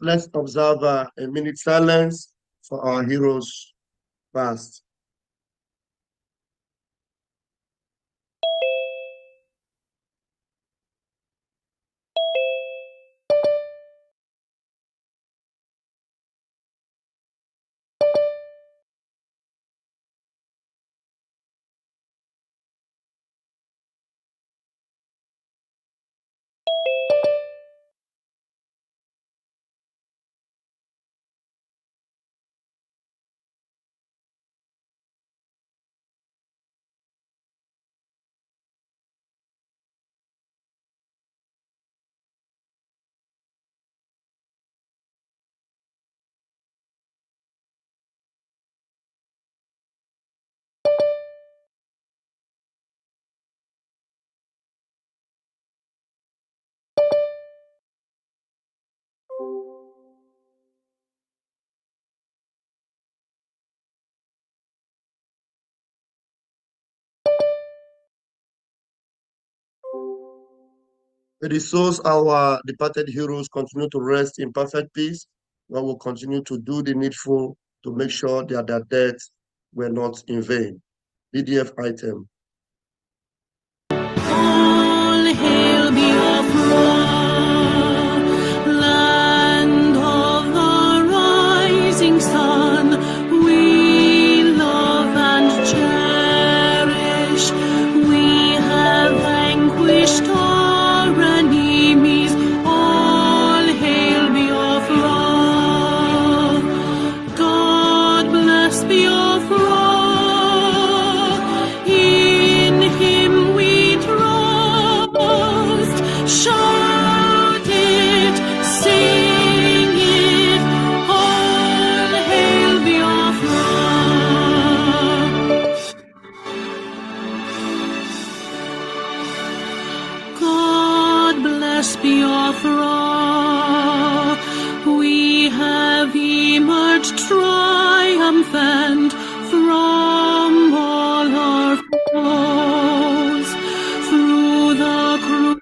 Let's observe a minute silence for our heroes past. May the souls our departed heroes continue to rest in perfect peace. God will continue to do the needful to make sure that their deaths were not in vain. PDF item. All hail Biafra, land of the rising sun. We love and cherish. We have vanquished our enemies. All hail Biafra. God bless Biafra. In him we trust. Shout it, sing it, all hail Biafra. God bless Biafra. We have emerged triumphant from all our foes. Through the crucible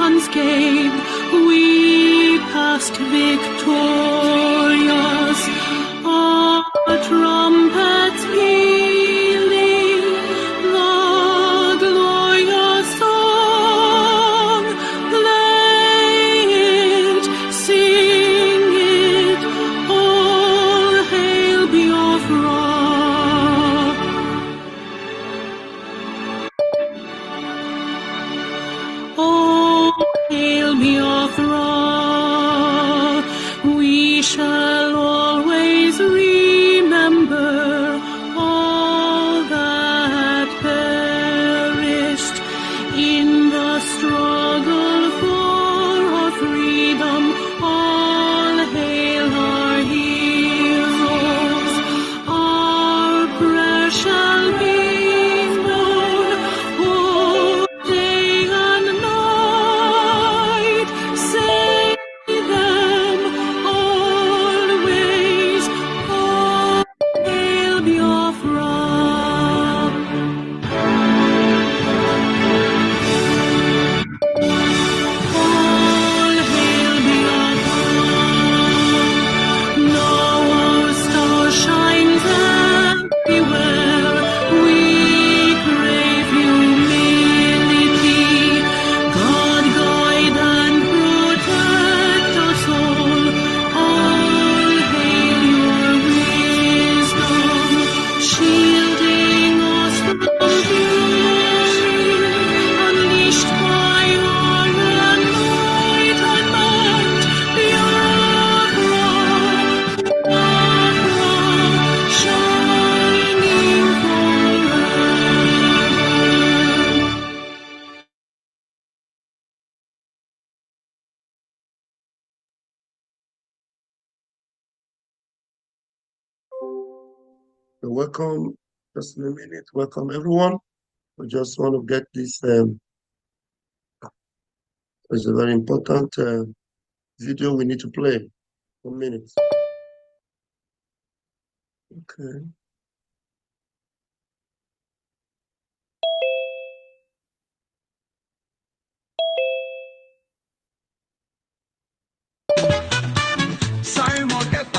unscathed, we passed victorious. Our trumpets pealing the glorious song. Play it, sing it, all hail Biafra. Oh, hail Biafra, we shall always remember all that perished in the struggle for our freedom. All hail our heroes, our prayer shall be known, oh, day and night. Say them always, all hail Biafra. All hail Biafra. Now our star shines everywhere. We crave humility. God guide and protect us all. All hail your wisdom, shielding us from fury, unleashed by our enlightenment. Biafra, Biafra, shining forever. So welcome, just in a minute. Welcome everyone. We just want to get this. It's a very important video we need to play. 1 minute. Okay.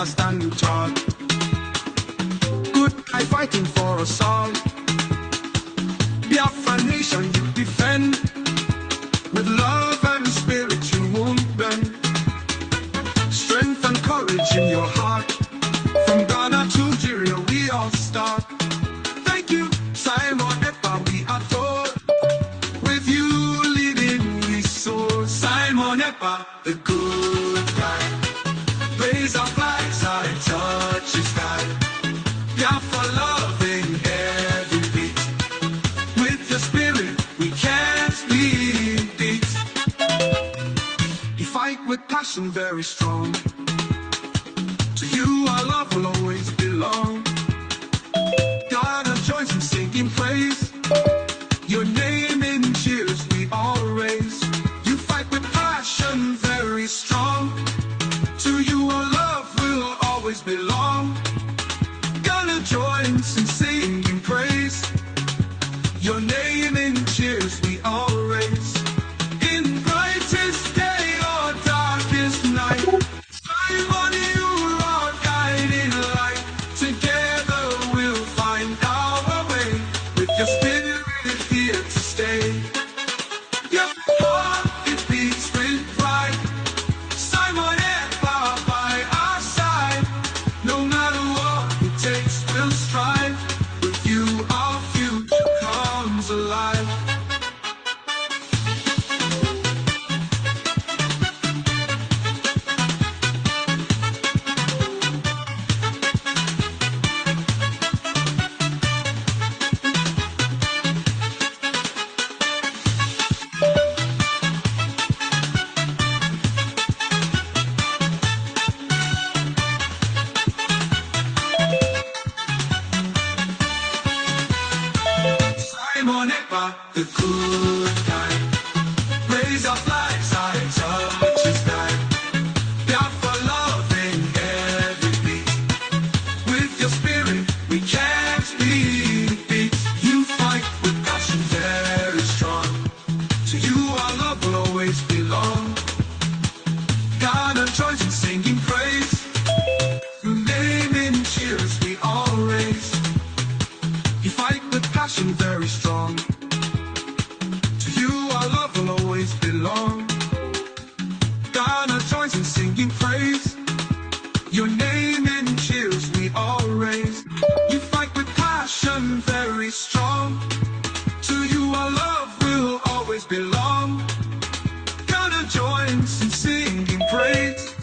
Biafra stand tall. Good guy fighting for us all. Biafra nation you defend. With love and spirit you won't bend. Strength and courage in your heart. From Ghana to Nigeria we all start. Thank you, Simon Ekpa, we adore. With you leading we soar. Simon Ekpa, the good guy. Raise our flags high, touch the sky. Biafra loving every beat. With your spirit we can't be beat. You fight with passion very strong. To you our love will always belong. God joins in singing praise. Your name in cheers we all raise. You fight with passion very strong. To you our love will always belong. God joins in singing praise. Your name in cheers we all raise. In brightest day or darkest night, Simon, you are guiding light. Together we'll find our way. With your spirit here to stay. Your heart it beats with pride. Simon Ekpa by our side. No matter what it takes, we'll strive. With you our future comes alive. Simon Ekpa, the good guy. Raise our flags high, touch the sky. Biafra loving every beat. With your spirit we can't be beat. You fight with passion very strong. To you our love will always belong. God joins in singing praise. Your name in cheers we all raise. You fight with passion very strong. To you our love will always belong. Ghana joins in singing praise. Your name in cheers we all raise. You fight with passion very strong. To you our love will always belong. Ghana joins in singing praise.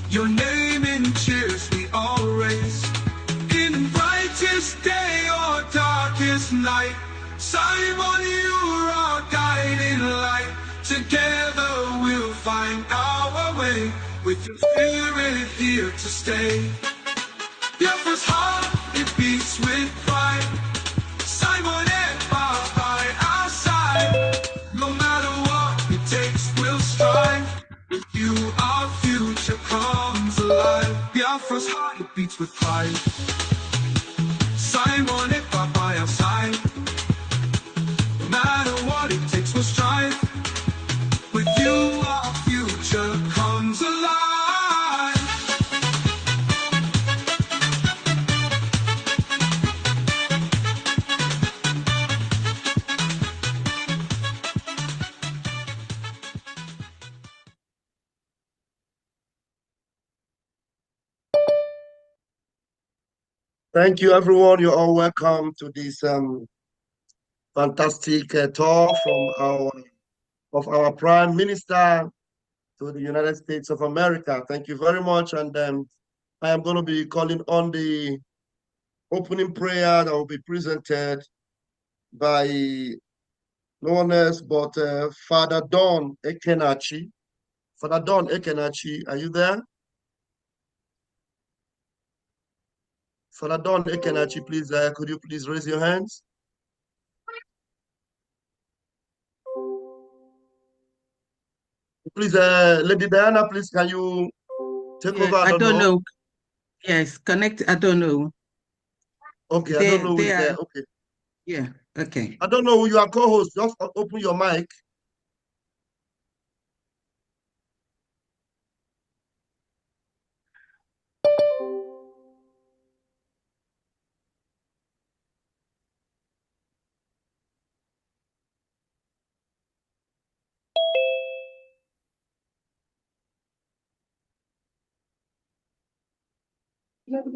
Your name in cheers we all raise. In brightest day or darkest night, Simon, you're our guiding light. Together we'll find our way. With your spirit here to stay. Biafra's heart, it beats with pride. Simon Ekpa by our side. No matter what it takes, we'll strive. With you our future comes alive. Biafra's heart, it beats with pride. Simon Ekpa by our side. No matter what it takes, we'll strive. With you our future comes alive. Thank you, everyone. You're all welcome to this fantastic tour of our Prime Minister to the United States of America. Thank you very much. And I am going to be calling on the opening prayer that will be presented by no one else but Father Don Ekenachi. Father Don Ekenachi, are you there? Father Don Ekenachi, please, could you please raise your hands? Please, Lady Diana, please, can you take over? I don't know. Yes, connect. I don't know. Okay, I don't know who's there. Okay. Yeah, okay. I don't know who you are co-host. Just open your mic. Have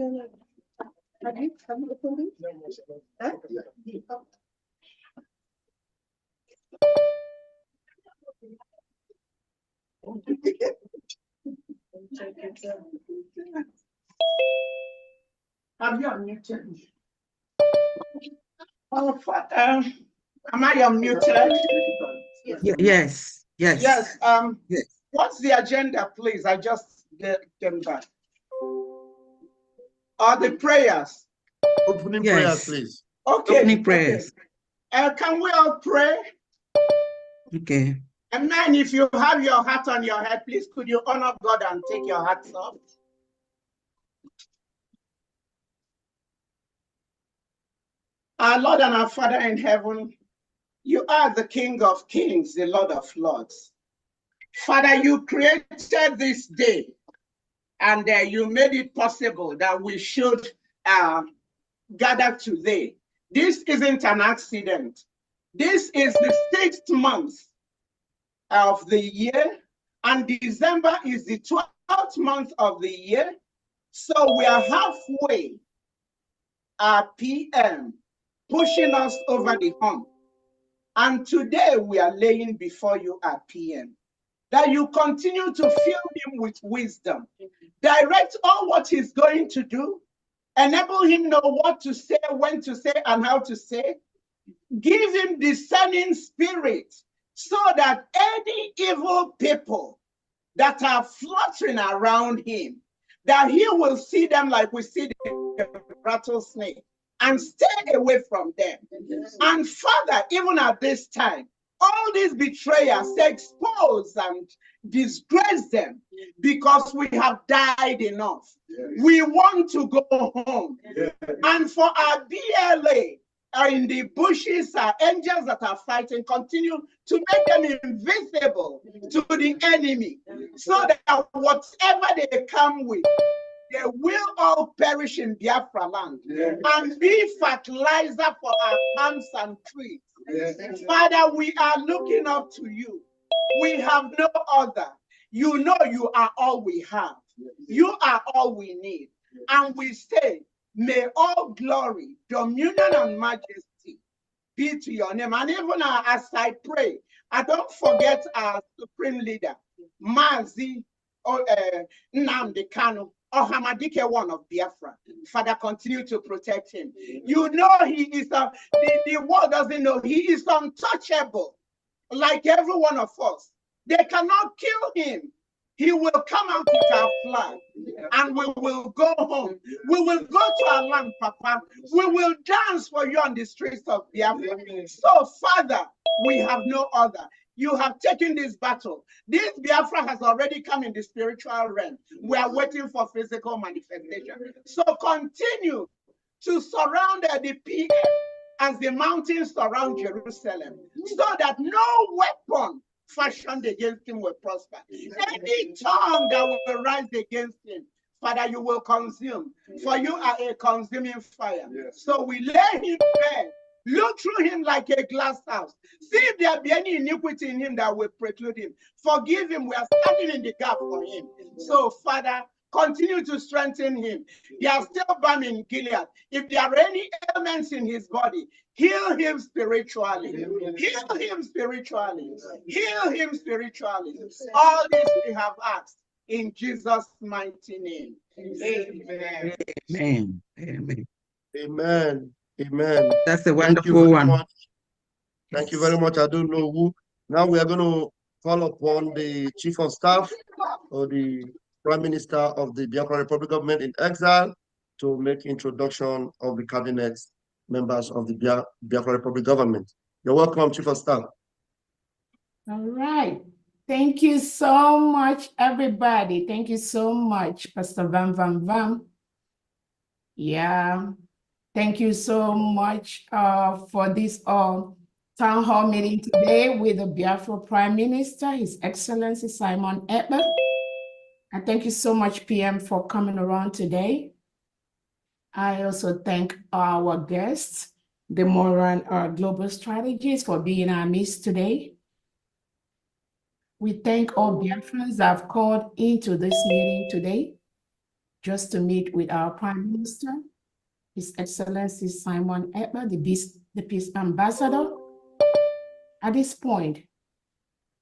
you unmuted? Oh, am I unmuted? Yes, yes. Yes. Yes. What's the agenda, please? I just came back. Are the prayers? Opening Yes. prayers, please. Okay. Opening prayers. Okay. Can we all pray? Okay. And then if you have your hat on your head, please could you honor God and take your hats off? Our Lord and our Father in heaven, you are the King of Kings, the Lord of Lords. Father, you created this day and you made it possible that we should gather today. This isn't an accident. This is the 6th month of the year, and December is the 12th month of the year. So we are halfway at PM, pushing us over the hump. And today we are laying before you at PM, that you continue to fill him with wisdom, direct all what he's going to do, enable him know what to say, when to say, and how to say. Give him discerning spirit so that any evil people that are fluttering around him, that he will see them like we see the rattlesnake and stay away from them. And Father, even at this time, all these betrayers, expose and disgrace them, because we have died enough. We want to go home. And for our BLA, in the bushes, our angels that are fighting, continue to make them invisible to the enemy, so that whatever they come with, they will all perish in Biafra land and be fertilizer for our palms and trees. Father, we are looking up to you. We have no other. You know you are all we have. You are all we need. And we say, may all glory, dominion, and majesty be to your name. And even as I pray, I don't forget our supreme leader, Mazi Nnamdi Kanu, Hamadike, one of Biafra. Father, continue to protect him. You know he is, the world doesn't know, he is untouchable, like every one of us. They cannot kill him. He will come out with our flag and we will go home. We will go to our land, Papa. We will dance for you on the streets of Biafra. So, Father, we have no other. You have taken this battle. This Biafra has already come in the spiritual realm. We are waiting for physical manifestation. So continue to surround the PM as the mountains surround Jerusalem, so that no weapon fashioned against him will prosper. Any tongue that will rise against him, Father, you will consume, for you are a consuming fire. So we lay him bare, look through him like a glass house. See if there be any iniquity in him that will preclude him. Forgive him. We are standing in the gap for him. So, Father, continue to strengthen him. They are still bound in Gilead. If there are any ailments in his body, heal him spiritually. Heal him spiritually. Heal him spiritually. All this we have asked in Jesus' mighty name. Amen. Amen. Amen. Amen. Amen. That's a Thank you wonderful very one. much. Thank you very much. I don't know who. Now we are going to call upon the Chief of Staff or the Prime Minister of the Biafra Republic Government in Exile to make introduction of the cabinet members of the Biafra Republic Government. You're welcome, Chief of Staff. All right. Thank you so much, everybody. Thank you so much, Pastor Van Van Van. Yeah. Thank you so much for this town hall meeting today with the Biafra Prime Minister, His Excellency Simon Ekpa. And thank you so much, PM, for coming around today. I also thank our guests, the Moran Global Strategies, for being in our midst today. We thank all Biafrans that have called into this meeting today. just to meet with our Prime Minister, His Excellency Simon Ekpa, the Peace Ambassador. At this point,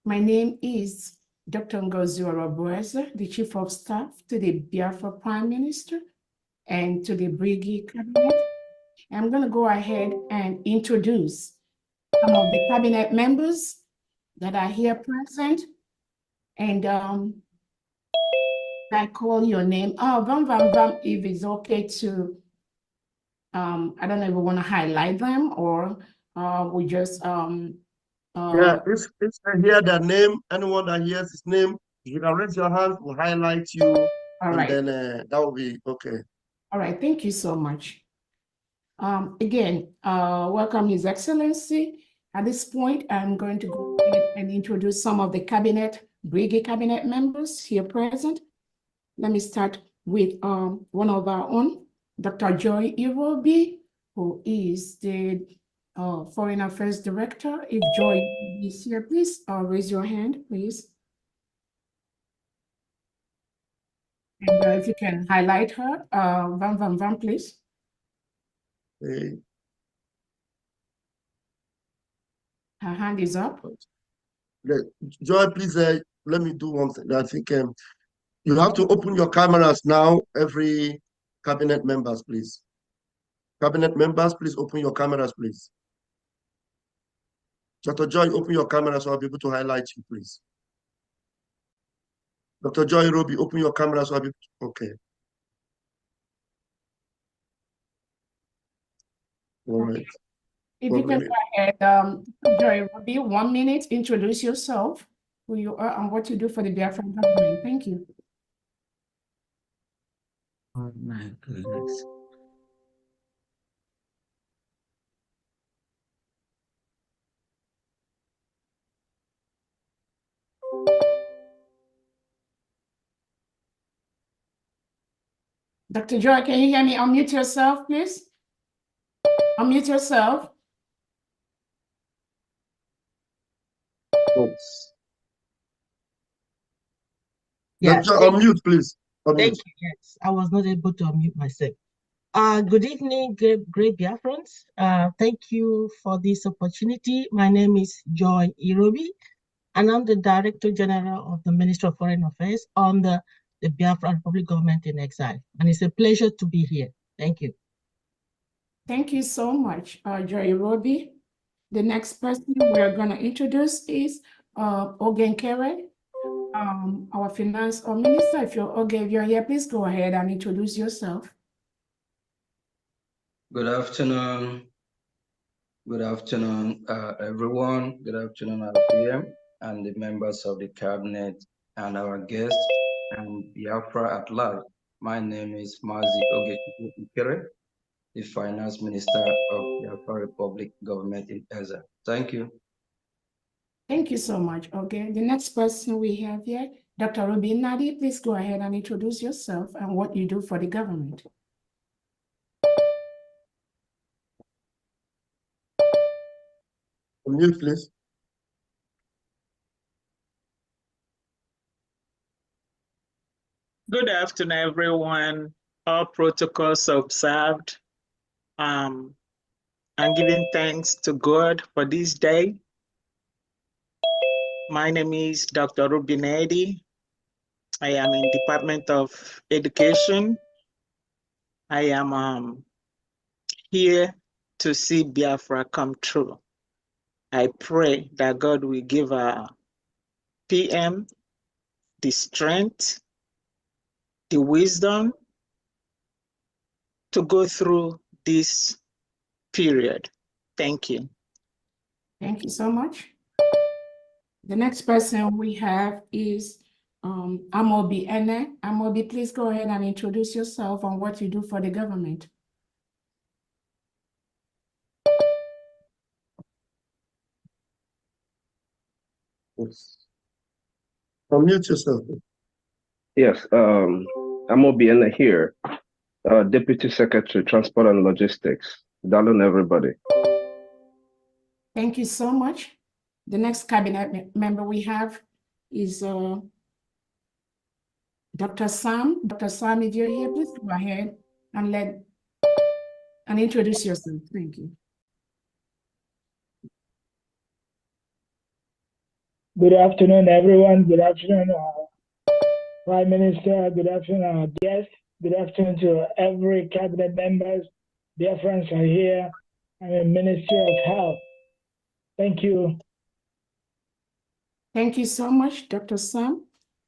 my name is Dr. Ngozi Orobueze, the Chief of Staff to the Biafra Prime Minister and to the Brigade Cabinet. I'm going to go ahead and introduce some of the cabinet members that are here present. And I call your name. Oh, if it's okay to, I don't know if we want to highlight them or we just Yeah, if I hear their name, anyone that hears his name, you can raise your hand, we'll highlight you, all and right. then that will be okay. All right, thank you so much. Again, welcome His Excellency. At this point, I'm going to go ahead and introduce some of the Brigade Cabinet members here present. Let me start with one of our own, Dr. Joy Irobi, who is the Foreign Affairs Director. If Joy is here, please raise your hand, please. And if you can highlight her, please. Okay. Her hand is up. Joy, please let me do one thing. I think you have to open your cameras now, every cabinet members, please. Cabinet members, please open your cameras, please. Dr. Joy, open your camera so I'll be able to highlight you, please. Dr. Joy Roby, open your camera so I'll be okay. All right. If you can go ahead, Joy Roby, 1 minute, introduce yourself, who you are and what you do for the Biafran government. Thank you. Oh my goodness. Dr. Joy, can you hear me? Unmute yourself, please. Unmute yourself. Oops. Yeah, Dr. Unmute, please. Unmute. thank you. Yes, I was not able to unmute myself. Good evening, great Biafrans. Thank you for this opportunity. My name is Joy Irobi, and I'm the Director General of the Ministry of Foreign Affairs under the Biafra Republic Government in Exile. And it's a pleasure to be here. Thank you. Thank you so much, Joy Roby. The next person we're going to introduce is Ogen Kere, our finance minister. If you're here, please go ahead and introduce yourself. Good afternoon. Good afternoon, everyone. Good afternoon, RPM, and the members of the cabinet, and our guests, and Biafra at large. My name is Mazi Oge, the Finance Minister of Biafra Republic Government in Eza. Thank you. Thank you so much. Okay, the next person we have here, Dr. Ruby Nadi, please go ahead and introduce yourself and what you do for the government. Unmute, please. Good afternoon, everyone. All protocols observed. I'm giving thanks to God for this day. My name is Dr. Rubinedi. I am in Department of Education. I am here to see Biafra come true. I pray that God will give our PM the strength, the wisdom to go through this period. Thank you. Thank you so much. The next person we have is Amobi Ene. Amobi, please go ahead and introduce yourself and what you do for the government. Yes. Unmute yourself. Yes, I'm Obiena here, Deputy Secretary, Transport and Logistics. Darling, everybody. Thank you so much. The next cabinet member we have is Dr. Sam. Dr. Sam, if you're here, please go ahead and introduce yourself. Thank you. Good afternoon, everyone. Good afternoon, Prime Minister. Good afternoon, our guests. Good afternoon to every cabinet members. Biafrans are here. I'm a Minister of Health. Thank you. Thank you so much, Dr. Sam.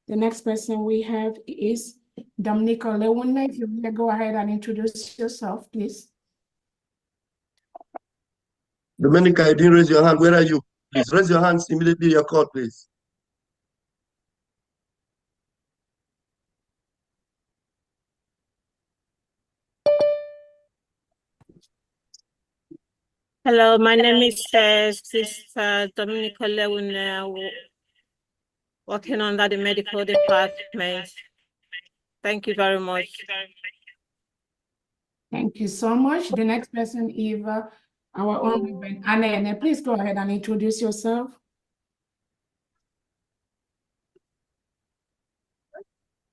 The next person we have is Dominica Lewunle. If you will go ahead and introduce yourself, please. Dominica, you didn't raise your hand. Where are you? Please raise your hands immediately. Your call, please. Hello, my name is Sister Dominica Lewunle, working under the medical department. Thank you very much. Thank you so much. The next person is our own Reverend Anne. Please go ahead and introduce yourself.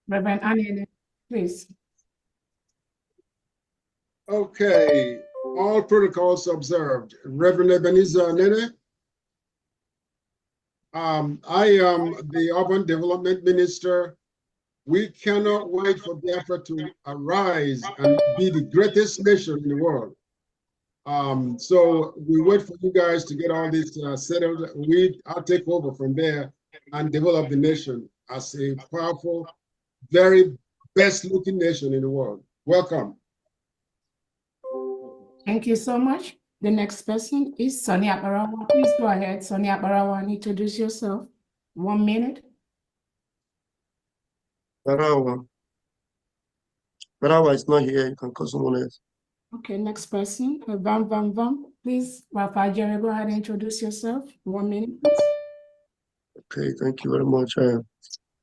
Reverend Anne, please. Okay, all protocols observed. Reverend Ebenezer Nene. I am the Urban Development Minister. We cannot wait for Biafra to arise and be the greatest nation in the world. So we wait for you guys to get all this settled. I'll take over from there and develop the nation as a powerful, very best looking nation in the world. Welcome. Thank you so much. The next person is Sonia Barawa. Please go ahead, Sonia Barawa, and introduce yourself. 1 minute. Barawa is not here. You can call someone else. Okay, next person, Vam. Please, Rafa Jerry, go ahead and introduce yourself. 1 minute, please. Okay, thank you very much.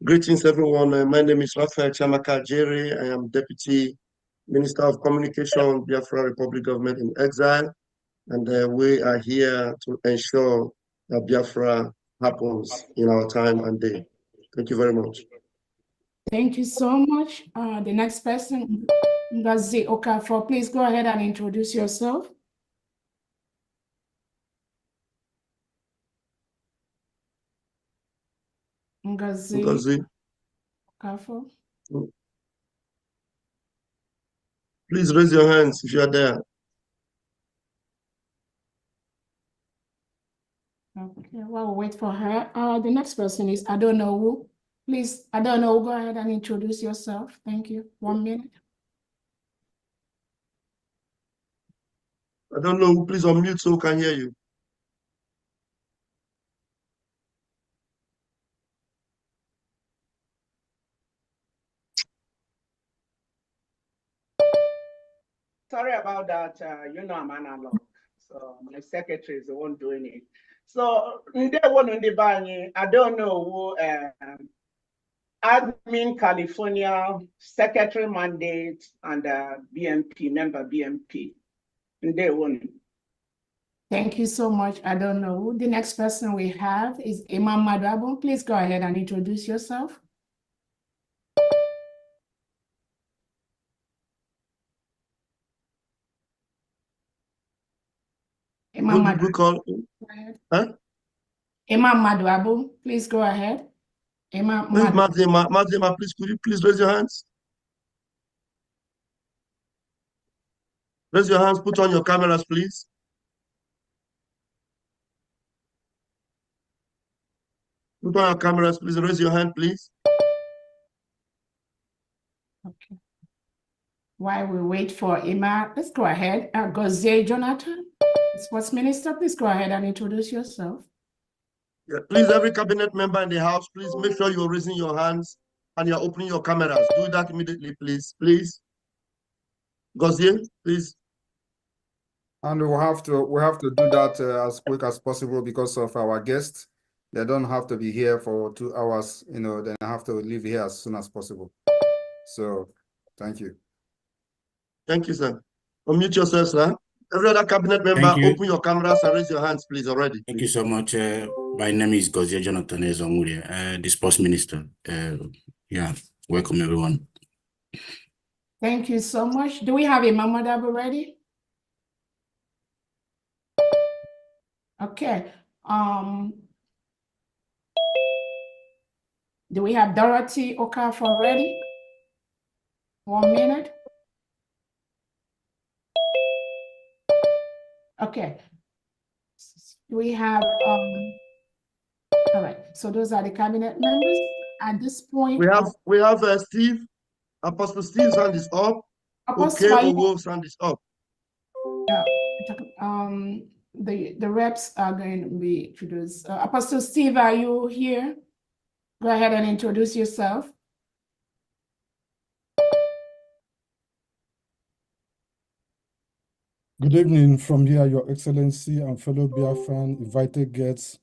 Greetings, everyone. My name is Rafael Chamaka Jerry. I am Deputy Minister of Communication, Biafra Republic Government in Exile. And we are here to ensure that Biafra happens in our time and day. Thank you very much. Thank you so much. The next person, Ngozi Okafor, please go ahead and introduce yourself. Ngozi Okafor. Please raise your hands if you are there. Okay, while we wait for her, the next person is Adonowu. Please, Adonowu, go ahead and introduce yourself. Thank you. 1 minute. Adonowu, please unmute so we can hear you. Sorry about that. You know I'm analog, so my secretary is the one doing it. So I don't know who admin California secretary mandate and BMP member BMP. Thank you so much. I don't know. The next person we have is Imam Madrabo. Please go ahead and introduce yourself. Imam Madrabo. Imam Madrabo, please go ahead. Imam Madrabo, please, could you please raise your hands? Raise your hands, put on your cameras, please. Put on your cameras, please. Raise your hand, please. Okay. While we wait for Imam, let's go ahead. Gozie Jonathan, Sports Minister, please go ahead and introduce yourself. Yeah, please, every cabinet member in the house, please make sure you're raising your hands and you're opening your cameras. Do that immediately, please. Please. Gozie, please. And we have to do that as quick as possible because of our guests. They don't have to be here for 2 hours, they have to leave here as soon as possible. So, thank you. Thank you, sir. Unmute yourself, sir. Every other cabinet member, open your cameras and raise your hands, please, already. Thank you so much. My name is Gozie Jonathan Ezongurie, the sports minister. Yeah. Welcome, everyone. Thank you so much. Do we have Imam Madab already? Okay. Do we have Dorothy Okafor ready? 1 minute. Okay. Do we have, all right, so those are the cabinet members. At this point, We have Steve. Apostle Steve's hand is up. Apostle, Okay, Owo's hand is up. yeah, the reps are going to be introduced. Apostle Steve, are you here? Go ahead and introduce yourself. Good evening from here, Your Excellency and fellow Biafran invited guests.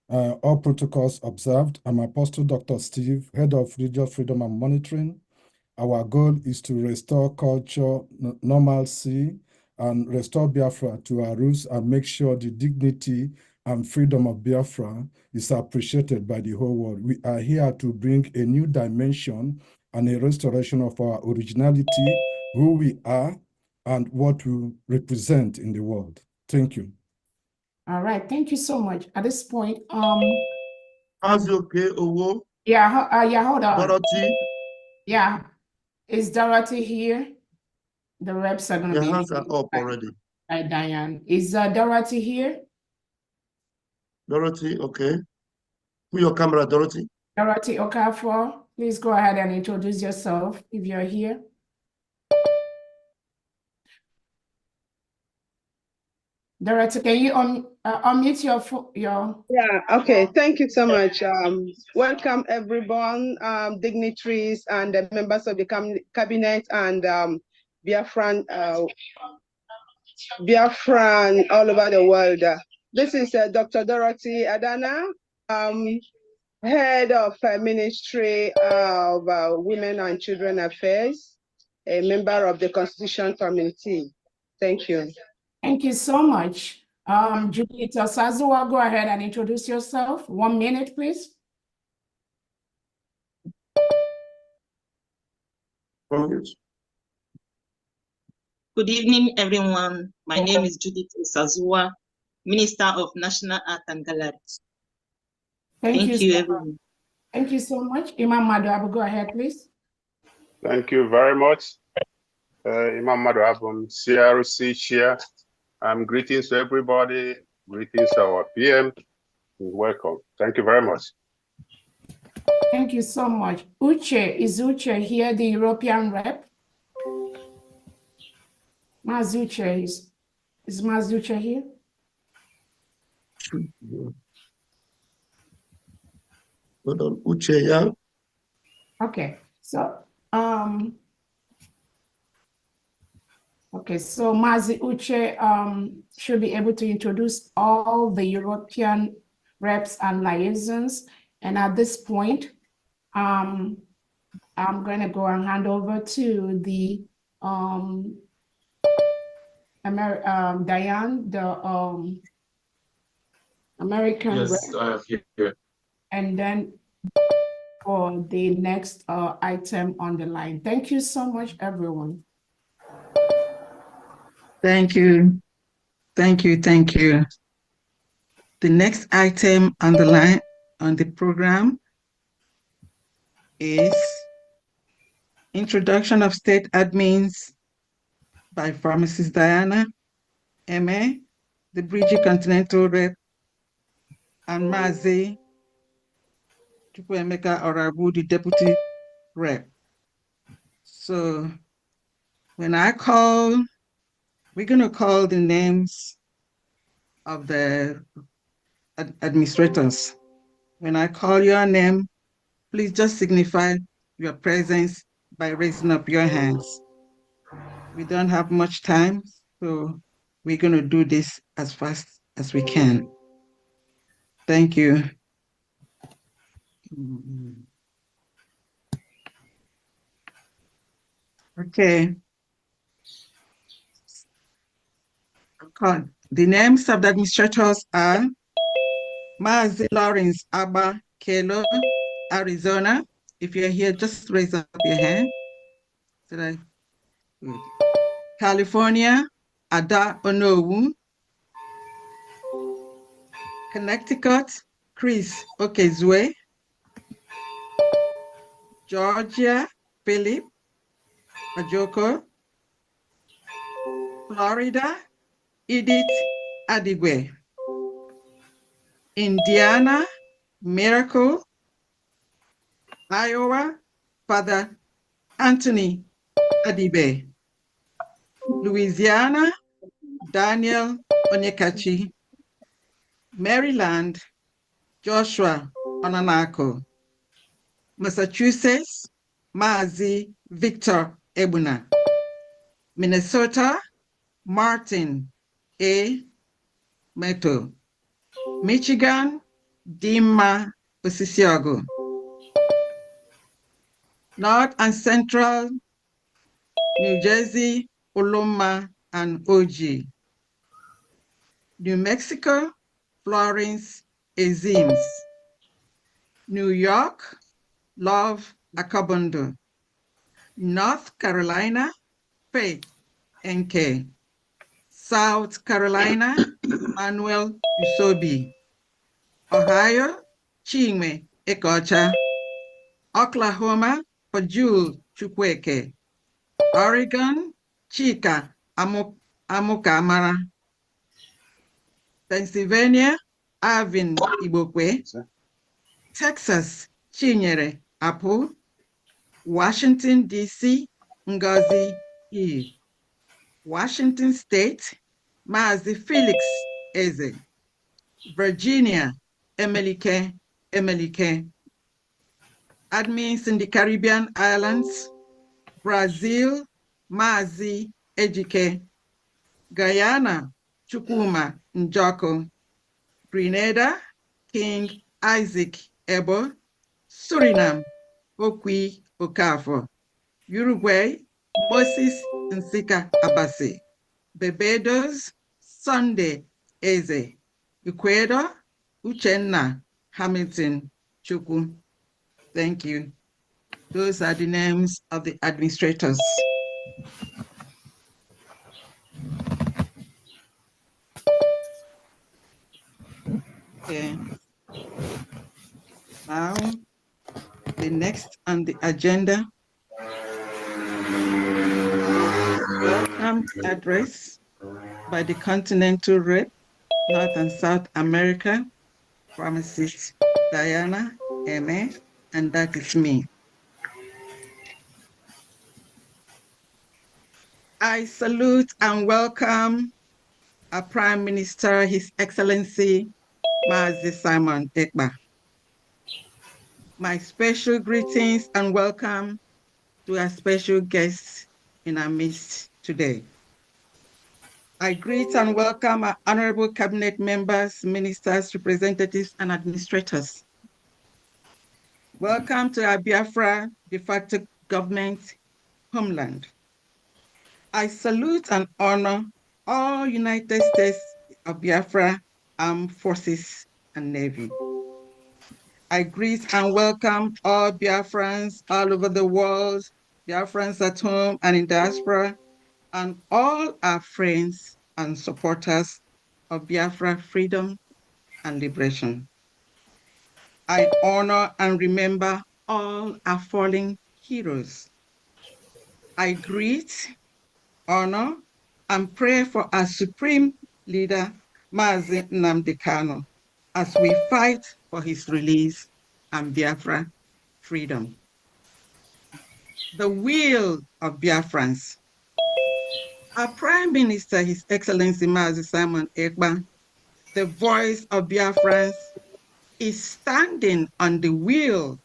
All protocols observed. I'm Apostle Dr. Steve, Head of Religious Freedom and Monitoring. Our goal is to restore culture, normalcy, and restore Biafra to our roots and make sure the dignity and freedom of Biafra is appreciated by the whole world. We are here to bring a new dimension and a restoration of our originality, who we are, and what we represent in the world. Thank you. All right, thank you so much. At this point, How's okay, Owo? yeah, yeah, hold on. Dorothy? Yeah, is Dorothy here? The reps are going to be. Your hands are up already. Hi, Diane. Is Dorothy here? Dorothy, okay. Put your camera, Dorothy. Dorothy Okafor, please go ahead and introduce yourself if you're here. Dorothy, can you unmute your... Yeah, okay, thank you so much. Welcome everyone, dignitaries and members of the cabinet and Biafran all over the world. This is Dr. Dorothy Adana, Head of Ministry of Women and Children Affairs, a member of the Constitution Committee. Thank you. Thank you so much. Judith Sazua, go ahead and introduce yourself. 1 minute, please. Good evening, everyone. My name is Judith Sazua, Minister of National Art and Galleries. Thank you, everyone. Thank you so much. Imam Madab, go ahead, please. Thank you very much. Imam Madab, CRC Chair. Greetings to everybody. Greetings to our PM. Welcome. Thank you very much. Thank you so much. Uche, is Uche here, the European rep? Mazuche, is Mazuche here? Hold on, Uche, yeah? Okay, so, okay, so Mazi Uche should be able to introduce all the European reps and liaisons. And at this point, I'm going to go and hand over to the Diane, the American yes, rep. Here. And then for the next item on the line. Thank you so much, everyone. Thank you. Thank you. Thank you. The next item on the line on the program is Introduction of State Admins by Pharmacist Diana, MA, the Bridge Continental Rep, and Mazi Chukwuemeka Orabu, the Deputy Rep. So when I call, we're going to call the names of the administrators. When I call your name, please just signify your presence by raising up your hands. We don't have much time, so we're going to do this as fast as we can. Thank you. Okay. The names of the administrators are Mazi Lawrence Abba Kelo, Arizona, If you're here, just raise up your hand. Good. California, Ada Onowu. Connecticut, Chris Okezue. Georgia, Philip Ajoko. Florida, Edith Adigwe. Indiana, Miracle. Iowa, Father Anthony Adibe. Louisiana, Daniel Onyekachi. Maryland, Joshua Onanako. Massachusetts, Mazi Victor Ebuna. Minnesota, Martin A. Meto. Michigan, Dima Osisiago. North and Central, New Jersey, Oloma and Oji. New Mexico, Florence Azims. New York, Love Akabondo. North Carolina, Faith NK. South Carolina, Manuel Usobi. Ohio, Chinwe Ekocha. Oklahoma, Pajul Chukweke. Oregon, Chika Amukamara. Pennsylvania, Arvin Ibokwe. Texas, Chinyere Apu. Washington, D.C., Ngozi E. Washington State, Mazi Felix Eze. Virginia, Emelike. Admins in the Caribbean islands, Brazil, Mazi Ejike. Guyana, Chukwuma Njoko. Grenada, King Isaac Ebo. Suriname, Okwi Okafor. Uruguay, Moses Nsika Abasi. Barbados, Sunday Eze. Ecuador, Uchenna Hamilton Chukwu. Thank you. Those are the names of the administrators. Okay. Now, the next on the agenda, welcome address by the Continental Rep, North and South America, Pharmacist Diana M.A., and that is me. I salute and welcome our Prime Minister, His Excellency, Mazi Simon Ekpa. My special greetings and welcome to our special guests in our midst today. I greet and welcome our honorable cabinet members, ministers, representatives, and administrators. Welcome to our Biafra de facto government homeland. I salute and honor all United States of Biafra Armed Forces and Navy. I greet and welcome all Biafrans all over the world, Biafrans at home and in diaspora, and all our friends and supporters of Biafra freedom and liberation. I honor and remember all our fallen heroes. I greet, honor, and pray for our supreme leader, Mazi Nnamdi Kanu, as we fight for his release and Biafra freedom. The will of Biafrans. Our Prime Minister, His Excellency Mazi Simon Ekpa, the voice of Biafrans, is standing on the will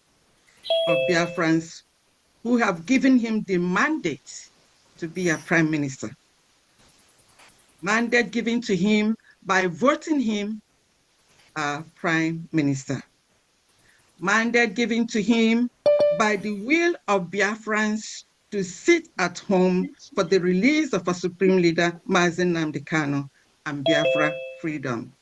of Biafrans who have given him the mandate to be a Prime Minister. Mandate given to him by voting him a Prime Minister. Mandate given to him by the will of Biafrans to sit at home for the release of a Supreme Leader, Mazi Nnamdi Kanu, and Biafra freedom.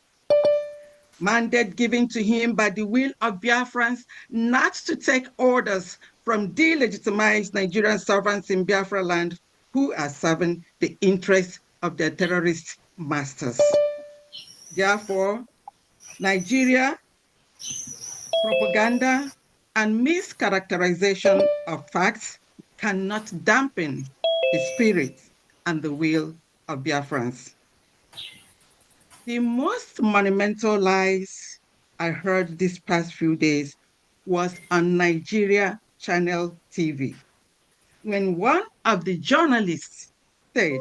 Mandate given to him by the will of Biafrans not to take orders from delegitimized Nigerian servants in Biafra land who are serving the interests of their terrorist masters. Therefore, Nigeria propaganda and mischaracterization of facts cannot dampen the spirit and the will of Biafrans. The most monumental lies I heard these past few days was on Nigeria Channel TV, when one of the journalists said,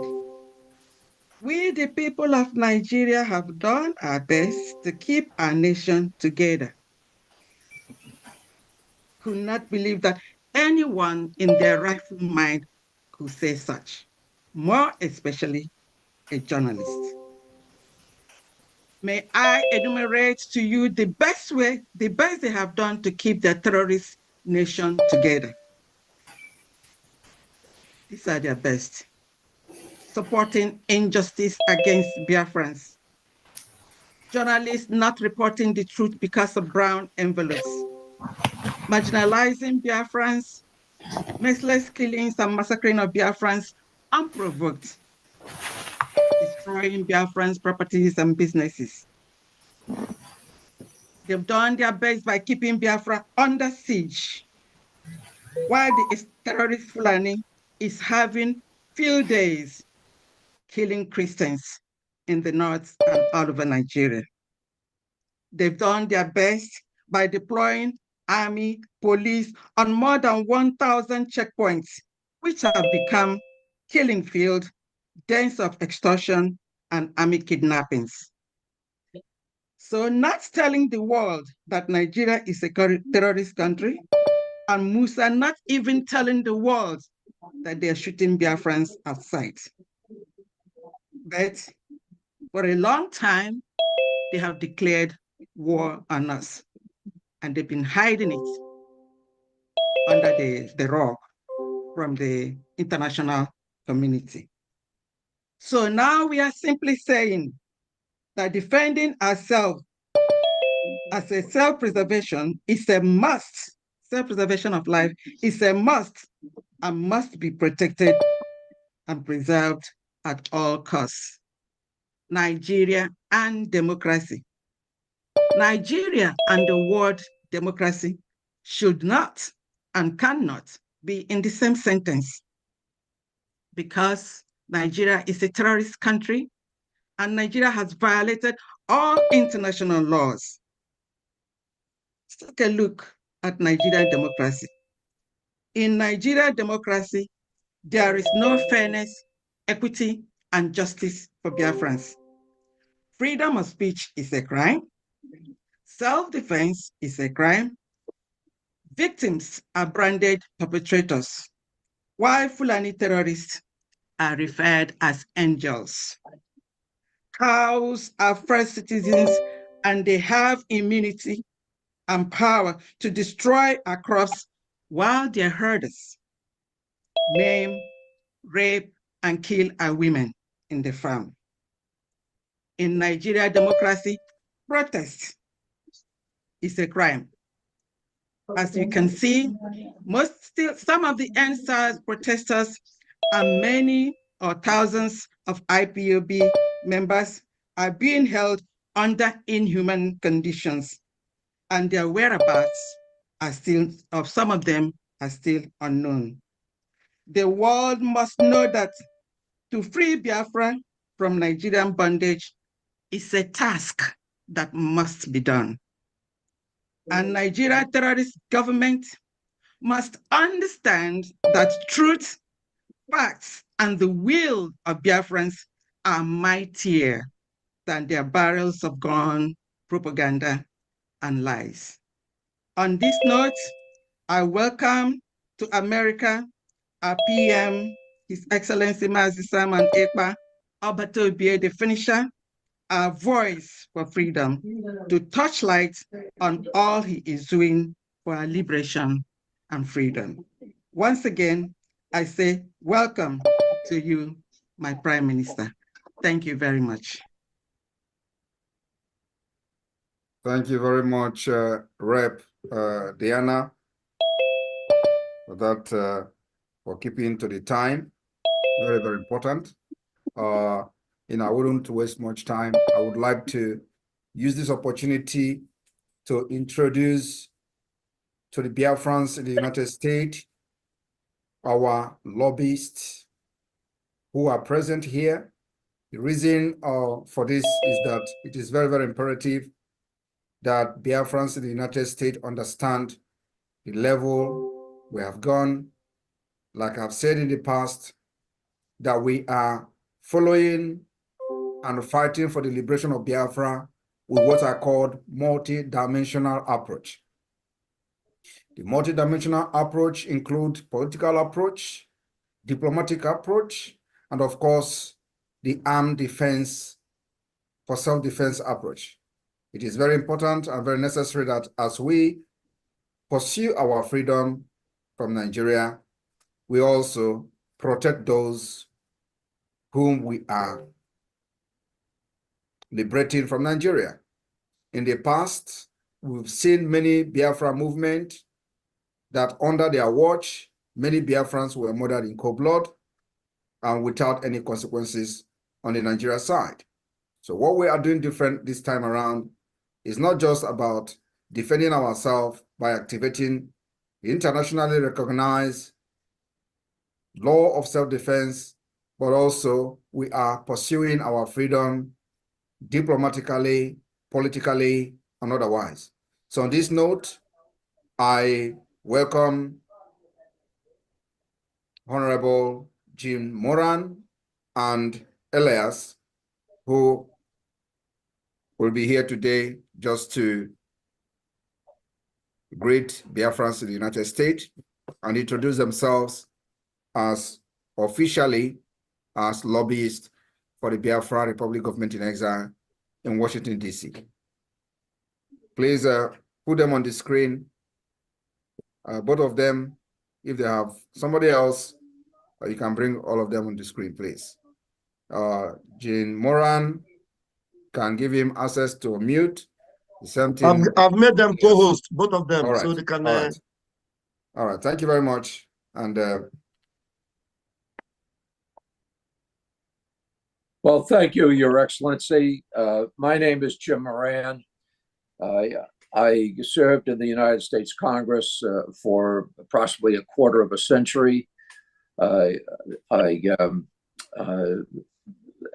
"We, the people of Nigeria, have done our best to keep our nation together." Could not believe that anyone in their rightful mind could say such, more especially a journalist. May I enumerate to you the best they have done to keep their terrorist nation together. These are their best. Supporting injustice against Biafrans. Journalists not reporting the truth because of brown envelopes. Marginalizing Biafrans, merciless killings and massacring of Biafrans unprovoked. Destroying Biafrans' properties and businesses. They've done their best by keeping Biafra under siege, while the terrorist Fulani is having field days, killing Christians in the north and all over Nigeria. They've done their best by deploying army, police on more than 1,000 checkpoints, which have become killing field, dens of extortion, and army kidnappings. So not telling the world that Nigeria is a terrorist country, and Musa not even telling the world that they're shooting Biafrans at sight. But for a long time, they have declared war on us, and they've been hiding it under the rug from the international community. So now we are simply saying that defending ourselves as a self-preservation is a must. Self-preservation of life is a must and must be protected and preserved at all costs. Nigeria and democracy. Nigeria and the word democracy should not and cannot be in the same sentence, because Nigeria is a terrorist country and Nigeria has violated all international laws. Let's take a look at Nigerian democracy. In Nigerian democracy, there is no fairness, equity, and justice for Biafrans. Freedom of speech is a crime. Self-defense is a crime. Victims are branded perpetrators, while Fulani terrorists are referred as angels. Cows are first citizens and they have immunity and power to destroy our crops, while their herders maim, rape, and kill our women in the farm. In Nigeria democracy, protest is a crime. As you can see, some of the NSAS protesters and many or thousands of IPOB members are being held under inhuman conditions, and their whereabouts are still, of some of them are still unknown. The world must know that to free Biafra from Nigerian bondage is a task that must be done. And Nigeria terrorist government must understand that truth, facts, and the will of Biafrans are mightier than their barrels of gun, propaganda, and lies. On this note, I welcome to America our PM, His Excellency Mazi Simon Ekpa, Alberto Bie, the finisher, our voice for freedom, to touch light on all he is doing for our liberation and freedom. Once again, I say welcome to you, my Prime Minister. Thank you very much. Thank you very much, Rep. Diana. for that, for keeping to the time. Very, very important. I wouldn't waste much time. I would like to use this opportunity to introduce to the Biafrans in the United States our lobbyists who are present here. The reason for this is that it is very, very imperative that Biafrans in the United States understand the level we have gone. Like I've said in the past, that we are following and fighting for the liberation of Biafra with what are called multi-dimensional approach. The multi-dimensional approach includes political approach, diplomatic approach, and of course, the armed defense for self-defense approach. It is very important and very necessary that as we pursue our freedom from Nigeria, we also protect those whom we are liberating from Nigeria. In the past, we've seen many Biafra movements that under their watch, many Biafrans were murdered in cold blood and without any consequences on the Nigeria side. So what we are doing different this time around is not just about defending ourselves by activating the internationally recognized law of self-defense, but also we are pursuing our freedom diplomatically, politically, and otherwise. So on this note, I welcome Honorable Jim Moran and Elias, who will be here today just to greet Biafrans in the United States and introduce themselves as officially as lobbyists for the Biafra Republic Government in Exile in Washington, D.C. Please put them on the screen, both of them. If they have somebody else, you can bring all of them on the screen, please. Jean Moran, can give him access to mute. The same thing. I've made them co-host, both of them, All right. so they can. All right. Thank you very much. And well, thank you, Your Excellency. My name is Jim Moran. I served in the United States Congress for approximately a quarter of a century.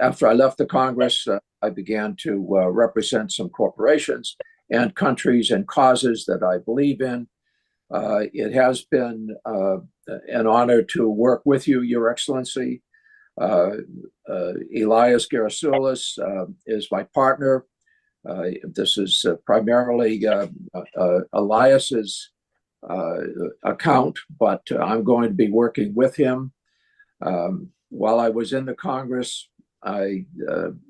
After I left the Congress, I began to represent some corporations and countries and causes that I believe in. It has been an honor to work with you, Your Excellency. Elias Gerasulis is my partner. This is primarily Elias's account, but I'm going to be working with him. While I was in the Congress, I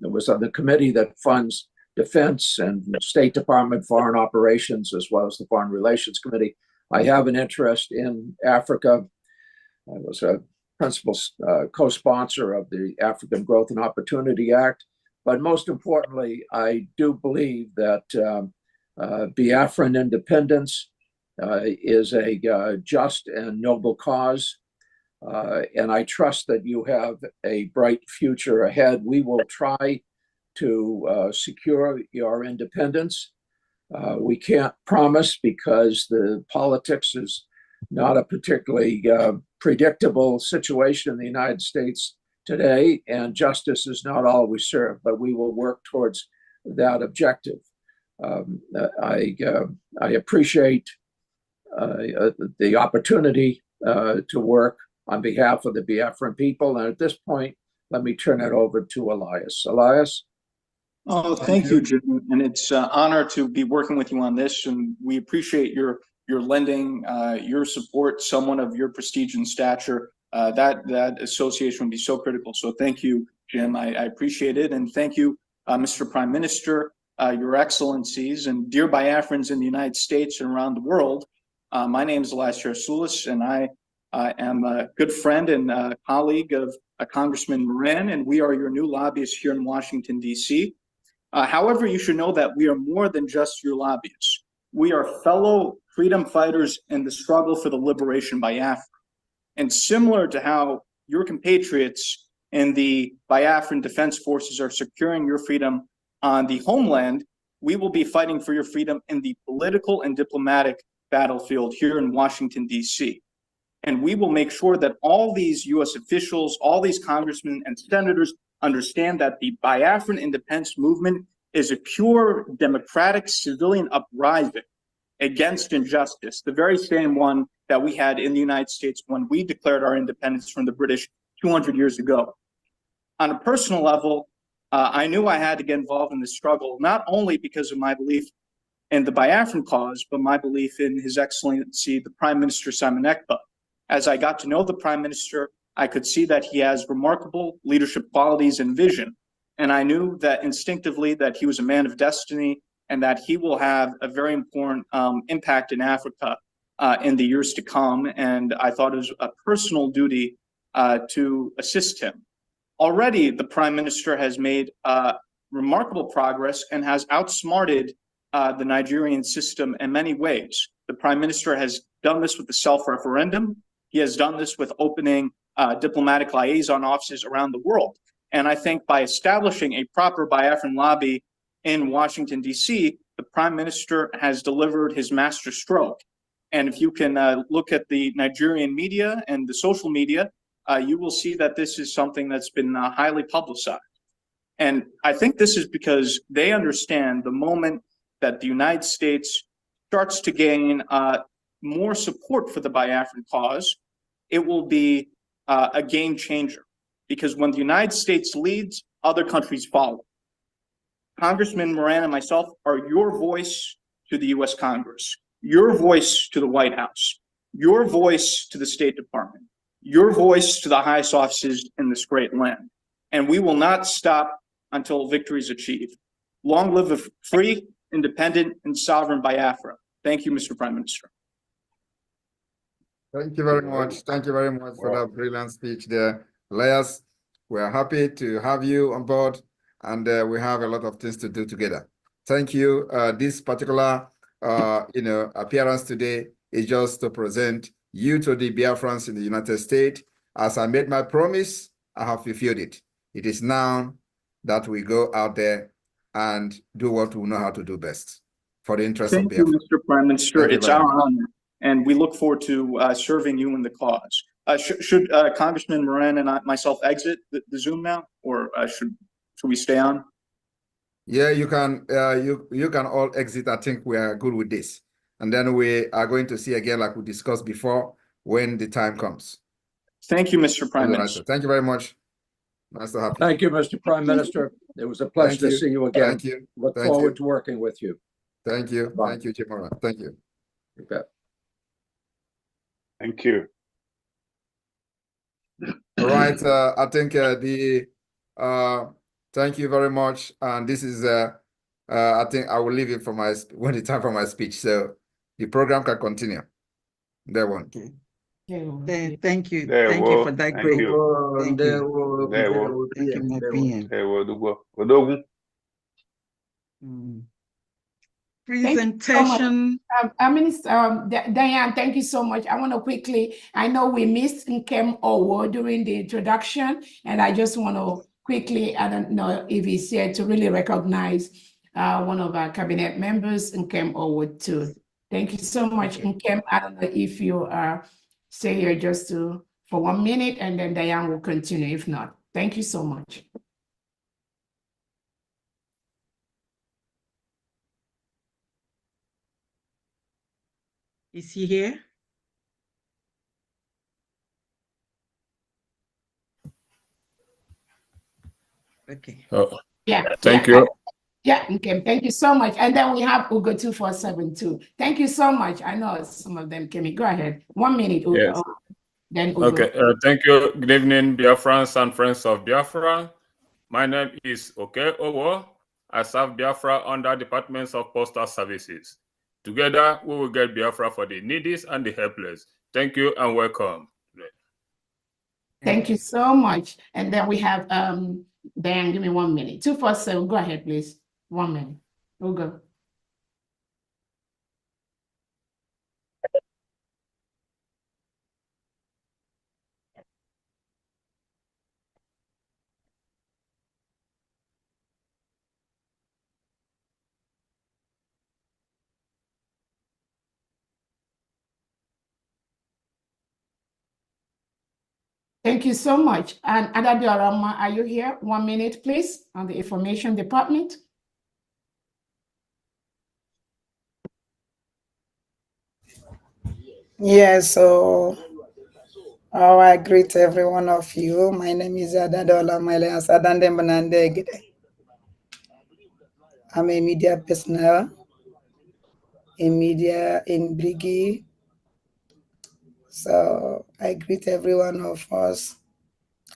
was on the committee that funds defense and State Department foreign operations, as well as the Foreign Relations Committee. I have an interest in Africa. I was a principal co-sponsor of the African Growth and Opportunity Act. But most importantly, I do believe that Biafran independence is a just and noble cause. And I trust that you have a bright future ahead. We will try to secure your independence. We can't promise because the politics is not a particularly predictable situation in the United States today, and justice is not always served, but we will work towards that objective. I appreciate the opportunity to work on behalf of the Biafran people. And at this point, let me turn it over to Elias. Elias? Oh, thank you, Jim. And it's an honor to be working with you on this. And we appreciate your lending, your support, someone of your prestige and stature. That association would be so critical. So thank you, Jim. I appreciate it. And thank you, Mr. Prime Minister, Your Excellencies, and dear Biafrans in the United States and around the world. My name is Elias Gerasulis, and I am a good friend and colleague of Congressman Moran, and we are your new lobbyists here in Washington, D.C. However, you should know that we are more than just your lobbyists. We are fellow freedom fighters in the struggle for the liberation of Biafra. And similar to how your compatriots in the Biafran Defense Forces are securing your freedom on the homeland, we will be fighting for your freedom in the political and diplomatic battlefield here in Washington, D.C. And we will make sure that all these U.S. officials, all these congressmen and senators understand that the Biafran independence movement is a pure democratic civilian uprising against injustice, the very same one that we had in the United States when we declared our independence from the British 200 years ago. On a personal level, I knew I had to get involved in this struggle, not only because of my belief in the Biafran cause, but my belief in His Excellency, the Prime Minister Simon Ekpa. As I got to know the Prime Minister, I could see that he has remarkable leadership qualities and vision. And I knew that instinctively that he was a man of destiny and that he will have a very important impact in Africa in the years to come. And I thought it was a personal duty to assist him. Already, the Prime Minister has made remarkable progress and has outsmarted the Nigerian system in many ways. The Prime Minister has done this with the self-referendum. He has done this with opening diplomatic liaison offices around the world. And I think by establishing a proper Biafran lobby in Washington, D.C., the Prime Minister has delivered his master stroke. And if you can look at the Nigerian media and the social media, you will see that this is something that's been highly publicized. And I think this is because they understand the moment that the United States starts to gain more support for the Biafran cause, it will be a game changer. Because when the United States leads, other countries follow. Congressman Moran and myself are your voice to the U.S. Congress, your voice to the White House, your voice to the State Department, your voice to the highest offices in this great land. And we will not stop until victory is achieved. Long live a free, independent, and sovereign Biafra. Thank you, Mr. Prime Minister. Thank you very much. Thank you very much for that brilliant speech there. Elias, we are happy to have you on board, and we have a lot of things to do together. Thank you. This particular appearance today is just to present you to the Biafrans in the United States. As I made my promise, I have fulfilled it. It is now that we go out there and do what we know how to do best for the interest of Biafra. Thank you, Mr. Prime Minister. It's our honor, and we look forward to serving you in the cause. Should Congressman Moran and myself exit the Zoom now, or should we stay on? Yeah, you can. You can all exit. I think we are good with this, and then we are going to see again, like we discussed before, when the time comes. Thank you, Mr. Prime Minister. Thank you very much. Nice to have you. Thank you, Mr. Prime Minister. It was a pleasure to see you again. Thank you. Look forward to working with you. Thank you. Bye. Thank you, Chimora. Thank you. You bet. Thank you. All right. I think thank you very much. And this is I think I will leave it for when it's time for my speech. So the program can continue. There one. Okay. Thank you. There Thank you for that great. Thank you. Presentation. Minister Diane, thank you so much. I want to quickly, I know we missed Nkem Owo during the introduction, and I just want to quickly, I don't know if he's here, to really recognize one of our cabinet members, Nkem Owo too. Thank you so much, Nkem. I don't know if you stay here just for 1 minute, and then Diane will continue. If not, thank you so much. Is he here? Okay. Yeah. Thank you. Yeah, okay. Thank you so much. And then we have Ugo 247 too. Thank you so much. I know some of them came in. Go ahead. 1 minute, Ugo. Yes. Then Ugo. Okay. Thank you. Good evening, Biafrans and friends of Biafra. My name is Oke Owo. I serve Biafra under Departments of Postal Services. Together, we will get Biafra for the needy and the helpless. Thank you and welcome. Thank you so much. And then we have Dan, give me 1 minute. 247. Go ahead, please. 1 minute. We'll go. Thank you so much. And Adabiorama, are you here? 1 minute, please, on the information department. Yes, so I greet every one of you. My name is Adadola Malias Adande Manandegide. I'm a media personnel in media in Brigi. So I greet every one of us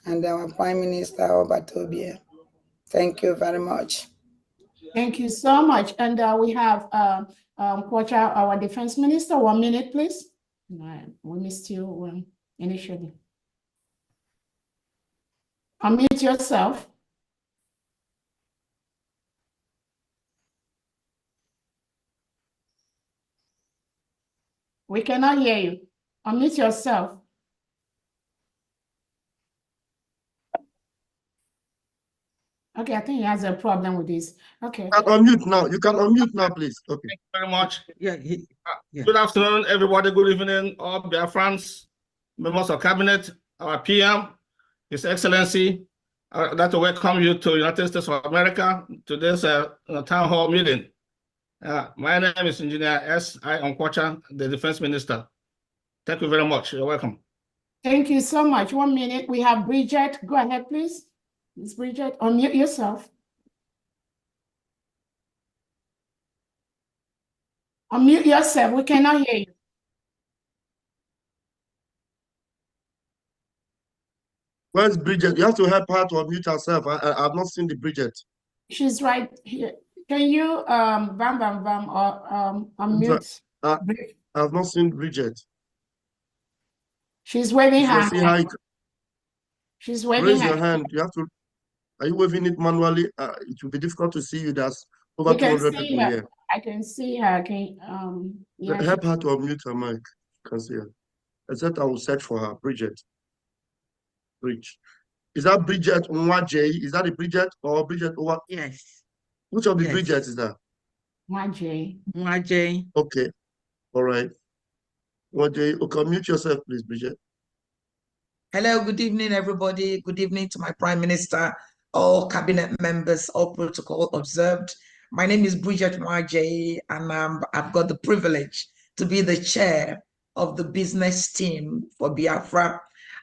and our Prime Minister Obatobie. Thank you very much. Thank you so much. And we have Kwacha, our Defense Minister. 1 minute, please. We missed you initially. Unmute yourself. We cannot hear you. Unmute yourself. Okay, I think he has a problem with this. Okay. You can unmute now. You can unmute now, please. Okay. Thank you very much. Yeah. Good afternoon, everybody. Good evening, all Biafrans, members of cabinet, our PM, His Excellency. I'd like to welcome you to the United States of America to this town hall meeting. My name is Engineer S.I. Onkwacha, the Defense Minister. Thank you very much. You're welcome. Thank you so much. 1 minute. We have Bridget. Go ahead, please. Ms. Bridget, unmute yourself. Unmute yourself. We cannot hear you. Where's Bridget? You have to help her to unmute herself. I've not seen the Bridget. She's right here. Can you or unmute? I've not seen Bridget. She's waving her hand. She's waving Raise her your hand. You have to. Are you waving it manually? It will be difficult to see you. There's over We can 200 see people her. here. I can see her. Yeah, Help her to unmute her mic. You can see her. Except I will search for her. Bridget. Bridge. Is that Bridget Nwaje? Is that the Bridget or Bridget Owa? Yes. Which of the Bridget is that? Nwaje. Okay. All right. Nwaje, okay, mute yourself, please, Bridget. Hello, good evening, everybody. Good evening to my Prime Minister, all cabinet members, all protocol observed. My name is Bridget Nwaje, and I've got the privilege to be the chair of the business team for Biafra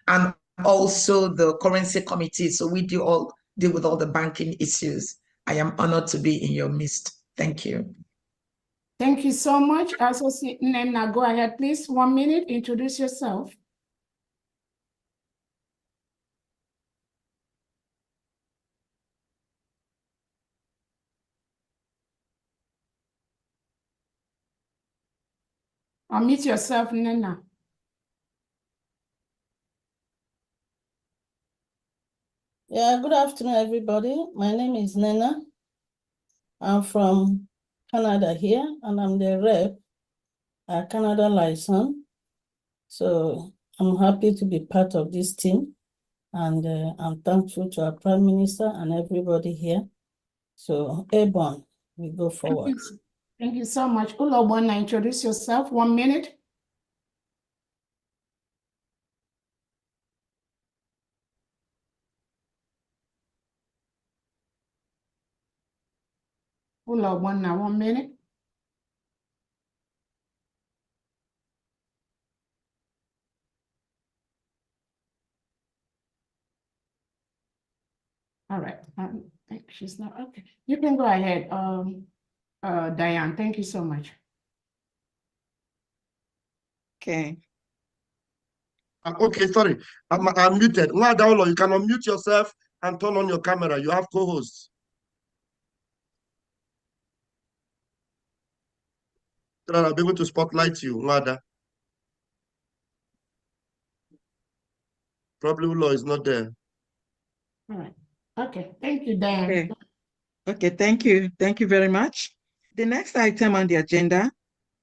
and also the currency committee. So we deal with all the banking issues. I am honored to be in your midst. Thank you. Thank you so much. Associate Nena, go ahead, please. 1 minute. Introduce yourself. Unmute yourself, Nena. Yeah, good afternoon, everybody. My name is Nena. I'm from Canada here, and I'm the rep at Canada license. So I'm happy to be part of this team, and I'm thankful to our Prime Minister and everybody here. So, Airborne, we go forward. Thank you so much. Ulobona, introduce yourself. 1 minute. Ulobona, 1 minute. All right. I think she's not okay. You can go ahead, Diane. Thank you so much. Okay. Okay, sorry. I'm muted. Nwadaulo, you can unmute yourself and turn on your camera. You have co-hosts. I'll be able to spotlight you, Nwada. Probably Ulo is not there. All right. Okay. Thank you, Diane. Okay, thank you. Thank you very much. The next item on the agenda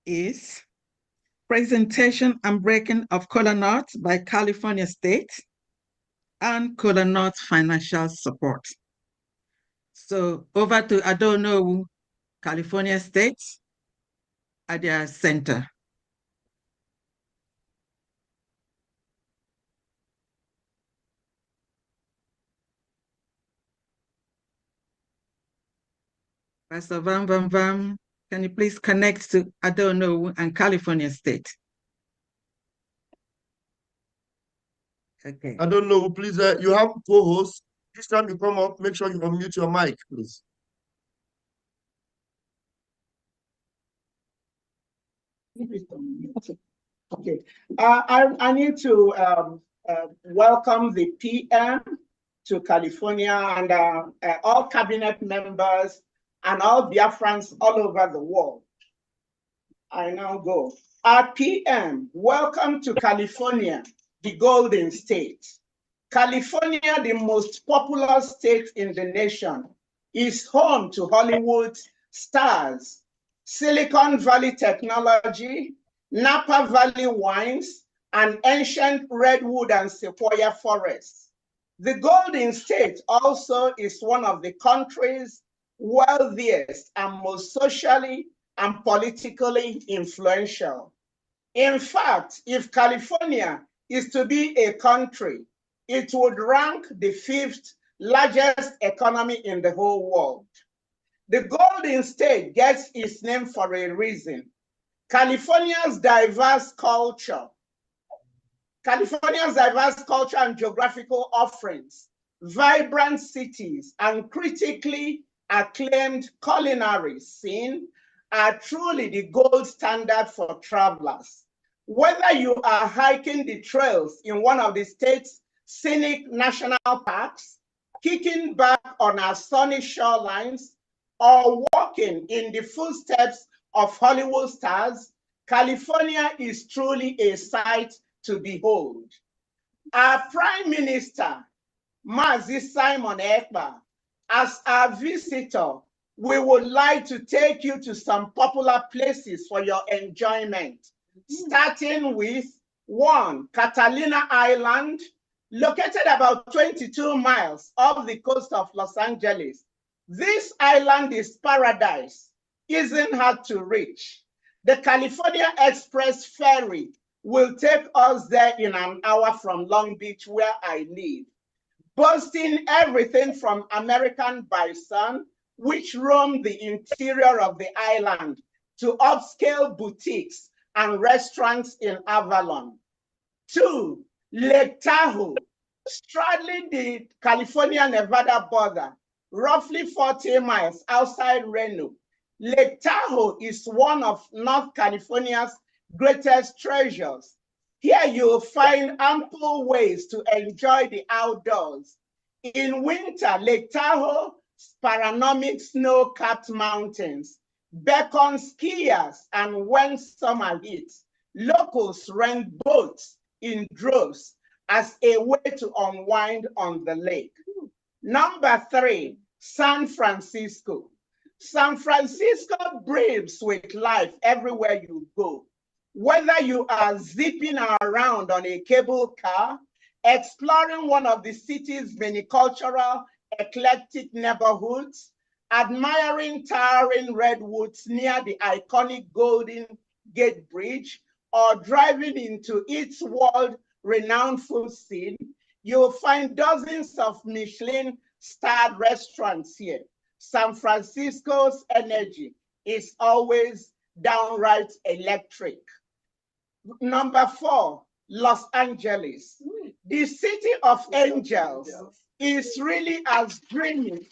is presentation and breaking of Kola Nut by California State and Kola Nut financial support. So over to Adono, California State at their center. Pastor Vam Vam Vam, can you please connect to Adono and California State? Okay. I don't know. Please, you have co-host. This time you come up, make sure you unmute your mic, please. Okay. I need to welcome the PM to California and all cabinet members and all Biafrans all over the world. I now go. Our PM, welcome to California, the Golden State. California, the most popular state in the nation, is home to Hollywood stars, Silicon Valley technology, Napa Valley wines, and ancient redwood and sequoia forests. The Golden State also is one of the country's wealthiest and most socially and politically influential. In fact, if California is to be a country, it would rank the 5th largest economy in the whole world. The Golden State gets its name for a reason. California's diverse culture and geographical offerings, vibrant cities, and critically acclaimed culinary scene are truly the gold standard for travelers. Whether you are hiking the trails in one of the state's scenic national parks, kicking back on our sunny shorelines, or walking in the footsteps of Hollywood stars, California is truly a sight to behold. Our Prime Minister, Mazi Simon Ekpa, as our visitor, we would like to take you to some popular places for your enjoyment, starting with 1, Catalina Island, located about 22 miles off the coast of Los Angeles. This island is paradise, isn't hard to reach. The California Express ferry will take us there in an hour from Long Beach, where I live, boasting everything from American bison, which roam the interior of the island, to upscale boutiques and restaurants in Avalon. 2, Lake Tahoe, straddling the California-Nevada border, roughly 40 miles outside Reno. Lake Tahoe is one of North California's greatest treasures. Here you'll find ample ways to enjoy the outdoors. In winter, Lake Tahoe's panoramic snow-capped mountains beckon skiers, and when summer hits, locals rent boats in droves as a way to unwind on the lake. Number 3, San Francisco. San Francisco breathes with life everywhere you go. Whether you are zipping around on a cable car, exploring one of the city's many cultural, eclectic neighborhoods, admiring towering redwoods near the iconic Golden Gate Bridge, or driving into its world-renowned food scene, you'll find dozens of Michelin-starred restaurants here. San Francisco's energy is always downright electric. Number 4, Los Angeles. The city of angels is really as dreamy.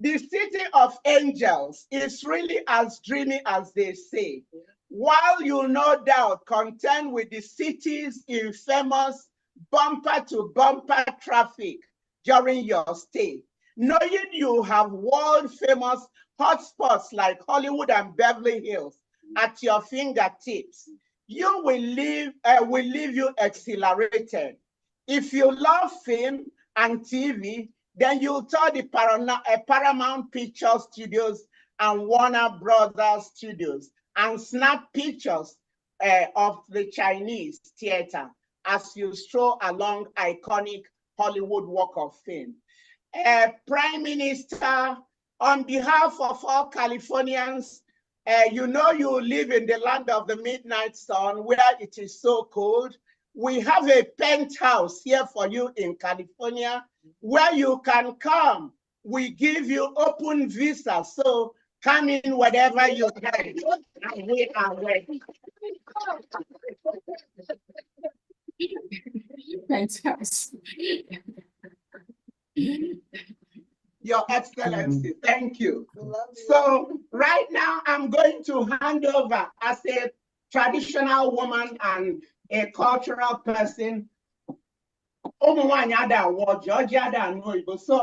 The city of angels is really as dreamy as they say. While you'll no doubt contend with the city's infamous bumper-to-bumper traffic during your stay, knowing you have world-famous hotspots like Hollywood and Beverly Hills at your fingertips, you will leave you exhilarated. If you love film and TV, then you'll tour the Paramount Picture Studios and Warner Brothers Studios and snap pictures of the Chinese theater as you stroll along iconic Hollywood Walk of Fame. Prime Minister, on behalf of all Californians, you know you live in the land of the midnight sun where it is so cold. we have a penthouse here for you in California where you can come. We give you open visa, so come in whatever you can. And we are ready. Penthouse. Your Excellency, thank you. So right now I'm going to hand over as a traditional woman and a cultural person. So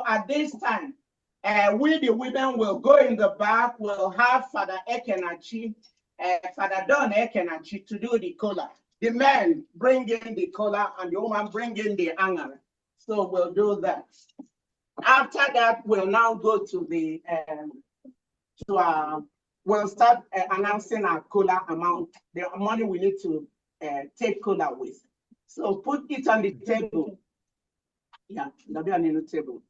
at this time, we the women will go in the back, we'll have Father Ekenachi, Father Don Ekenachi to do the kola. The men bring in the kola and the woman bring in the anger. So we'll do that. After that, we'll now go to the, we'll start announcing our kola amount, the money we need to take kola with. So put it on the table. Yeah, that'll be on the table.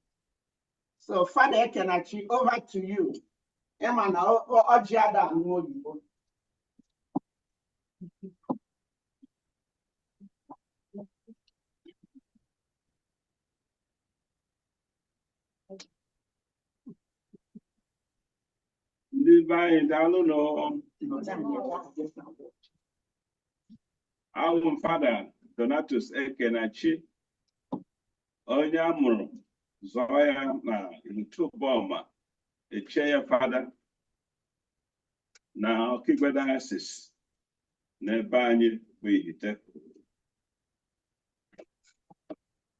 So Father Ekenachi, over to you. Our father, Donatus Ekenachi, Onyamuru, Zoya, na Intuboma, a chair father. Now, Kibadasis, Nebani, we hit.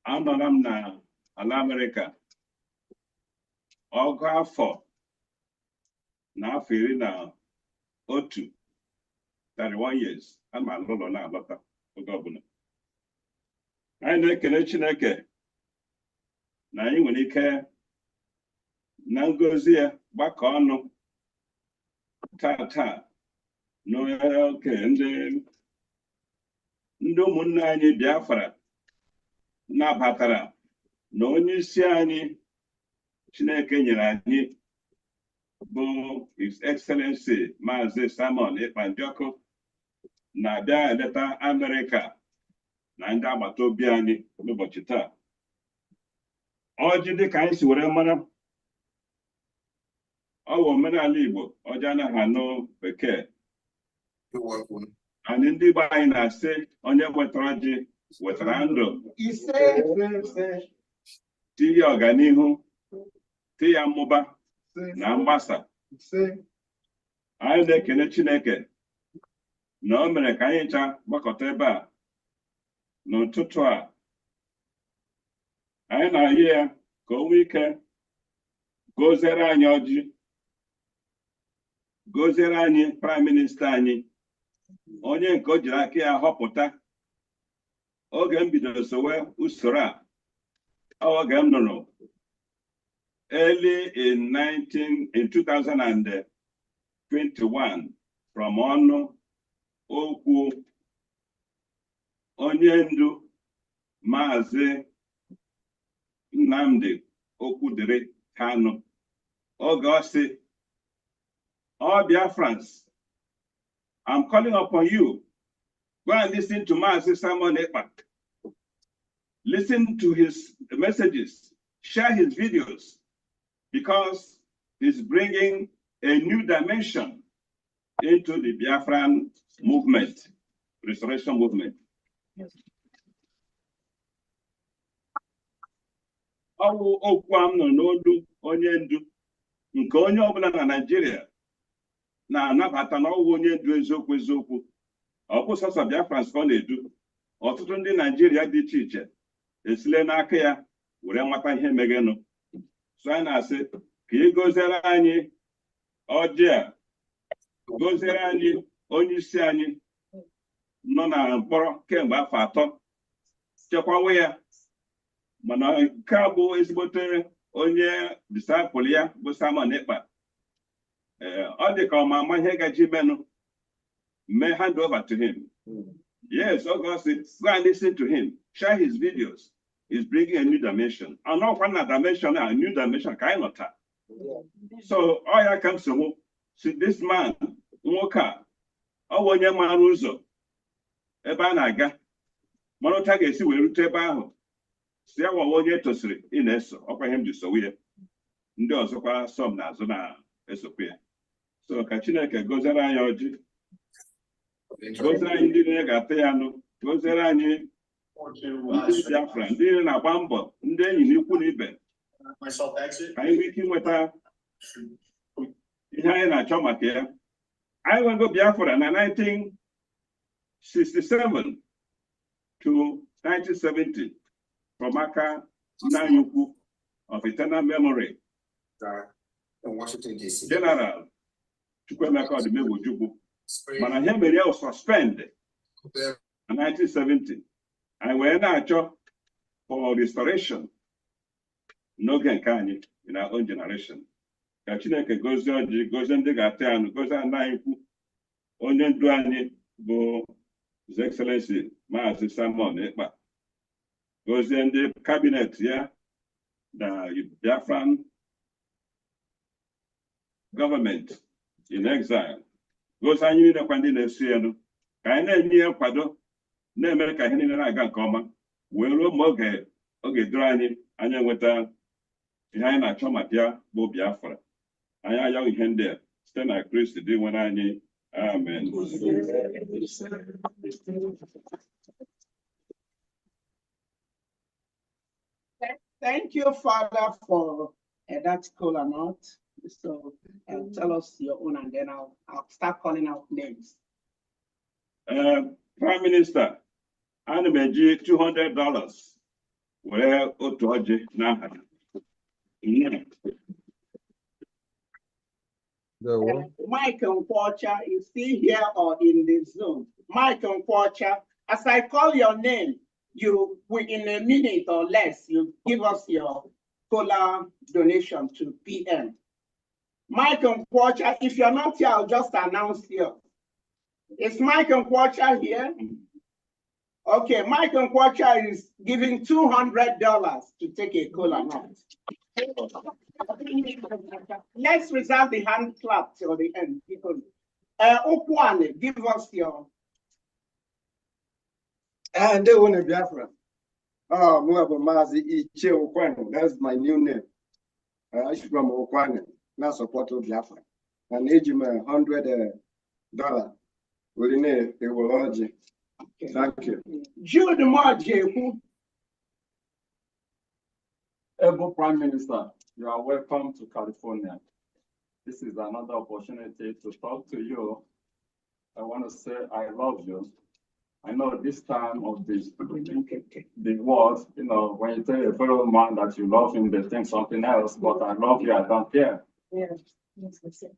I'm na America. All graph for now, feeling now, O2, 31 years. I'm a little now, but governor. I know Chineke. Now, you when you care. Now goes here, back on ta. No, okay, and then no munani Biafra. Na batara. No, you see any Chineke Nyani. Bo His Excellency Mazi Simon Ekpa na bịa eleta America na ndị agbata obi anyị n'ụbọchị taa. Ọjị dị ka anyị si were mara ọ bụ omenala Igbo, ọjị anaghị anụ Bekee. Anyị ndị Igbo anyị na-asị onye wetara ọjị wetara ndụ. Tinye ọganihu, tinye mmụba na mgbasa. Anyị na-ekele Chineke na o mere ka anyị ncha gbakọta ebe a n'ụtụtụ a. Anyị na-ayọ ya ka o nwee ike goziere anyị ọjị, goziere anyị Prime Minister anyị, onye nke o jiri aka ya họpụta. Oge m bidoro sowe usoro a, oge m nụrụ early in 2021 from ọnụ okwu onye ndu Maazị Nnamdi Okwudiri Kanu. Oge ọ sị, all Biafrans, I'm calling upon you. Go and listen to Maazị Simon Ekpa. Listen to his messages, share his videos, because he's bringing a new dimension into the Biafran movement, restoration movement. Ọwụ okwu a m nọ n'olu onye ndu nke onye ọbụla na Nigeria na-anabata na ọwụ onye ndu eziokwu. Ọ bụ sọsọ Biafrans ka ọ na-edu. Ọtụtụ ndị Nigeria dị iche iche esile n'aka ya were nwata ihe megenụ. So anyị na-asị ka ị goziere anyị ọjị a, goziere anyị onye isi anyị nọ na mkpọrọ kemgbe afọ 3, chekwawe ya. Mana nke a bụ ezigbote onye disciple ya bụ Simon Ekpa. Ọ dị ka ọ ma ama ihe gaji menụ, may hand over to him. Yes, August, go and listen to him, share his videos. He's bringing a new dimension. And not one dimension, a new dimension, kind of that. So all ya comes to see this man, Nwoka, onye maruzo, ebe a na-aga, mara otu a ga-esi wee rute ebe ahụ si ya wawa onye tosiri ị na-eso ọkwa ihe m ji sowe ya ndị ọzọkwa sọm n'azụ na-esokwa ya so ka Chineke gọziere anyị ọjị gọziere anyị ndị niile ga-ata ya anụ gọziere anyị ndị Biafra ndị niile na-agba mbọ ndị enyi na ikwu na ibe ka anyị nwee ike inweta ihe anyị na-achọ maka ya. Anyị nwego Biafra na 1967 to 1970 from aka nna anyị ukwu of eternal memory in Washington, D.C. General Chukwuemeka Odumegwu, mana ihe mere ya suspend in 1970. Anyị wee na-achọ for restoration n'oge nke anyị in our own generation. Ka Chineke gozie ọjị, gozie ndị ga-ata anụ, gozie nna anyị ukwu onye ndu anyị bụ His Excellency Maazị Simon Ekpa, gozie ndị kabinet ya na Biafran government in exile, gozie anyị niile kwa ndị na-esi elu ka anyị na-enye ya nkwado na-eme ka ihe niile na-aga nke ọma wee ruo ma oge duru anyị enweta ihe anyị na-achọ maka ya bụ Biafra. Anyị ayọghị ihe ndị a site na Kristi dị nwere anyị. Amen. Thank you, Father, for that cool amount. So tell us your own, and then I'll start calling out names. Prime Minister, ana m eji $200 were otu ọjị n'aha. Mike Nkwocha is still here or in the Zoom. Mike Nkwocha, as I call your name, you in a minute or less, you give us your cola donation to PM. Mike Nkwocha, if you're not here, I'll just announce here. Is Mike Nkwocha here? Okay, Mike Nkwocha is giving $200 to take a cola now. Let's reserve the hand clap till the end. Okwane, give us your. And they want a Biafra. Oh, Muabu Mazi Iche Okwane. That's my new name. I should from Okwane. Now support of Biafra. And age him $100. Within a will. Thank you. Jude Marje. Able Prime Minister, you are welcome to California. This is another opportunity to talk to you. I want to say I love you. I know this time of the world, you know, when you tell a fellow man that you love him, they think something else, but I love you, I don't care. Yeah.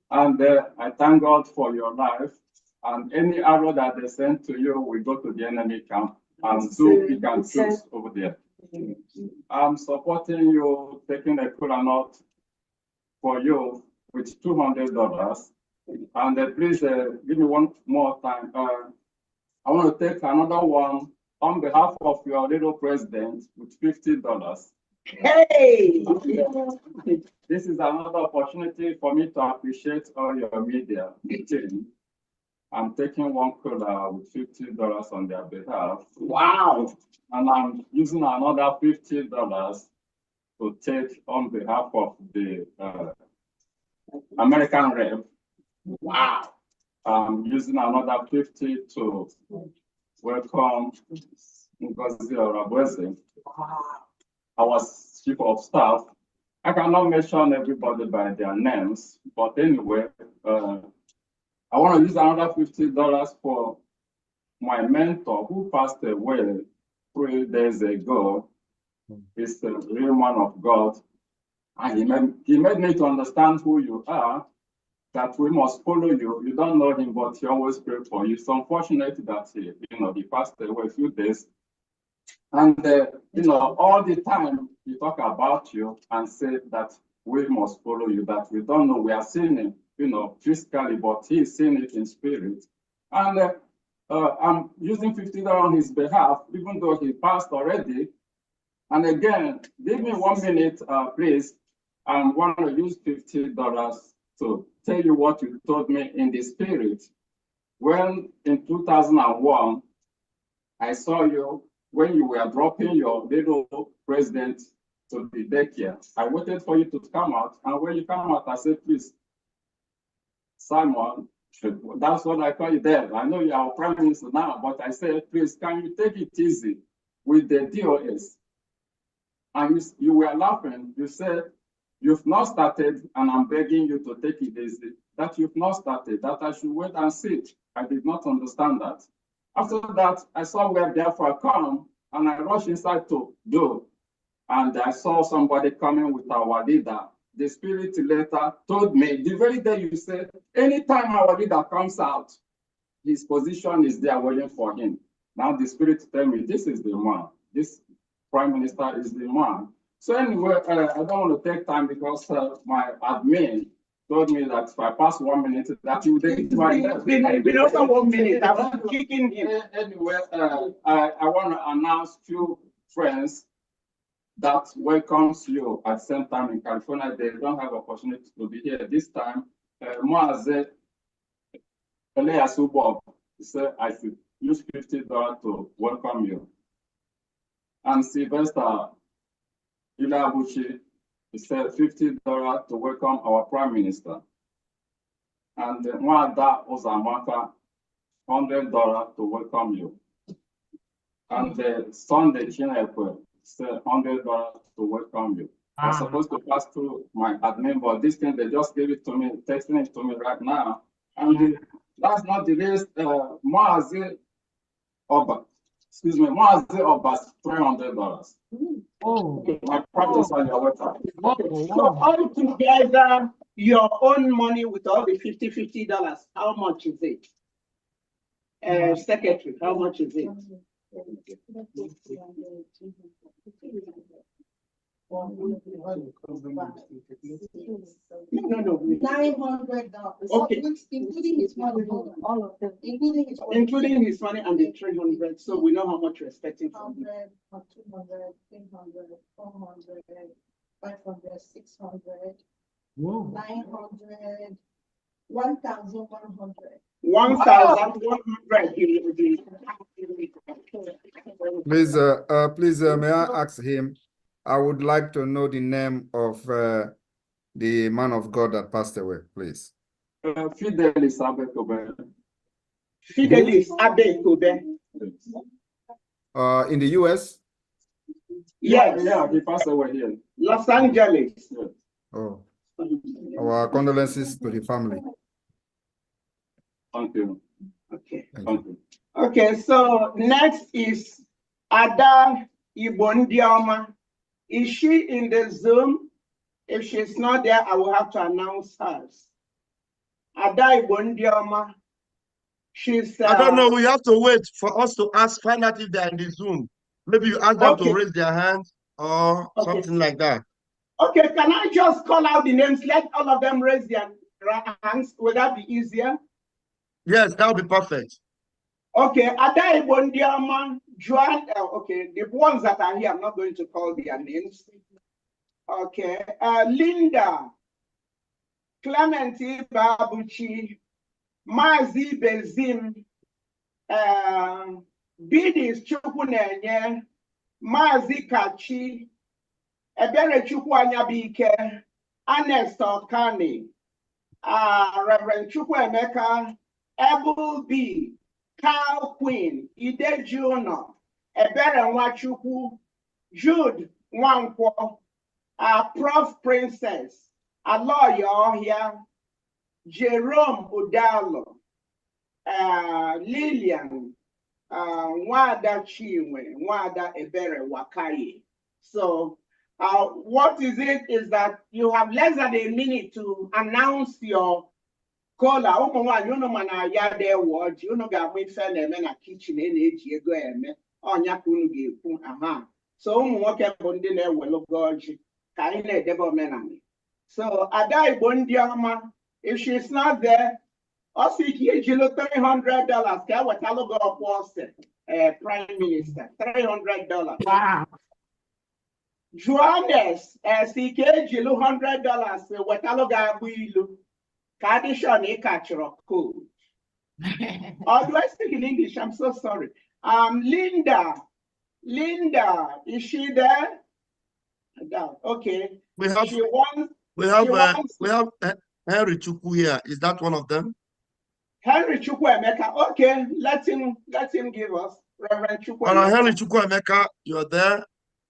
And I thank God for your life. And any arrow that they send to you will go to the enemy camp and do pick and choose over there. I'm supporting you, taking a cola note for you with $200. And please give me one more time. I want to take another one on behalf of your little president with $50. Hey! This is another opportunity for me to appreciate all your media team. I'm taking one cola with $50 on their behalf. Wow! And I'm using another $50 to take on behalf of the American rep. Wow! I'm using another 50 to welcome Ngozi Orabweze, our chief of staff. I cannot mention everybody by their names, but anyway, I want to use another $50 for my mentor who passed away 3 days ago. He's a real man of God. And he made me to understand who you are, that we must follow you. You don't know him, but he always prayed for you. It's unfortunate that he passed away a few days. And all the time he talk about you and say that we must follow you, that we don't know. We are seeing him, physically, but he is seeing it in spirit. And I'm using $50 on his behalf, even though he passed already. And again, give me 1 minute, please. I want to use $50 to tell you what you told me in the spirit. When in 2001, I saw you when you were dropping your little president to the daycare, I waited for you to come out. And when you come out, I said, please, Simon, that's what I call you there. I know you are prime minister now, but I said, please, can you take it easy with the DOS? And you were laughing. You said, you've not started, and I'm begging you to take it easy. That you've not started, that I should wait and see. I did not understand that. After that, I saw where Biafra come, and I rushed inside to do. And I saw somebody coming with our leader. The spirit letter told me, the very day you said, anytime our leader comes out, his position is there waiting for him. Now the spirit tell me, this is the man. This prime minister is the man. So anyway, I don't want to take time because my admin told me that if I pass 1 minute, that you would take It's been over 1 minute. I'm kicking him. Anyway, I want to announce few friends that welcomes you at the same time in California. They don't have opportunity to be here this time. Moaze Eliasubob said I should use $50 to welcome you. And Sylvester Ilabuchi said $50 to welcome our Prime Minister. And Mwada Ozamaka, $100 to welcome you. And Sunday Chinekwe said $100 to welcome you. I was supposed to pass through my admin, but this thing, they just gave it to me, texting it to me right now. And that's not the least, Moaze Oba, excuse me, Moaze Oba, $300. Oh, my practice on your website. So all together, your own money with all the $50, how much is it? Secretary, how much is it? No. $900. Okay. Including his money, all of them. Including his money and the 300. So we know how much you're expecting from him. 100, 200, 300, 400, 500, 600, 900, 1,100. 1,100. Please, may I ask him? I would like to know the name of the man of God that passed away, please. Fidelis Abekobe. Fidelis Abekobe. In the US? Yes. Yeah, he passed away here. Los Angeles. Yeah. Oh. Our condolences to the family. Thank you. Okay. Thank you. Okay, so next is Ada Ibondioma. Is she in the Zoom? If she's not there, I will have to announce hers. Ada Ibondioma. She's. I don't know. We have to wait for us to find out if they're in the Zoom. Maybe you ask them to raise their hands or something like that. Okay, can I just call out the names? Let all of them raise their hands. Would that be easier? Yes, that would be perfect. Okay, Ada Ibondioma, Joan. Okay, the ones that are here, I'm not going to call their names. Okay, Linda, Clementi Babuchi, Mazi Bezim, Bidis Chukunenye, Mazi Kachi, Ebere Chukwanyabike, Ernest Okani, Reverend Chukwemeka, Ebel B, Carl Queen, Ide Juno, Ebere Nwachukwu, Jude Nwankwo, Prof Princess, Aloyo here, Jerome Udalo, Lillian, Nwada Chinwe, Nwada Ebere Wakaye. So what is it is that you have less than a minute to announce your caller. You know, man, I had their words. You know, got me fell in a kitchen in age. You go and on your kunu. So, what can dinner well God? Kind of devil man. So, Ada Ibondioma, if she's not there, also you $300. Can what I look up was Prime Minister $300. Wow. Johannes, CK Jilu $100. What I look at will. Kadishon a catcher of code. Or do I speak in English? I'm so sorry. Linda Linda, is she there? Okay. We have Henry Chukwu here. Is that one of them? Henry Chukwuemeka. Okay, let him give us. Reverend Chukwuemeka. All right, Henry Chukwuemeka, you're there.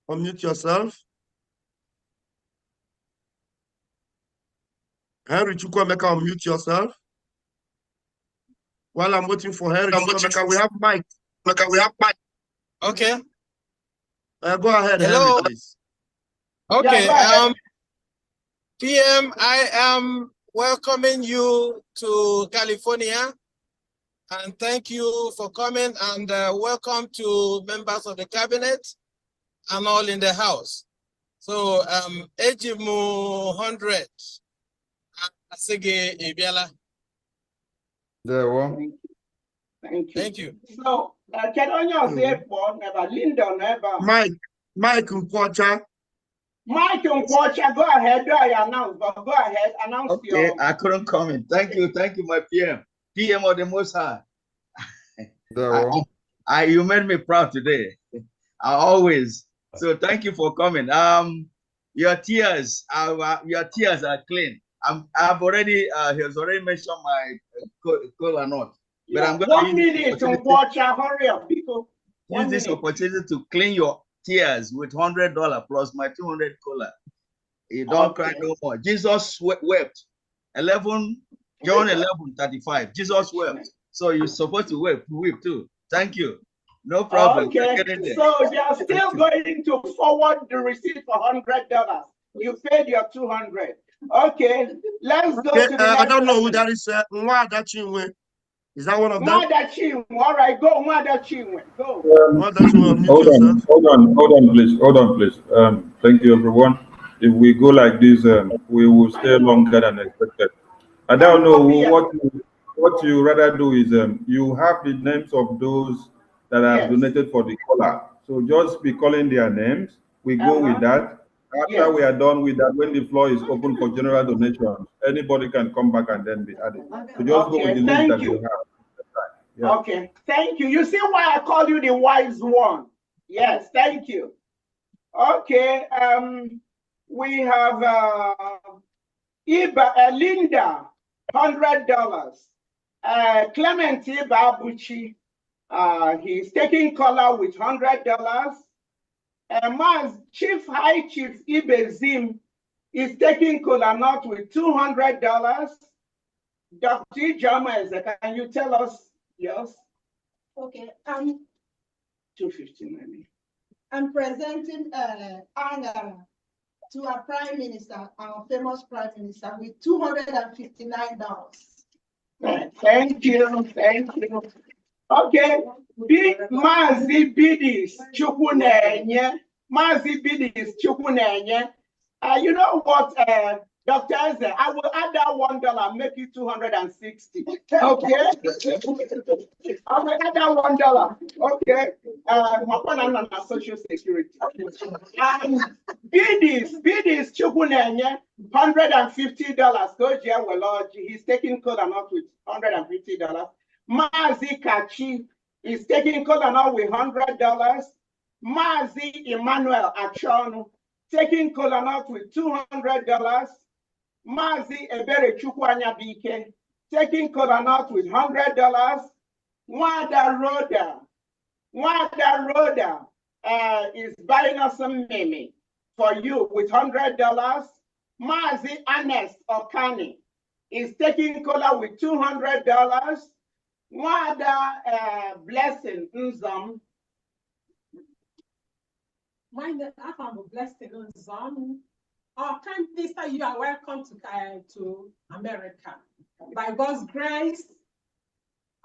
Unmute yourself. Henry Chukwuemeka, unmute yourself. While I'm waiting for Henry Chukwuemeka, we have Mike. Okay. Go ahead, Hello. Henry, please. Okay. Yeah, PM, I am welcoming you to California, and thank you for coming, and welcome to members of the cabinet and all in the house. So, Ejimu 100, Asige Ibiala. There one. Thank you. So, can you say never Linda never Mike Nkwocha. Mike Nkwocha, go ahead. Do I announce? But go ahead, announce Okay, I couldn't comment. Thank you, my PM. PM of the Most High. You made me proud today. I always. So thank you for coming. Your tears are clean. I've already he has already mentioned my cola nut. But I'm going 1 minute to watch. Hurry up, people. Use this opportunity to clean your tears with $100 plus my 200 cola. You don't cry no more. Jesus wept. John 11:35. Jesus wept. So you're supposed to weep too. Thank you. No problem. Okay. So they are still going to forward the receipt for $100. You paid your 200. Okay. Let's go to the next. I don't know who that is. Is that one of them? All right, go. Go. Hold on, please. Thank you, everyone. If we go like this, we will stay longer than expected. I don't know what you rather do is you have the names of those that have donated for the caller. So just be calling their names. We go with that. After we are done with that, when the floor is open for general donations, anybody can come back and then be added. So just go with the list that you have. Yeah. Okay, thank you. You see why I call you the wise one? Yes, thank you. Okay, we have Linda, $100. Clement Ibabuchi, he's taking color with $100. High Chief Ibezim is taking kola nut with $200. Dr. Ijama, can you tell us? Yes. Okay. 259. I'm presenting honor to our Prime Minister, our famous Prime Minister, with $259. Thank you. Okay. Mazi Bidis Chukunenye. You know what, Dr. Eze, I will add that $1, make it 260. Okay. I will add that $1. Okay. Social security. Bidis Chukunenye, $150. Go jail well, he's taking cola nut with $150. Mazi Kachi is taking cola nut with $100. Mazi Emmanuel Achonu taking cola nut with $200. Mazi Ebere Chukwanya Bike taking cola nut with $100. Wada Roda is buying us some meme for you with $100. Mazi Anes Okani is taking cola with $200. Wada Blessing Nzam. My name is Blessing Nzam. Our Prime Minister, you are welcome to America. By God's grace,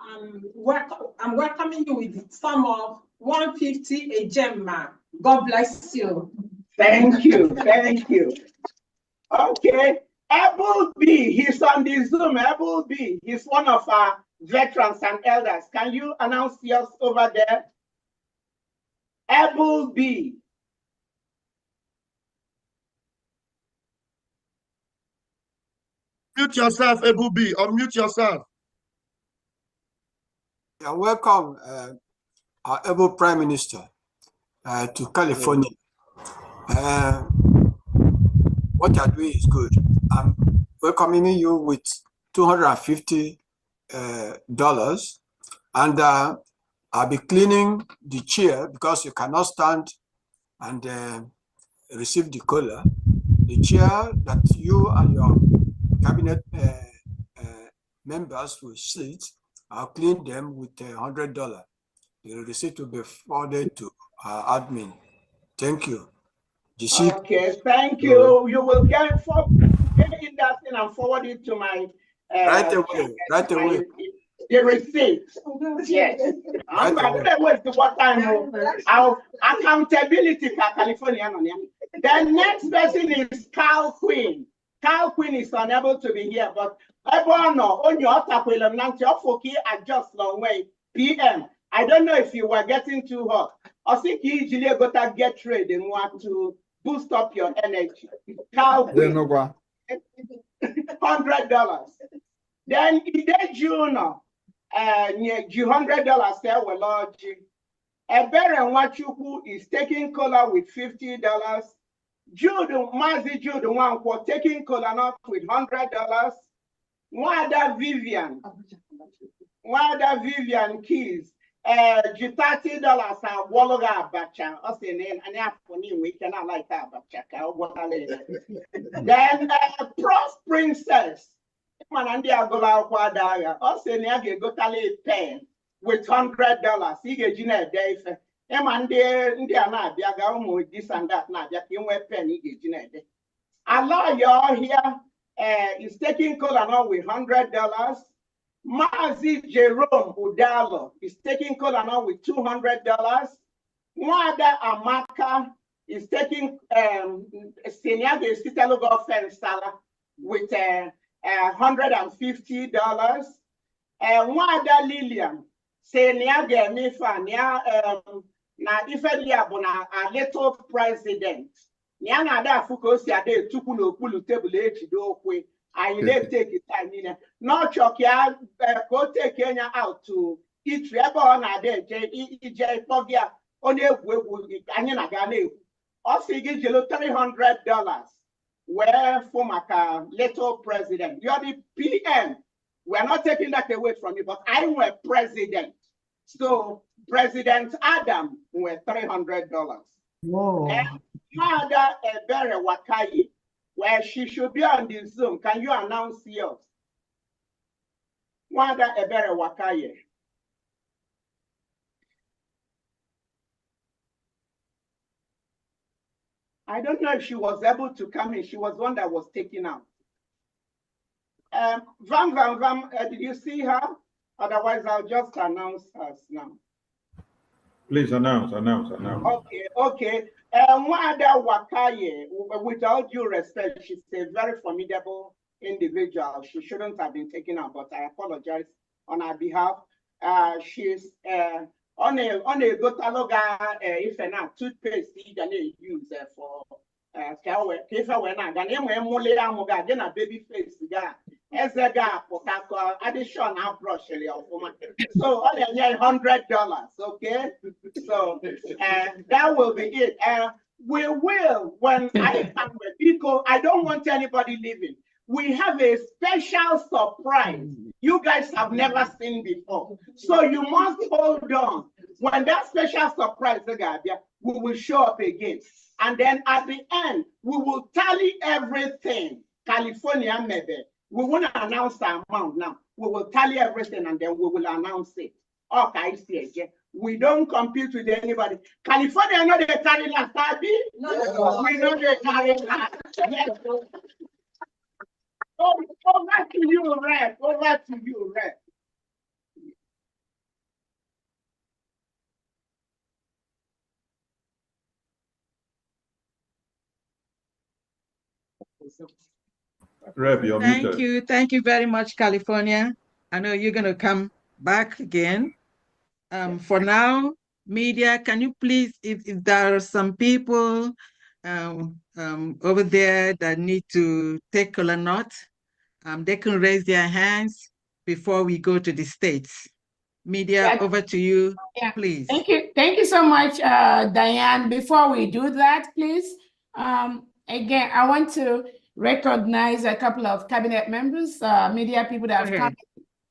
I'm welcoming you with the sum of $150 a gem. God bless you. Thank you. Okay, Abel B, he's on the Zoom. Abel B, he's one of our veterans and elders. Can you announce yours over there? Abel B. Mute yourself, Abel B, or mute yourself. Yeah, welcome, our able Prime Minister. to California. What you're doing is good. I'm welcoming you with $250, and I'll be cleaning the chair because you cannot stand and receive the cola. The chair that you and your cabinet members will sit, I'll clean them with $100. The receipt will be forwarded to our admin. Thank you. Okay, thank you. You will get in that thing and forward it to my right away. The receipt. Yes. I'm going to waste what time. Our accountability for California. The next person is Carl Quinn. Carl Quinn is unable to be here, but on your adjust long way. PM. I don't know if you were getting too hot. I think you usually got to get ready and want to boost up your energy. Carl Quinn. $100. Then in June, $100 there were large. Ebere Nwachukwu is taking cola with $50. Jude Mazi Jude Nwankwo taking cola nut with $100. Wada Vivian Keys. $30 Wologa Abacha. We cannot like Abacha. Then Prof Princess. Manandia Gola Quadaga. Oseniage Gotale pen with $100. He get Gina Dave. Emande Indiana Biaga this and that. Nadia, you wear pen, he get Gina. Allah, y'all here is taking cola now with $100. Mazi Jerome Udalo is taking cola now with $200. Mwada Amaka is taking Seniaga Sitalogo Fensala with $150. Mwada Lilian Seniaga Mifa na Ifedia Bona a little president. Nyana da Fukosi Ade Tukuno Kulu table do kwe. I let take it time in. Not Chokia go take Kenya out to eat rebel on a day, J. Pogia, only Kanyana Gane. Also, give you $300. Where for my little president, you're the PM. We're not taking that away from you, but I were president. So, President Adam were $300. Whoa. And Mother Ebere Wakayi, where she should be on the Zoom. Can you announce yours? Wanda Ebere Wakaye. I don't know if she was able to come in. She was one that was taken out. Did you see her? Otherwise, I'll just announce us now. Please announce. Okay. Wanda Wakaye, with all due respect, she's a very formidable individual. She shouldn't have been taken out, but I apologize on her behalf. She's on a Gotaloga if not toothpaste you use for baby face addition brush so $100, okay? So that will be it. We will, when I come with people, I don't want anybody leaving. We have a special surprise you guys have never seen before. So you must hold on. When that special surprise, we will show up again. And then at the end, we will tally everything. California, maybe. We won't announce the amount now. We will tally everything and then we will announce it. Okay, we don't compete with anybody. California, not they carry last time. No. We know they carry last. Yes. Over to you, Rep. Over to you, Rep. Rep, you're muted. Thank you very much, California. I know you're going to come back again. For now, media, can you please, if there are some people over there that need to take a note, they can raise their hands before we go to the States. Media, over to you, please. Thank you so much, Diane. Before we do that, please, again, I want to recognize a couple of cabinet members, media people that have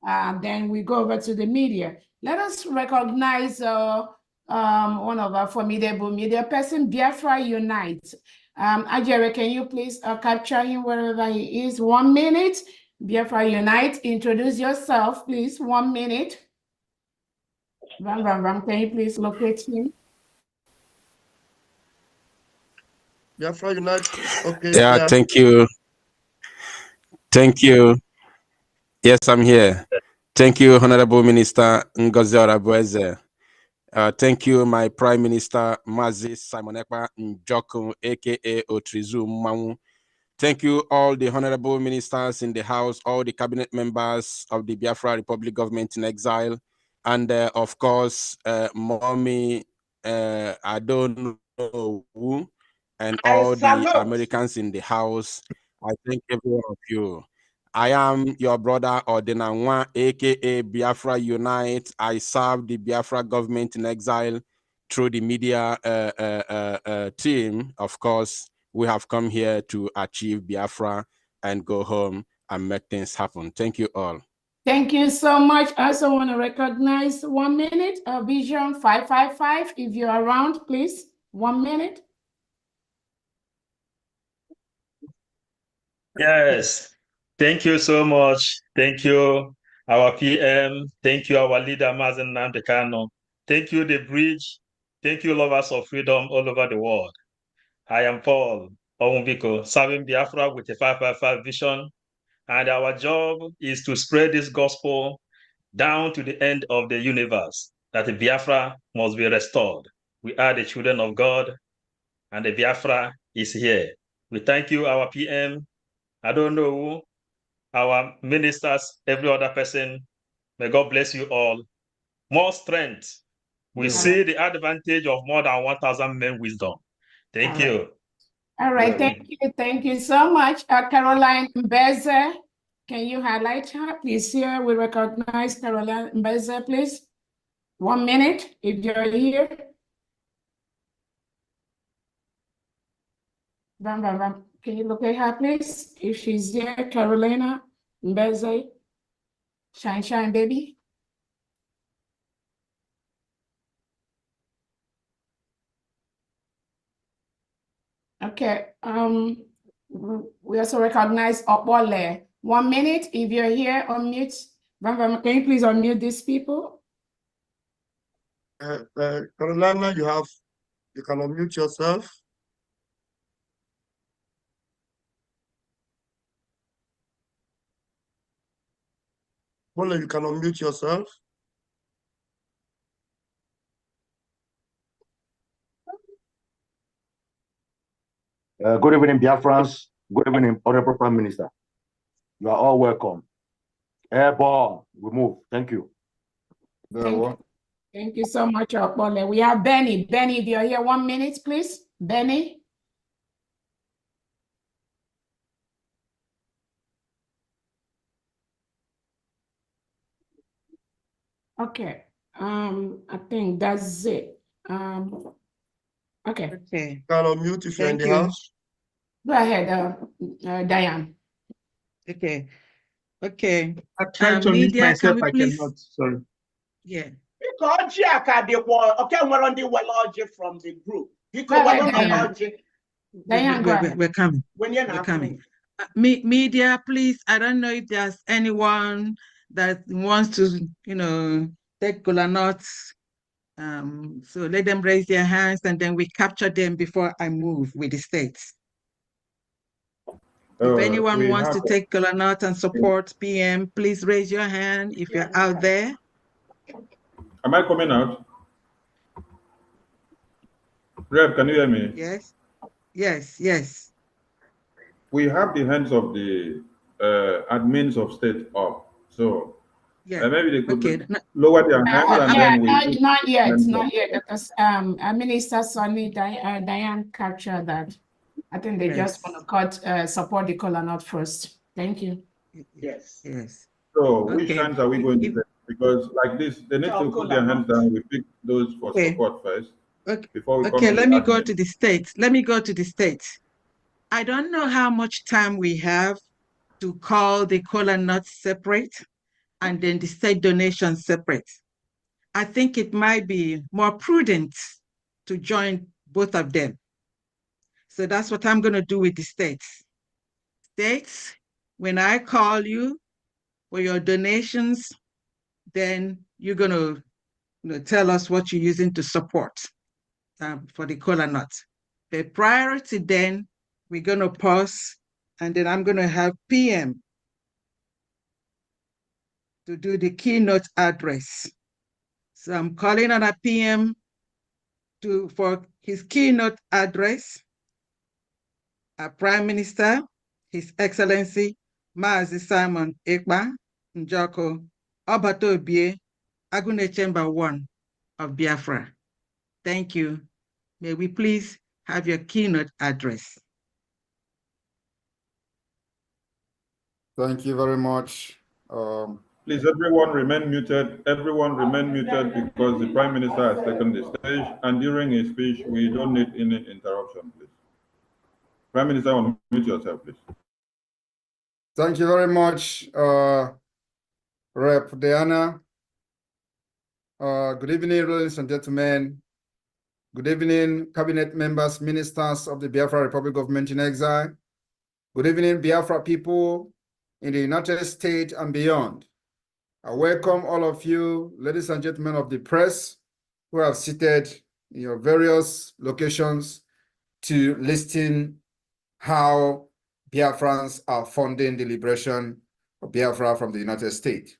come. Then we go over to the media. Let us recognize one of our formidable media person, Biafra Unite. Ajere, can you please capture him wherever he is? 1 minute. Biafra Unite, introduce yourself, please. 1 minute. Can you please locate him? Biafra Unite. Okay. Yeah, thank you. Thank you. Yes, I'm here. Thank you, Honorable Minister Ngozi Orabueze. Thank you, my Prime Minister, Mazi Simon Ekpa Njoku, aka Otrizu Mmanwu. Thank you, all the honorable ministers in the House, all the cabinet members of the Biafra Republic government in exile, and of course, Mommy, I don't know who, and all the Americans in the House. I thank every one of you. I am your brother Odinanwa, aka Biafra Unite. I serve the Biafra government in exile through the media team. Of course, we have come here to achieve Biafra and go home and make things happen. Thank you all. Thank you so much. I also want to recognize 1 minute, Vision 555. If you're around, please, 1 minute. Yes, thank you so much. Thank you, our PM. Thank you, our leader, Mazen Namdekano. Thank you, The Bridge. Thank you, lovers of freedom all over the world. I am Paul Onwubiko, serving Biafra with a 555 vision. And our job is to spread this gospel down to the end of the universe, that the Biafra must be restored. We are the children of God, and the Biafra is here. We thank you, our PM. I don't know who, our ministers, every other person. May God bless you all. More strength. We see the advantage of more than 1,000 men wisdom. Thank you. All right, thank you so much. Caroline Mbeze, can you highlight her, please? Here we recognize Caroline Mbeze, please. 1 minute, if you're here. Can you look at her, please? If she's here, Carolina Mbeze, shine, baby. Okay, we also recognize Opole. 1 minute, if you're here, unmute. Can you please unmute these people? Carolina, you can unmute yourself. Opole, you can unmute yourself. Good evening, Biafrans. Good evening, Honorable Prime Minister. You are all welcome. Airborne, we move. Thank you. Thank you so much, Opole. We have Benny. Benny, if you're here, 1 minute, please. Benny. Okay. I think that's it. Okay. Can unmute if you're in the house. Go ahead, Diane. Okay. I tried to mute myself, I cannot. Sorry. Yeah. Because okay, we're on the well from the group. Because we're coming. When you're not coming. Media, please. I don't know if there's anyone that wants to, take kola nuts. So let them raise their hands and then we capture them before I move with the states. If anyone wants to take kola nuts and support PM, please raise your hand if you're out there. Am I coming out? Reb, can you hear me? Yes. We have the hands of the admins of state up. So maybe they could lower their hands and then we... Not yet, because Minister Sonny Diane captured that. I think they just want to support the kola nut first. Thank you. Yes. So which hands are we going to take? because like this, they need to put their hands down. We pick those for support first. Okay. Before we come Okay, to let the me go admin. to the states. Let me go to the states. I don't know how much time we have to call the cola nuts separate and then the state donations separate. I think it might be more prudent to join both of them. So that's what I'm going to do with the states. States, when I call you for your donations, then you're going to tell us what you're using to support for the cola nuts. The priority then, we're going to pause, and then I'm going to have PM to do the keynote address. So I'm calling on a PM for his keynote address. Our Prime Minister, His Excellency, Mazi Simon Ekpa Njoko Obatobie, Agune Chamber 1 of Biafra. Thank you. May we please have your keynote address. Thank you very much. Please, everyone remain muted. Everyone remain muted because the Prime Minister has taken the stage, and during his speech, we don't need any interruption, please. Prime Minister, unmute yourself, please. Thank you very much, Rep. Diana. Good evening, ladies and gentlemen. Good evening, cabinet members, ministers of the Biafra Republic Government in Exile. Good evening, Biafra people in the United States and beyond. I welcome all of you, ladies and gentlemen of the press, who have seated in your various locations to listen how Biafrans are funding the liberation of Biafra from the United States.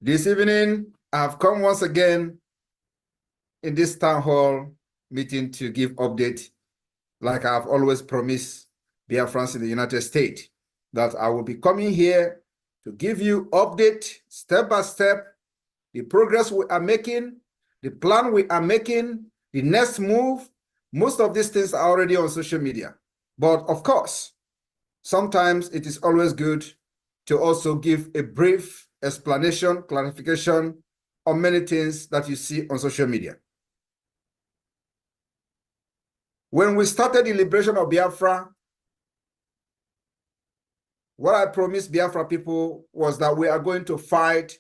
This evening, I have come once again in this town hall meeting to give update, like I have always promised Biafrans in the United States, that I will be coming here to give you update step by step, the progress we are making, the plan we are making, the next move. Most of these things are already on social media. But of course, sometimes it is always good to also give a brief explanation, clarification on many things that you see on social media. When we started the liberation of Biafra, what I promised Biafra people was that we are going to fight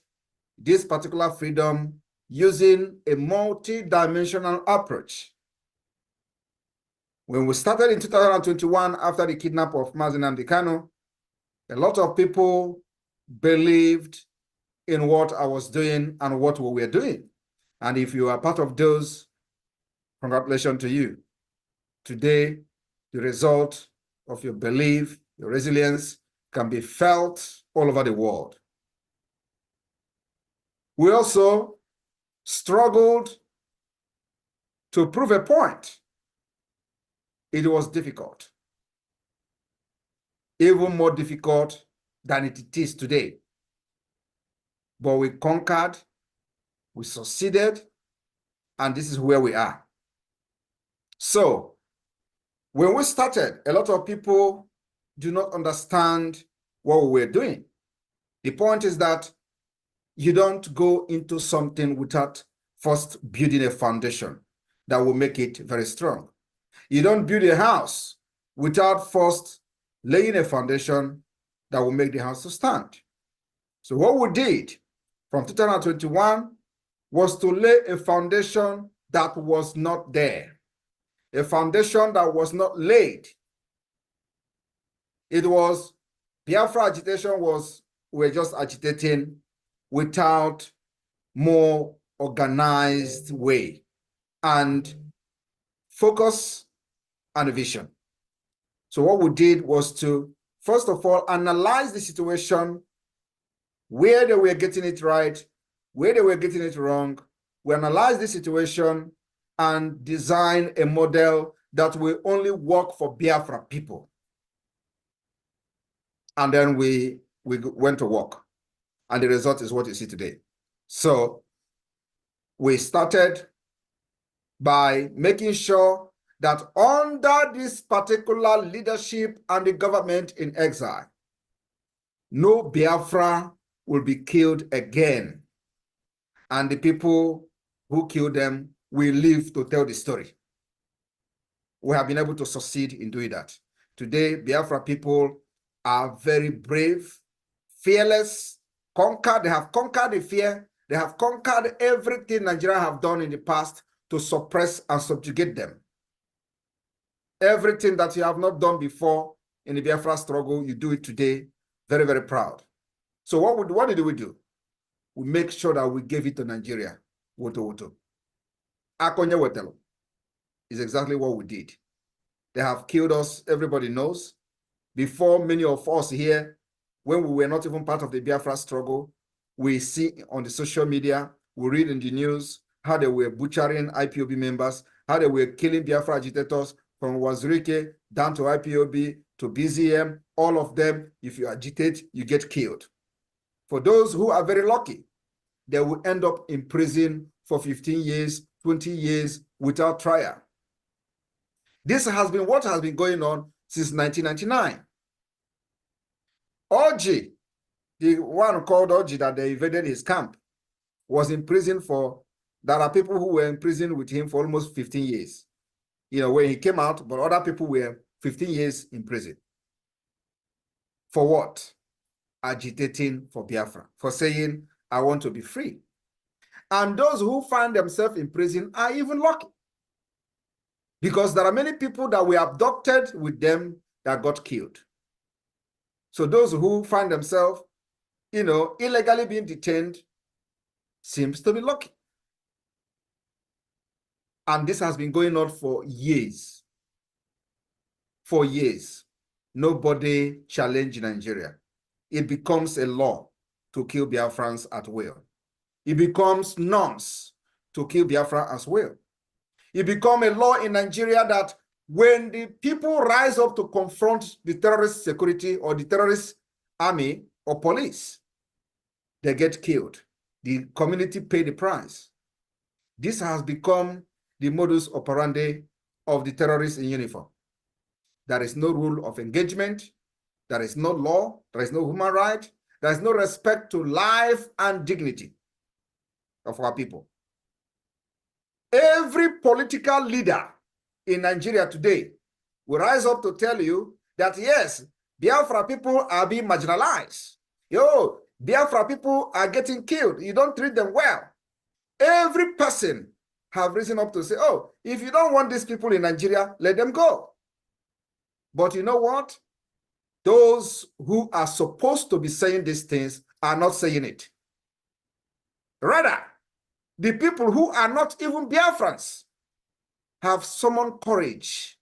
this particular freedom using a multi-dimensional approach. When we started in 2021, after the kidnapping of Mazi Nnamdi Kanu, a lot of people believed in what I was doing and what we were doing. And if you are part of those, congratulations to you. Today, the result of your belief, your resilience, can be felt all over the world. We also struggled to prove a point. It was difficult, even more difficult than it is today. But we conquered, we succeeded, and this is where we are. So, when we started, a lot of people do not understand what we were doing. The point is that you don't go into something without first building a foundation that will make it very strong. You don't build a house without first laying a foundation that will make the house to stand. So what we did from 2021 was to lay a foundation that was not there, a foundation that was not laid. It was Biafra agitation was, we're just agitating without more organized way and focus and vision. So what we did was to, first of all, analyze the situation, where they were getting it right, where they were getting it wrong. We analyzed the situation and design a model that will only work for Biafra people. And then we went to work. And the result is what you see today. So we started by making sure that under this particular leadership and the government in exile, no Biafra will be killed again. And the people who killed them will live to tell the story. We have been able to succeed in doing that. Today, Biafra people are very brave, fearless, they have conquered the fear. They have conquered everything Nigeria have done in the past to suppress and subjugate them. Everything that you have not done before in the Biafra struggle, you do it today. Very, very proud. So what did we do? We make sure that we gave it to Nigeria. Woto. Akonye Wetelo is exactly what we did. They have killed us, everybody knows. Before, many of us here, when we were not even part of the Biafra struggle, we see on the social media, we read in the news how they were butchering IPOB members, how they were killing Biafra agitators from Wazirike down to IPOB to BZM, all of them, if you agitate, you get killed. For those who are very lucky, they will end up in prison for 15 years, 20 years without trial. This has been what has been going on since 1999. Orji, the one called Orji that they invaded his camp, was in prison for, there are people who were in prison with him for almost 15 years. You know, when he came out, but other people were 15 years in prison. For what? Agitating for Biafra, for saying, I want to be free. And those who find themselves in prison are even lucky, because there are many people that were abducted with them that got killed. So those who find themselves, you know, illegally being detained seems to be lucky. And this has been going on for years. For years. Nobody challenged Nigeria. It becomes a law to kill Biafrans at will. It becomes norms to kill Biafra as well. It becomes a law in Nigeria that when the people rise up to confront the terrorist security or the terrorist army or police, they get killed. The community pay the price. This has become the modus operandi of the terrorists in uniform. There is no rule of engagement. There is no law. There is no human right. There is no respect to life and dignity of our people. Every political leader in Nigeria today will rise up to tell you that, yes, Biafra people are being marginalized. Yo, Biafra people are getting killed. You don't treat them well. Every person have risen up to say, oh, if you don't want these people in Nigeria, let them go. But you know what? Those who are supposed to be saying these things are not saying it. Rather, the people who are not even Biafrans have summoned courage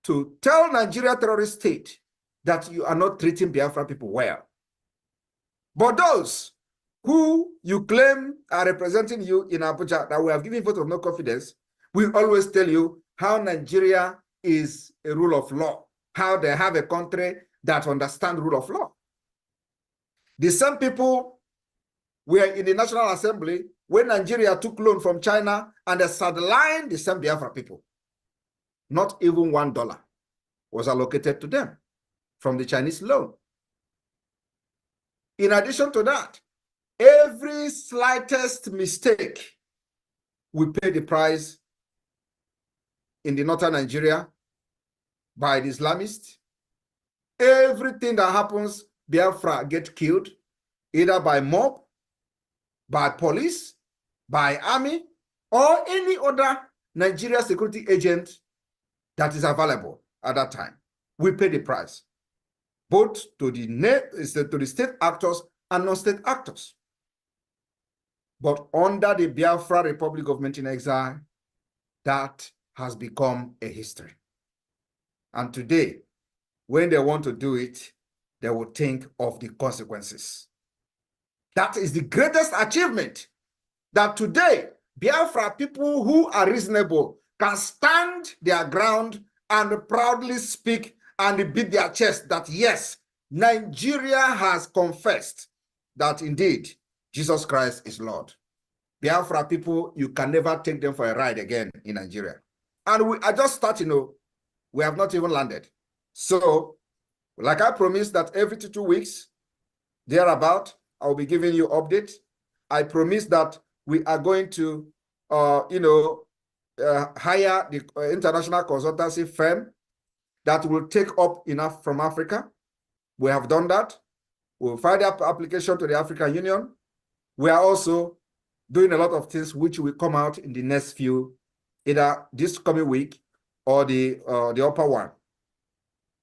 to tell Nigeria terrorist state that you are not treating Biafra people well. But those who you claim are representing you in Abuja, that we have given vote of no confidence, we always tell you how Nigeria is a rule of law, how they have a country that understands rule of law. The same people were in the National Assembly when Nigeria took loan from China and they sidelined the same Biafra people. Not even $1 was allocated to them from the Chinese loan. In addition to that, every slightest mistake, we pay the price in the northern Nigeria by the Islamists. Everything that happens, Biafra get killed, either by mob, by police, by army, or any other Nigeria security agent that is available at that time. We pay the price, both to the state actors and non-state actors. But under the Biafra Republic Government in Exile, that has become a history. And today, when they want to do it, they will think of the consequences. That is the greatest achievement, that today, Biafra people who are reasonable can stand their ground and proudly speak and beat their chest that, yes, Nigeria has confessed that indeed Jesus Christ is Lord. Biafra people, you can never take them for a ride again in Nigeria. And we are just starting, we have not even landed. So, like I promised that every 2 weeks, thereabout, I'll be giving you updates. I promise that we are going to, hire the international consultancy firm that will take up enough from Africa. We have done that. We'll file the application to the African Union. We are also doing a lot of things which will come out in the next few, either this coming week or the upper one,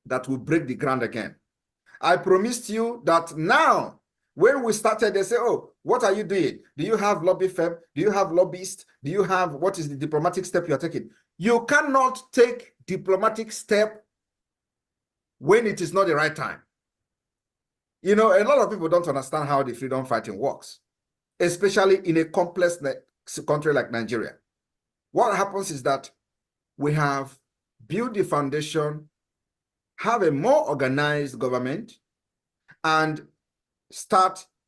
that will break the ground again. I promised you that now, when we started, they say, oh, what are you doing? Do you have lobby firm? Do you have lobbyists? Do you have, what is the diplomatic step you are taking? You cannot take diplomatic step when it is not the right time. You know, a lot of people don't understand how the freedom fighting works, especially in a complex country like Nigeria. What happens is that we have built the foundation, have a more organized government, and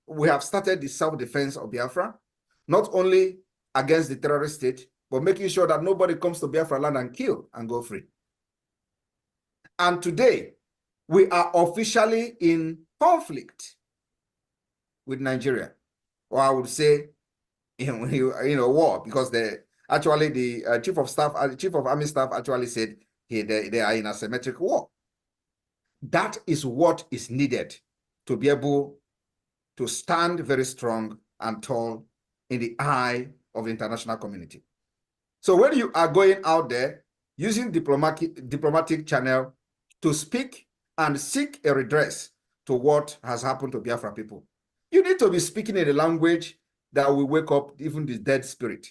we have started the self-defense of Biafra, not only against the terrorist state, but making sure that nobody comes to Biafra land and kill and go free. And today, we are officially in conflict with Nigeria, or I would say, war, because the chief of staff, chief of army staff actually said they are in a asymmetric war. That is what is needed to be able to stand very strong and tall in the eye of the international community. So when you are going out there using diplomatic channel to speak and seek a redress to what has happened to Biafra people, you need to be speaking in a language that will wake up even the dead spirit.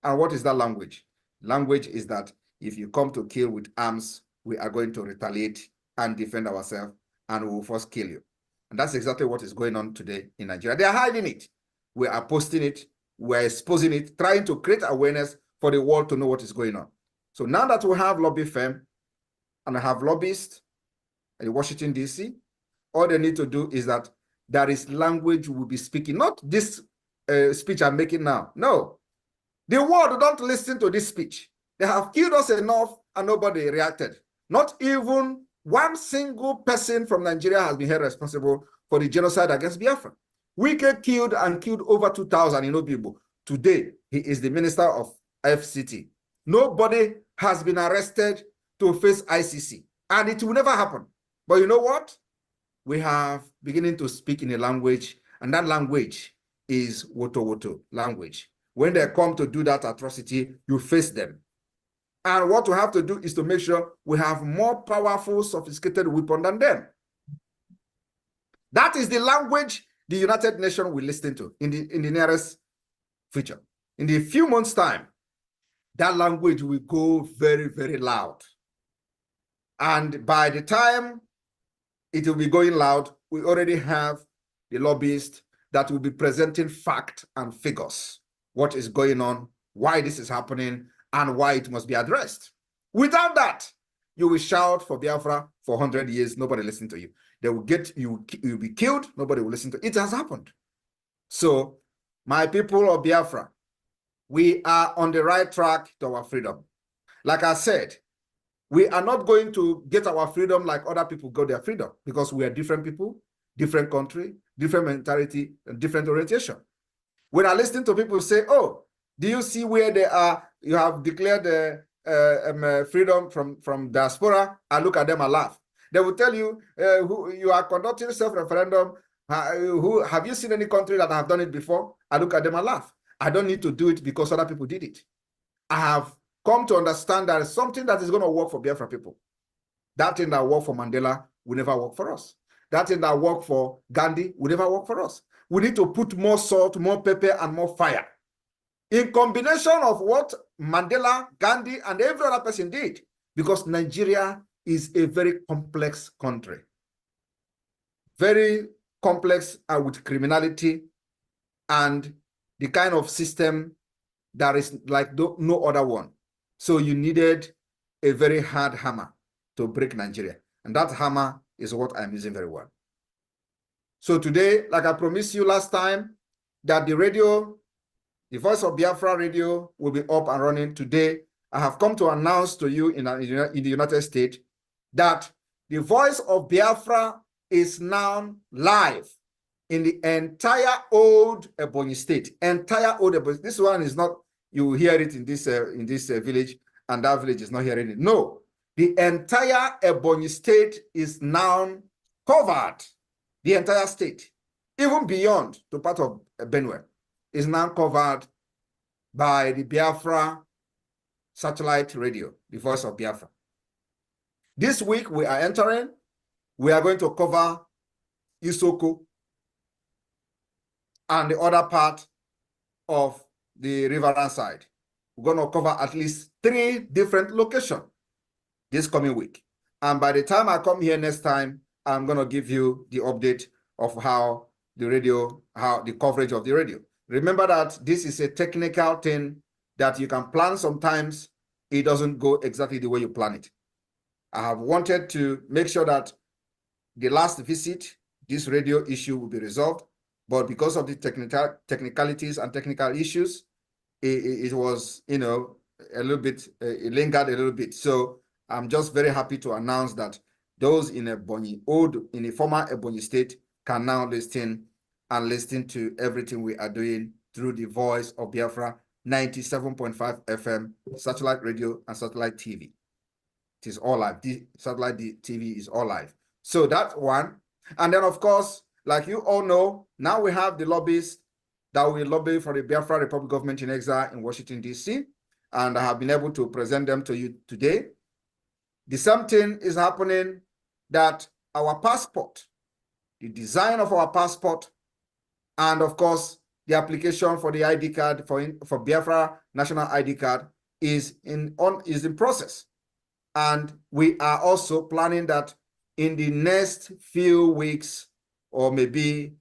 And what is that language? Language is that if you come to kill with arms, we are going to retaliate and defend ourselves, and we will first kill you. And that's exactly what is going on today in Nigeria. They are hiding it. We are posting it. We are exposing it, trying to create awareness for the world to know what is going on. So now that we have lobby firm and have lobbyists in Washington, D.C., all they need to do is that there is language we'll be speaking, not this speech I'm making now. No. The world don't listen to this speech. They have killed us enough and nobody reacted. Not even one single person from Nigeria has been held responsible for the genocide against Biafra. Wike killed over 2,000 in Obibo. Today, he is the minister of FCT. Nobody has been arrested to face ICC, and it will never happen. But you know what? We have beginning to speak in a language, and that language is Woto language. When they come to do that atrocity, you face them. And what we have to do is to make sure we have more powerful, sophisticated weapons than them. That is the language the United Nations will listen to in the nearest future. In the few months' time, that language will go very, very loud. And by the time it will be going loud, we already have the lobbyists that will be presenting fact and figures, what is going on, why this is happening, and why it must be addressed. Without that, you will shout for Biafra for 100 years, nobody listen to you. They will you'll be killed, nobody will listen to it. It has happened. So, my people of Biafra, we are on the right track to our freedom. Like I said, we are not going to get our freedom like other people got their freedom, because we are different people, different country, different mentality, and different orientation. When I listen to people say, oh, do you see where they are? You have declared freedom from diaspora. I look at them and laugh. They will tell you, who you are conducting self-referendum. Have you seen any country that have done it before? I look at them and laugh. I don't need to do it because other people did it. I have come to understand that something that is going to work for Biafra people. That thing that worked for Mandela will never work for us. That thing that worked for Gandhi will never work for us. We need to put more salt, more pepper, and more fire. In combination of what Mandela, Gandhi, and every other person did, because Nigeria is a very complex country. Very complex with criminality and the kind of system that is like no other one. So you needed a very hard hammer to break Nigeria. And that hammer is what I'm using very well. So today, like I promised you last time, that the radio, the Voice of Biafra radio will be up and running today. I have come to announce to you in the United States that the Voice of Biafra is now live in the entire old Ebonyi state. Entire old Ebonyi. This one is not, you hear it in this village, and that village is not hearing it. No, the entire Ebonyi state is now covered. The entire state, even beyond to part of Benue, is now covered by the Biafra satellite radio, the voice of Biafra. This week we are entering, we are going to cover Isoko and the other part of the riverine side. We're going to cover at least 3 different locations this coming week. And by the time I come here next time, I'm going to give you the update of how the radio, how the coverage of the radio. Remember that this is a technical thing that you can plan. Sometimes it doesn't go exactly the way you plan it. I have wanted to make sure that the last visit, this radio issue will be resolved, but because of the technicalities and technical issues, it was, you know, a little bit, it lingered a little bit. So I'm just very happy to announce that those in Ebonyi, in the former Ebonyi state, can now listen to everything we are doing through the voice of Biafra, 97.5 FM, satellite radio and satellite TV. It is all live. The satellite TV is all live. So that's one. And then, of course, like you all know, now we have the lobbyists that will lobby for the Biafra Republic government in exile in Washington, D.C. And I have been able to present them to you today. The same thing is happening that our passport, the design of our passport, and of course, the application for the ID card, for Biafra national ID card is in process. And we are also planning that in the next few weeks, or maybe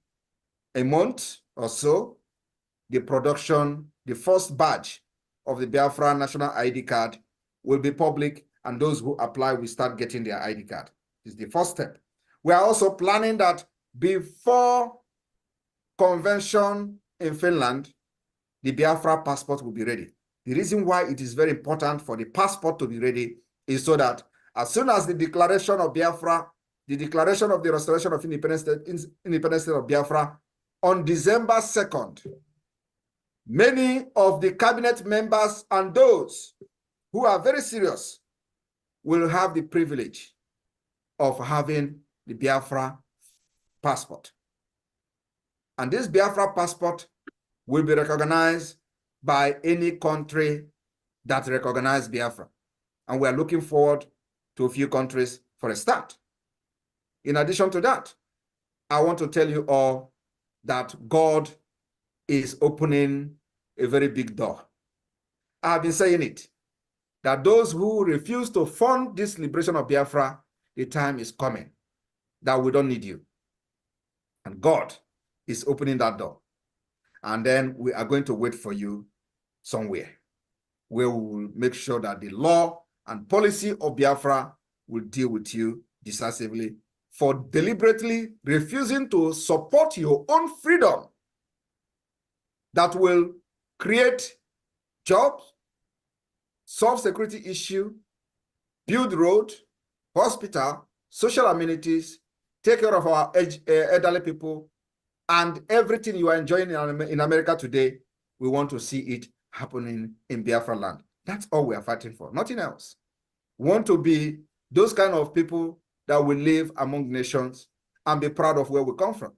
a month or so, the production, the first batch of the Biafra national ID card will be public, and those who apply will start getting their ID card. This is the first step. We are also planning that before convention in Finland, the Biafra passport will be ready. The reason why it is very important for the passport to be ready is so that as soon as the declaration of Biafra, the declaration of the restoration of independence state of Biafra on December 2nd, many of the cabinet members and those who are very serious will have the privilege of having the Biafra passport. And this Biafra passport will be recognized by any country that recognizes Biafra. And we are looking forward to a few countries for a start. In addition to that, I want to tell you all that God is opening a very big door. I have been saying it, that those who refuse to fund this liberation of Biafra, the time is coming that we don't need you. And God is opening that door. And then we are going to wait for you somewhere where we will make sure that the law and policy of Biafra will deal with you decisively for deliberately refusing to support your own freedom that will create jobs, solve security issue, build road, hospital, social amenities, take care of our elderly people, and everything you are enjoying in America today, we want to see it happening in Biafra land. That's all we are fighting for, nothing else. We want to be those kind of people that will live among nations and be proud of where we come from.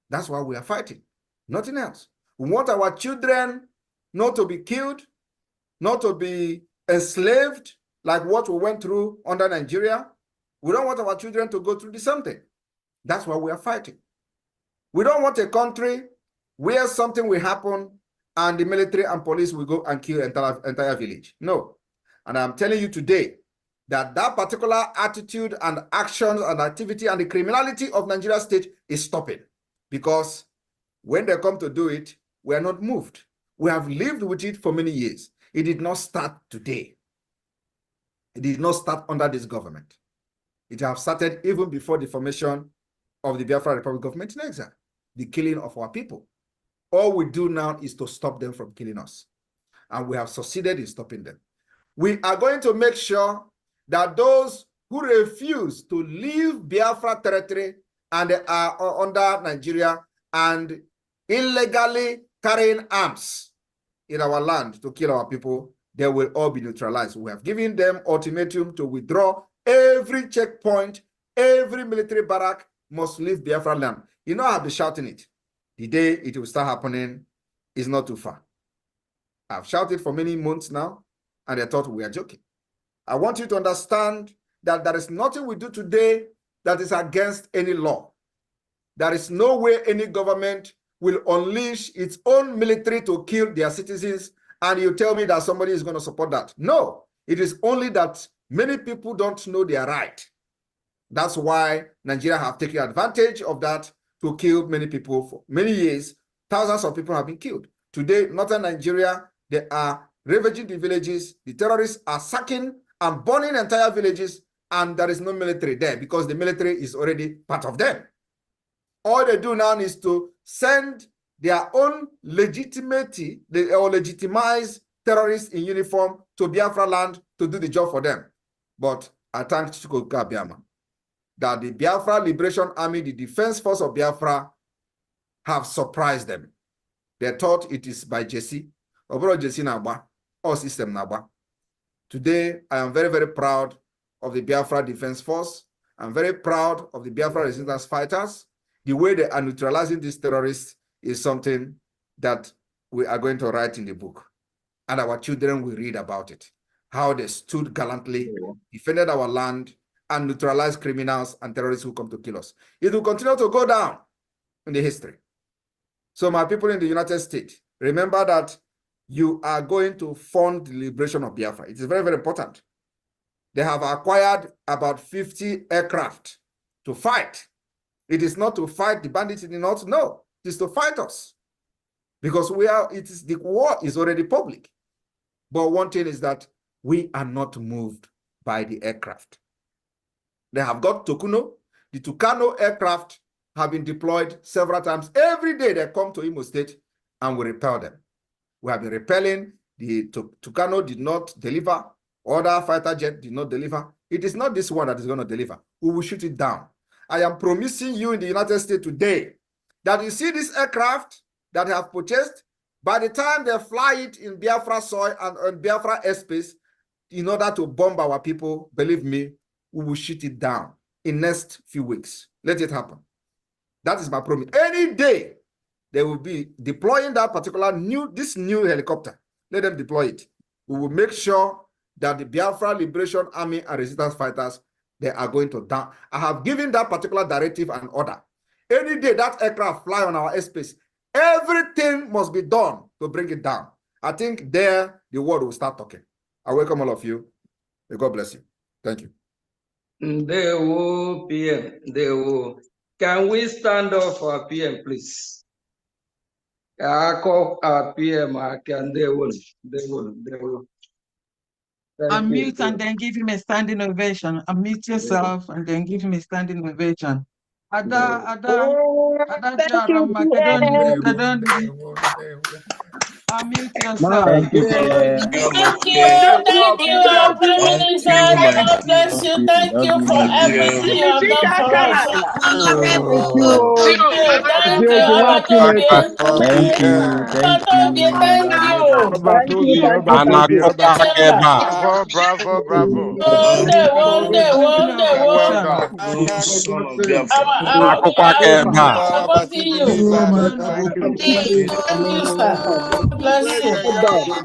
That's why we are fighting, nothing else. We want our children not to be killed, not to be enslaved like what we went through under Nigeria. We don't want our children to go through the same thing. That's why we are fighting. We don't want a country where something will happen and the military and police will go and kill entire village. No. And I'm telling you today that that particular attitude and actions and activity and the criminality of Nigeria state is stopping. Because when they come to do it, we are not moved. We have lived with it for many years. It did not start today. It did not start under this government. It has started even before the formation of the Biafra Republic government in exile, the killing of our people. All we do now is to stop them from killing us. And we have succeeded in stopping them. We are going to make sure that those who refuse to leave Biafra territory and are under Nigeria and illegally carrying arms in our land to kill our people, they will all be neutralized. We have given them ultimatum to withdraw. Every checkpoint, every military barrack must leave Biafra land. You know, I've been shouting it. The day it will start happening is not too far. I've shouted for many months now, and they thought we are joking. I want you to understand that there is nothing we do today that is against any law. There is no way any government will unleash its own military to kill their citizens, and you tell me that somebody is going to support that. No, it is only that many people don't know their right. That's why Nigeria have taken advantage of that to kill many people for many years. Thousands of people have been killed. Today, northern Nigeria, they are ravaging the villages. The terrorists are sacking and burning entire villages, and there is no military there because the military is already part of them. All they do now is to send their own legitimate or legitimize terrorists in uniform to Biafra land to do the job for them. But I thank Chukwuka Biama that the Biafra Liberation Army, the Defense Force of Biafra, have surprised them. They thought it is by Jesse, or Jesse Naba, or System Naba. Today, I am very, very proud of the Biafra Defense Force. I'm very proud of the Biafra resistance fighters. The way they are neutralizing these terrorists is something that we are going to write in the book. And our children will read about it. How they stood gallantly, defended our land, and neutralized criminals and terrorists who come to kill us. It will continue to go down in the history. So my people in the United States, remember that you are going to fund the liberation of Biafra. It is very, very important. They have acquired about 50 aircraft to fight. It is not to fight the bandits in the north, no. It is to fight us. Because the war is already public. But one thing is that we are not moved by the aircraft. They have got Tokuno. The Tucano aircraft have been deployed several times. Every day they come to Imo State and we repel them. We have been repelling. The Tucano did not deliver. Other fighter jet did not deliver. It is not this one that is going to deliver. We will shoot it down. I am promising you in the United States today that you see this aircraft that have purchased, by the time they fly it in Biafra soil and on Biafra airspace, in order to bomb our people, believe me, we will shoot it down in next few weeks. Let it happen. That is my promise. Any day, they will be deploying that particular this new helicopter. Let them deploy it. We will make sure that the Biafra Liberation Army and resistance fighters, they are going to down. I have given that particular directive and order. Any day that aircraft fly on our airspace, everything must be done to bring it down. I think there the world will start talking. I welcome all of you. May God bless you. Thank you. Ndewo, PM. Ndewo. Can we stand up for PM, please? I call our PM. Ndewo. Unmute and then give him a standing ovation. Unmute yourself and then give him a standing ovation. Ada Jarama, unmute yourself. Thank you, our Prime Minister. God bless you. Thank you for everything you have done for us. Thank you, Abatobie. Thank you. Abatobie, thank you. Bravo. One day. Well done. I'm supporting you. Thank you, sir. God bless you. Thank you.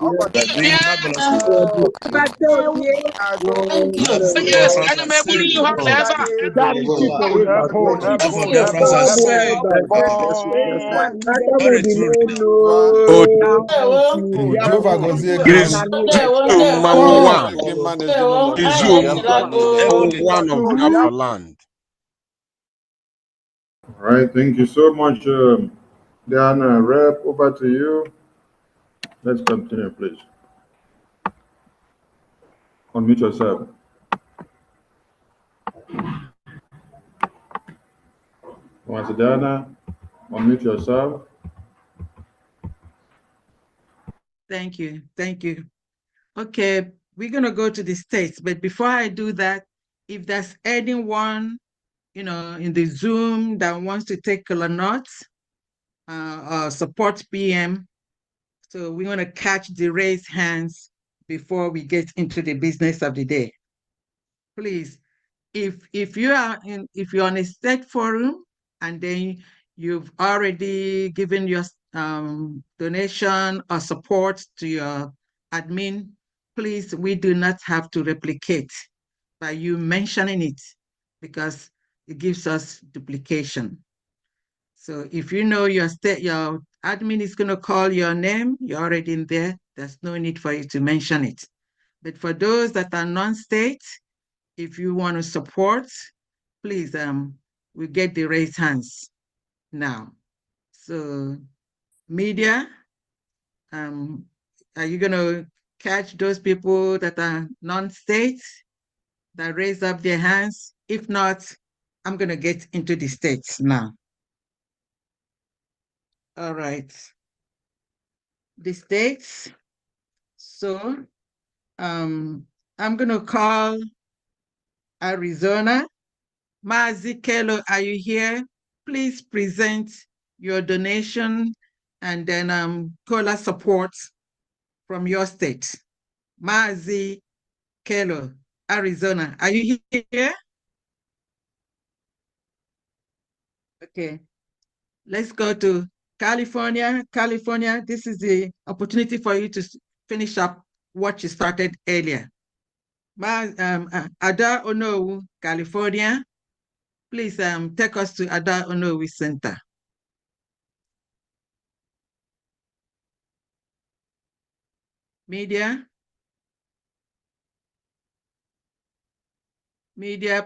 One of Biafra land. All right, thank you so much, Diana. Rep, over to you. Let's continue, please. Unmute yourself. Once Diana, unmute yourself. Thank you. Okay, we're going to go to the states, but before I do that, if there's anyone, in the Zoom that wants to take color notes, support PM. So we want to catch the raised hands before we get into the business of the day. Please, if you're on a state forum and then you've already given your donation or support to your admin, please, we do not have to replicate by you mentioning it because it gives us duplication. So if you know your admin is going to call your name, you're already in there, there's no need for you to mention it. But for those that are non-state, if you want to support, please, we get the raised hands now. So media, are you going to catch those people that are non-state that raise up their hands? If not, I'm going to get into the states now. All right. The states. So I'm going to call Arizona. Mazi Kelo, are you here? Please present your donation and then COLA support from your state. Mazi Kelo, Arizona, are you here? Okay, let's go to California. California, this is the opportunity for you to finish up what you started earlier. Ada Onowu, California, please take us to Ada Onowu Center. Media,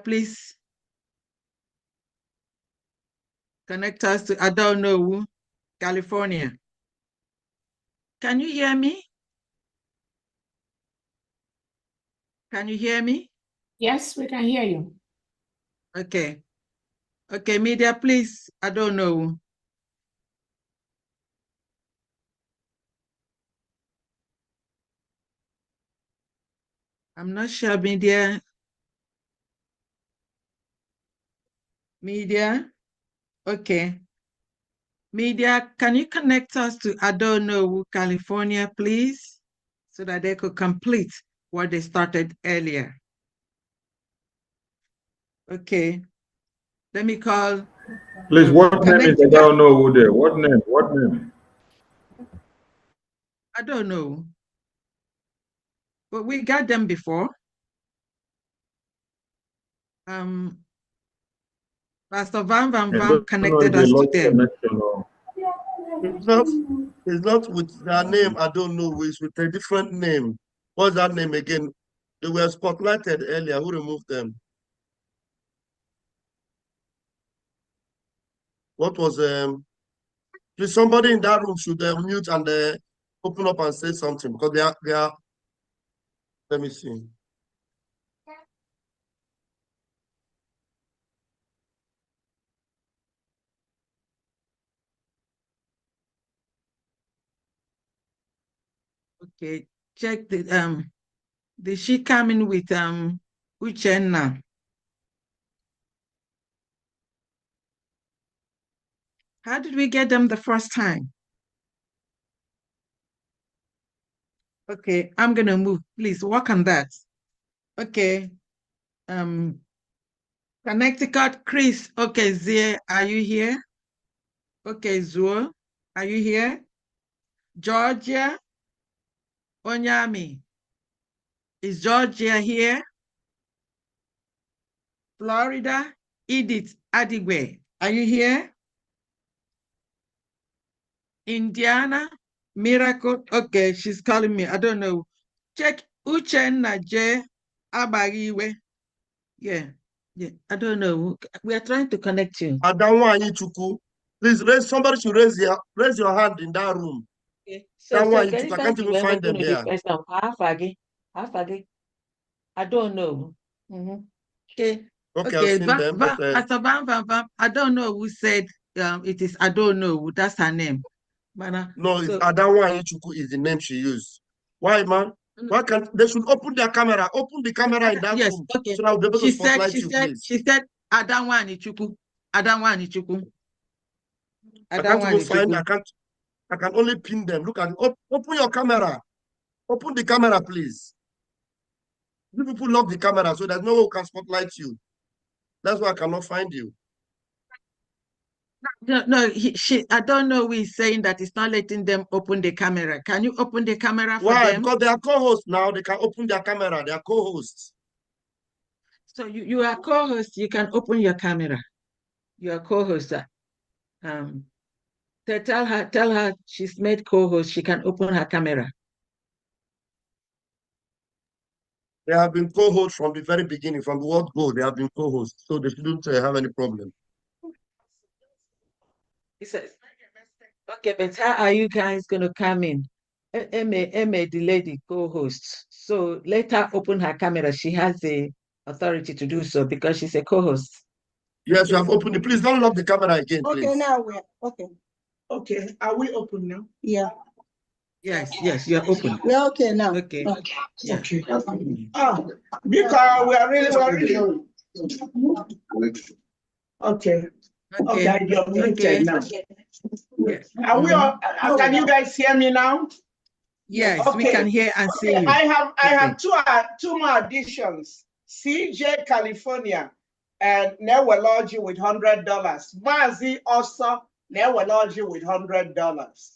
please connect us to Ada Onowu, California. Can you hear me? Can you hear me? Yes, we can hear you. Okay. Okay, media, please, I don't know. I'm not sure, media. Media, okay. Media, can you connect us to I don't know, California, please? So that they could complete what they started earlier. Okay. Let me call. Please, what name is I don't know who there? What name? What name? I don't know. But we got them before. Pastor Van connected us to them. It's not with their name, I don't know, it's with a different name. What's that name again? They were spotlighted earlier. Who removed them? What was please, somebody in that room should mute and open up and say something because they are let me see. Okay, check the did she come in with Uchenna? How did we get them the first time? Okay, I'm gonna move. Please work on that. Okay. Connecticut, Chris. Okay, Zia, are you here? Okay, Zuo, are you here? Georgia, Onyami. Is Georgia here? Florida, Edith Adigwe. Are you here? Indiana, Miracle. Okay, she's calling me. I don't know. Check Uchenna J. Abagiwe. Yeah, I don't know. We are trying to connect you. Please somebody should raise your hand in that room. Okay. So I can't even find them there. I don't know. Okay. Okay, Okay. I've seen them. I don't know who said it is. I don't know. That's her name. But, no, it's Adawa Ichuku is the name she used. Why, man? Why can't they should open their camera? Open the camera in that room. Okay. So I'll be able to spotlight you, please. She said Adawa Ichuku. Adawa Ichuku. I can't even find. I can only pin them. Look at it. Open your camera. Open the camera, please. You people lock the camera so there's no one who can spotlight you. That's why I cannot find you. No, I don't know who is saying that it's not letting them open the camera. Can you open the camera for Why? them? Because they are co-hosts now. They can open their camera. They are co-hosts. So you are co-host. You can open your camera. You are co-host. Tell her she's made co-host. She can open her camera. They have been co-hosts from the very beginning, from the word go. They have been co-hosts, so they shouldn't have any problem. He says, okay, but how are you guys going to come in? Emma, the lady co-host. So let her open her camera. She has the authority to do so because she's a co-host. Yes, you have opened it. Please don't lock the camera again, please. Okay, now we're okay. Okay, are we open now? Yeah. Yes, you're open. We're okay now. Okay. Yeah. Okay. Because we're really. Okay. Okay, you're muted now. Yes. Are we all, can you guys hear me now? Yes, okay. We can hear and see you. I have two more additions. CJ California and Newology with $100. Mazi also Newology with $100.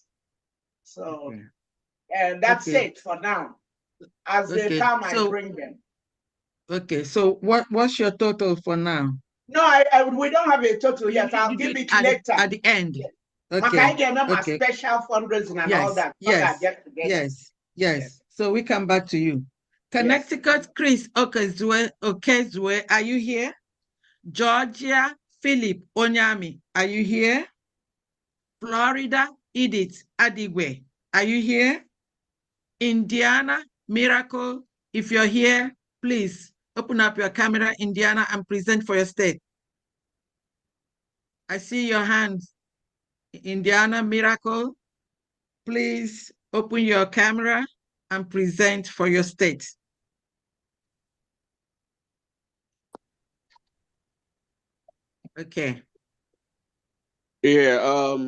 So and that's it for now. As they come, I bring them. Okay, so what's your total for now? No, we don't have a total yet. I'll give it later. At the end. Okay. I get them a special fundraising and all that. Yes. So we come back to you. Connecticut, Chris Okezue, are you here? Georgia, Philip Onyami, are you here? Florida, Edith Adigwe, are you here? Indiana, Miracle, if you're here, please open up your camera, Indiana, and present for your state. I see your hands. Indiana, Miracle, please open your camera and present for your state. Okay. Yeah,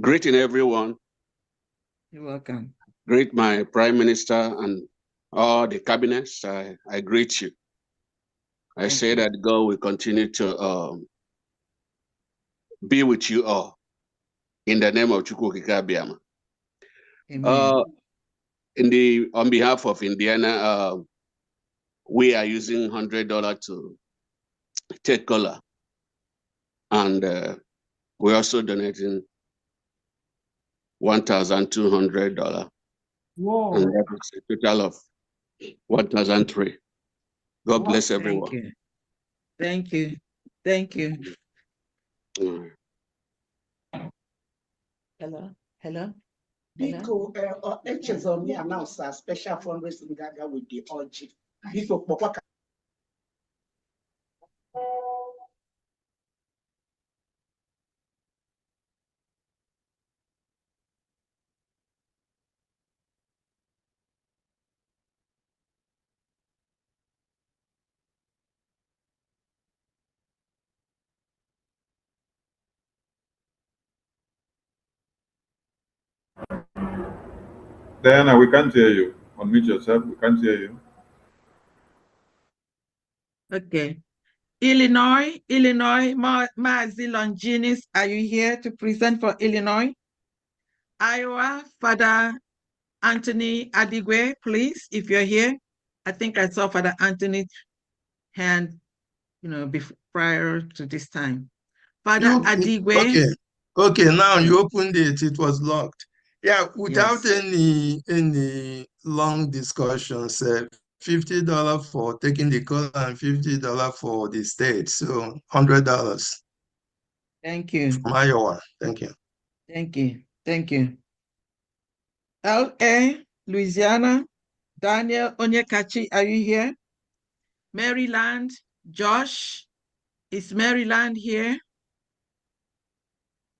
greeting everyone. You're welcome. Greet my Prime Minister and all the cabinets. I greet you. I say that God will continue to be with you all in the name of Chukwukika. On behalf of Indiana, we are using $100 to take color, and we're also donating $1,200. Whoa. And that is a total of $1,300. God bless everyone. Thank you. Hello. Biko, HSO me announce a special fundraising gaga with the OG. Biko, Papa. Diana, we can't hear you. Unmute yourself. We can't hear you. Okay. Illinois, Maazi Longinis, are you here to present for Illinois? Iowa, Father Anthony Adigwe, please, if you're here. I think I saw Father Anthony's hand, prior to this time. Father Adigwe. Okay, now you opened it, it was locked. Yeah, without any long discussions, $50 for taking the call and $50 for the state, so $100. Thank you. From Iowa, thank you. Thank you. LA, Louisiana, Daniel Onyekachi, are you here? Maryland, Josh, is Maryland here?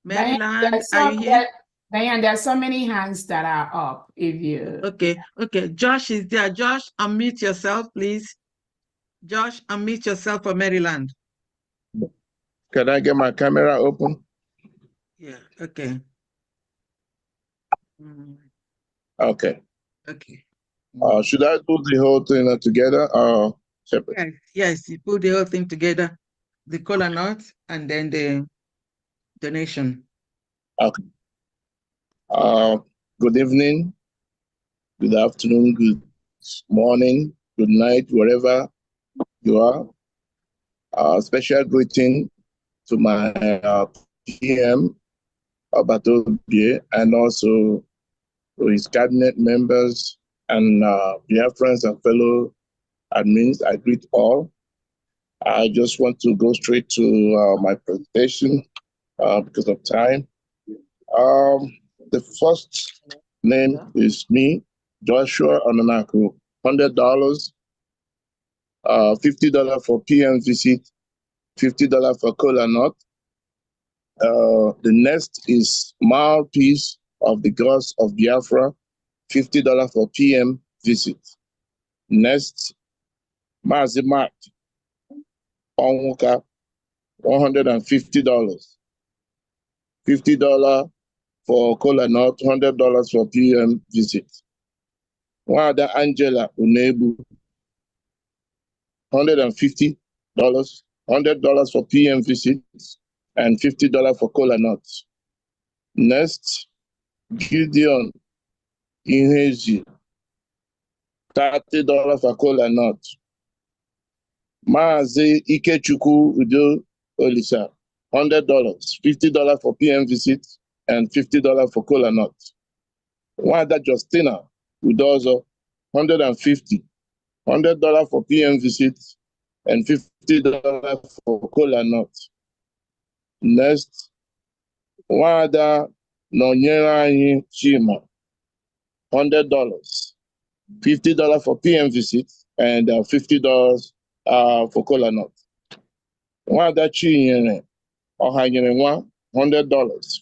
Maryland, are you here? Diane, there are so many hands that are up. If you Okay. Josh is there. Josh, unmute yourself, please. Josh, unmute yourself for Maryland. Can I get my camera open? Yeah, okay. Okay. Okay. Should I do the whole thing together or separate? Yes, yes, you put the whole thing together, the cola nut and then the donation. Okay. Good evening, good afternoon, good morning, good night, wherever you are. Special greeting to my PM, Patriotic, and also to his cabinet members and Biafrans and fellow admins. I greet all. I just want to go straight to my presentation because of time. The first name is me, Joshua Ananaku, $100, $50 for PM visit, $50 for cola nut. The next is mouthpiece of the gods of Biafra, $50 for PM visit. Next, Mazi Mark, Onwuka, $150. $50 for cola nut, $100 for PM visit. Wada Angela Unebu, $150, $100 for PM visits, and $50 for cola nuts. Next, Gideon Inhezi, $30 for cola nuts. Maazi Ikechukwu Udo Olisa, $100, $50 for PM visits, and $50 for cola nuts. Wada Justina Udozo, $150, $100 for PM visits, and $50 for cola nuts. Next, Wada Nonyeranyi Chima, $100, $50 for PM visits, and $50 for cola nuts. Wada Chinyere Ohanyerenwa, $100,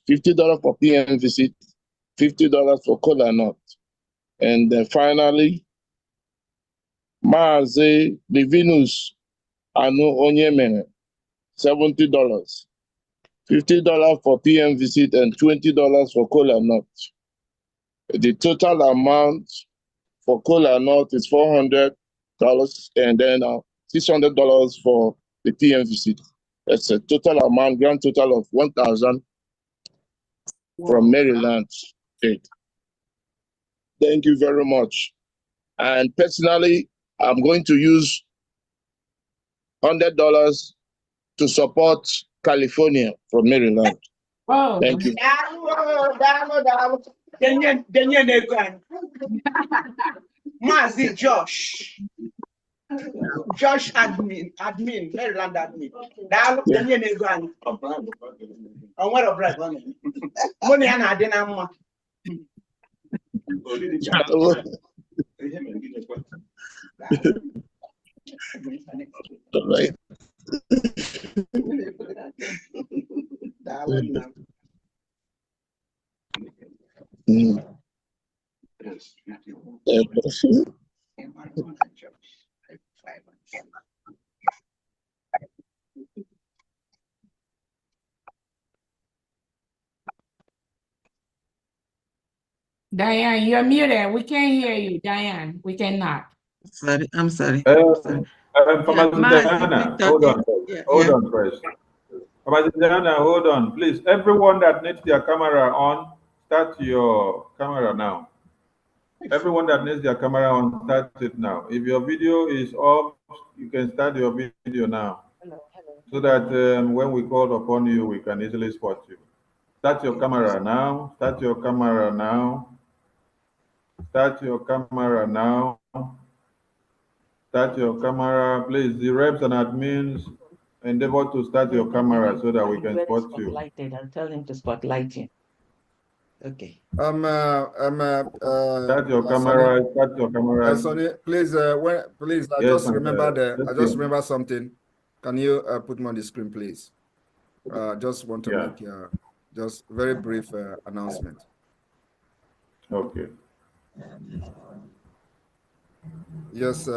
$50 for PM visits, $50 for cola nuts. And then finally, Maazi Livinus Anu Onyemene, $70, $50 for PM visit, and $20 for cola nut. The total amount for cola nut is $400, and then $600 for the PM visit. That's a total amount, grand total of $1,000 from Maryland State. Thank you very much. And personally, I'm going to use $100 to support California from Maryland. Wow. Thank you. Mazi Josh. Josh admin, Maryland admin. Money and I didn't know. Right. Diane, you're muted. We can't hear you, Diane. We cannot. Sorry, I'm sorry. Diana, hold on. Yeah, Hold on first. Diana, hold on, please. Everyone that needs their camera on, start your camera now. Everyone that needs their camera on, start it now. If your video is off, you can start your video now. So that when we call upon you, we can easily spot you. Start your camera now. Start your camera now. Start your camera now. Start your camera, please. The reps and admins, endeavor to start your camera so that we can spot you. I'll tell him to spotlight you. Okay. Start your camera. Start your camera. Sonny, please, please, I Yes, just remembered. I just you. remember something. Can you put me on the screen, please? Just want to make just very brief announcement. Okay. Yes.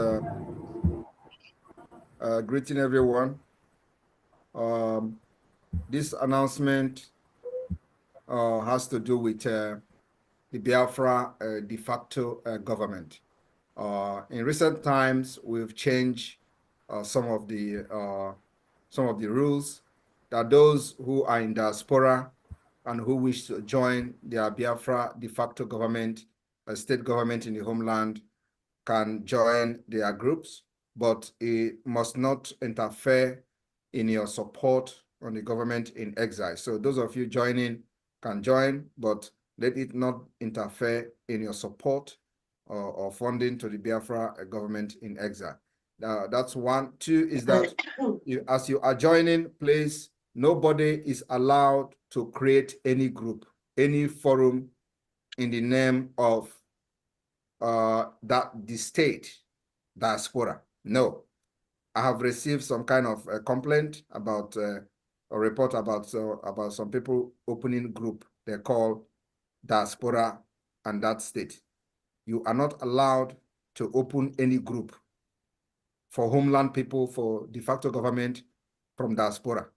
Greeting everyone. This announcement has to do with the Biafra de facto government. In recent times, we've changed some of the rules that those who are in diaspora and who wish to join their Biafra de facto government, a state government in the homeland, can join their groups, but it must not interfere in your support on the government in exile. So those of you joining can join, but let it not interfere in your support or funding to the Biafra government in exile. That's one. Two is that as you are joining, please, nobody is allowed to create any group, any forum in the name of the state diaspora. No. I have received some kind of a complaint about a report about some people opening group they call diaspora and that state. You are not allowed to open any group for homeland people, for de facto government from diaspora.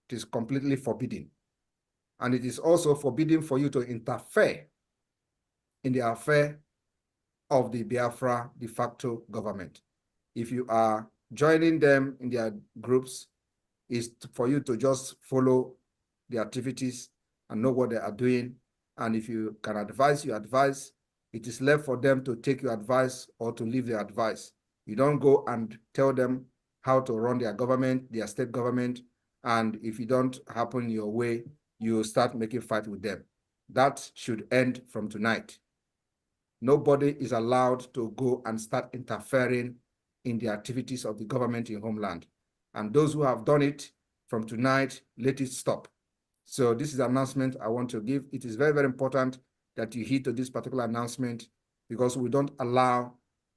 It is completely forbidden. And it is also forbidden for you to interfere in the affair of the Biafra de facto government. If you are joining them in their groups, is for you to just follow the activities and know what they are doing. And if you can advise, you advise. It is left for them to take your advice or to leave their advice. You don't go and tell them how to run their government, their state government, and if you don't happen your way, you start making fight with them. That should end from tonight. Nobody is allowed to go and start interfering in the activities of the government in homeland. And those who have done it from tonight, let it stop. So this is an announcement I want to give. It is very, very important that you heed to this particular announcement because we don't allow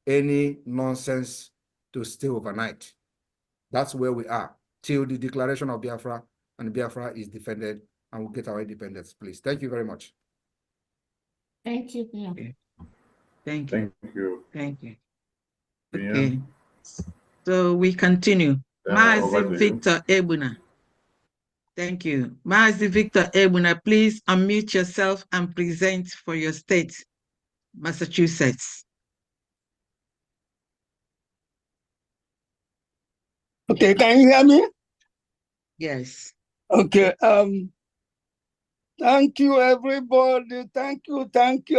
any nonsense to stay overnight. That's where we are till the declaration of Biafra and Biafra is defended and we'll get our independence, please. Thank you very much. Thank you. Okay. Thank you. Thank you. Thank you. Okay. So we continue. Mazi Victor Ebuna. Thank you. Mazi Victor Ebuna, please unmute yourself and present for your state, Massachusetts. Okay, can you hear me? Yes. Okay. Thank you, everybody. Thank you.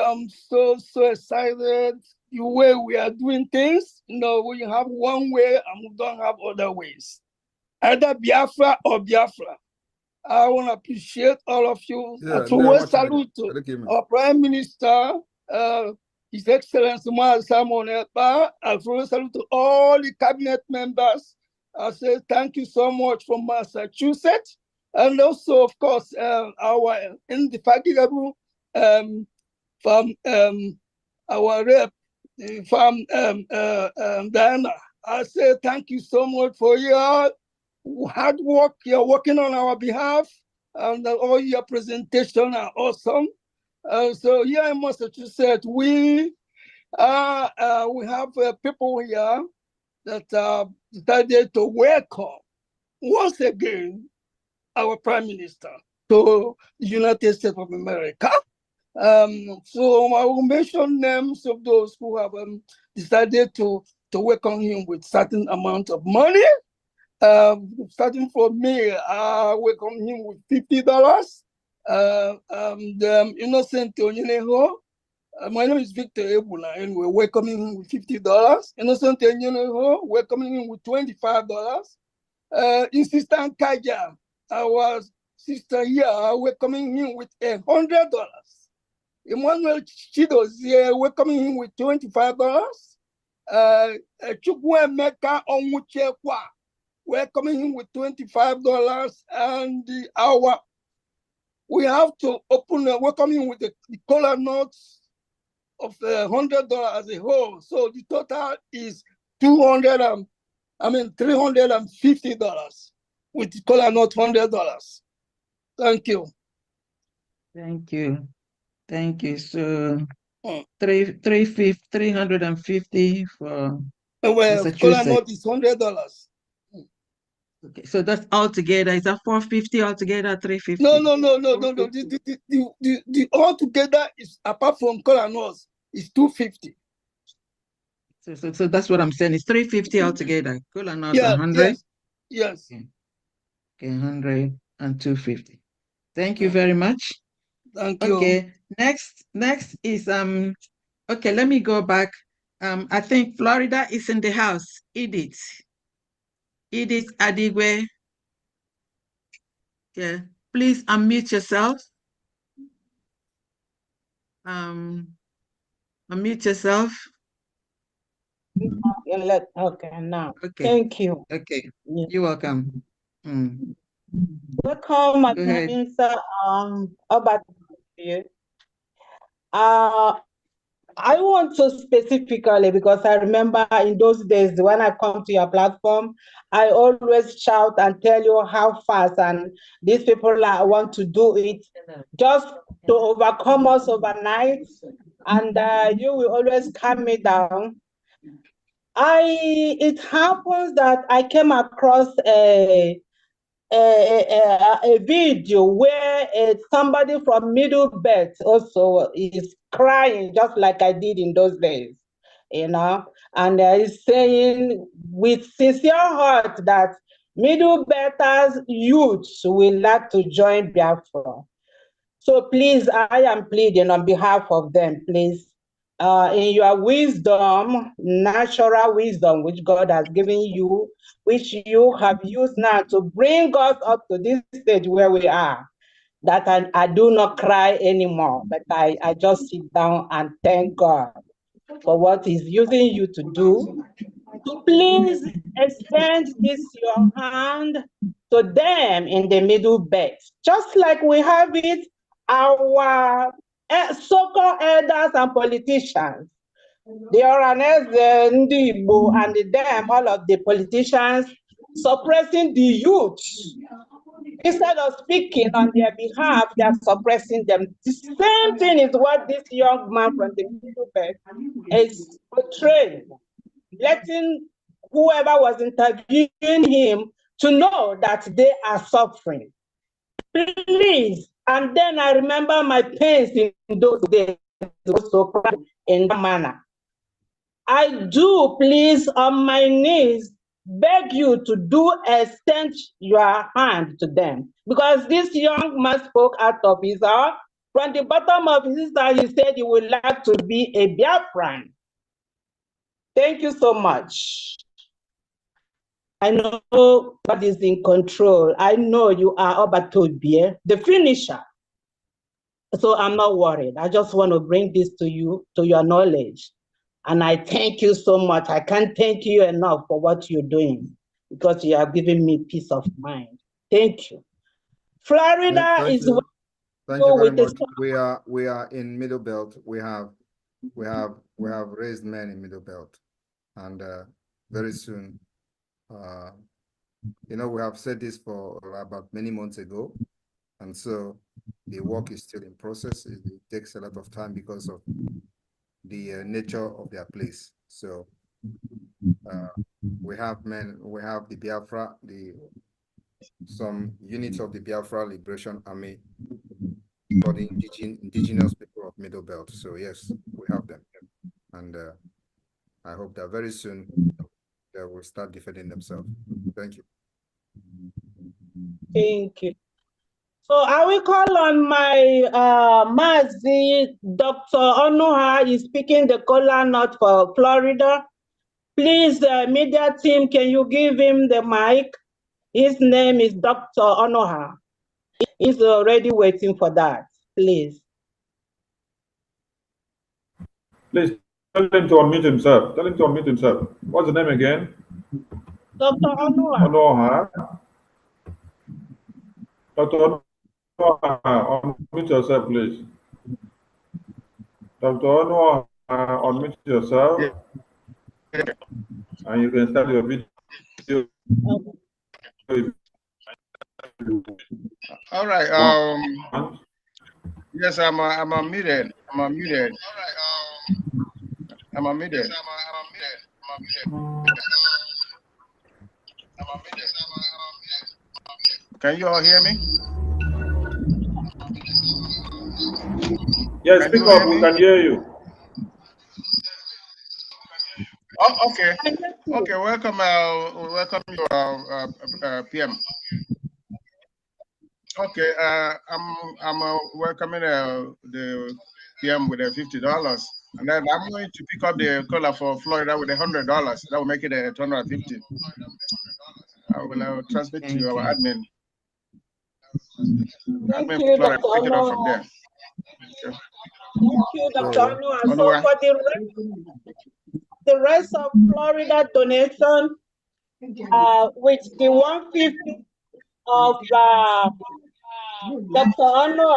I'm so excited. The way we are doing things, we have one way and we don't have other ways. Either Biafra or Biafra. I want to appreciate all of you. Yeah, and salute to our Prime Minister, His Excellency Simon Ekpa. I salute to all the cabinet members. I say thank you so much from Massachusetts. And also, of course, our indefatigable from our rep, from Diana. I say thank you so much for your hard work. You're working on our behalf, and all your presentation are awesome. So here in Massachusetts, we have people here that decided to welcome once again our Prime Minister to the United States of America. So I will mention names of those who have decided to welcome him with certain amount of money. Starting from me, I welcome him with $50. Innocent Onyeneho, my name is Victor Ebuna, and we're welcoming him with $50. Innocent Onyeneho, welcoming him with $25. Insistent Kaja, our sister here, welcoming him with $100. Emmanuel Chidozie, welcoming him with $25. Chukwuemeka Onwuchekwa, welcoming him with $25. And we have to welcome him with the collar notes of $100 as a whole. So the total is $350 with the collar note $100. Thank you. Thank you. Thank you. So 350 for well, Massachusetts. collar note is $100. Okay, so that's altogether. Is that 450 altogether? 350? No. The altogether is apart from cola nuts is 250. So that's what I'm saying. It's 350 altogether. Cola nuts Yeah, 100. Yes. Okay, 100 and 250. Thank you very much. Thank you. Okay, next is okay, let me go back. I think Florida is in the house. Edith Adigwe. Yeah, please unmute yourself. Unmute yourself. Okay, now. Okay. Thank you. Okay, you're welcome. Welcome, my Go ahead. Minister. About you. I want to specifically, because I remember in those days when I come to your platform, I always shout and tell you how fast and these people want to do it just to overcome us overnight. And you will always calm me down. It happens that I came across a video where somebody from Middle Belt also is crying just like I did in those days, and is saying with sincere heart that Middle Belters youths will like to join Biafra. So please, I am pleading on behalf of them, please. In your wisdom, natural wisdom, which God has given you, which you have used now to bring us up to this stage where we are, that I do not cry anymore, but I just sit down and thank God for what He's using you to do. So please extend your hand to them in the Middle Belt, just like we have it, our so-called elders and politicians. The Oranese, Ndibo, and them, all of the politicians, suppressing the youth. Instead of speaking on their behalf, they are suppressing them. The same thing is what this young man from the Middle Belt is portraying, letting whoever was interviewing him to know that they are suffering. Please. And then I remember my pains in those days, so in that manner. I do, please, on my knees, beg you to extend your hand to them. Because this young man spoke out of his heart. From the bottom of his heart, he said he would like to be a Biafran. Thank you so much. I know God is in control. I know you are Obatobie, the finisher. So I'm not worried. I just want to bring this to you, to your knowledge. And I thank you so much. I can't thank you enough for what you're doing, because you have given me peace of mind. Thank you. Florida is you. Thank you very much. We are in Middle Belt. We have raised men in Middle Belt, and very soon, we have said this for about many months ago, and so the work is still in process. It takes a lot of time because of the nature of their place. So we have men, we have the Biafra, some units of the Biafra Liberation Army for the indigenous people of Middle Belt. So yes, we have them, and I hope that very soon they will start defending themselves. Thank you. Thank you. So I will call on my Mazi, Dr. Onoha is speaking the Kola Nut for Florida. Please, media team, can you give him the mic? His name is Dr. Onoha. He's already waiting for that, please. Please tell him to unmute himself. Tell him to unmute himself. What's the name again? Dr. Onoha. Onoha. Dr. Onoha, unmute yourself, please. Dr. Onoha, unmute yourself. And you can start your video. All right. Yes, I'm unmuted. I'm unmuted. I'm unmuted. Can you all hear me? Yes, speak up. We can hear you. Oh, okay. Okay, welcome. Welcome you, PM. Okay, I'm welcoming the PM with the $50, and then I'm going to pick up the caller for Florida with the $100. That will make it a $250. I will transmit to our admin. Thank Admin you, Florida, Dr. pick it up from Ono. there. Okay. Thank you, Dr. Ono. And so Onward. for the rest of Florida donation, with the 150 of Dr. Ono,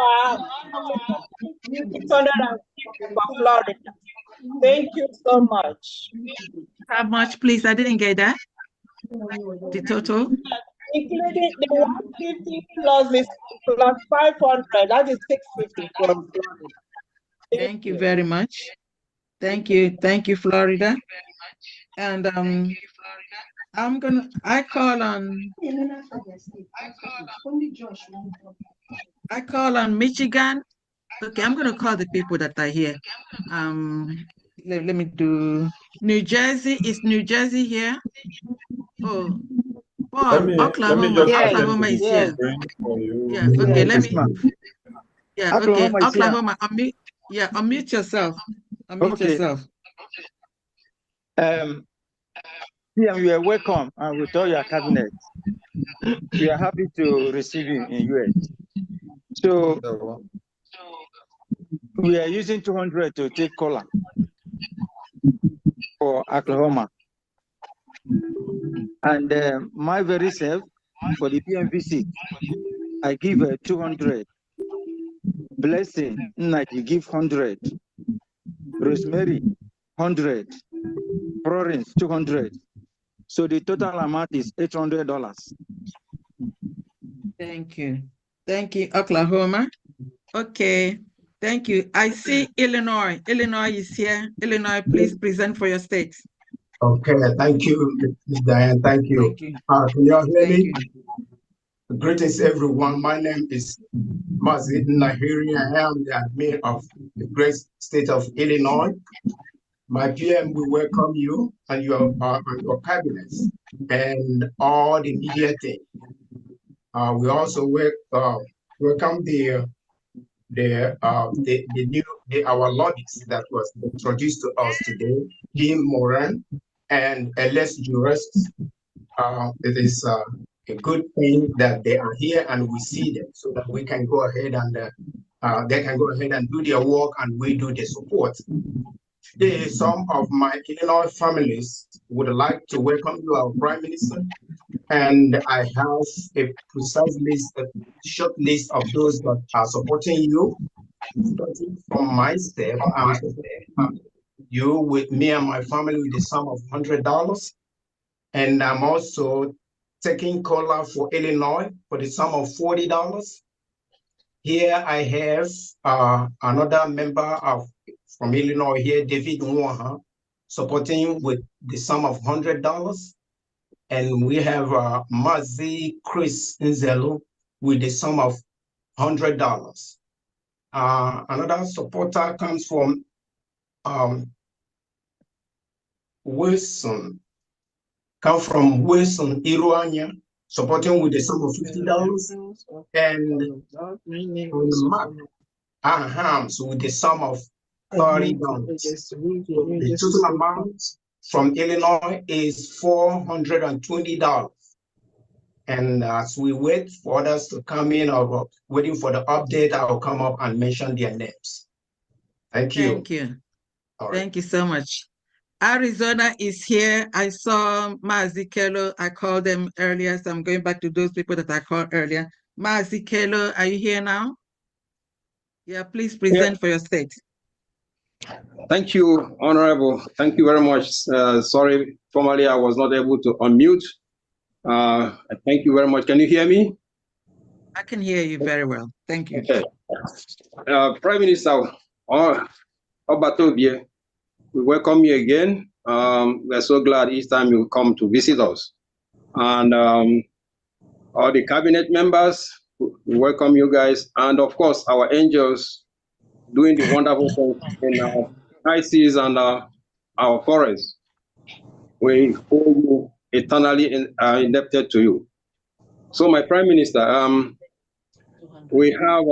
650 for Florida. Thank you so much. How much, please? I didn't get that. The total? Including the 150 plus 500, that is 650 from Florida. Thank you very much. Thank you, Florida. And I call on Michigan. Okay, I'm gonna call the people that are here. Let me do New Jersey. Is New Jersey here? Oh, Paul, Oklahoma. Oklahoma is here. Yeah, okay, let me. Yeah, okay. Oklahoma, unmute. Yeah, unmute yourself. Unmute yourself. Yeah, you are welcome, and with all your cabinet, we are happy to receive you in US. So we are using 200 to take cola for Oklahoma, and my very self for the PMVC, I give 200. Blessing, you give 100. Rosemary, 100. Florence, 200. So the total amount is $800. Thank you. Thank you, Oklahoma. Okay. Thank you. I see Illinois. Illinois is here. Illinois, please present for your state. Okay, thank you, Ms. Diane. Thank you. Thank you. Can you all hear me? Greetings, everyone. My name is Mazid Nahiri. I am the admin of the great state of Illinois. My PM, we welcome you and your cabinets and all the media team. We also welcome our lobbyists that was introduced to us today, Kim Moran and LS jurists. It is a good thing that they are here and we see them so that we can go ahead and they can go ahead and do their work and we do the support. Today, some of my Illinois families would like to welcome you, our Prime Minister, and I have a precise list, a short list of those that are supporting you. Starting from myself, I'm supporting you with me and my family with the sum of $100. And I'm also taking cola for Illinois for the sum of $40. Here I have another member from Illinois here, David Nwaha, supporting with the sum of $100. And we have Mazi Chris Nzelu with the sum of $100. Another supporter comes from Wilson Iruanya, supporting with the sum of $50. And Mark Ahams with the sum of $30. The total amount from Illinois is $420. And as we wait for others to come in or waiting for the update, I will come up and mention their names. Thank you. Thank you. Thank you so much. Arizona is here. I saw Maazi Kelo. I called them earlier, so I'm going back to those people that I called earlier. Maazi Kelo, are you here now? Yeah, please present for your state. Thank you, Honorable. Thank you very much. Sorry, formally I was not able to unmute. Thank you very much. Can you hear me? I can hear you very well. Thank you. Okay. Prime Minister Obatobie, we welcome you again. We're so glad each time you come to visit us. And all the cabinet members, we welcome you guys, and of course our angels doing the wonderful things in our high seas and our forests. We hold you eternally indebted to you. So, my Prime Minister, we have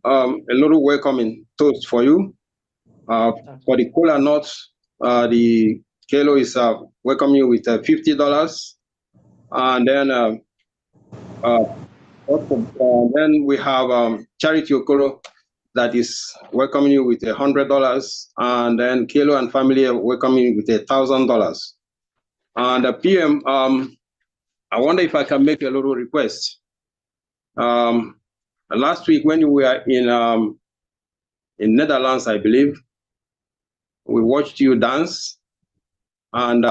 a little welcoming toast for you. For the cola nuts, the kilo is welcoming you with $50, and then then we have Charity Okoro that is welcoming you with $100, and then Kilo and family are welcoming you with $1,000. And the PM, I wonder if I can make a little request. Last week when we were in Netherlands, I believe, we watched you dance, and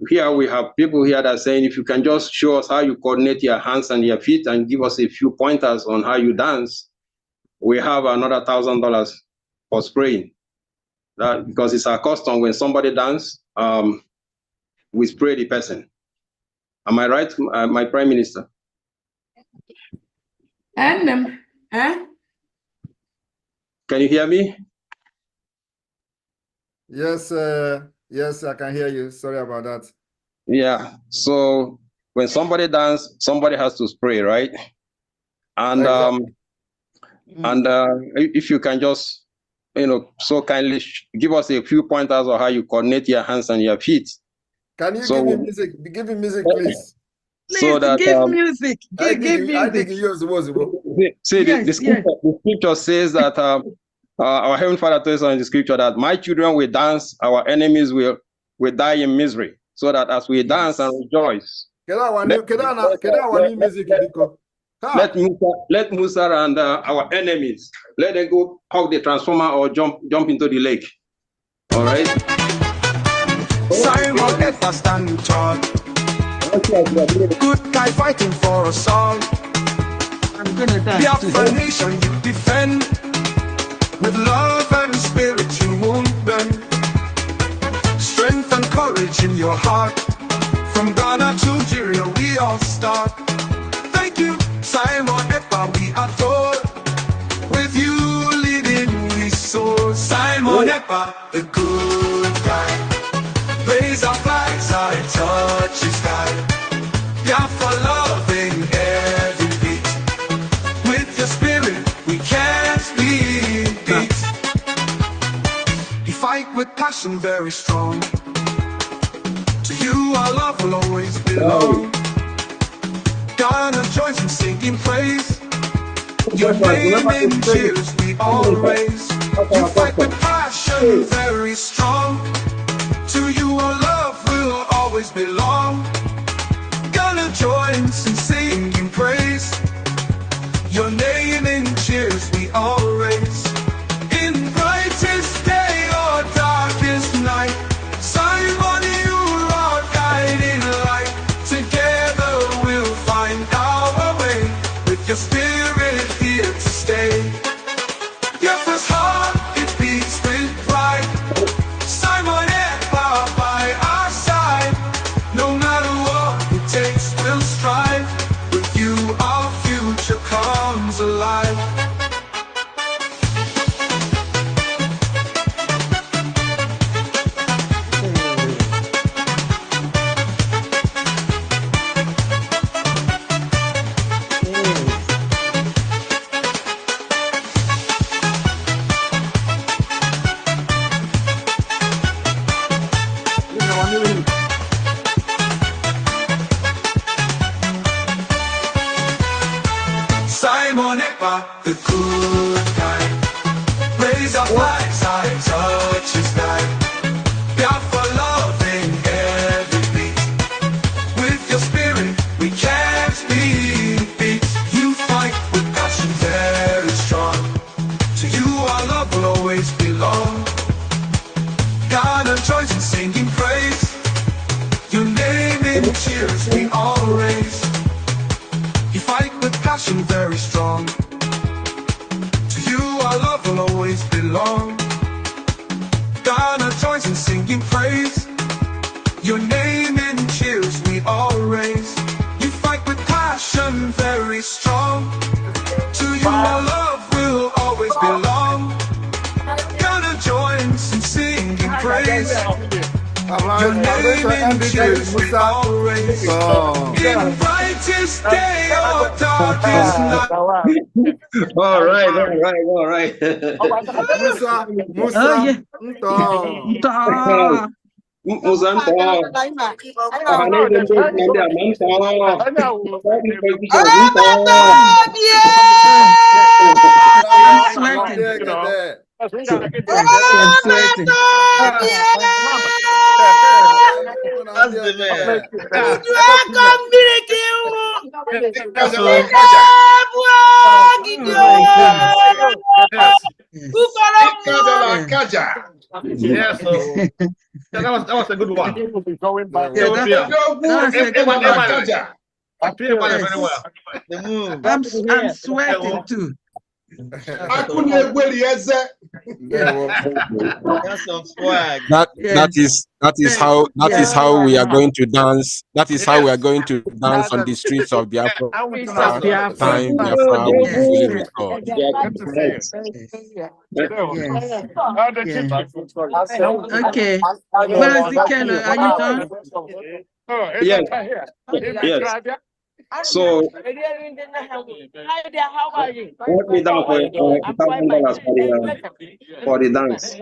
here we have people here that are saying, if you can just show us how you coordinate your hands and your feet and give us a few pointers on how you dance, we have another $1,000 for spraying. That, because it's our custom when somebody dance, we spray the person. Am I right, my Prime Minister? And Can you hear me? Yes, yes, I can hear you. Sorry about that. Yeah. So when somebody dance, somebody has to spray, right? And if you can just, so kindly give us a few pointers on how you coordinate your hands and your feet. Can you give me music? Give me music, please. Please, so that, give music. Give music. I think yours was. See, the scripture says that our Heavenly Father tells us in the scripture that my children will dance, our enemies will die in misery. So that as we dance and rejoice, let Musa and our enemies, let them go hug the transformer or jump into the lake. All right. Simon Ekpa standing tall. Good guy fighting for us all. I'm gonna dance. Biafra nation you defend. With love and spirit you won't bend. Strength and courage in your heart. From Ghana to Nigeria we all start. Thank you, Simon Ekpa, we adore. With you leading we soar. Simon Ekpa, the good guy. Raise our flags, I touch the sky. Biafra loving every beat. With your spirit we can't be beat. You fight with passion very strong. To you our love will always belong. Ghana joins in singing praise. Your name in cheers we all raise. You fight with passion very strong. To you our love will always belong. Ghana joins in singing praise. Your name in cheers we all raise. In brightest day or darkest night, Simon, you are guiding light. Together we'll find our way. With your spirit here to stay. Your first heart, it beats with pride. Simon Ekpa by our side. No matter what it takes, we'll strive. With you our future comes alive. Simon Ekpa, the good guy. Raise our flags, I touch the sky. Biafra loving every beat. With your spirit, we can't be beat. You fight with passion very strong. To you our love will always belong. Ghana joins in singing praise. Your name in cheers we all raise. You fight with passion very strong. To you our love will always belong. Ghana joins in singing praise. Your name in cheers we all raise. inches in brightest day or darkest night. All right, all right, all right. Musa, Oh, yeah. Musanto. Ohaneze ndị ndị amanto. I'm sweating. I'm sweating. That's the man. Yes, so that was a good one. That was a good one. I'm sweating too. That is how we are going to dance. That is how we are going to dance on the streets of Biafra. Time Biafra will be fully restored. Okay. Mazi, are you done? Yes. Yes. So, put me down for $1,000 for the dance.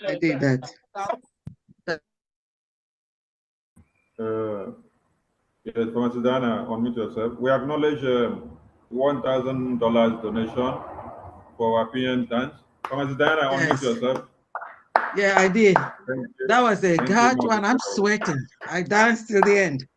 I did that. Yes, Mr. Dana, unmute yourself. We acknowledge $1,000 donation for our PN dance. Mr. Dana, unmute yourself. Yeah, I did. That was a hard one. I'm sweating. I danced till the end.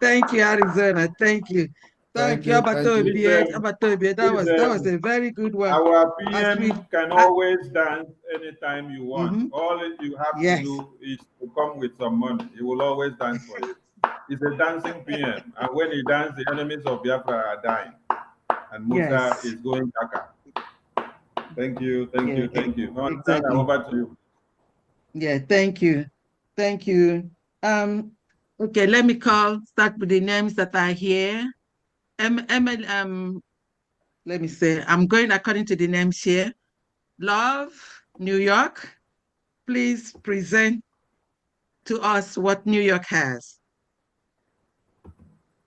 Thank you, Arizona. Thank you. Thank you, Abatobi. That was a very good one. Our PM can always dance anytime you want. All you have to do is to come with some money. He will always dance for you. He's a dancing PM. And when he dances, the enemies of Biafra are dying. And Musa is going kaka. Thank you, thank you, thank you. Exactly. Over to you. Yeah, thank you. Thank you. Okay, let me start with the names that are here. Let me say, I'm going according to the names here. Love, New York, please present to us what New York has.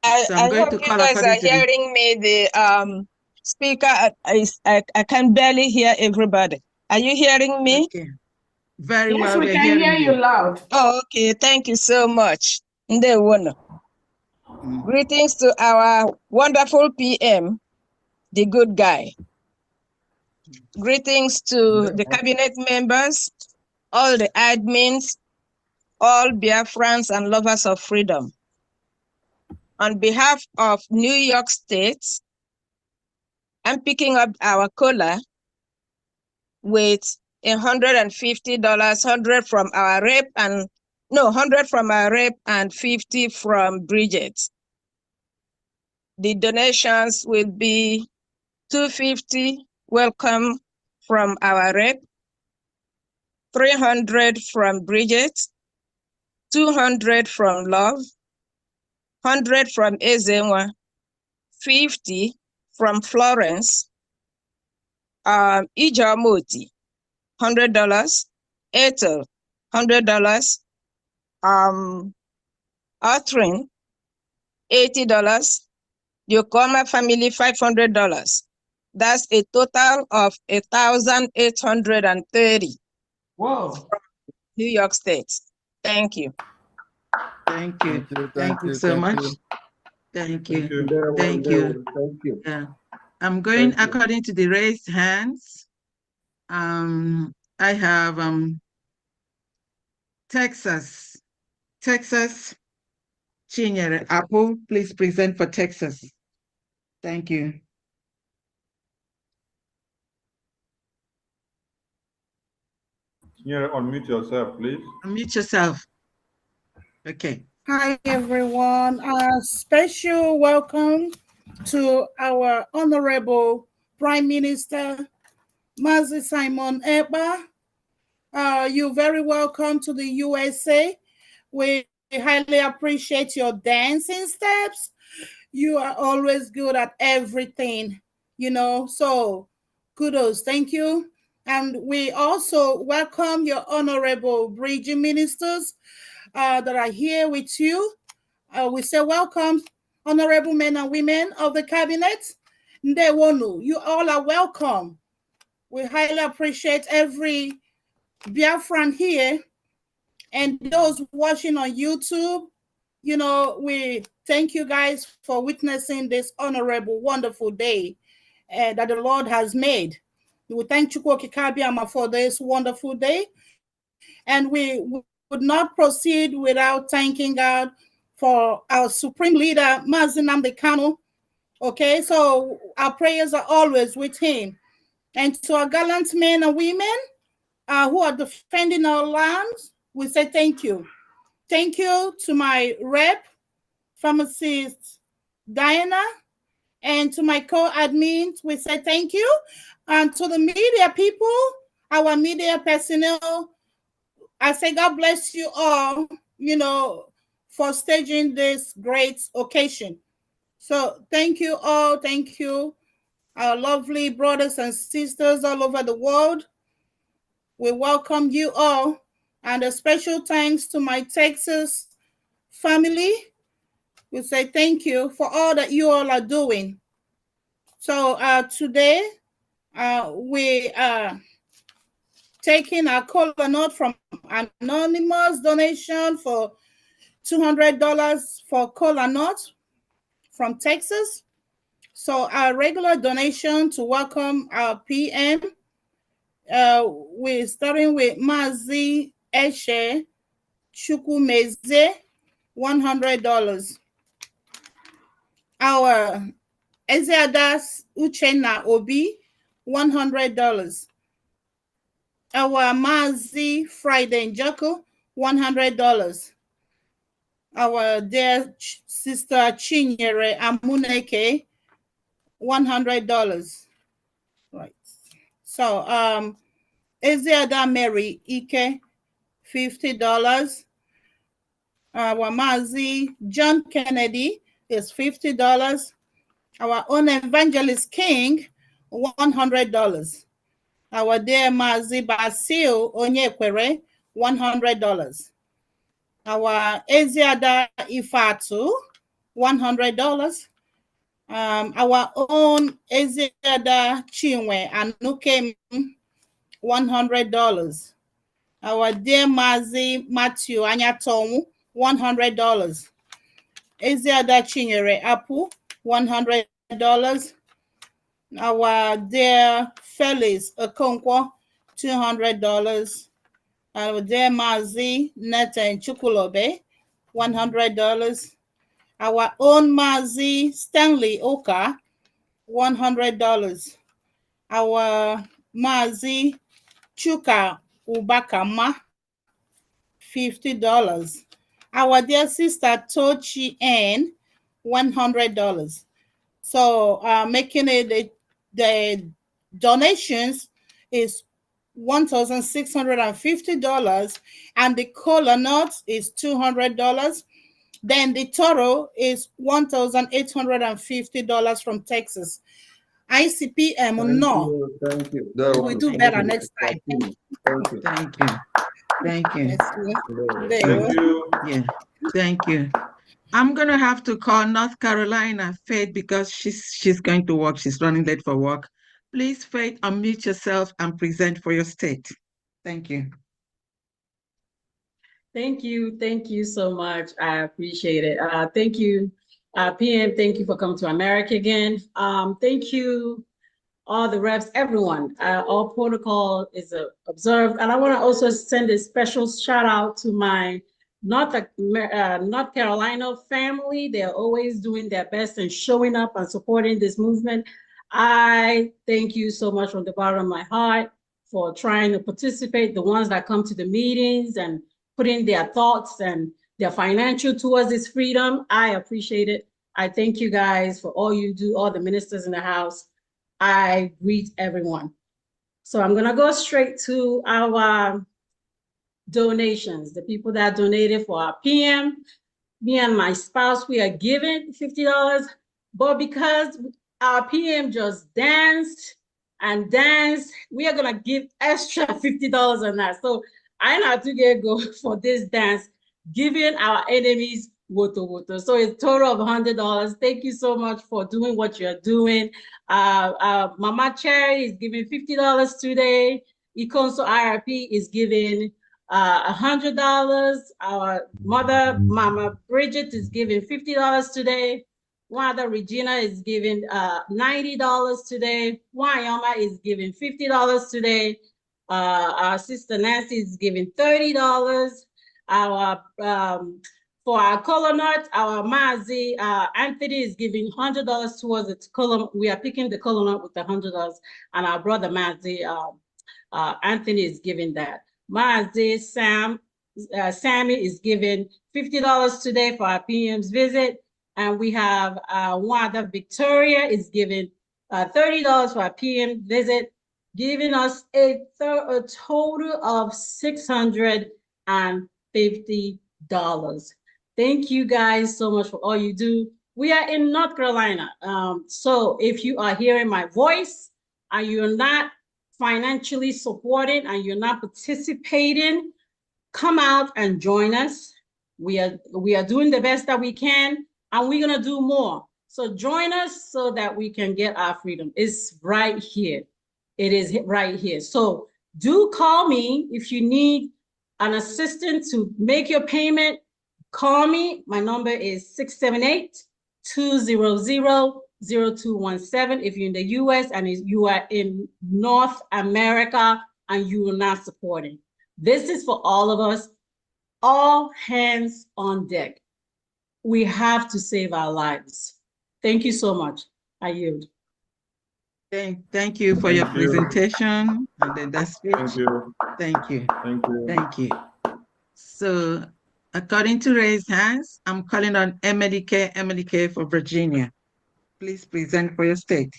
I hope you guys are hearing me. The speaker, I can barely hear everybody. Are you hearing me? Okay. Very well. Yes, we can hear you loud. Oh, okay. Thank you so much. Greetings to our wonderful PM, the good guy. Greetings to the cabinet members, all the admins, all Biafrans and lovers of freedom. On behalf of New York State, I'm picking up our cola with $150, 100 from our rep and 100 from our rep and 50 from Bridget. The donations will be $250 welcome from our rep, 300 from Bridget, 200 from Love, 100 from Ezenwa, 50 from Florence, Ijamoti, $100, Ethel, $100, Arthrin, $80, Yokoma family, $500. That's a total of 1,830. Whoa. New York State. Thank you. Thank you. Thank you so much. Thank you. Thank you. Yeah. I'm going according to the raised hands. I have Texas, Chinyere Apple, please present for Texas. Thank you. Chinyere, unmute yourself, please. Unmute yourself. Okay. Hi, everyone. A special welcome to our Honorable Prime Minister, Mazi Simon Ekpa. You're very welcome to the USA. We highly appreciate your dancing steps. You are always good at everything, so kudos. Thank you. And we also welcome your honorable bridging ministers that are here with you. We say welcome, honorable men and women of the cabinet. Ndewonu, you all are welcome. We highly appreciate every Biafran here and those watching on YouTube. You know, we thank you guys for witnessing this honorable, wonderful day that the Lord has made. We thank Chukwu Kabiama for this wonderful day. And we would not proceed without thanking God for our supreme leader, Mazi Nnamdi Kanu. Okay, so our prayers are always with him. And to our gallant men and women who are defending our lands, we say thank you. Thank you to my rep, pharmacist Diana, and to my co-admins, we say thank you. And to the media people, our media personnel, I say God bless you all, you know, for staging this great occasion. So thank you all. Thank you, our lovely brothers and sisters all over the world. We welcome you all. And a special thanks to my Texas family. We say thank you for all that you all are doing. So today, we are taking a caller note from anonymous donation for $200 for cola nut from Texas. So our regular donation to welcome our PM, we're starting with Mazi Eshe Chukwumeze, $100. Our Ezeadas Uchenna Obi, $100. Our Mazi Friday Njoku, $100. Our dear sister Chinyere Amuneke, $100. Right. So Ezeada Mary Ike, $50. Our Mazi John Kennedy is $50. Our own Evangelist King, $100. Our dear Mazi Basil Onyekwere, $100. Our Eziada Ifatu, $100. Our own Eziada Chinwe Anukem, $100. Our dear Mazi Matthew Anyatomu, $100. Eziada Chinyere Apu, $100. Our dear Felix Okonkwo, $200. Our dear Mazi Nathan Chukulobe, $100. Our own Mazi Stanley Oka, $100. Our Mazi Chuka Ubakama, $50. Our dear sister Tochi N, $100. So making it the donations is $1,650, and the cola nuts is $200. Then the toro is $1,850 from Texas. ICPM, no. Thank you. We do better next time. Thank you. Thank you. Thank you. Thank you. Yeah. Thank you. I'm gonna have to call North Carolina Faith because she's going to work. She's running late for work. Please, Faith, unmute yourself and present for your state. Thank you. Thank you. Thank you so much. I appreciate it. Thank you, PM. Thank you for coming to America again. Thank you, all the reps, everyone. All protocol is observed. And I want to also send a special shout out to my North Carolina family. They're always doing their best and showing up and supporting this movement. I thank you so much from the bottom of my heart for trying to participate, the ones that come to the meetings and put in their thoughts and their financial towards this freedom. I appreciate it. I thank you guys for all you do, all the ministers in the House. I greet everyone. So I'm gonna go straight to our donations, the people that donated for our PM. Me and my spouse, we are giving $50, but because our PM just danced, and dance. We are gonna give extra $50 on that. So I know to get go for this dance, giving our enemies woto. So it's total of $100. Thank you so much for doing what you're doing. Mama Cherry is giving $50 today. Ikonso IRP is giving $100. Our mother, Mama Bridget, is giving $50 today. Wanda Regina is giving $90 today. Wayama is giving $50 today. Our sister Nancy is giving $30. Our for our color nut, our Mazi Anthony is giving $100 towards the color. We are picking the color nut with the $100, and our brother Mazi Anthony is giving that. Mazi Sammy is giving $50 today for our PM's visit. And we have Wanda Victoria is giving $30 for our PM visit, giving us a total of $650. Thank you guys so much for all you do. We are in North Carolina. So if you are hearing my voice and you're not financially supporting and you're not participating, come out and join us. We are doing the best that we can, and we're gonna do more. So join us so that we can get our freedom. It's right here. It is right here. So do call me if you need an assistant to make your payment. Call me. My number is 678-200-0217 if you're in the US and you are in North America and you are not supporting. This is for all of us. All hands on deck. We have to save our lives. Thank you so much. I yield. Thank you for your presentation and then that speech. Thank you. Thank you. Thank you. Thank you. So according to raised hands, I'm calling on Emily for Virginia. Please present for your state.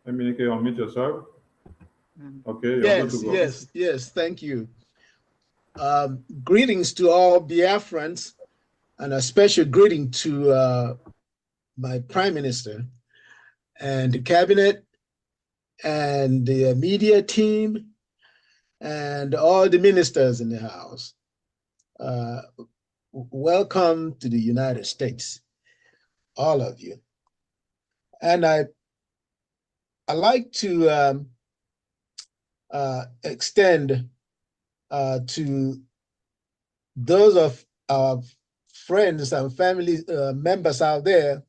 Emily, unmute yourself. Okay, you're good to go. Yes, thank you. Greetings to all Biafrans, and a special greeting to my Prime Minister and the Cabinet and the media team and all the ministers in the House. Welcome to the United States, all of you. And I like to extend to those of our friends and family members out there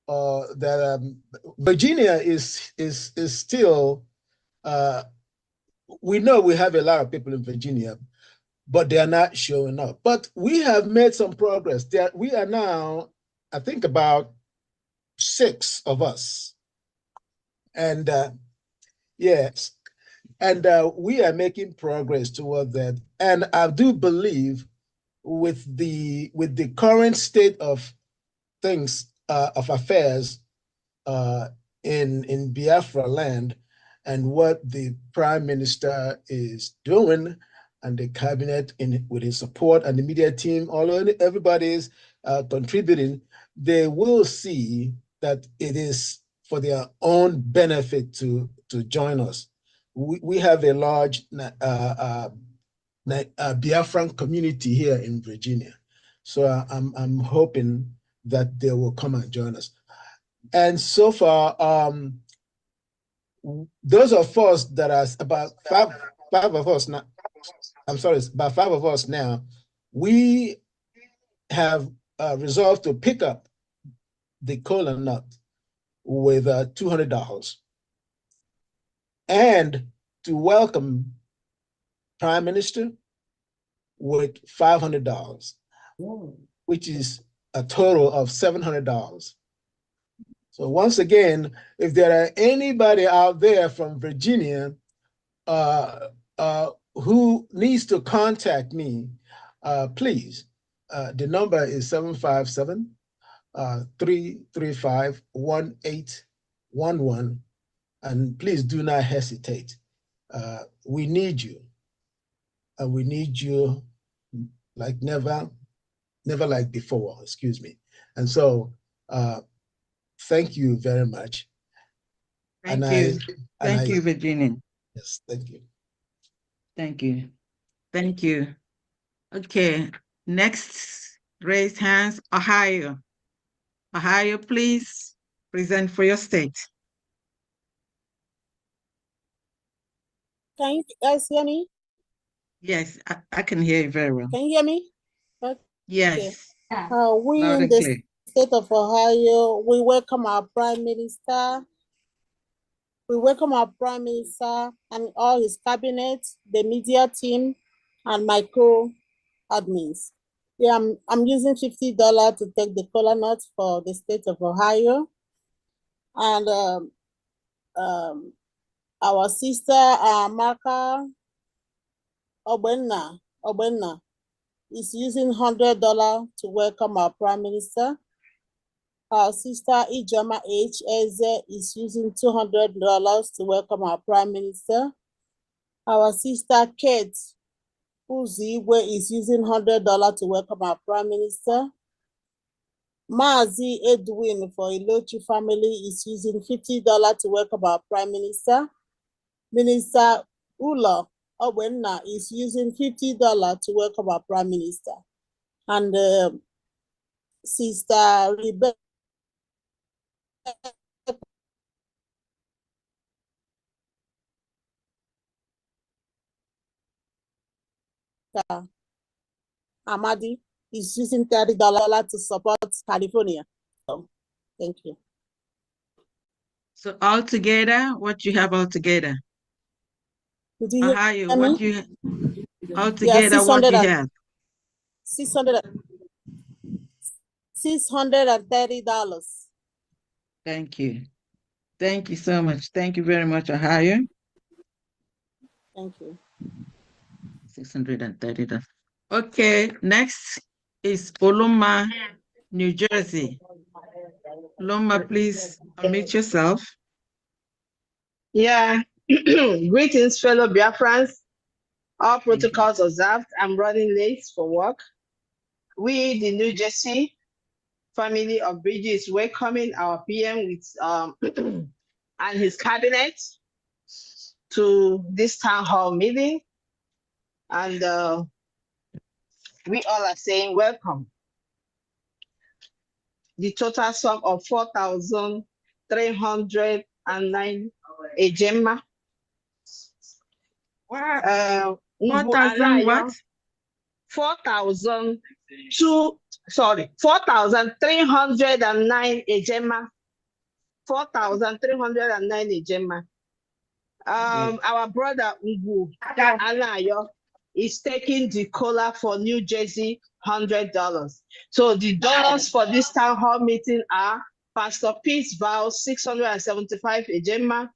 that Virginia is still, we know we have a lot of people in Virginia, but they are not showing up. But we have made some progress. We are now, I think, about 6 of us. And yes, and we are making progress toward that. And I do believe with the current state of things, of affairs in Biafra land, and what the Prime Minister is doing and the Cabinet with his support and the media team, everybody is contributing, they will see that it is for their own benefit to join us. We have a large Biafran community here in Virginia. So I'm hoping that they will come and join us. And so far, those of us that are about five of us now, I'm sorry, about 5 of us now, we have resolved to pick up the cola nut with $200 and to welcome Prime Minister with $500, which is a total of $700. So once again, if there are anybody out there from Virginia who needs to contact me, please, the number is 757-335-1811, and please do not hesitate. We need you, and we need you like never like before, excuse me. And so Thank you very much. Thank you. Thank you, Virginia. Yes, thank you. Thank you. Thank you. Okay, next, raise hands, Ohio. Ohio, please present for your state. Can you guys hear me? Yes, I can hear you very well. Can you hear me? Okay. Yes. We Loud in and the clear. state of Ohio, we welcome our Prime Minister. We welcome our Prime Minister and all his cabinet, the media team, and my co-admins. Yeah, I'm using $50 to take the cola nut for the state of Ohio. And our sister, Marka Obenna, is using $100 to welcome our Prime Minister. Our sister Ijama H. Eze is using $200 to welcome our Prime Minister. Our sister Kate Uzigwe is using $100 to welcome our Prime Minister. Mazi Edwin for Ilochi family is using $50 to welcome our Prime Minister. Minister Ulo Owenna is using $50 to welcome our Prime Minister. And Sister Rebecca Amadi is using $30 to support California. So, thank you. So altogether, what you have altogether? Did you Ohio, hear what me? you altogether, what you have? $630. Thank you. Thank you so much. Thank you very much, Ohio. Thank you. $630. Okay, next is Oloma, New Jersey. Oloma, please unmute yourself. Yeah. Greetings, fellow Biafrans. All protocols observed. I'm running late for work. We, the New Jersey family of Bridges, welcoming our PM with and his cabinet to this town hall meeting. And we all are saying welcome. The total sum of 4,309 ejema. 4,000 what? 4,309 ejema. 4,309 ejema. Our brother Ugu Anayo is taking the cola for New Jersey, $100. So the donors for this town hall meeting are Pastor Peace Vow, 675 ejema.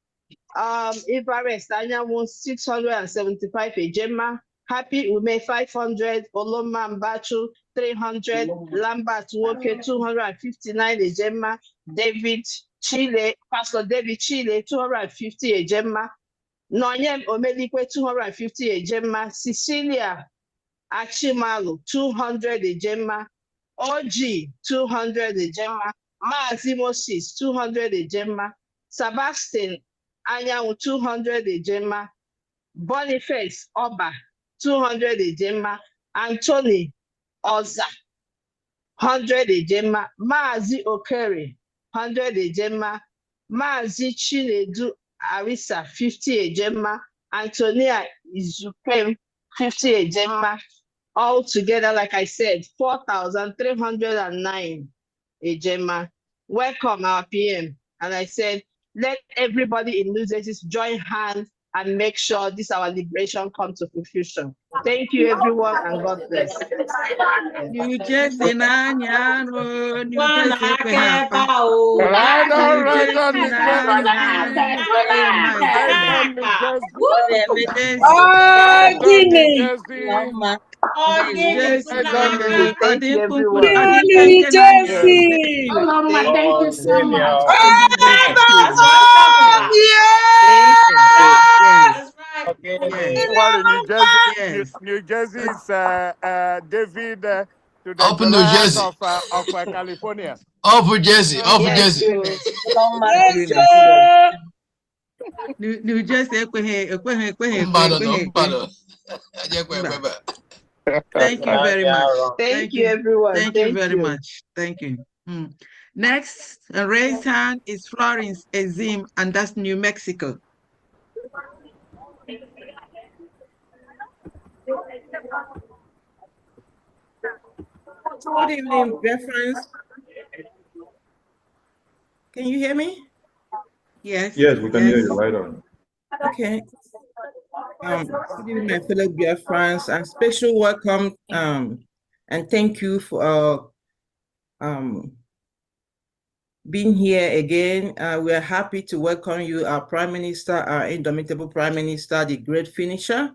Everest Anyamu, 675 ejema. Happy Ume, 500. Oloma Mbachu, 300. Lambert Woke, 259 ejema. David Chile, Pastor David Chile, 250 ejema. Nonyem Omelikwe, 250 ejema. Cecilia Achimalu, 200 ejema. OG, 200 ejema. Maazi Moses, 200 ejema. Sebastian Anyanwu, 200 ejema. Boniface Oba, 200 ejema. Anthony Oza, 100 ejema. Maazi Okere, 100 ejema. Maazi Chinedu Arisa, 50 ejema. Antonia Izukem, 50 ejema. All together, like I said, 4,309 ejema. Welcome, our PM. And I said, let everybody in New Jersey join hands and make sure this our liberation comes to fruition. Thank you, everyone, and God bless. New Jersey, Nanyano, New Jersey, Ekpa. Right on New record, Jersey, New Jersey. oh my Right goodness. on New Jersey. New Jersey. Right on New Jersey. Jersey, Thank you, everyone. New Jersey. Thank you so much. Well, New Jersey, New Jersey is David to the Open New Goliath Jersey. of California. All for Jersey. All for Yes, Jersey. so New Jersey, thank you very much. Thank you, everyone. Thank you very much. Thank you. Next, raised hand is Florence Ezim, and that's New Mexico. Good evening, Biafrans. Can you hear me? Yes. Yes, we can hear you right on. Okay. Good evening, my fellow Biafrans, and special welcome and thank you for being here again. We are happy to welcome you, our Prime Minister, our indomitable Prime Minister, the great finisher.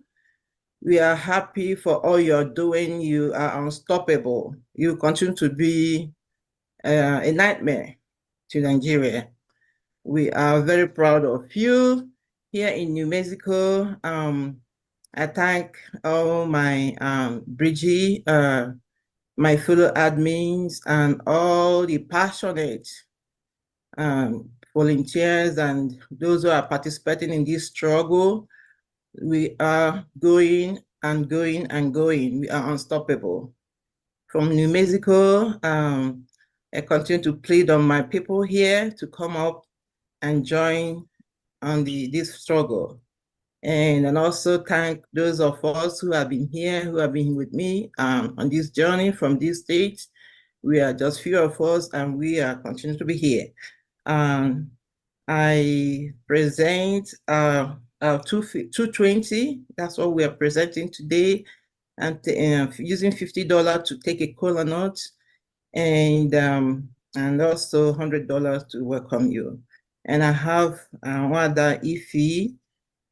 We are happy for all you're doing. You are unstoppable. You continue to be a nightmare to Nigeria. We are very proud of you here in New Mexico. I thank all my Bridgie, my fellow admins, and all the passionate volunteers and those who are participating in this struggle. We are going and going and going. We are unstoppable. From New Mexico, I continue to plead on my people here to come up and join on this struggle. And also thank those of us who have been here, who have been with me on this journey from this state. We are just few of us, and we are continuing to be here. I present 220. That's what we are presenting today, and using $50 to take a cola nut, and also $100 to welcome you. And I have Wada Ifi.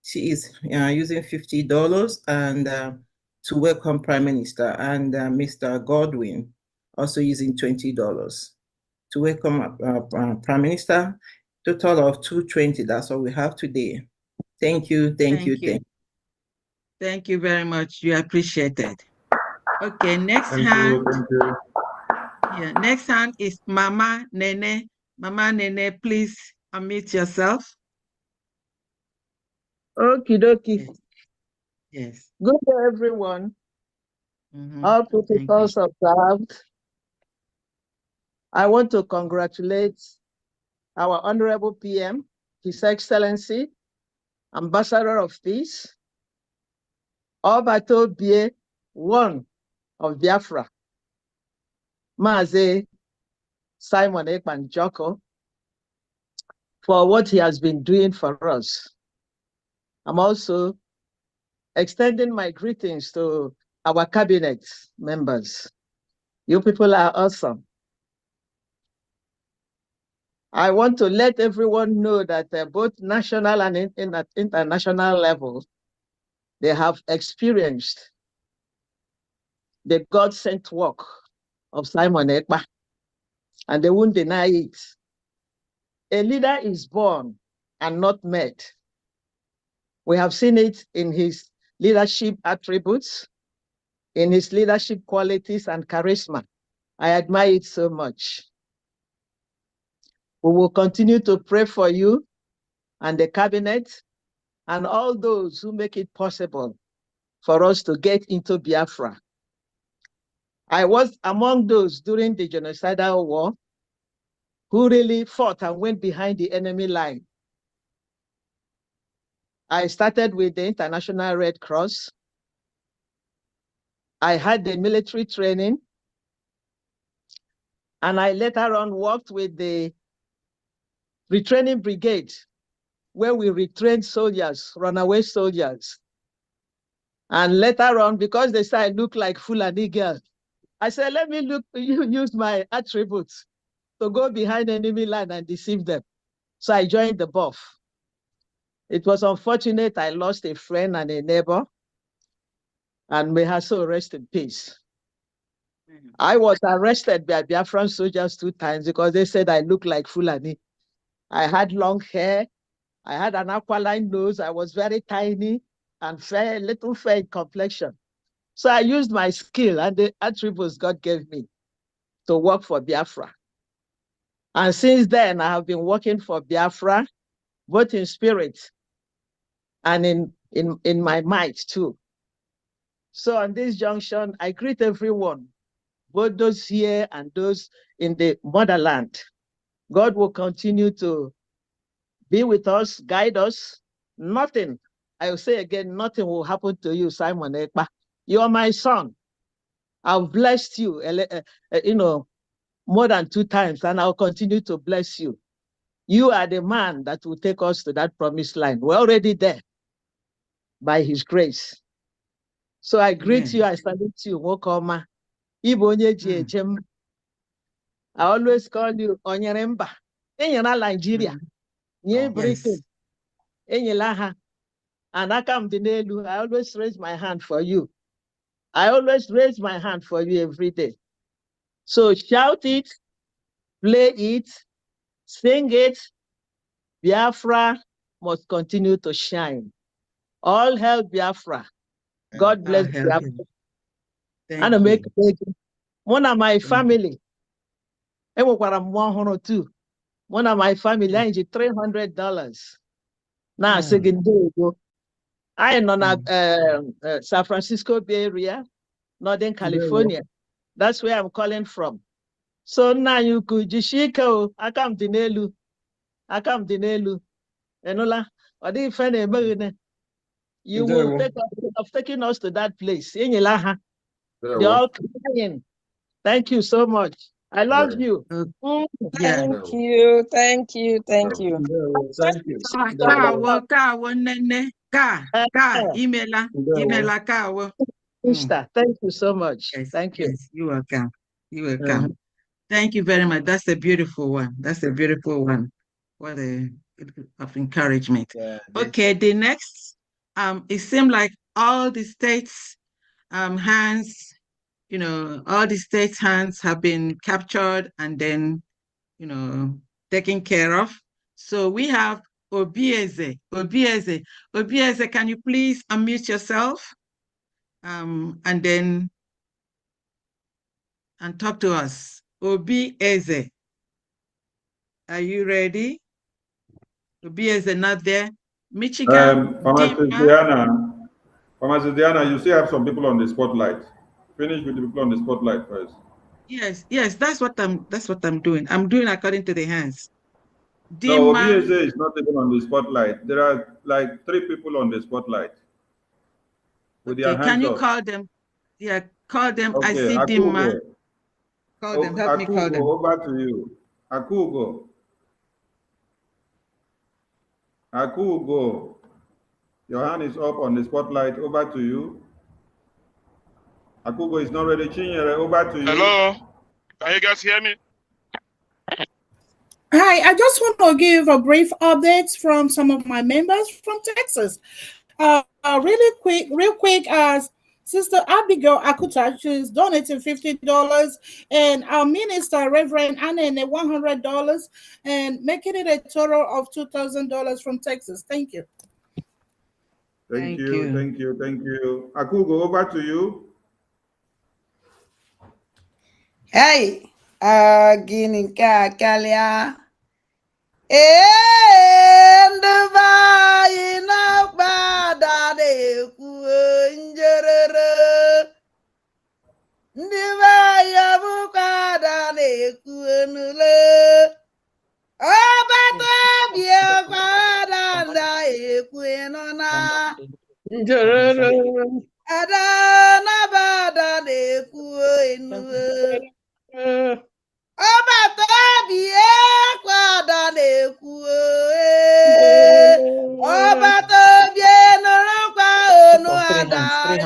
She is using $50 and to welcome Prime Minister, and Mr. Godwin also using $20 to welcome Prime Minister. Total of 220. That's what we have today. Thank you. Thank you. Thank you very much. You appreciate it. Okay, next hand. Thank you. Yeah, next hand is Mama Nene. Mama Nene, please unmute yourself. Okie dokie. Yes. Good day, everyone. All protocols observed. I want to congratulate our Honorable PM, His Excellency, Ambassador of Peace, Obato Bie, one of Biafra, Maze Simon Ekpa Joko, for what he has been doing for us. I'm also extending my greetings to our cabinet members. You people are awesome. I want to let everyone know that both national and international level, they have experienced the God-sent work of Simon Ekpa, and they won't deny it. A leader is born and not made. We have seen it in his leadership attributes, in his leadership qualities and charisma. I admire it so much. We will continue to pray for you and the cabinet and all those who make it possible for us to get into Biafra. I was among those during the genocidal war who really fought and went behind the enemy line. I started with the International Red Cross. I had the military training, and I later on worked with the retraining brigade, where we retrained soldiers, runaway soldiers. And later on, because they said I look like Fulani girl, I said, let me use my attributes to go behind enemy line and deceive them. So I joined the BOF. It was unfortunate I lost a friend and a neighbor, and may her soul rest in peace. I was arrested by Biafran soldiers 2 times because they said I looked like Fulani. I had long hair, I had an aquiline nose, I was very tiny and fair, little fair in complexion. So I used my skill and the attributes God gave me to work for Biafra. And since then, I have been working for Biafra, both in spirit and in my might too. So on this junction, I greet everyone, both those here and those in the motherland. God will continue to be with us, guide us. Nothing, I will say again, nothing will happen to you, Simon Ekpa. You are my son. I've blessed you, more than 2 times, and I'll continue to bless you. You are the man that will take us to that promised land. We're already there by his grace. So I greet you, I salute you, Wokoma. I always call you Onyeremba. Enyela Nigeria. Nye Britain. Enyela. And Akamdinelu, I always raise my hand for you. I always raise my hand for you every day. So shout it, play it, sing it. Biafra must continue to shine. All hail Biafra. God bless Biafra. And I make one of my family. And we too. One of my family, I need $300. Now, second day, I am on San Francisco Bay Area, Northern California. That's where I'm calling from. So now you could Jishiko, I come to Nelu. Enola, or the friend, you will take of taking us to that place. In Ilaha. They're all crying. Thank you so much. I love you. Thank you. Thank you. Thank you. Thank you. Sister, thank you so much. Yes, thank you. Yes, you're welcome. You're welcome. Thank you very much. That's a beautiful one. That's a beautiful one. What a of encouragement. Okay, the next, it seemed like all the states' hands, all the states' hands have been captured and then, taken care of. So we have Obieze. Obieze, can you please unmute yourself? And talk to us. Obieze, are you ready? Obieze not there. Michigan. Pharmacist Diana, you still have some people on the spotlight. Finish with the people on the spotlight first. Yes, that's what I'm doing. I'm doing according to the hands. No, Obieze is not even on the spotlight. There are like 3 people on the spotlight with their hands can you up. call them? Yeah, call them. Okay, I see Dimma. Call them. Help me call them. Over to you. Akugo. Your hand is up on the spotlight. Over to you. Akugo is not ready. Chinyere, over to you. Hello. Can you guys hear me? Hi, I just want to give a brief update from some of my members from Texas. Real quick, Sister Abigail Akuta, she's donating $50, and our minister, Reverend Anna, $100, and making it a total of $2,000 from Texas. Thank you. Thank you. Akugo, over to you. Hey, gini kalia. Na bada de kuenjerere. Ndivaya bukada de kuenule. Obata bia kwada nda ekuenona. Ada na bada de kuenule. Obata bia kwada de kuenule. Obata bia no kwa onu ada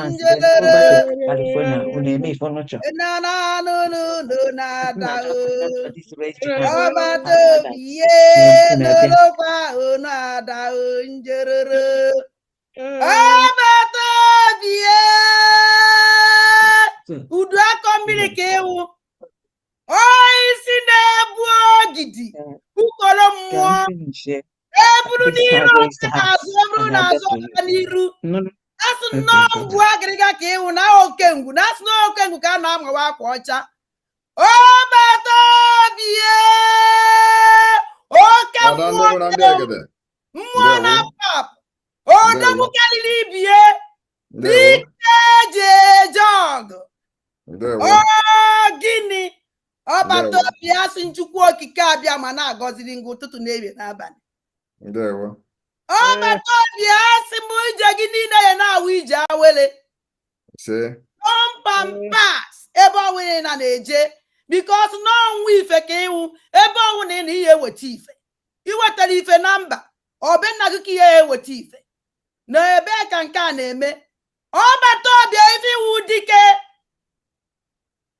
njere. Na da. Obata bia no kwa onu ada njere. Obata bia udu akombiri kewu. Isi na-ebu ogidi ukolo mmụọ eburu n'iru na-azụ n'iru asị nnọọ agịrịga ka ịwụ na okengwu na asị na okengwu ka a na-amawa akwa ọcha. Obata bie Oke Madam mmụọ Deborah mmụọ Ndegede. na Ndewo. pap. Odogwu Ndewo. karịrị ibie. Ndewo. N'ike jọgụ. Ndewo. Gịnị? Ọbata Ndewo. obi asị Chukwu okike abịa ma na-agọziri ngị ụtụtụ na-ebie n'abalị. Ndewo. Ọbata obi asị m ije gị niile ya na-awụ ije awele. Ise. Pampas ebe ọnwụ na na-eje bikos n'ọnwụ ife ka ịwụ ebe ọnwụ na ị na ihe eweta ife iwetara ife na mba ọbịa nna gị ka ihe eweta ife na ebe ka nke a na-eme ọbata ọbịa ife iwu dike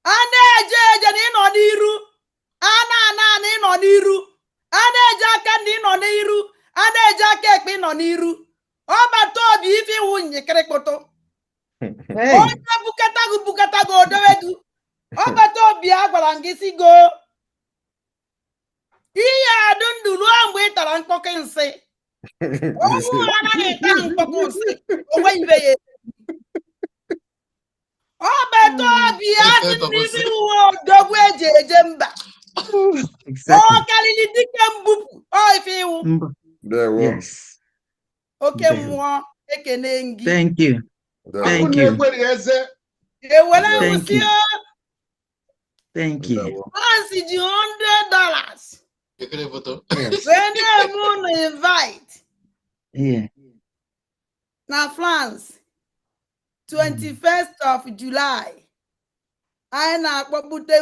a na-eje eje na ịnọ n'iru a na-ana ana ịnọ n'iru a na-eje aka na ịnọ n'iru a na-eje aka ekpe ịnọ n'iru ọbata ọbịa ife iwu nyekịrịkpụtụ onye bukatago odowedu ọbata obi a gwara gị si go ihe adụ ndụ ruo mgbe ị tara mkpọkọ nsị ọnwụ anaghị ịta mkpọkọ nsị onwe ibe ya ọbata obi a sị n'ime uwe odogwu eji eje mba ọ karịrị dike mbupụ ife iwu oke mmụọ ekene gị. Thank you. Thank you. Thank you. Once ji $100. When they moon invite. Yeah. Now France, 21st of July. I na akpọpụta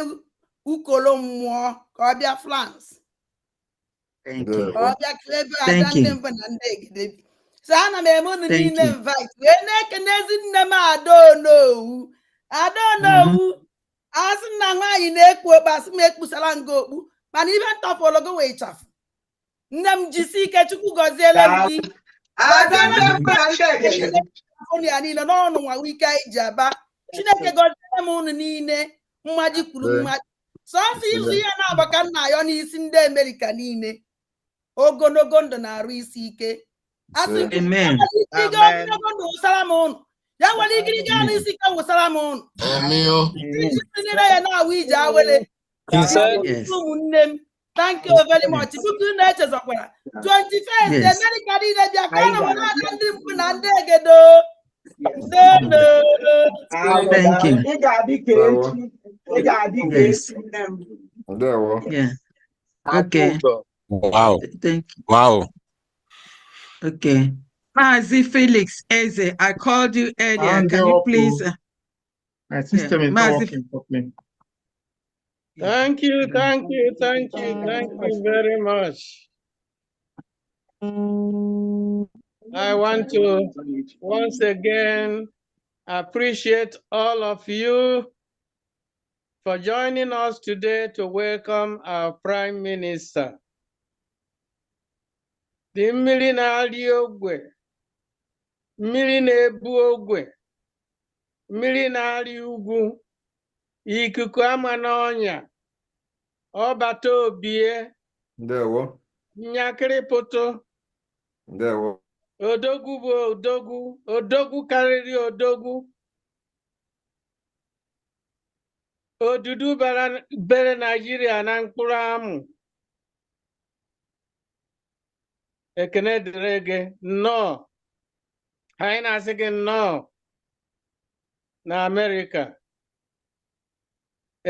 ukolo mmụọ ka ọ bịa France. Thank you. Ọ bịa klebe Thank ada ndị you. mbụ na ndị egede. So ana m eme unu niile invite. Wee na-ekenezi nne m Adonowu. Adonowu. Asị na nwaanyị na-ekpu okpu asị m ekpusara nga okpu mana ibe ntọpụlụgo wee chafụ. Nne m jisi ike Chukwu gọziele m gị. Ya niile n'ọnụ nwa wike anyị ji aba. Chineke gọziele m unu niile mmaji kwuru mmaji. Sọsọ izu ihe na-agbaka nna ya n'isi ndị Amerịka niile. Ogologo ndụ na-arụ isi ike. Asị ogologo ndụ wụsara m unu. Ya nwere igirigi anụ isi ike wụsara m unu. Niile ya na-awụ ije awele. Ụmụnne m. Thank you very much. Puku na-echezokwara. 21st America niile bịa ka na were ada ndị mpụ na ndị egedo. Thank you. Yeah. Okay. Wow. Thank you. Wow. Okay. Mazi Felix Eze, I called you earlier. Can you please? My system is not working properly. Thank you very much. I want to once again appreciate all of you for joining us today to welcome our Prime Minister. The mmiri na-arị ogwe, mmiri na-ebu ogwe, mmiri na-arị ugwu, ikuku ama n'ọnya, ọbata obie, Ndewo. nyakịrịpụtụ, Ndewo. odogwu bụ odogwu, odogwu karịrị odogwu, odudu bere Nigeria na mkpụrụ amụ. Ekene dịrị gị nnọọ. Anyị na-asị gị nnọọ na Amerịka.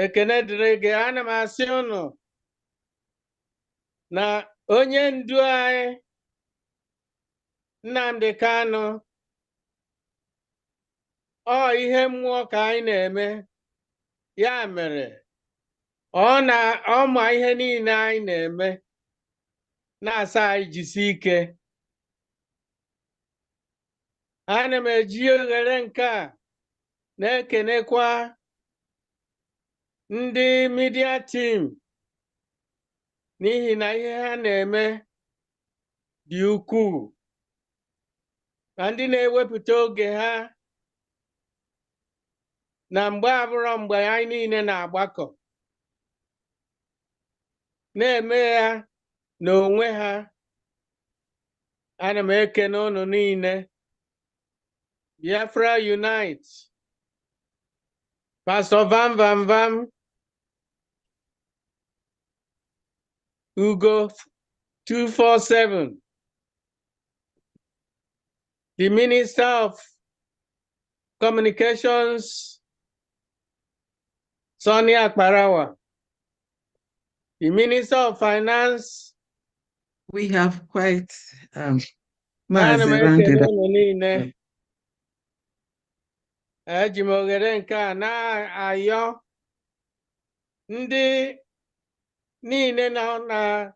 Ekene dịrị gị, ana m asị unu na onye ndu anyị Nnamdi Kanu ọ ihe mmụọ ka anyị na-eme, ya mere ọ ma ihe niile anyị na-eme, na-asa anyị jisi ike. Ana m eji oghere nke a na-ekenekwa ndị media team n'ihi na ihe ha na-eme dị ukwuu, na ndị na-ewepụta oge ha na mgbe abụrọ mgbe anyị niile na-agbakọ na-eme ya n'onwe ha. Ana m ekene unu niile. Biafra Unite, Pastor Vam, Ugo 247. The Minister of Communications, Sonia Akbarawa. The Minister of Finance. We have quite Ana Maazị m rounded ekele up. unu niile. Eji m ohere nke a na-ayọ ndị niile nọ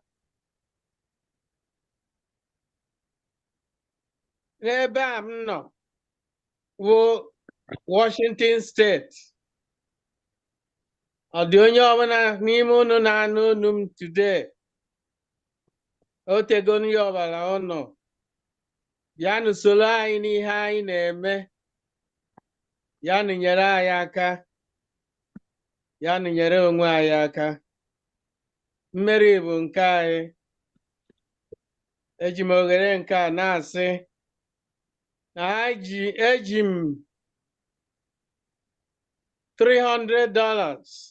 n'ebe a m nọ bụ Washington State. Ọ dị onye ọbụla n'ime unu na-anụ unu m today? O tego nri ọbara ụnụ. Bịanụ soro anyị n'ihe anyị na-eme. Bịanụ nyere anyị aka. Bịanụ nyere onwe anyị aka. Mmeri bụ nke anyị. Eji m ohere nke a na-asị na eji m $300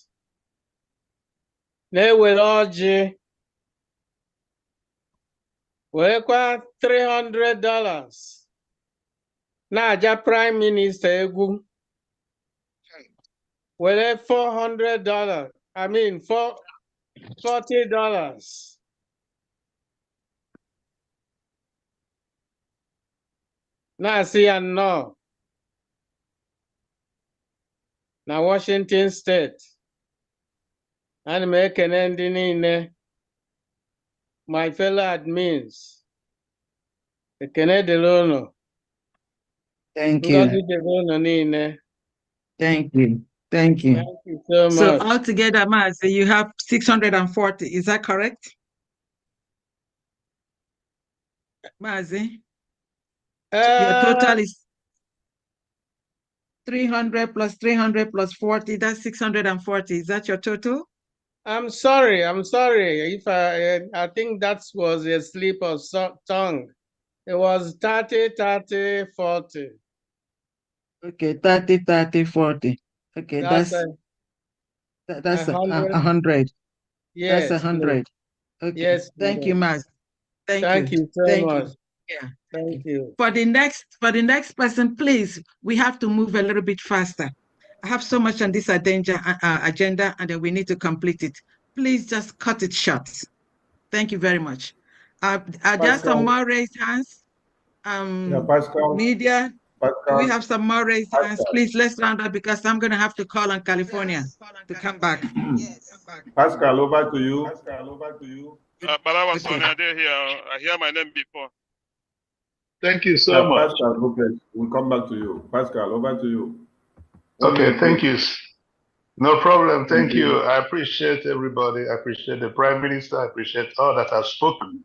na-ewere ọjị, werekwa $300 na-aja Prime Minister egwu, were $400, I mean $40 na-asị ya nnọọ na Washington State. Ana m ekene ndị niile, my fellow admins. Ekene dịrị unu. Thank Ngozi you. dịrị unu niile. Thank you. Thank you. Thank you so So much. altogether, Maazị, you have 640. Is that correct? Maazị? Your total is 300 plus 300 plus 40. That's 640. Is that your total? I'm sorry. If I think that was a slip of tongue. It was 30, 30, 40. Okay, 30, 30, 40. Okay, that's that's 100. Yes, That's 100. Okay. Yes. Thank you, Maazị. Thank you so Thank much. you. Yeah. Thank you. For the next person, please, we have to move a little bit faster. I have so much on this agenda, and then we need to complete it. Please just cut it short. Thank you very much. Are there some more raised hands? Pascal. Media, do we have some more raised hands? Pascal. Please, let's round up because I'm going to have to call on California to come back. Pascal, over to you. Barawa Sonia, they're here. I hear my name before. Thank you so much. Pascal, okay, we'll come back to you. Pascal, over to you. Okay, thank you. No problem. Thank you. I appreciate everybody. I appreciate the Prime Minister. I appreciate all that have spoken.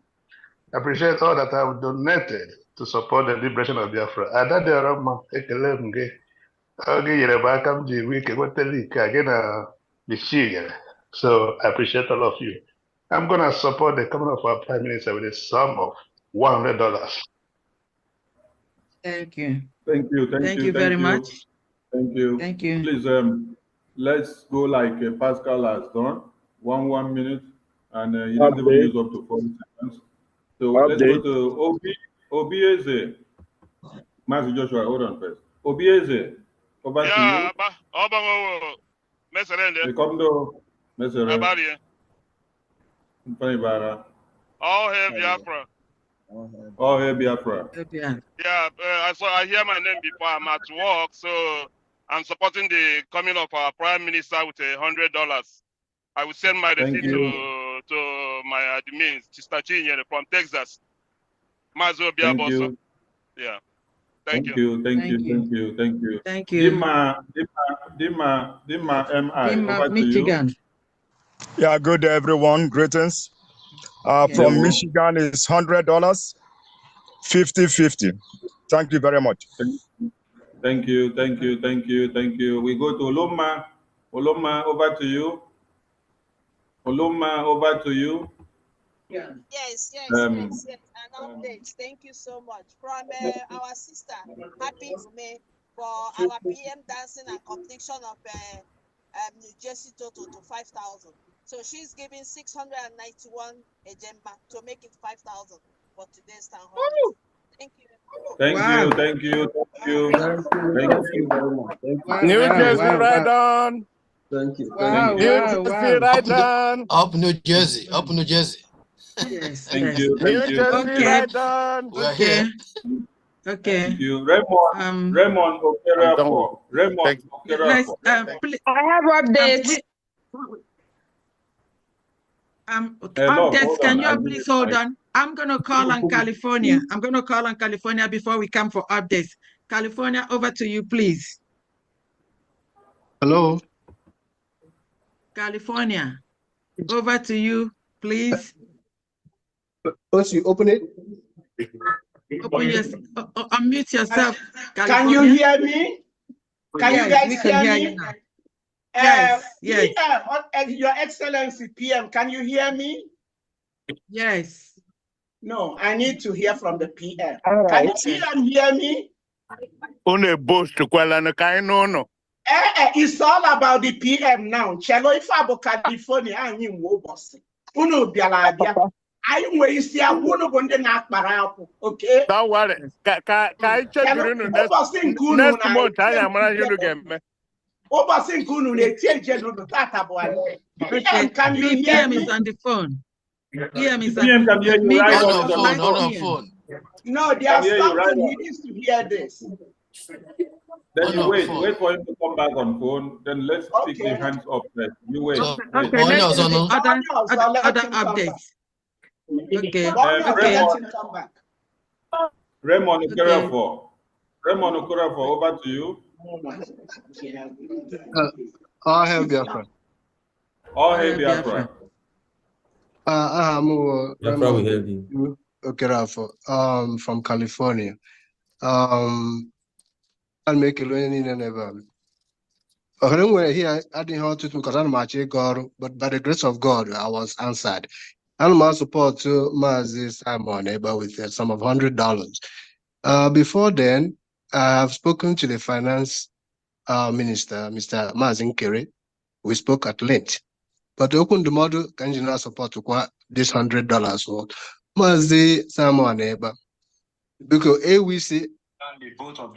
I appreciate all that have donated to support the liberation of Biafra. So I appreciate all of you. I'm going to support the coming of our Prime Minister with a sum of $100. Thank you. Thank you. Thank you very much. Thank you. Thank you. Please, let's go like Pascal has done, 1 minute, and you don't even use up to 40 seconds. So let's go to Obieze. Master Joshua, hold on first. Obieze, over to you. Secondo, Mesere. All hail Biafra. All hail Biafra. Yeah, I hear my name before. I'm at work, so I'm supporting the coming of our Prime Minister with $100. I will send my receipt to my admin, Sister Chinyere from Texas. Mazo Biaboso. Yeah. Thank you. Thank you. Thank you. Dima MI, over Michigan. to you. Yeah, good day, everyone. Greetings. From Michigan is $100, 50-50. Thank you very much. Thank you. We go to Oloma. Oloma, over to you. Oloma, over to you. Yes. An update. Thank you so much. From our sister, Happy Ume, for our PM dancing and completion of New Jersey total to 5,000. So she's giving 691 ejemba to make it 5,000 for today's town hall meeting. Thank you. Thank you, thank you, thank you. Thank you very much. Thank you. New Jersey, right on. Thank you. Thank New you. Jersey, right on. Up New Jersey, up New Jersey. Yes, Thank yes. you, New thank you. Jersey, Okay. right on. We are Okay. here. Okay. Thank you. Raymond Okerafor. Raymond Let's Okerafor. please, I have updates. Love, updates. hold Can on. you I all need please it. hold on? I'm gonna call on California. I'm gonna call on California before we come for updates. California, over to you, please. Hello. California, over to you, please. Once you open it. Open your, unmute yourself. Can you hear me? Can you guys we can hear hear me? you now. Yes, yes. PM, Your Excellency, PM, can you hear me? Yes. No, I need to hear from the PM. All Can right. the PM hear me? It's all about the PM now. Chelo ifabo California anyi mwobosi. Uno bialabia. I nwere isi agwụnụ bụ ndị na-akpara akwụ, okay? Don't worry. Ka anyị chebiri unu next month anyị amara ihe unu ga-eme. Ụbọchị nke unu na-eti eje n'ụlọ tata bụ anyị. Okay. Can you hear PM me? is on the phone. PM is PM can hear you right on the phone. No, there's something he needs to hear this. Then you wait for him to come back on phone. Then let's pick the hands up first. You wait. Okay, let's do the other updates. Okay. Raymond Okerafor. Raymond Okerafor, over to you. All hail Biafra. All hail Biafra. I'm Biafra will help you. Okerafor, from California. I'll make a learning and ever. Here, I didn't have to because I'm actually God, but by the grace of God, I was answered. And my support to Mazi Simon Ekpa with a sum of $100. Before then, I have spoken to the finance minister, Mr. Mazin Kere. We spoke at length. But open the model can you not support to this $100 worth? Mazi Simon Ekpa. Because we see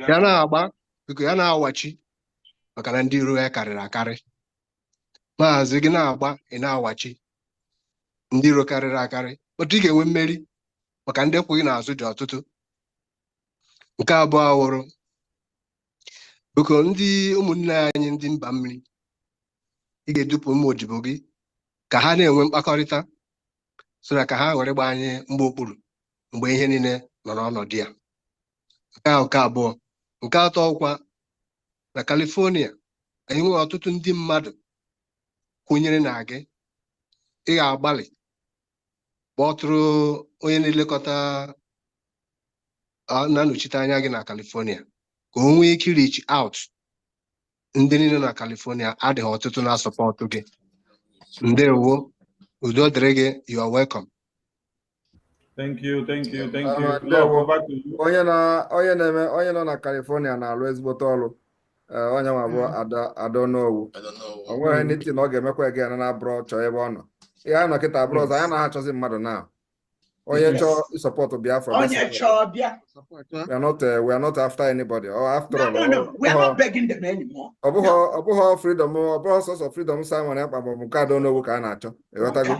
Yana Aba, because Yana Awachi, Makanandiru Karira. Mazi Gina Aba in Awachi. Ndị iro karịrị akarị, otu ị ga-enwe mmeri maka ndị ekwughị n'azụ dị ọtụtụ. Nke abụọ awụrụ biko ndị ụmụnne anyị ndị mba mmiri, ị ga-edupu ụmụ odibo gị ka ha na-enwe mkpakọrịta so na ka ha were gba anyị mgbe okpuru mgbe ihe niile nọ n'ọnọdụ ya. Nke abụọ. Nke atọ ọkwa na California, anyị nwere ọtụtụ ndị mmadụ kwụnyere na gị. Ị ga-agbalị kpọtụrụ onye na-elekọta na-anọchite anya gị na California ka o nwee ike reach out ndị niile na California adịghị ọtụtụ na-asọpọtụ gị. Ndewo, udo dịrị gị, you are welcome. Thank you, thank you, thank you. Love, over to you. Onye nọ na California na-alụ ezigbote ọrụ. Onye nwa bụ Adonowu. O nweghị n'iti na ọ ga-emekwa ege na abụrụ chọọ ebe ọ nọ. Ihe a nọ kịta abụrụ ọzọ, anyị na-achọzi mmadụ na onye chọọ ịsọpọtụ Biafra. We are not after anybody. Or after all, No, we are not begging them anymore. Ọ bụghị freedom, ọ bụghị sọsọ freedom Simon Ekpa bụ nke Adonowu ka a na-achọ. Ịghọtago?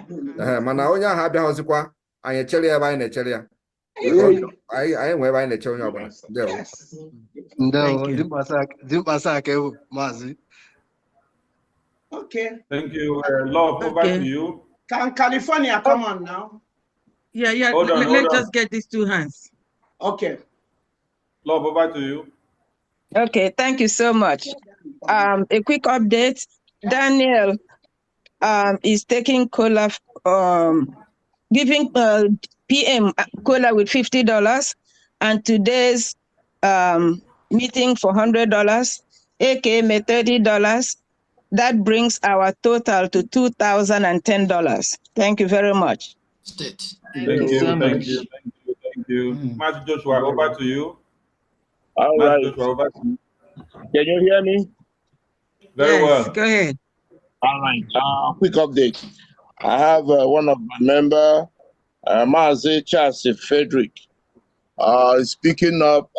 Mana onye ahụ abịaghịzikwa, anyị echere ya ebe anyị na-echere ya. Anyị nwee ebe anyị na-eche onye ọbụla. Ndewo, dị mkpasa aka ewu maazị. Okay. Thank you. Love, over to you. Can California come on now? Yeah. Let's just get these two hands. Okay. Love, over to you. Okay, thank you so much. A quick update. Daniel is taking cola, giving PM cola with $50, and today's meeting for $100, AK made $30. That brings our total to $2,010. Thank you very much. State. Thank you. Master Joshua, over to you. All Master right. Joshua, over to you. Can you hear me? Very well. Go ahead. All right. Quick update. I have one of my member, Mazi Charles Frederick, speaking up.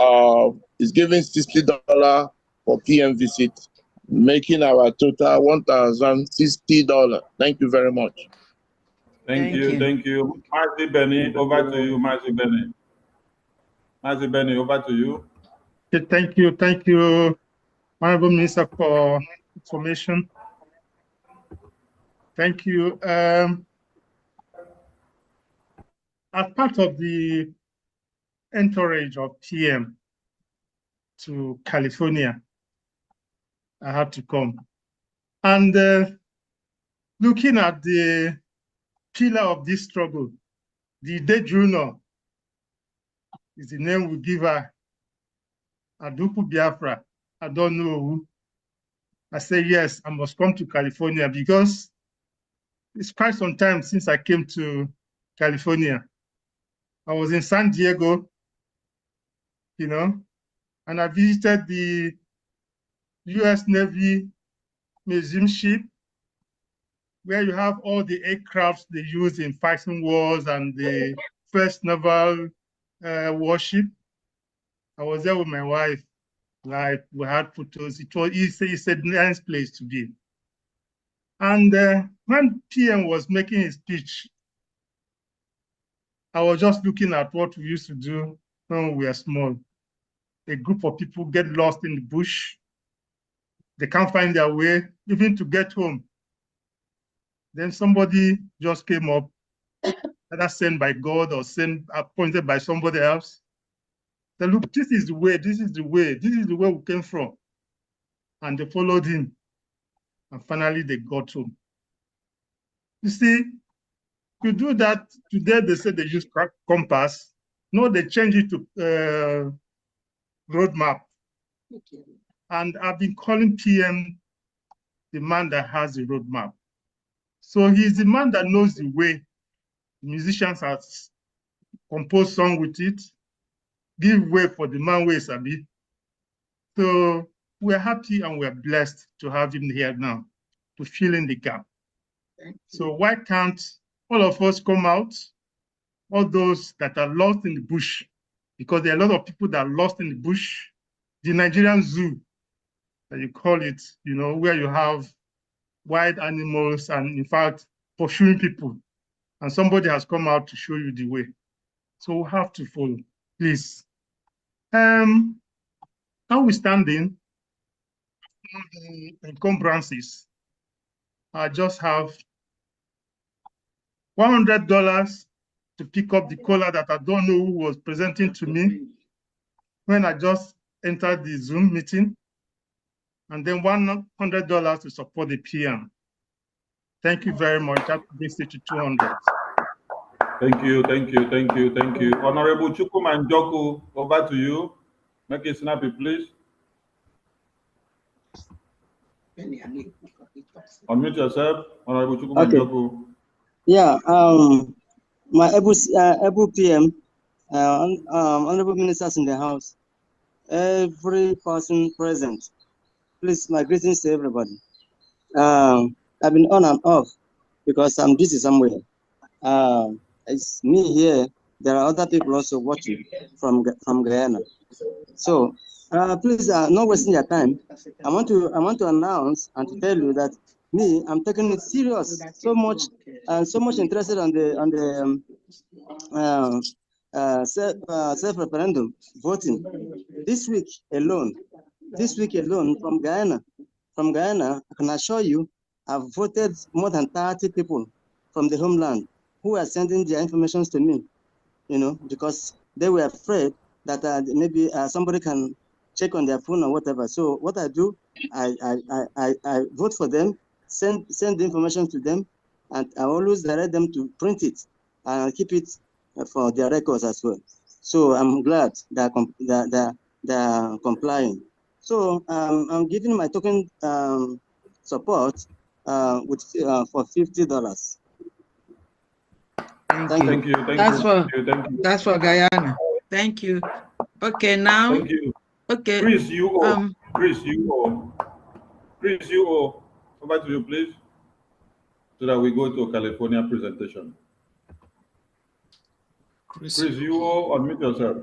Is giving $60 for PM visit, making our total $1,060. Thank you very much. Thank you. Mazi Benny, over to you, Mazi Benny. Mazi Benny, over to you. Okay, thank you, Honorable Minister, for information. Thank you. As part of the entourage of PM to California, I had to come. And looking at the pillar of this struggle, the De Juno is the name we give her, Adupu Biafra. I don't know who. I say, yes, I must come to California because it's quite some time since I came to California. I was in San Diego, you know, and I visited the US Navy museum ship where you have all the aircrafts they use in fighting wars and the first naval warship. I was there with my wife. Like, we had photos. It's a nice place to be. And when PM was making his speech, I was just looking at what we used to do when we were small. A group of people get lost in the bush. They can't find their way, even to get home. Then somebody just came up, either sent by God or appointed by somebody else. They look, this is the way, this is the way we came from. And they followed him. And finally they got home. You see, you do that, today they say they use compass. No, they change it to roadmap. And I've been calling PM the man that has the roadmap. So he's the man that knows the way. Musicians have composed song with it, give way for the man who is Abi. So we're happy and we're blessed to have him here now to fill in the gap. So why can't all of us come out, all those that are lost in the bush, because there are a lot of people that are lost in the bush, the Nigerian zoo, that you call it, you know, where you have wild animals and in fact, pursuing people. And somebody has come out to show you the way. So we have to follow, please. Notwithstanding the encumbrances, I just have $100 to pick up the cola that I don't know who was presenting to me when I just entered the Zoom meeting, and then $100 to support the PM. Thank you very much. That brings it to 200. Thank you. Honorable Chukwuma Njoku, over to you. Make it snappy, please. Unmute yourself, Honorable Chukwuma Njoku. Yeah, my able PM, honorable ministers in the house, every person present, please, my greetings to everybody. I've been on and off because I'm busy somewhere. It's me here. There are other people also watching from Guyana. So please, not wasting your time. I want to announce and to tell you that me, I'm taking it serious. So much interested on the self-referendum voting. This week alone from Guyana, I can assure you, I've voted more than 30 people from the homeland who are sending their information to me, you know, because they were afraid that maybe somebody can check on their phone or whatever. So what I do, I vote for them, send the information to them, and I always direct them to print it and keep it for their records as well. So I'm glad that they're complying. So I'm giving my token support for $50. Thank you. That's for Guyana. Thank you. Okay, now. Thank you. Okay. Chris, you over to you, please. so that we go to a California presentation. Chris, you unmute yourself.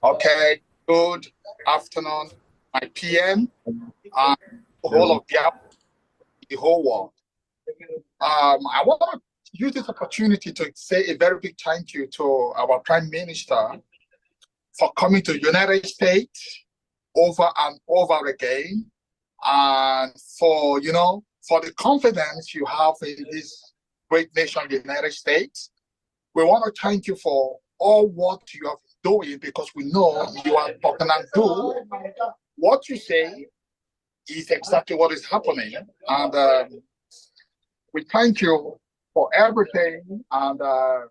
Okay, good afternoon, my PM, and the whole of the whole world. I want to use this opportunity to say a very big thank you to our Prime Minister for coming to the United States over and over again, and for, you know, for the confidence you have in this great nation, the United States. We want to thank you for all what you have been doing, because we know you are talking and do. What you say is exactly what is happening. And we thank you for everything. And I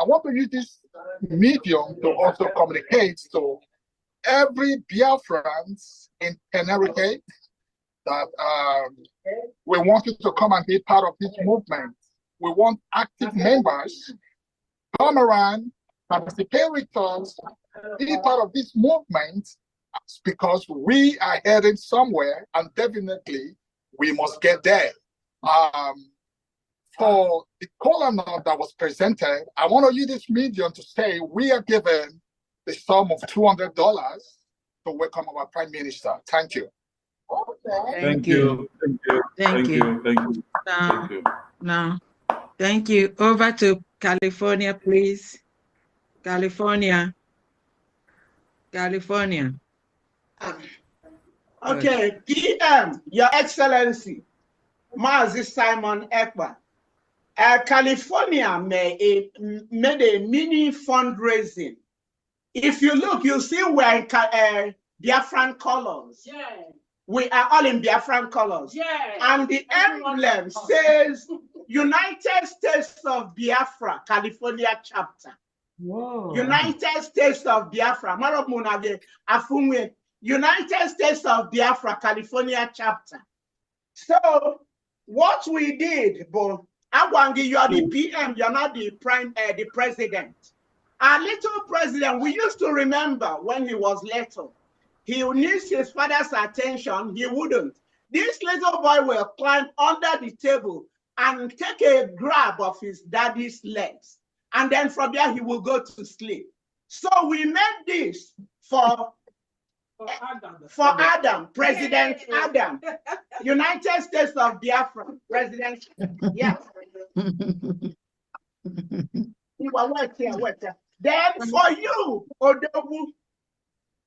want to use this medium to also communicate to every Biafrans in Tenerife that we want you to come and be part of this movement. We want active members come around, participate with us, be part of this movement, because we are heading somewhere, and definitely we must get there. For the call note that was presented, I want to use this medium to say we are given the sum of $200 to welcome our Prime Minister. Thank you. Thank you. Thank you. Thank you. Over to California, please. California. Okay, PM, Your Excellency, Mazi Simon Ekpa. California made a mini fundraising. If you look, you see we're in Biafran colors. Yeah. We are all in Biafran colors. Yeah. And the emblem says United States of Biafra, California chapter. Whoa. United States of Biafra. United States of Biafra, California chapter. So what we did, but Agwangi, you are the PM, you're not the president. Our little president, we used to remember when he was little. He needs his father's attention, he wouldn't. This little boy will climb under the table and take a grab of his daddy's legs. And then from there, he will go to sleep. So we made this for Adam, President Adam, United States of Biafra, President. Yeah. Then for you, Odogu,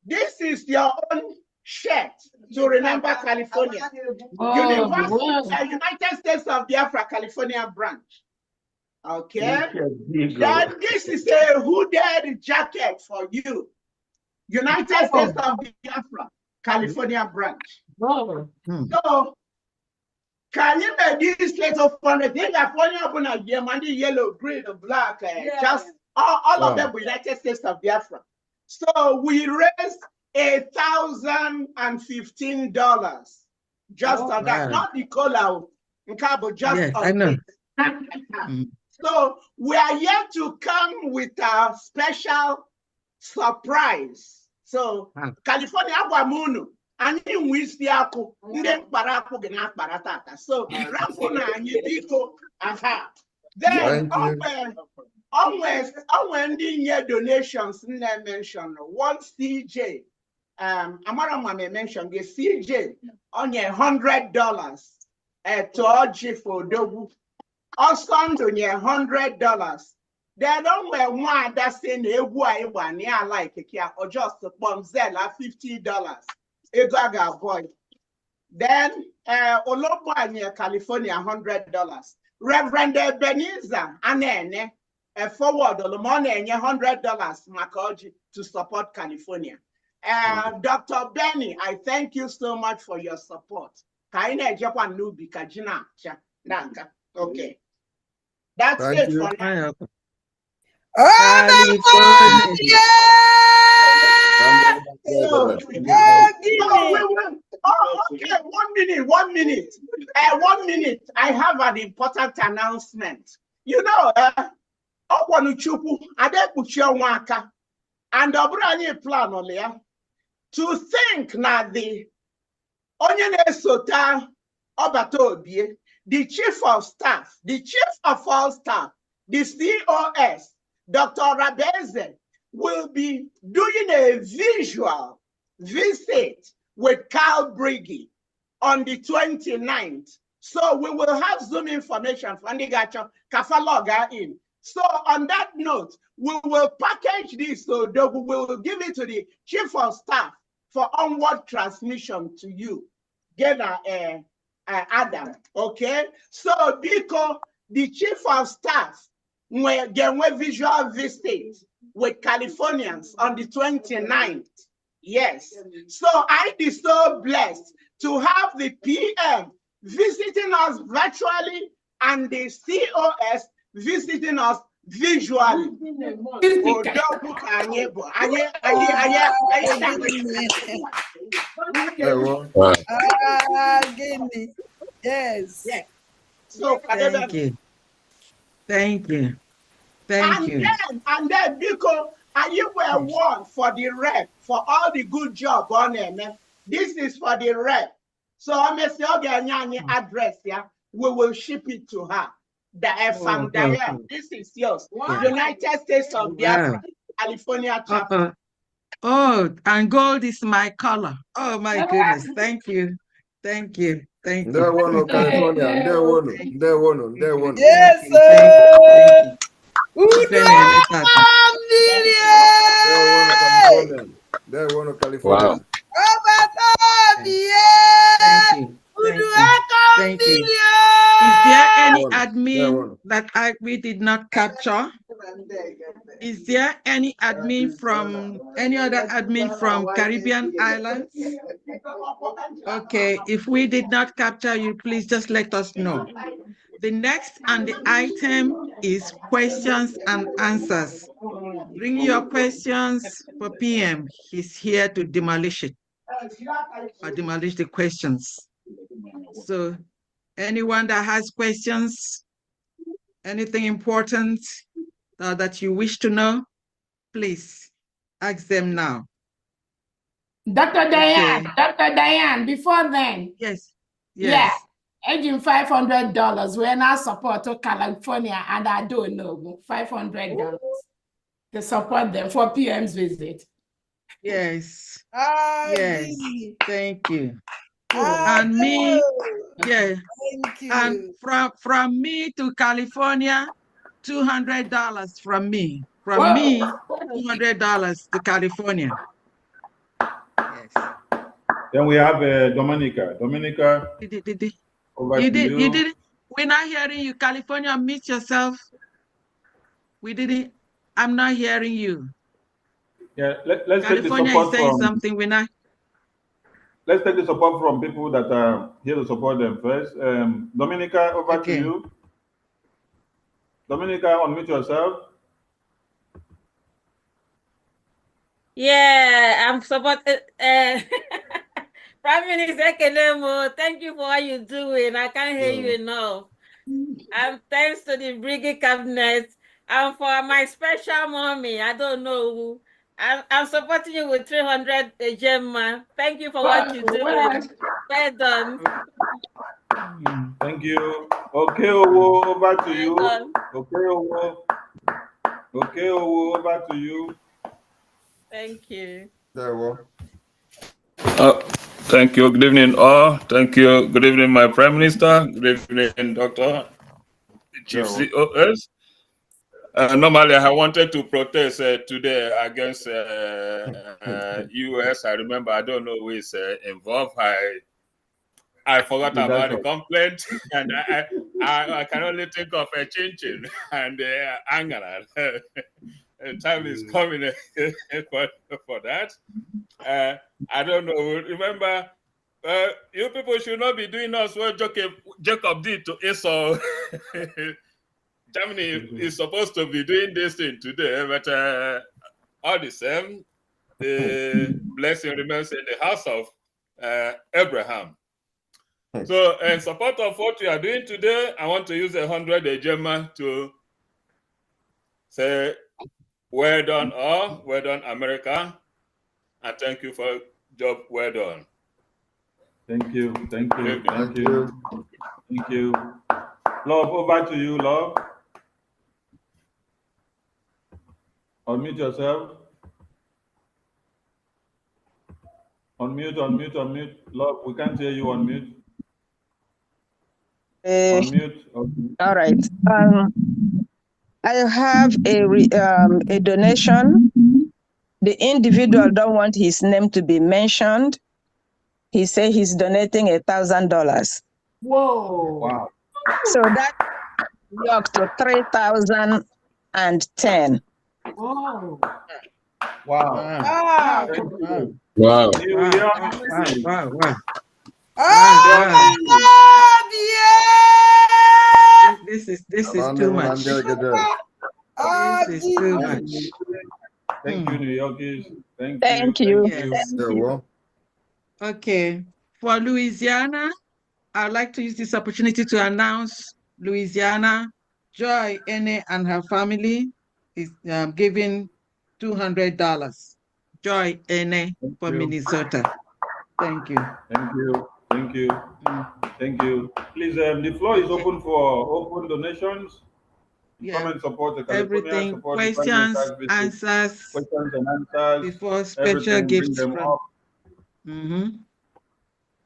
this is your own shirt to remember California. United States of Biafra, California branch. Okay. Then this is a hooded jacket for you. United States of Biafra, California branch. So, can you make this little funny thing? California, yellow, green, and black, just all of them United States of Biafra. So we raised $1,015 just on that, not the color, but just on it. So we are yet to come with a special surprise. So California Guamunu, and in Wistiaku, then Baraku Gana Baratata. So Rapuna and Yiko, aha. Then always ending your donations in that mention. One CJ, Amarama may mention the CJ on your $100 to Oji for Dobu. Also on your $100. They don't wear one that's in a one near like a kia or just a bombzella $50. A gaga boy. Then Olobo near California $100. Reverend Ebenezer Anene forward Olomone and $100 Makoji to support California. Dr. Benny, I thank you so much for your support. Kaine Japan Nubi Kajina. Okay. That's it for now. Okay, 1 minute. 1 minute. I have an important announcement. You know, and plan on there to think na the onion sota obatobie the chief of staff, the chief of all staff, the COS, Dr. Rabeze, will be doing a visual visit with Carl Briggy on the 29th. So we will have Zoom information for Ndigacho Kafaloga in. So on that note, we will package this so that we will give it to the chief of staff for onward transmission to you. Get Adam, okay? So because the chief of staff will get a visual visit with Californians on the 29th. Yes. So I be so blessed to have the PM visiting us virtually and the COS visiting us visually. Yes. Yes. So Thank you. Thank you. Thank you. And then because you were one for the rep for all the good job on them. This is for the rep. So I'm going to say address, yeah. We will ship it to her. The FM Diane, this is yours. Wow. United States of Biafra, California chapter. Oh, and gold is my color. Oh my goodness. Thank you. Thank you. Thank you. There one California. There one. Yes, sir. There one California. Wow. Thank you. Is there any admin that we did not capture? Is there any admin from any other admin from Caribbean islands? Okay, if we did not capture you, please just let us know. The next on the item is questions and answers. Bring your questions for PM. He's here to demolish it, or demolish the questions. So anyone that has questions, anything important that you wish to know, please ask them now. Dr. Diane, okay. Dr. Diane, before then. Yes. Yeah. Aging $500. We're now support to California, and I don't know $500 to support them for PM's visit. Yes. Yes. Thank you. And me, yeah. Thank you. And from me to California, $200 from me. From me, $200 to California. Yes. Then we have Dominica. Dominica. You did. We're not hearing you. California, mute yourself. We didn't. I'm not hearing you. Yeah, let's take the support is saying from something. We're not. Let's take the support from people that are here to support them first. Dominica, over to you. Dominica, unmute yourself. Yeah, I'm supporting. Prime Minister Kenemo, thank you for what you're doing. I can't hear you enough. And thanks to the Brigade Cabinet and for my special mommy. I don't know who. I'm supporting you with 300 Gemma. Thank you for what you're doing. Well done. Thank you. Okay, Owo, over to you. Okay, Owo. Okay, Owo, over to you. Thank you. Thank you. Good evening, all. Thank you. Good evening, my Prime Minister. Good evening, Dr. Chief COS. Normally, I wanted to protest today against US. I remember, I don't know who is involved. I forgot about the complaint, and I can only think of a Chin and Angara. Time is coming for that. I don't know. Remember, you people should not be doing us what Jacob did to Esau. Germany is supposed to be doing this thing today, but all the same, the blessing remains in the house of Abraham. So, in support of what we are doing today, I want to use 100 Gemma to say, well done, all, well done, America, and thank you for job well done. Thank you, thank you, thank you. Thank you. Love, over to you, Love. Unmute yourself. Unmute, unmute, unmute. Love, we can't hear you. Unmute. Unmute. Okay. All right. I have a donation. The individual don't want his name to be mentioned. He said he's donating $1,000. Whoa. Wow. So that worked to 3,010. Whoa. Wow. Ah. Wow. Wow. Oh my God! Yeah. This is too much. This is too much. Thank you, New Yorkers. Thank you. Yes. Okay. For Louisiana, I'd like to use this opportunity to announce Louisiana, Joy Ene and her family is giving $200. Joy Ene for Minnesota. Thank you. Thank you. Thank you. Thank you. Please, the floor is open for open donations. Come and support the California, Everything, support questions, the visit. answers, Questions and answers. before special gifts bring them from. up.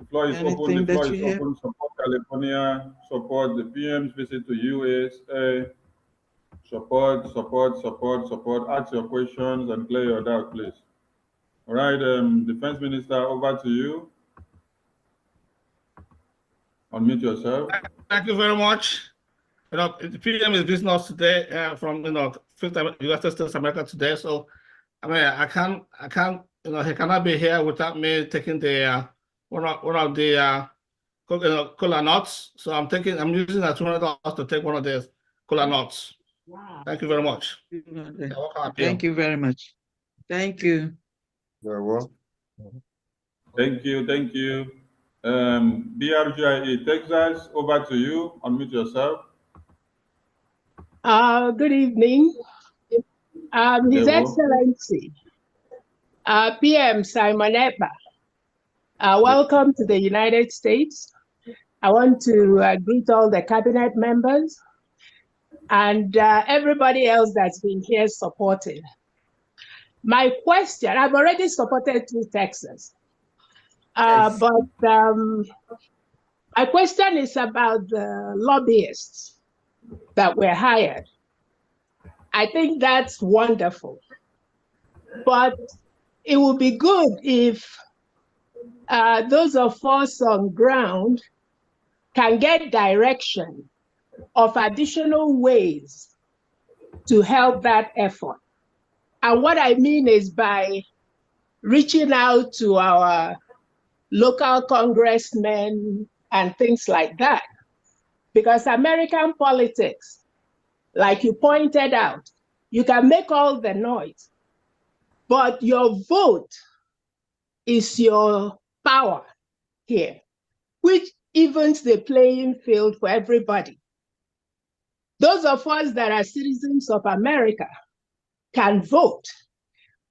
The floor is open. The floor is open. Support California. Support the PM's visit to USA. Support. Ask your questions and clear your doubt, please. All right, Defense Minister, over to you. Unmute yourself. Thank you very much. You know, the PM is visiting us today from Fifth United States of America today. So, I mean, I can't, he cannot be here without me taking the one of the cola nuts. So I'm using that $200 to take one of the cola nuts. Wow. Thank you very much. Thank you very much. Thank you. Very well. Thank you. BRGIE Texas, over to you. Unmute yourself. Good evening. His Excellency, PM Simon Ekpa, welcome to the United States. I want to greet all the cabinet members and everybody else that's been here supporting. My question, I've already supported through Texas, but my question is about the lobbyists that were hired. I think that's wonderful, but it would be good if those of us on ground can get direction of additional ways to help that effort. And what I mean is by reaching out to our local congressmen and things like that. Because American politics, like you pointed out, you can make all the noise, but your vote is your power here, which evens the playing field for everybody. Those of us that are citizens of America can vote.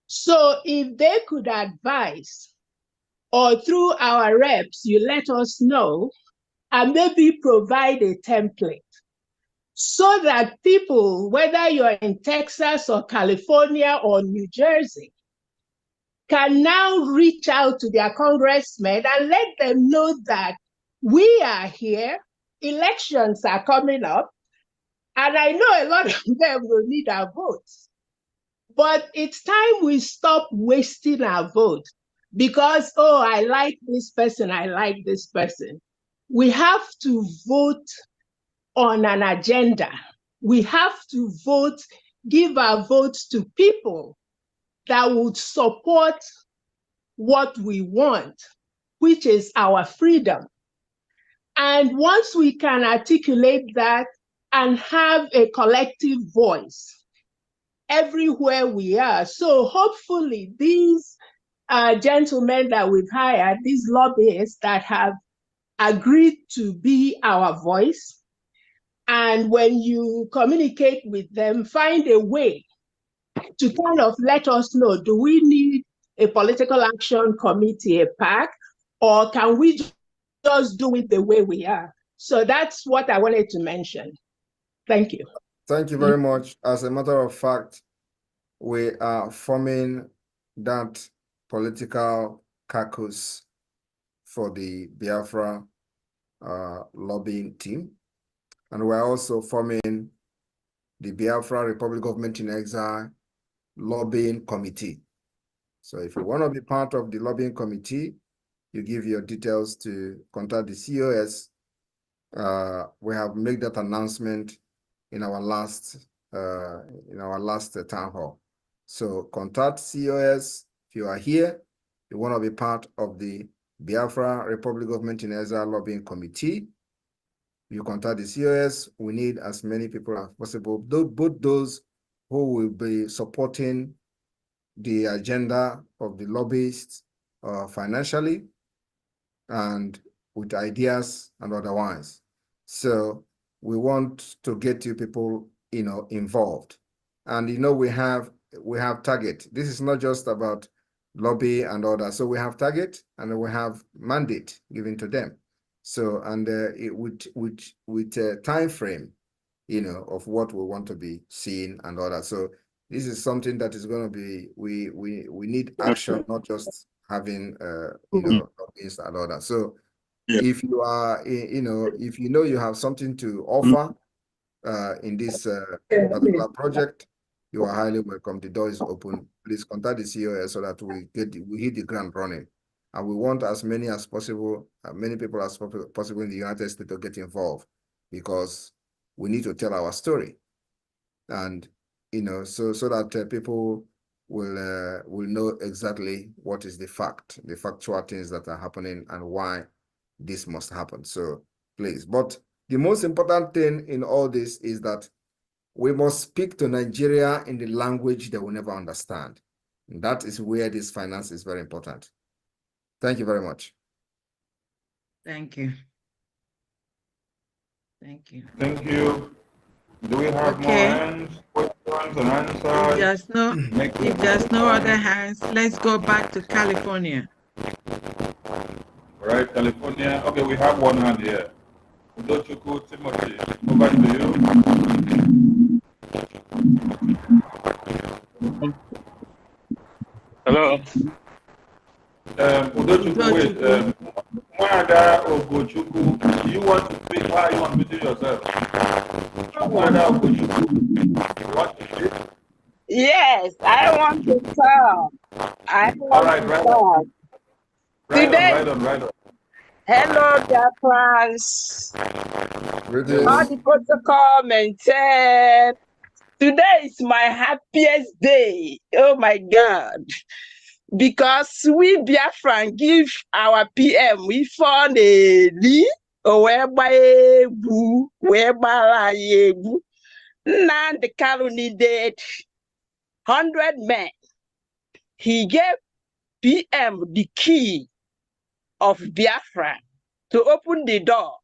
So if they could advise, or through our reps, you let us know, and maybe provide a template so that people, whether you're in Texas or California or New Jersey, can now reach out to their congressmen and let them know that we are here, elections are coming up, and I know a lot of them will need our votes. But it's time we stop wasting our vote because, oh, I like this person, I like this person. We have to vote on an agenda. We have to vote, give our votes to people that would support what we want, which is our freedom. And once we can articulate that and have a collective voice everywhere we are, so hopefully these gentlemen that we've hired, these lobbyists that have agreed to be our voice, and when you communicate with them, find a way to kind of let us know, do we need a political action committee, a PAC, or can we just do it the way we are? So that's what I wanted to mention. Thank you. Thank you very much. As a matter of fact, we are forming that political caucus for the Biafra lobbying team. And we're also forming the Biafra Republic Government in Exile lobbying committee. So if you want to be part of the lobbying committee, you give your details to contact the COS. We have made that announcement in our last town hall. So contact COS if you are here. You want to be part of the Biafra Republic Government in Exile lobbying committee. You contact the COS. We need as many people as possible, both those who will be supporting the agenda of the lobbyists financially and with ideas and otherwise. So we want to get you people, involved. And we have target. This is not just about lobby and all that. So we have target and we have mandate given to them. So and with a time frame, of what we want to be seeing and all that. So this is something that is going to be, we need action, not just having, lobbyists and all that. So if you are, if you have something to offer in this particular project, you are highly welcome. The door is open. Please contact the COS so that we hit the ground running. And we want as many as possible, many people as possible in the United States to get involved, because we need to tell our story. And so that people will know exactly what is the factual things that are happening and why this must happen. So please, but the most important thing in all this is that we must speak to Nigeria in the language they will never understand. And that is where this finance is very important. Thank you very much. Thank you. Thank you. Thank you. Do we have more hands, questions and answers? If there's no other hands, let's go back to California. All right, California. Okay, we have one hand here. Udochukwu Timothy, over to you. Hello. Udochukwu, wait. Mwada Ogochukwu, do you want to speak? Why are you unmuting yourself? Mwada Ogochukwu, you want to speak? Yes, I want to talk. All right, right on. Right on. Hello, Biafrans. How the protocol maintained. Today is my happiest day. Oh my God. Because we Biafran give our PM, we found a Lee, or whereby now the Kalu needed 100 men. He gave PM the key of Biafra to open the door.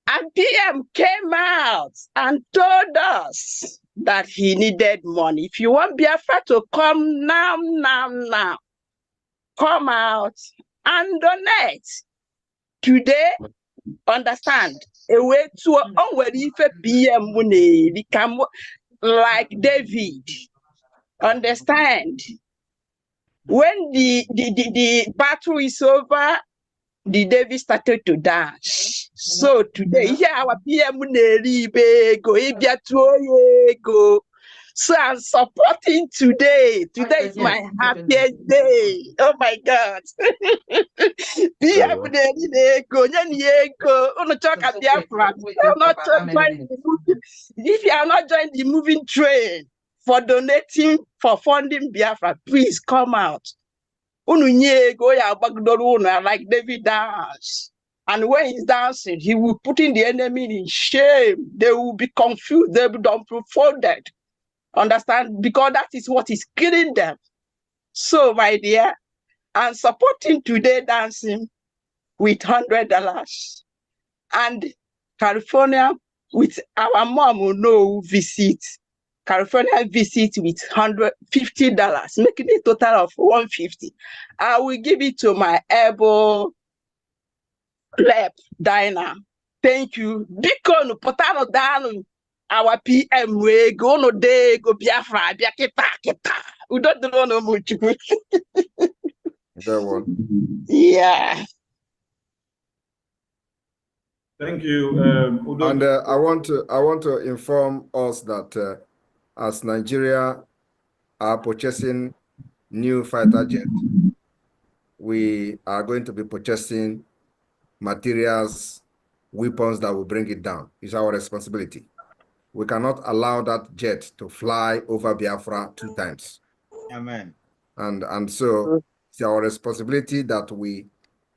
And PM came out and told us that he needed money. If you want Biafra to come now, come out and donate. Today, understand, a way to unwell PM become like David. Understand? When the battle is over, the David started to dance. So today, our PM go. So I'm supporting today. Today is my happiest day. Oh my God. If you are not joining the moving train for donating, for funding Biafra, please come out. Like David dance. And when he's dancing, he will put in the enemy in shame. They will be confused. They will be unfolded. Understand? Because that is what is killing them. So, my dear, I'm supporting today dancing with $100. And California with our mom will know visit. California visit with $50, making a total of $150. I will give it to my able lep Dinah. Thank you. Biko potano danu. Our PM we go no day go Biafra kita. We don't know much. That one. Yeah. Thank you. And I want to inform us that as Nigeria are purchasing new fighter jets, we are going to be purchasing materials, weapons that will bring it down. It's our responsibility. We cannot allow that jet to fly over Biafra 2 times. Amen. And so it's our responsibility that we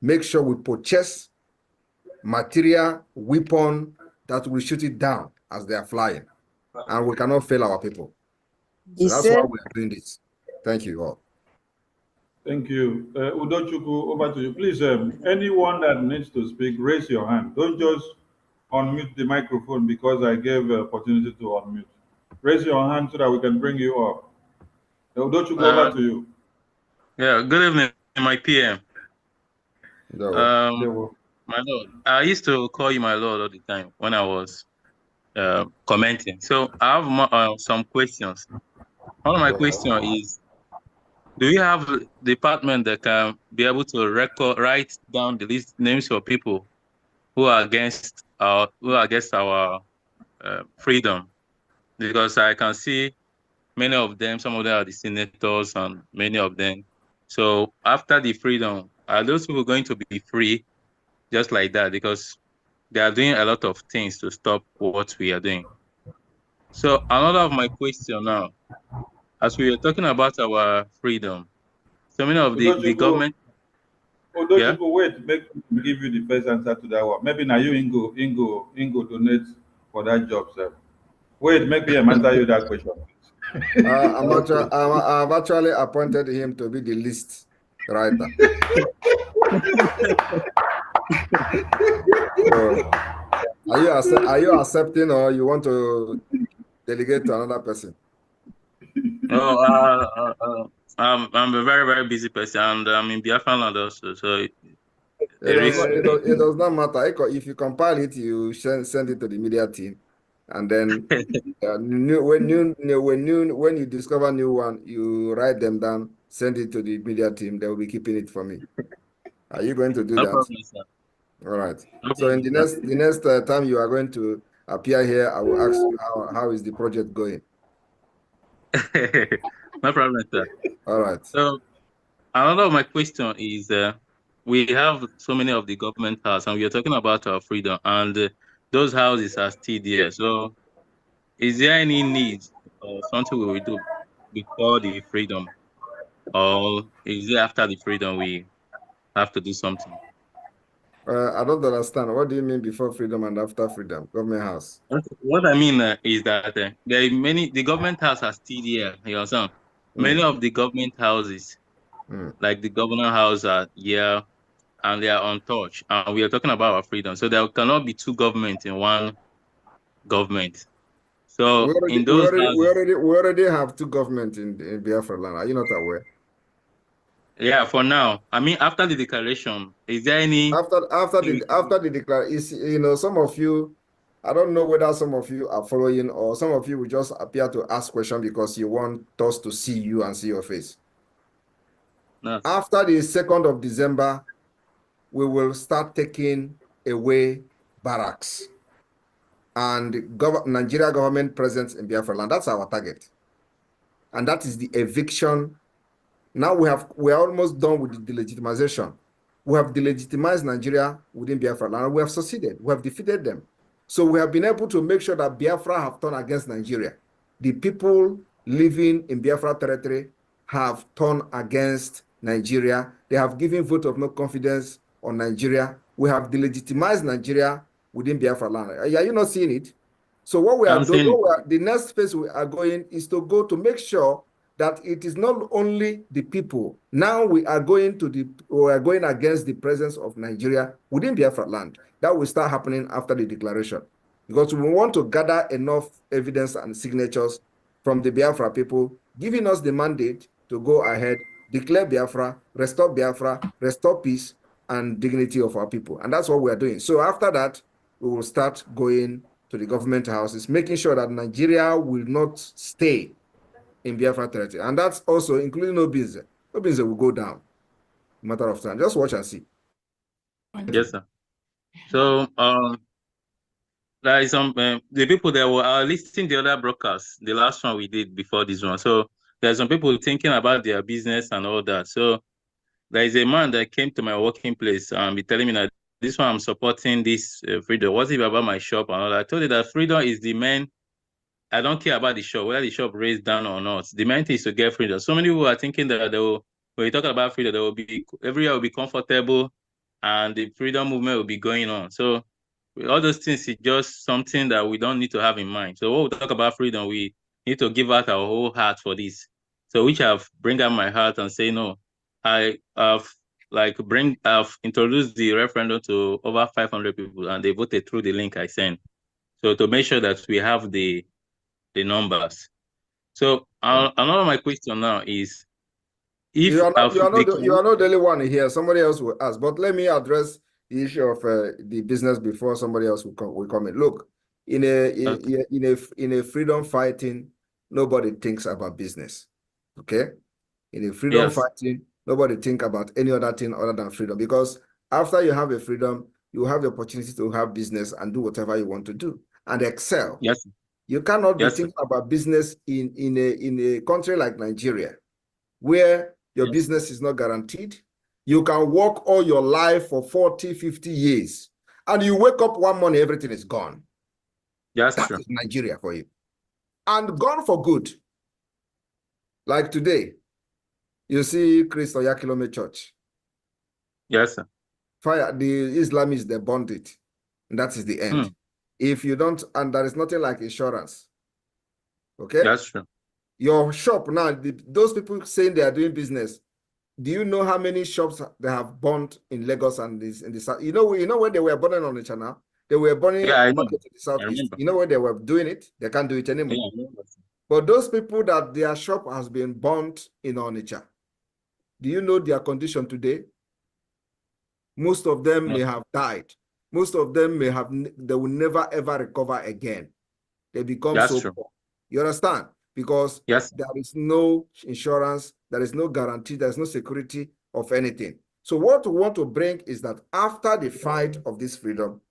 make sure we purchase material, weapon that will shoot it down as they are flying. And we cannot fail our people. So that's why we are doing this. Thank you all. Thank you. Udochukwu, over to you. Please, anyone that needs to speak, raise your hand. Don't just unmute the microphone because I gave opportunity to unmute. Raise your hand so that we can bring you up. Udochukwu, over to you. Yeah, good evening, my PM. My lord, I used to call you my lord all the time when I was commenting. So I have some questions. One of my questions is, do you have a department that can be able to write down the list names of people who are against our freedom? Because I can see many of them, some of them are the senators and many of them. So after the freedom, are those people going to be free just like that? Because they are doing a lot of things to stop what we are doing. So another of my question now, as we are talking about our freedom, so many of the government. Yeah? Wait, make me give you the first answer to that one. Maybe now you Ingo donate for that job, sir. Wait, make me answer you that question. I've actually appointed him to be the list writer. So, are you accepting, or you want to delegate to another person? Oh, I'm a very, very busy person, and I'm in Biafra land also. So it does not matter. If you compile it, you send it to the media team, and then when you discover new one, you write them down, send it to the media team. They will be keeping it for me. Are you going to do that? Problem, sir. All right. No So in problem, the next time you are going to appear here, I will ask you how is the project going. No problem, sir. All right. So another of my question is, we have so many of the government houses, and we are talking about our freedom, and those houses are still there. So is there any need or something we will do before the freedom, or is it after the freedom we have to do something? I don't understand. What do you mean before freedom and after freedom? Government house. What I mean is that there are the government house are still there. You understand? Many of the government houses, like the governor house, are here and they are untouched. And we are talking about our freedom. So there cannot be 2 governments in one government. So we already have 2 governments in Biafra land. Are you not aware? Yeah, for now. I mean, after the declaration, is there any after the declaration? Some of you, I don't know whether some of you are following, or some of you will just appear to ask questions because you want us to see you and see your face. After the 2nd of December, we will start taking away barracks and Nigeria government presence in Biafra land. That's our target, and that is the eviction. Now we are almost done with the delegitimization. We have delegitimized Nigeria within Biafra land, and we have succeeded. We have defeated them. So we have been able to make sure that Biafra have turned against Nigeria. The people living in Biafra territory have turned against Nigeria. They have given vote of no confidence on Nigeria. We have delegitimized Nigeria within Biafra land. Are you not seeing it? So what we are doing, the next phase we are going is to go to make sure that it is not only the people. Now we are going against the presence of Nigeria within Biafra land. That will start happening after the declaration, because we want to gather enough evidence and signatures from the Biafra people, giving us the mandate to go ahead, declare Biafra, restore peace and dignity of our people. And that's what we are doing. So after that, we will start going to the government houses, making sure that Nigeria will not stay in Biafra territory. And that's also including Obinze. Obinze will go down. Matter of time. Just watch and see. Yes, sir. So, there is some the people that were listening the other broadcasts, the last one we did before this one. So there's some people thinking about their business and all that. So there is a man that came to my working place and be telling me that this one I'm supporting this freedom. What's it about my shop and all that? I told you that freedom is the main. I don't care about the shop, whether the shop raised down or not. The main thing is to get freedom. So many people are thinking that they will, when we talk about freedom, they will be everywhere will be comfortable and the freedom movement will be going on. So all those things is just something that we don't need to have in mind. So when we talk about freedom, we need to give out our whole heart for this. So which I've bring out my heart and say, no, I've introduced the referendum to over 500 people and they voted through the link I sent. So to make sure that we have the numbers. So another my question now is, if you are not the only one here. Somebody else will ask, but let me address the issue of the business before somebody else will come in. Look, in a freedom fighting, nobody thinks about business. Okay, in a freedom fighting, nobody think about any other thing other than freedom, because after you have a freedom, you have the opportunity to have business and do whatever you want to do and excel. Yes. You cannot be thinking about business in a country like Nigeria, where your business is not guaranteed. You can work all your life for 40, 50 years, and you wake up one morning, everything is gone. That's true. That is Nigeria for you. And gone for good. Like today, you see Christ Oyakilome Church. Yes, sir. Fire, the Islamists, they burned it. And that is the end. If you don't, and there is nothing like insurance. Okay? That's true. Your shop now, those people saying they are doing business, do you know how many shops they have burned in Lagos and in the south? You know when they were burning on the channel? They were burning market in the southeast. You know when they were doing it? They can't do it anymore. But those people that their shop has been burnt in Onitsha, do you know their condition today? Most of them may have died. Most of them they will never ever recover again. They become so poor. You understand? Because there is no insurance, there is no guarantee, there is no security of anything. So what we want to bring is that after the fight of this freedom,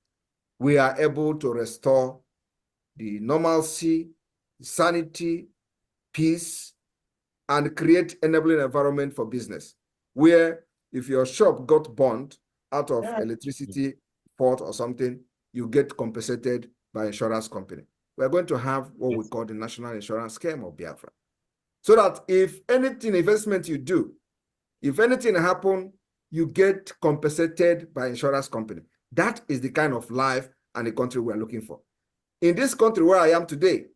we are able to restore the normalcy, sanity, peace, and create enabling environment for business, where if your shop got burned out of electricity fault or something, you get compensated by insurance company. We're going to have what we call the National Insurance Scheme of Biafra. So that if anything, investment you do, if anything happen, you get compensated by insurance company. That is the kind of life and the country we're looking for. In this country where I am today,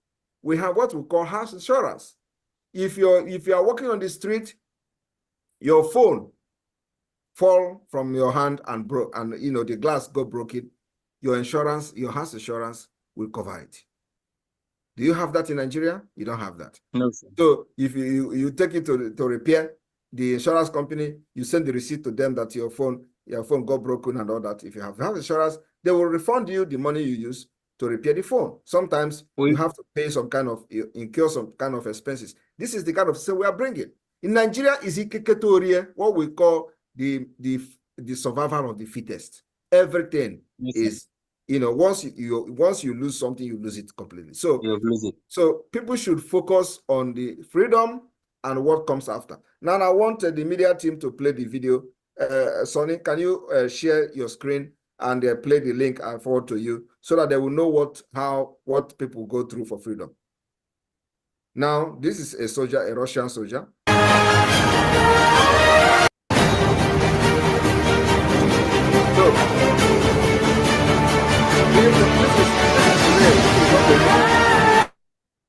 we have what we call house insurance. If you are walking on the street, your phone fall from your hand and broke, and the glass got broken, your insurance, your house insurance will cover it. Do you have that in Nigeria? You don't have that. No, sir. So if you take it to repair, the insurance company, you send the receipt to them that your phone got broken and all that. If you have insurance, they will refund you the money you use to repair the phone. Sometimes you have to pay incur some kind of expenses. This is the kind of system we are bringing. In Nigeria, is what we call the survival of the fittest. Everything is, once you lose something, you lose it completely. So people should focus on the freedom and what comes after. Now I want the media team to play the video. Sonny, can you share your screen and play the link and forward to you so that they will know what people go through for freedom. Now, this is a soldier, a Russian soldier.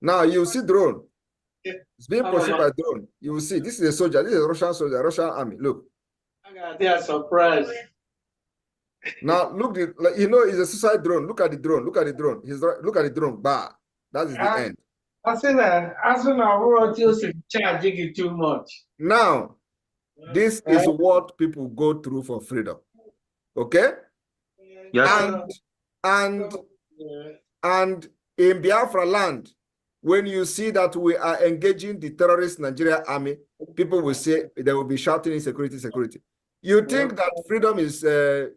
Now you see drone. It's being pursued by drone. You will see. This is a soldier. This is a Russian soldier, Russian army. Look. They are surprised. Now look, it's a suicide drone. Look at the drone. Look at the drone. Look at the drone. Bah. That is the end. I said that. I said I charging it too much. Now, this is what people go through for freedom. Okay? Yes. And And in Biafra land, when you see that we are engaging the terrorist Nigeria army, people will say they will be shouting insecurity, security. You think that freedom is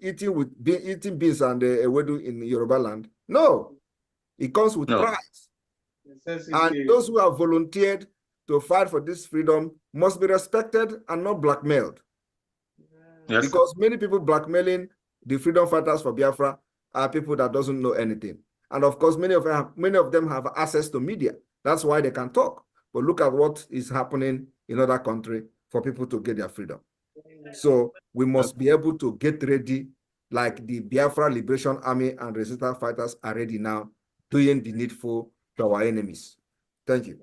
eating beans and ewedu in Yoruba land? No, it comes with price. And those who have volunteered to fight for this freedom must be respected and not blackmailed. Yes, because many people blackmailing the freedom fighters for Biafra are people that doesn't know anything. And of course, many of them have access to media. That's why they can talk. But look at what is happening in other countries for people to get their freedom. So we must be able to get ready like the Biafra Liberation Army and resistance fighters are ready now, doing the needful to our enemies. Thank you.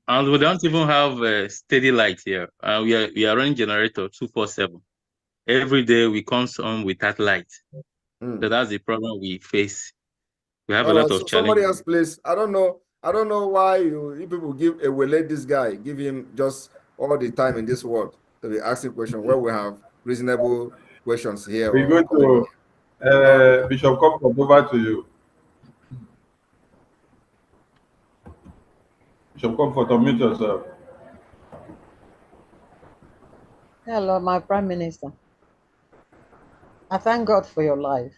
And we don't even have a steady light here. We are running generator 247. Every day we come on with that light. So that's the problem we face. We have a lot of challenges. Somebody else, please. I don't know why you people let this guy, give him just all the time in this world to be asking questions where we have reasonable questions here. We're going to Bishop Comfort, over to you. Bishop Comfort, unmute yourself. Hello, my Prime Minister. I thank God for your life.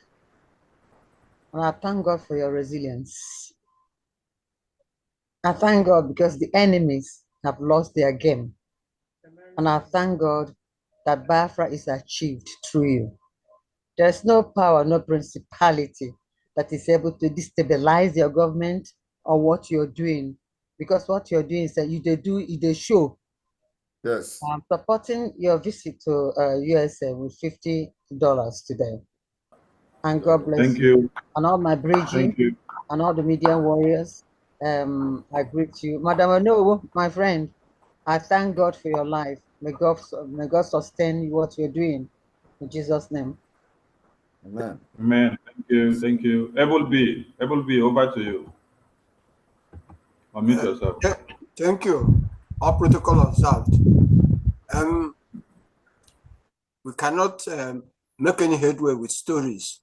And I thank God for your resilience. I thank God because the enemies have lost their game. And I thank God that Biafra is achieved through you. There's no power, no principality that is able to destabilize your government or what you're doing. Because what you're doing is that they show. Yes. I'm supporting your visit to USA with $50 today. And God bless Thank you. And all my bridging and all the media warriors. I greet you. Madam Ono, my friend, I thank God for your life. May God sustain what you're doing. In Jesus' name. Amen. Amen. Thank you. Thank you. Able B, over to you. Unmute yourself. Thank you. All protocol observed. We cannot make any headway with stories.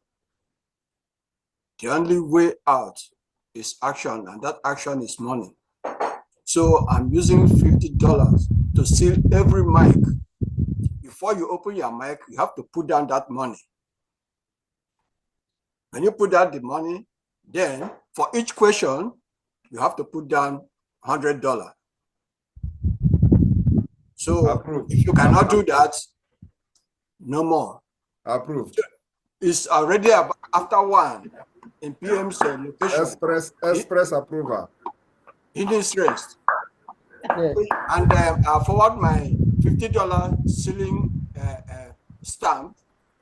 The only way out is action, and that action is money. So I'm using $50 to seal every mic. Before you open your mic, you have to put down that money. When you put down the money, then for each question, you have to put down $100. So approved. If you cannot do that, no more. Approved. It's already after 1 in PM's location. Express approval. He needs rest. Yes. And I'll forward my $50 ceiling stamp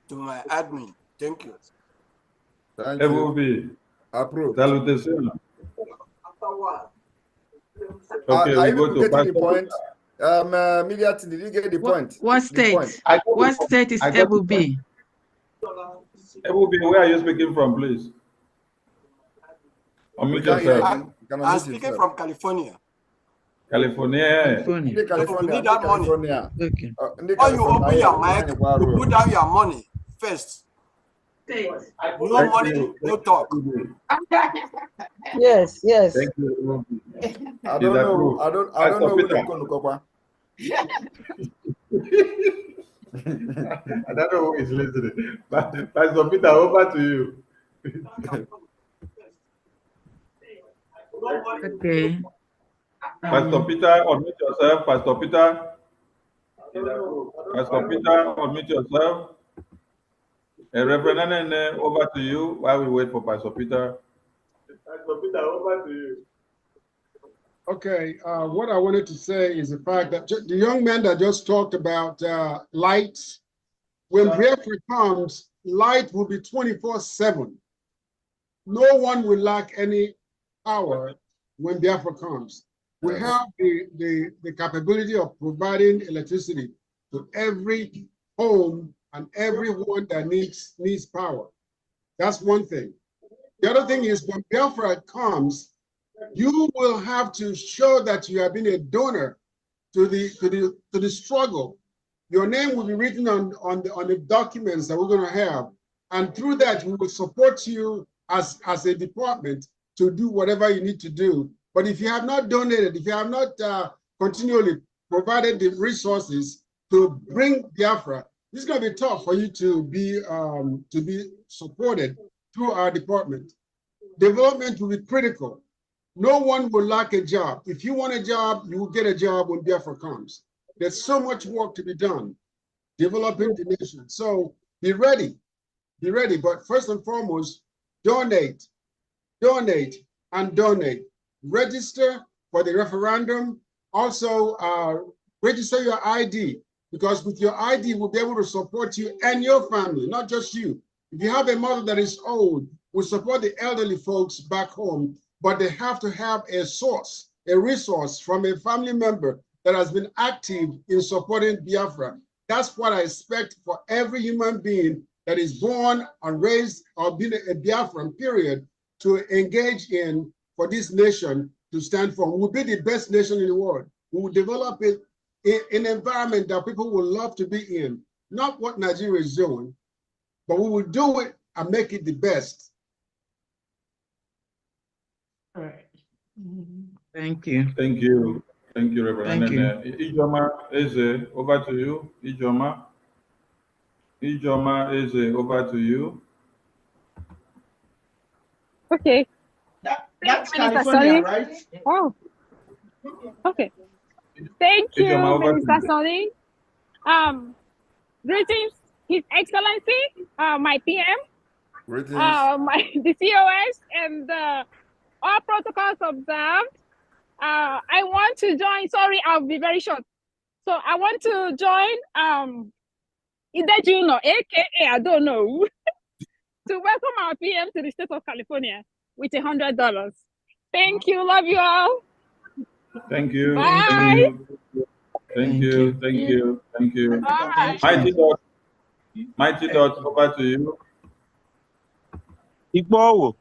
to my admin. Thank you. Thank you. Approved. Salutation. After 1. Okay, we go to the point. Media team, did you get the point? What state? What state is Ebu B? Ebu B, where are you speaking from, please? Unmute yourself. I'm speaking from California. California. You need that money. Okay. Or you open your mic, you put down your money first. No money, no talk. Yes. Thank you. I don't know who to call. I don't know who is listening. But Pastor Peter, over to you. Okay. Pastor Peter, unmute yourself. Pastor Peter, unmute yourself. Reverend Nene, over to you while we wait for Pastor Peter. Pastor Peter, over to you. Okay, what I wanted to say is the fact that the young man that just talked about light, when Biafra comes, light will be 24/7. No one will lack any power when Biafra comes. We have the capability of providing electricity to every home and everyone that needs power. That's one thing. The other thing is when Biafra comes, you will have to show that you have been a donor to the struggle. Your name will be written on the documents that we're going to have. And through that, we will support you as a department to do whatever you need to do. But if you have not donated, if you have not continually provided the resources to bring Biafra, it's going to be tough for you to be supported through our department. Development will be critical. No one will lack a job. If you want a job, you will get a job when Biafra comes. There's so much work to be done, developing the nation. So be ready, but first and foremost, donate, and donate. Register for the referendum. Also, register your ID, because with your ID, we'll be able to support you and your family, not just you. If you have a mother that is old, we'll support the elderly folks back home, but they have to have a source, a resource from a family member that has been active in supporting Biafra. That's what I expect for every human being that is born and raised or been a Biafran, period, to engage in for this nation to stand for. We will be the best nation in the world. We will develop it in an environment that people will love to be in. Not what Nigeria is doing, but we will do it and make it the best. All right. Thank you. Thank you. Thank you, Reverend. Thank you. Ijoma Eze, over to you. Ijoma Eze, over to you. Okay. That's California, right? Oh, okay. Thank you, Minister Sonny. Greetings, His Excellency, my PM, Greetings. the COS, and all protocols observed. I want to join. Sorry, I'll be very short. So I want to join. Either Juno, aka I don't know, to welcome our PM to the state of California with $100. Thank you. Love you all. Thank you. Bye. Thank you. Thank you. Thank you. Bye. Mighty Dot, over to you. Igbo.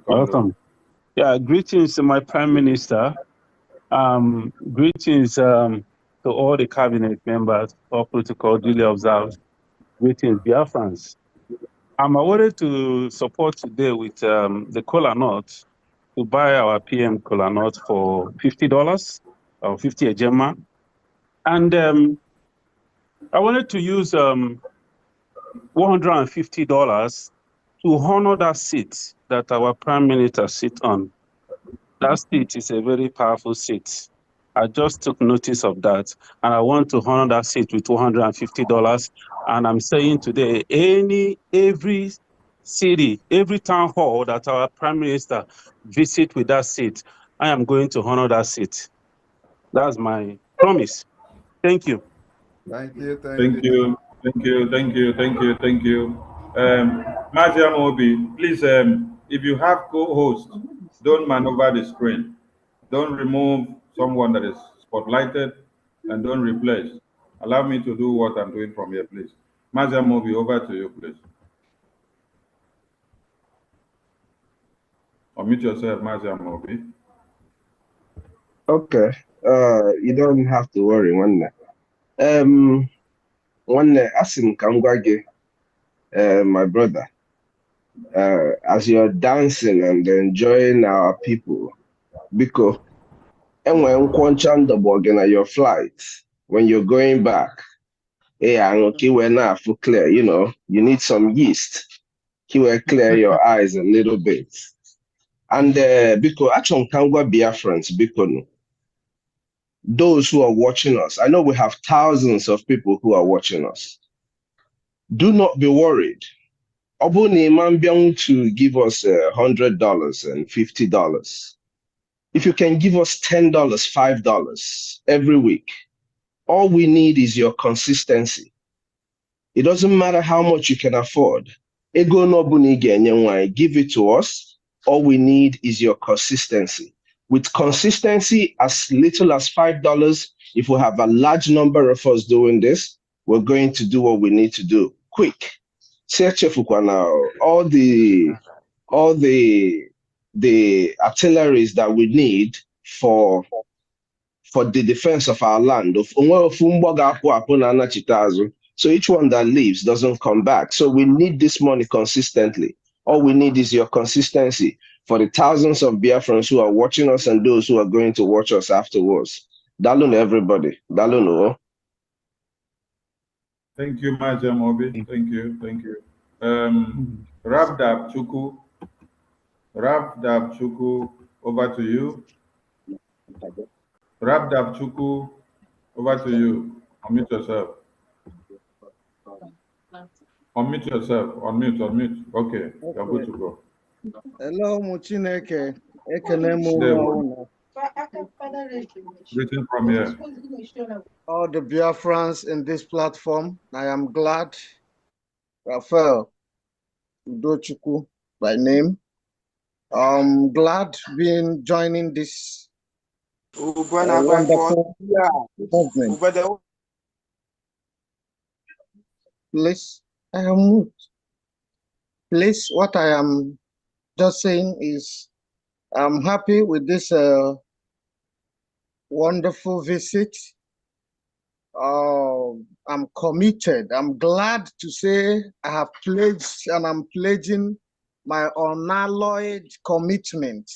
Welcome. Yeah, greetings to my Prime Minister. Greetings to all the cabinet members, all protocol duly observed. Greetings, Biafrans. I wanted to support today with the cola nut to buy our PM cola nut for $50 or 50 a gemma. And I wanted to use $150 to honor that seat that our Prime Minister sits on. That seat is a very powerful seat. I just took notice of that, and I want to honor that seat with $150. And I'm saying today, every city, every town hall that our Prime Minister visit with that seat, I am going to honor that seat. That's my promise. Thank you. Thank you. Thank you. Thank you. Thank you. Thank you. Thank you. Mazia Mobi, please, if you have co-host, don't maneuver the screen. Don't remove someone that is spotlighted, and don't replace. Allow me to do what I'm doing from here, please. Mazia Mobi, over to you, please. Unmute yourself, Mazia Mobi. Okay. You don't have to worry, one. Asim Kangwage, my brother. As you're dancing and enjoying our people, because and when your flight, when you're going back, we're not for clear, you need some yeast. He will clear your eyes a little bit. And because actually Kangwa Biafrans, because those who are watching us, I know we have thousands of people who are watching us. Do not be worried. Obuni Mambiang to give us $100 and $50. If you can give us $10, $5 every week, all we need is your consistency. It doesn't matter how much you can afford. Ego no buni genye, give it to us. All we need is your consistency. With consistency, as little as $5, if we have a large number of us doing this, we're going to do what we need to do. Quick. Now, all the artilleries that we need for for the defense of our land. So each one that leaves doesn't come back. So we need this money consistently. All we need is your consistency for the thousands of Biafrans who are watching us and those who are going to watch us afterwards. Dalun everybody. Dalun. Thank you, Majam Obi. Thank you. Thank you. Rabdab Chuku, over to you. Rabdab Chuku, over to you. Unmute yourself. Unmute yourself. Unmute. Okay, you're good to go. Hello, Muchineke. Ekenemu There we Mauna. Greeting from here. All the Biafrans in this platform, I am glad. Raphael Udochukwu by name. I'm glad joining this wonderful movement. Please, I am moved. Please, what I am just saying is I'm happy with this wonderful visit. I'm committed. I'm glad to say I have pledged and I'm pledging my unalloyed commitment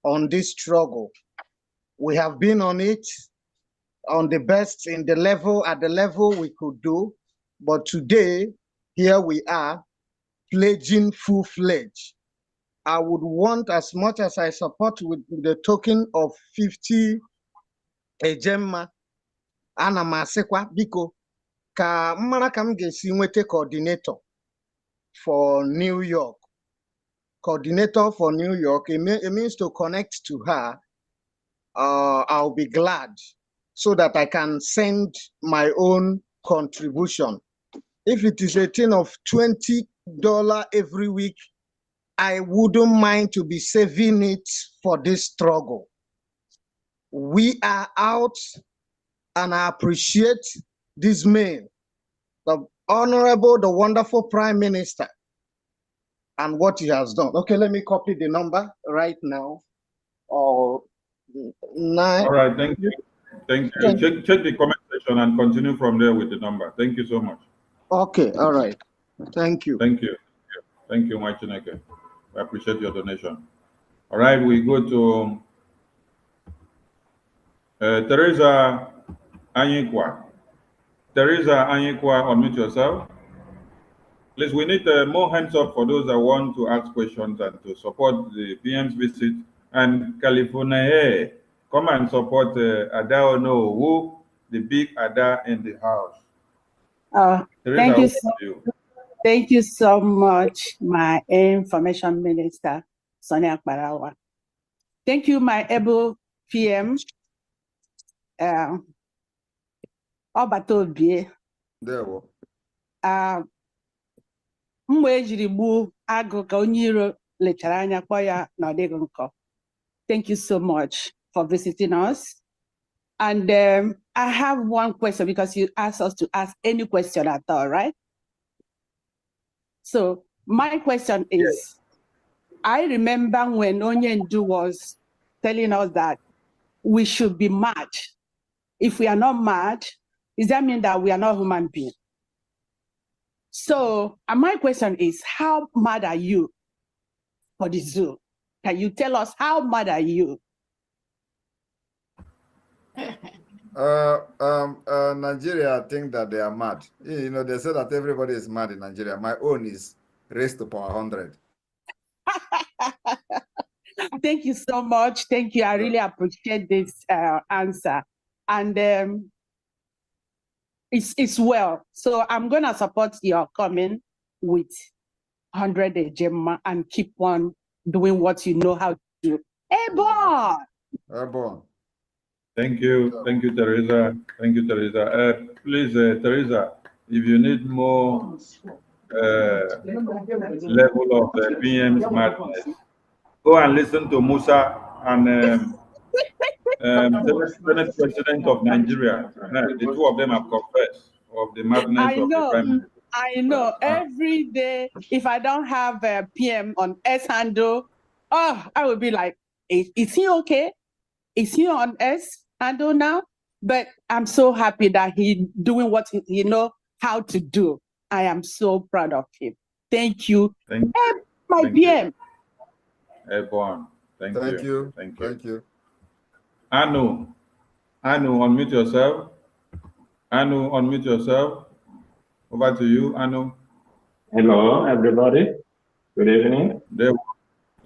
on this struggle. We have been on it on the best at the level we could do. But today, here we are pledging full-fledged. I would want, as much as I support with the token of 50 ejemma, ana m asịkwa biko ka mmara ka m ga-esi nweta coordinator for New York. Coordinator for New York, it means to connect to her. I'll be glad so that I can send my own contribution. If it is a thing of $20 every week, I wouldn't mind to be saving it for this struggle. We are out, and I appreciate this man, the honorable, the wonderful Prime Minister, and what he has done. Okay, let me copy the number right now. All right, thank you. Thank you. Check the comment section and continue from there with the number. Thank you so much. Okay, all right. Thank you. Thank you. Thank you, Machineke. I appreciate your donation. All right, we go to Teresa Anyikwa. Teresa Anyikwa, unmute yourself. Please, we need more hands up for those that want to ask questions and to support the PM's visit. And California, come and support Ada Ono, who the big Ada in the house. Teresa, thank you so much, my information minister, Sonia Akbarawa. Thank you, my able PM, Obatobie. There we Thank you so much for visiting us. And I have one question because you asked us to ask any question at all, right? So my question is, I remember when Onyendu was telling us that we should be mad. If we are not mad, does that mean that we are not human beings? So my question is, how mad are you for the zoo? Can you tell us how mad are you? Nigeria think that they are mad. You know, they say that everybody is mad in Nigeria. My own is raised to power 100. Thank you so much. Thank you. I really appreciate this answer. And it's well. So I'm going to support your comment with 100 ejemma and keep on doing what you know how to do. Ebon! Ebon. Thank you, Teresa. Thank you, Teresa. Please, Teresa, if you need more level of PM's madness, go and listen to Musa and Senate President of Nigeria. The two of them have confessed of the madness of the Prime Minister. I know. Every day, if I don't have a PM on S handle, I would be like, is he okay? Is he on S? handle now, but I'm so happy that he's doing what he know how to do. I am so proud of him. Thank you. My PM. Everyone. Thank you. Thank you. Thank you. Anu, unmute yourself. Anu, unmute yourself. Over to you, Anu. Hello, everybody. Good evening. Good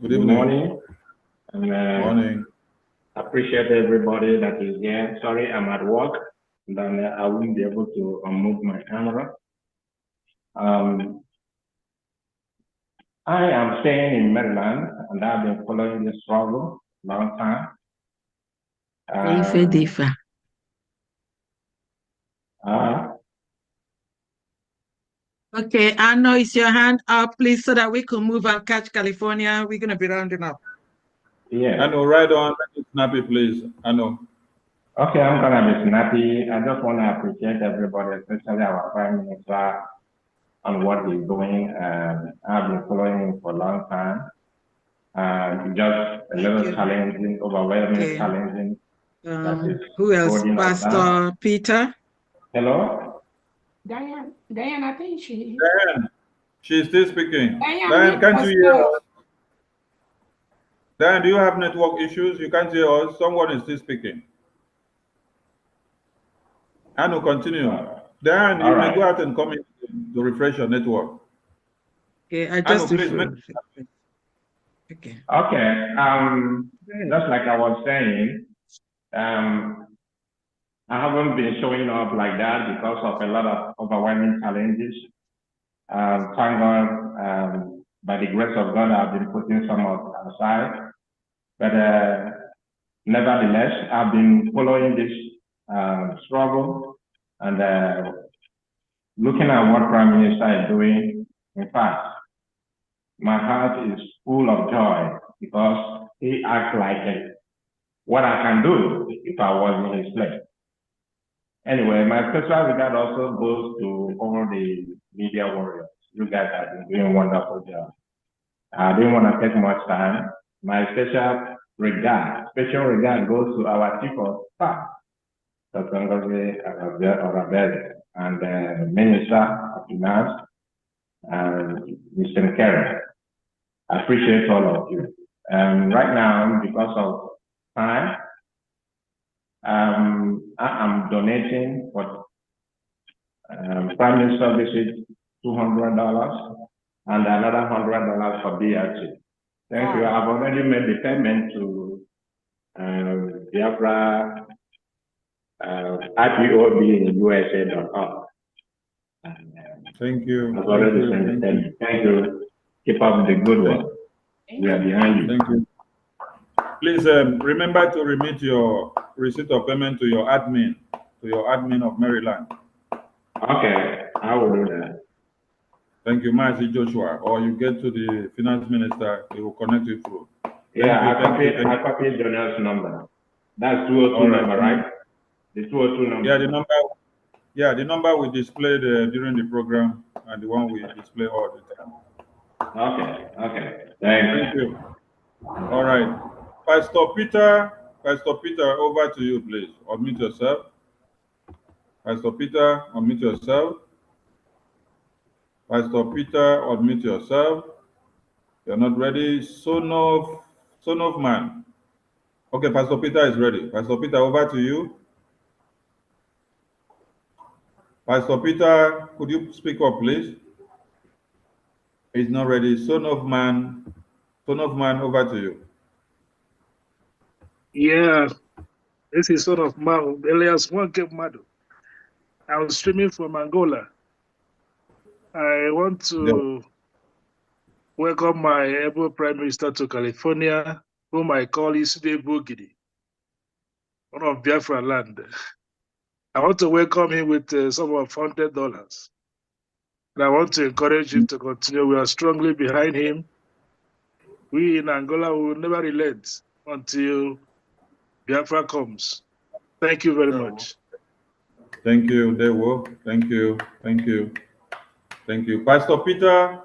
evening. Morning. And, morning. Appreciate everybody that is here. Sorry, I'm at work. Then I won't be able to move my camera. I am staying in Maryland, and I've been following this struggle a long time. Okay, Anno, is your hand up, please, so that we can move and catch California. We're going to be rounding up. Yeah. Anu, right on. Snappy, please. Anu. Okay, I'm going to be snappy. I just want to appreciate everybody, especially our Prime Minister, on what he's doing. I've been following him for a long time. Just a little challenging, overwhelming, challenging. Who else? Pastor Peter? Hello? Diane, I think she. Diane, she's still speaking. Diane, can't you hear us? Diane, do you have network issues? You can't hear us. Someone is still speaking. Anu, continue. Diane, you may go out and come in to refresh your network. Okay, I just Anu, please. Okay. Just like I was saying, I haven't been showing up like that because of a lot of overwhelming challenges. Thank God, by the grace of God, I've been putting some of aside. But nevertheless, I've been following this struggle and looking at what Prime Minister is doing. In fact, my heart is full of joy because he acts like what I can do if I was in his place. Anyway, my special regard also goes to all the media warriors. You guys have been doing a wonderful job. I didn't want to take much time. My special regard goes to our chief of staff, Dr. Ngozi and Minister of Finance, and Mr. Kerry. I appreciate all of you. Right now, because of time, I am donating for Prime Minister visit $200 and another $100 for BRT. Thank you. I've already made the payment to Biafra IPOB in USA.org. Thank you. I've already sent the payment. Thank you. Keep up the good work. We are behind you. Thank you. Please remember to remit your receipt of payment to your admin of Maryland. Okay, I will do that. Thank you, Mazi Joshua. Or you get to the finance minister, he will connect you through. Yeah, I copied Jonel's number. That's 202 number, right? The 202 number. Yeah, the number we displayed during the program and the one we display all the time. Okay. Thank you. All right. Pastor Peter, over to you, please. Unmute yourself. Pastor Peter, unmute yourself. Pastor Peter, unmute yourself. You're not ready. Son of man. Okay, Pastor Peter is ready. Pastor Peter, over to you. Pastor Peter, could you speak up, please? He's not ready. Son of man, over to you. Yeah, this is Son of Man, Elias Madu. I'm streaming from Angola. I want to welcome my able Prime Minister to California, whom I call Isude Bogidi, one of Biafra land. I want to welcome him with some of $100. And I want to encourage him to continue. We are strongly behind him. We in Angola will never relent until Biafra comes. Thank you very much. Thank you, Dewo. Thank you. Pastor Peter,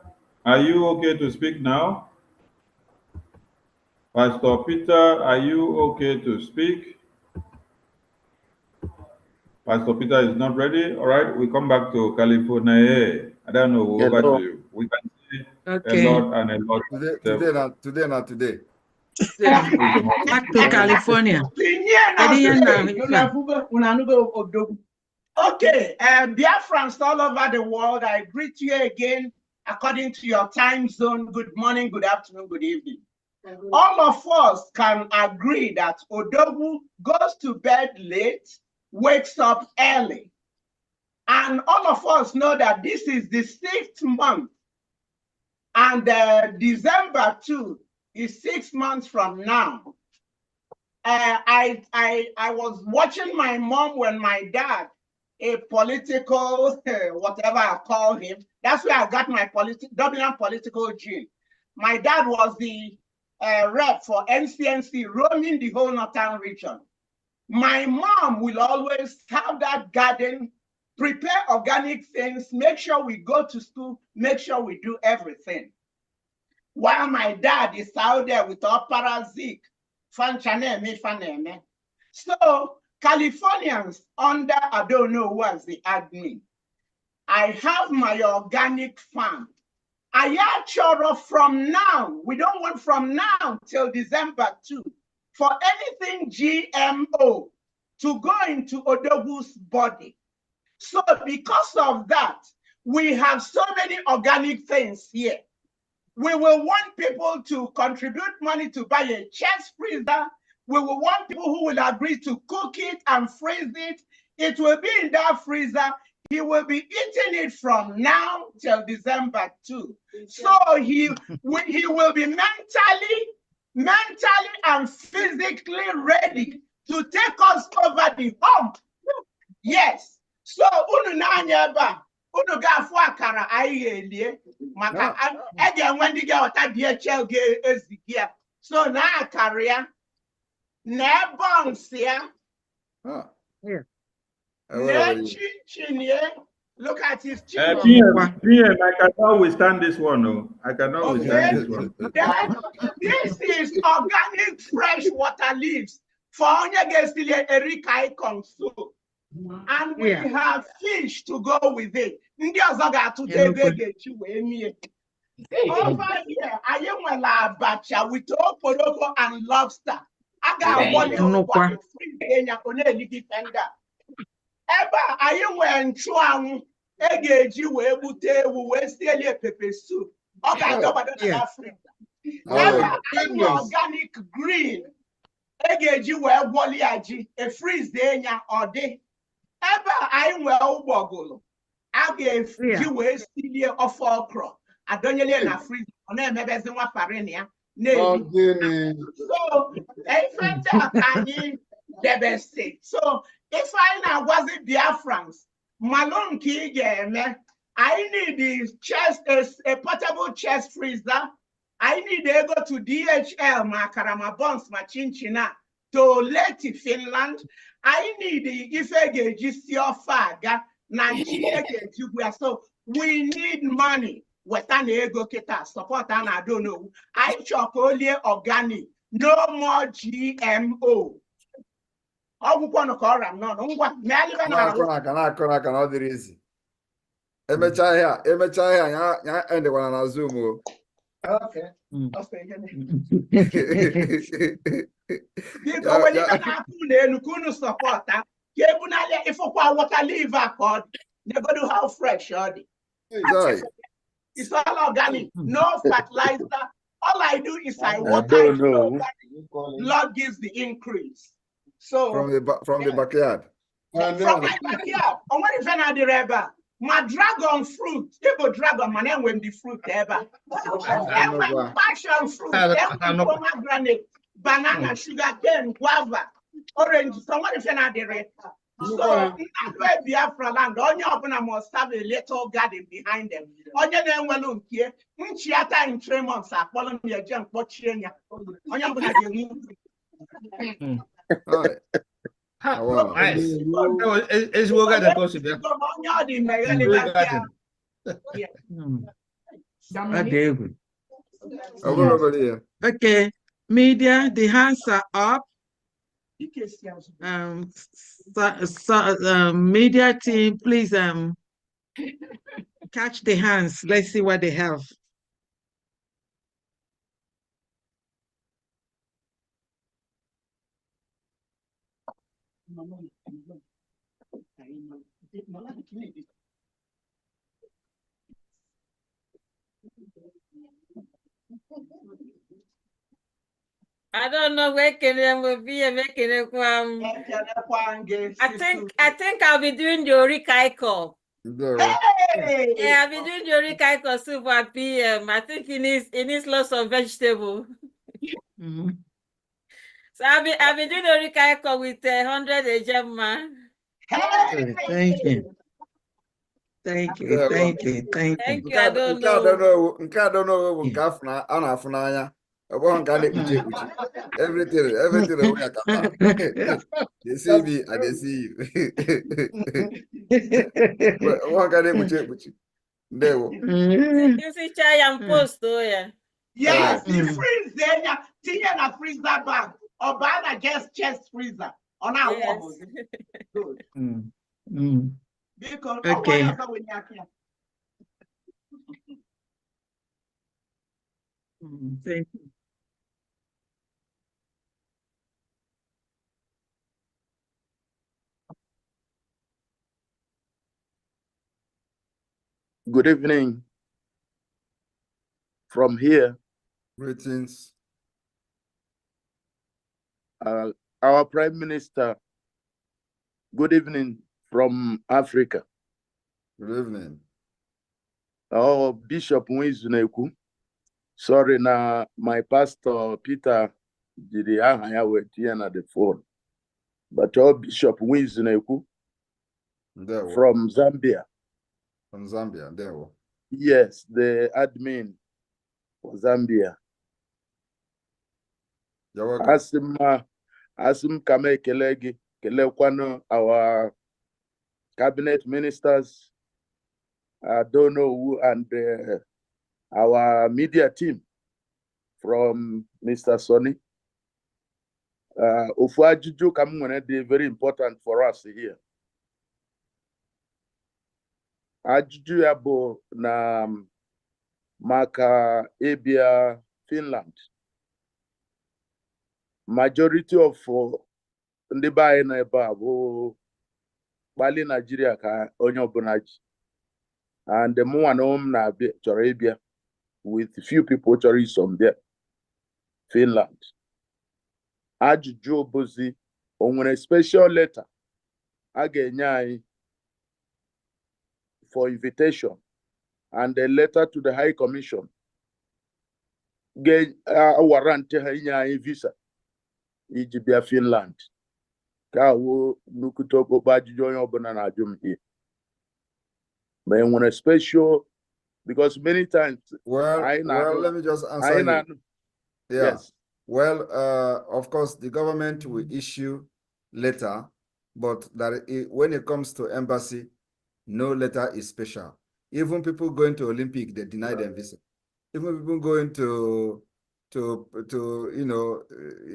are you okay to speak now? Pastor Peter, are you okay to speak? Pastor Peter is not ready. All right, we come back to California. I don't know, over to you. We can see a lot and a lot. Today, not today. Back to California. Okay, Biafrans all over the world, I greet you again according to your time zone. Good morning, good afternoon, good evening. All of us can agree that Odogwu goes to bed late, wakes up early. And all of us know that this is the 6th month. And December 2 is 6 months from now. I was watching my mom when my dad, a political, whatever I call him, that's where I got my dominant political gene. My dad was the rep for NCNC, roaming the whole northern region. My mom will always have that garden, prepare organic things, make sure we go to school, make sure we do everything. While my dad is out there with opera zik, faneme. So Californians under, I don't know what's the admin. I have my organic farm. Ayachoro from now, we don't want from now till December 2 for anything GMO to go into Odogwu's body. So because of that, we have so many organic things here. We will want people to contribute money to buy a chest freezer. We will want people who will agree to cook it and freeze it. It will be in that freezer. He will be eating it from now till December 2. So he will be mentally and physically ready to take us over the hump. Yes. So unu na-anya unu ga-afụ akara anyị ga-elie maka ga-enwe ndị ga-eweta DHL ga-ezigi ya. So na akara ya na buns ya na chin ya. Look at his chin. PM, I cannot withstand this one. No, I cannot withstand this one. This is organic fresh water leaves for onye ga-esili erika ikong soup. And we have fish to go with it. Ndị ọzọ ga-atụta ego ga-eji wee mie. Over here, anyị nwere abacha with okporoko and lobster. A ga-agbọli ụgbọ Kenya onye eligi fenda. Ebe a anyị nwere nchụanwụ ga-eji wee gbute ewu wee siele pepe soup. Ọ ga-adọbado na Africa. Ebe a anyị nwere organic green ga-eji wee gwọli ya ji freeze enya ọ dị. Ebe anyị nwere ụgbọgụlụ a ga-eji wee silie ofe okra adọnyele na freezer ọ na-emebezi nwa farin ya na-eli. So ife ka anyị debesi. So ife anyị na-agwazi Biafrans malụ nke ị ga-eme, I need a portable chest freezer. I need to go to DHL ma karama buns ma chinchina to Leti Finland. I need the Ifegeji Faga, so we need money. Western ego kita support and I don't know. I chop only organic, no more GMO. How we want to call them? No, cannot be easy. Emechaya, and the one on Zoom. Okay. Because when you can support that, if you water leave accord, they're going to have fresh. It's all organic, no fertilizer. All I do is I water it. Lord gives the increase. So from the backyard. From my backyard. On what if I the rubber? My dragon fruit, people dragon man when the fruit ever. Passion fruit, pomegranate, banana, sugar cane, guava, orange. Someone if not the red. So where Biafra land, on your open must have a little garden behind them. On your name well here, Chiata in 3 months are following your junk watching ya. On your Nice. It's what got possible. Okay, media, the hands are up. Media team, please catch the hands. Let's see what they have. I don't know where Kenya will be and making it. I think I'll be doing the Orikaiko. Hey! Yeah, I'll be doing the Orikaiko soup at PM. I think it needs lots of vegetable. So I'll be doing the Orikaiko with 100 ejema. Hey! Thank you. Thank you. Thank you. Thank you. Thank you. I don't know. I don't know. Everything. They see me and they see you. One can You see chai and post, oh yeah. Yes, the freeze there. Tia na freezer bag. Or bag against chest freezer. On our walls. Good. Because okay. Thank you. Good evening from here. Greetings. Our Prime Minister, good evening from Africa. Good evening. Our Bishop Nwizuneku. Sorry, na my pastor Peter did the phone. But our Bishop Nwizuneku from Zambia. From Zambia, there. Yes, the admin for Zambia. You're welcome. Asim kame kelegi kwano our cabinet ministers, I don't know who, and our media team from Mr. Sonny. Ofu ajuju kamwene very important for us here. Ajuju yabo na maka ebia Finland. Majority of ndị bae na ebe a bụ Bali Nigeria ka onye ọbụla ji. And the one na chọrọ ịbịa with few people chọrọ isom there. Finland. Ajụjụ obozi o nwere special letter a ga-enye anyị for invitation and a letter to the High Commission warrant ha inye anyị visa iji bịa Finland. Ka wo nukuto okpokpo ajụjụ onye ọbụla na-ajụ m here. But when a special, because many times let me just answer you. Yes. Well, of course, the government will issue letter, but when it comes to embassy, no letter is special. Even people going to Olympic, they deny them visa. Even people going to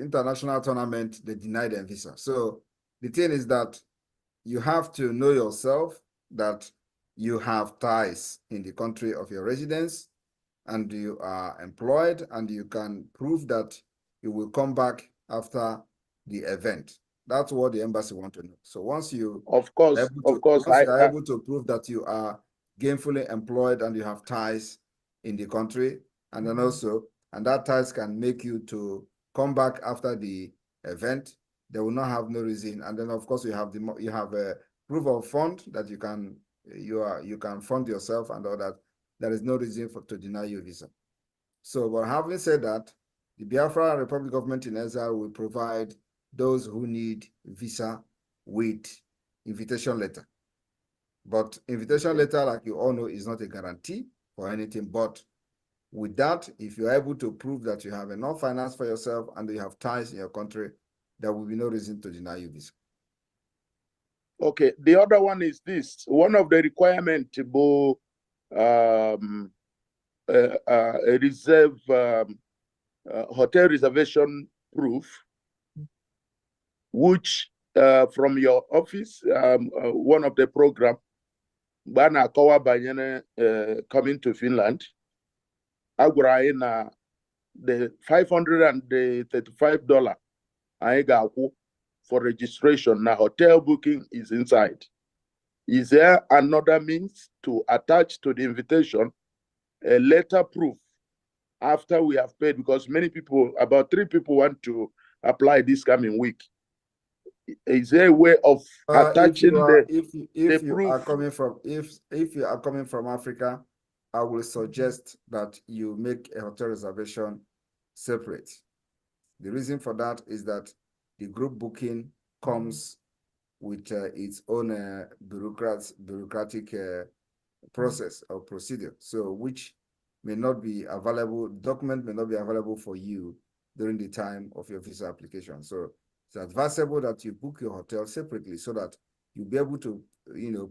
international tournament, they deny them visa. So the thing is that you have to know yourself that you have ties in the country of your residence and you are employed and you can prove that you will come back after the event. That's what the embassy want to know. So once you are able to prove that you are gainfully employed and you have ties in the country, and then also, and that ties can make you to come back after the event, they will not have no reason. And then of course you have a proof of fund that you can fund yourself and all that. There is no reason to deny you visa. So, but having said that, the Biafra Republic government in exile will provide those who need visa with invitation letter. But invitation letter, like you all know, is not a guarantee for anything. But with that, if you're able to prove that you have enough finance for yourself and you have ties in your country, there will be no reason to deny you visa. Okay, the other one is this. One of the requirements a reserve hotel reservation proof which from your office, one of the program, Bana Kawa Banyene coming to Finland, Agura the $535 I got for registration. Now hotel booking is inside. Is there another means to attach to the invitation a letter proof after we have paid? Because many people, about 3 people want to apply this coming week. Is there a way of attaching if you are coming from Africa, I will suggest that you make a hotel reservation separate. The reason for that is that the group booking comes with its own bureaucratic process or procedure, so which may not be available, document may not be available for you during the time of your visa application. So it's advisable that you book your hotel separately so that you'll be able to,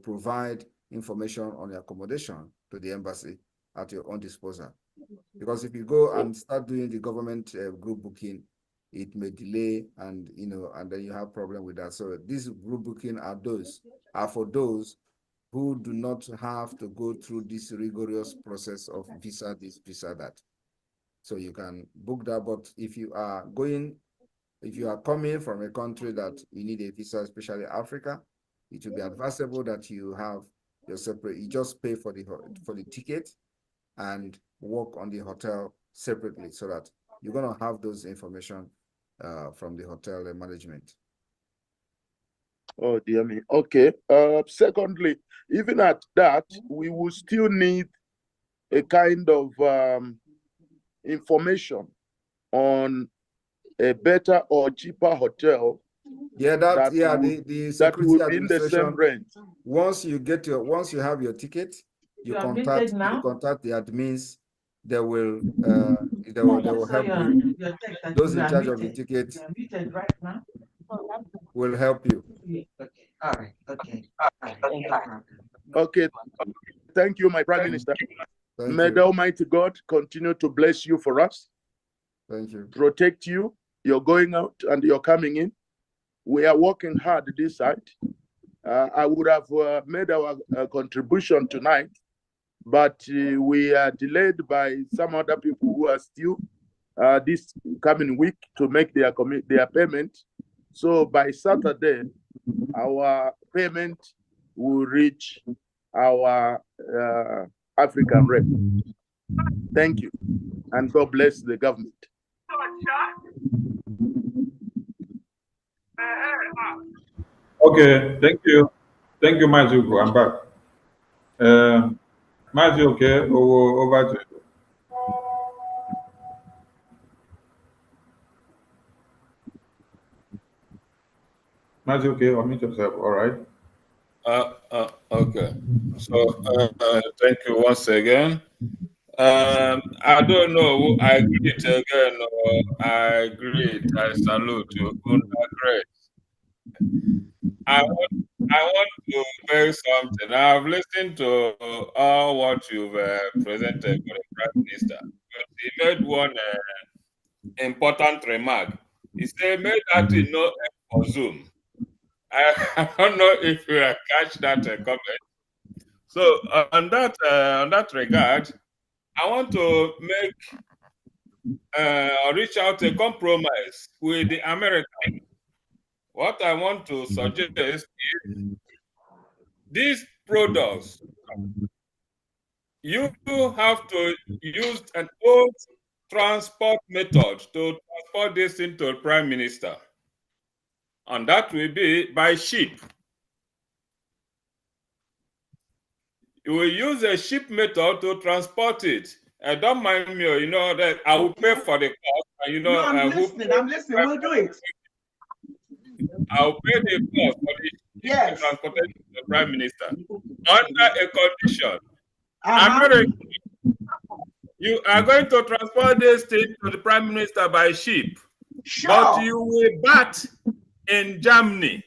provide information on your accommodation to the embassy at your own disposal. Because if you go and start doing the government group booking, it may delay and then you have problem with that. So these group booking are for those who do not have to go through this rigorous process of visa this, visa that. So you can book that, but if you are coming from a country that you need a visa, especially Africa, it will be advisable that you have your separate, you just pay for the ticket and work on the hotel separately so that you're going to have those information from the hotel management. Oh, dear me. Okay. Secondly, even at that, we will still need a kind of information on a better or cheaper hotel. Yeah, the security that will be in the same range. Once you have your ticket, you contact the admins. They will help you. Those in charge of the ticket will help you. Okay. All right. Okay. Okay. Thank you, my Prime Minister. May the Almighty God continue to bless you for us. Thank you. Protect you. You're going out and you're coming in. We are working hard this side. I would have made our contribution tonight, but we are delayed by some other people who are still this coming week to make their payment. So by Saturday, our payment will reach our African rep. Thank you, and God bless the government. Okay, thank you, Mazuko. I'm back. Mazuko, over to you. Mazuko, unmute yourself. All right. Okay. So thank you once again. I don't know. I greet again. I greet. I salute you. Great. I want to say something. I've listened to all what you've presented for the Prime Minister. But he made one important remark. He said, "Made that in no for Zoom." I don't know if you catch that comment. So on that regard, I want to make reach out a compromise with the Americans. What I want to suggest is these products, you have to use an old transport method to transport this into the Prime Minister. And that will be by ship. You will use a ship method to transport it. Don't mind me, that I will pay for the cost. And, no, I'm listening. We'll do it. I'll pay the cost for the transportation to the Prime Minister. Under a condition, America, you are going to transport this thing to the Prime Minister by ship, but you will bat in Germany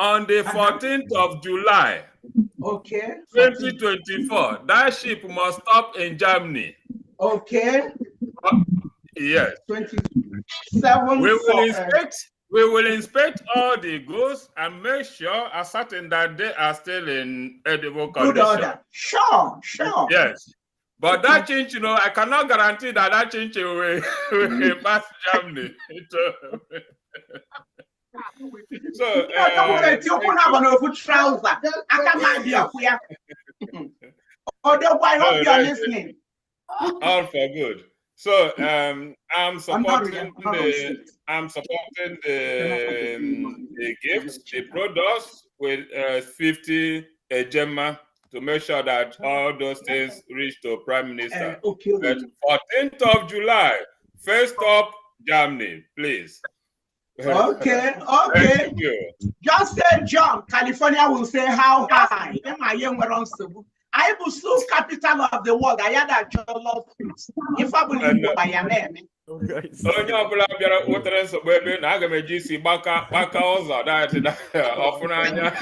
on the 14th of July. Okay. 2024. That ship must stop in Germany. Okay. Yes. 27. We We will inspect all the goods and make sure, ascertain that they are still in edible Good condition. order. Sure, sure. Yes. But that change, I cannot guarantee that change will pass Germany. So, I hope you are listening. All for good. So I'm supporting the gifts, the products with 50 Gemma to make sure that all those things reach to Prime Minister. But 14th of July, first up, Germany, please. Okay, okay. Thank you. Just say John, California will say how high. I will still capital of the world. I had a job. If I believe I am name. Onye ọbụla bịara wetara nsogbu ebe na aga m eji isi gbaka ụzọ ọfụ n'anya.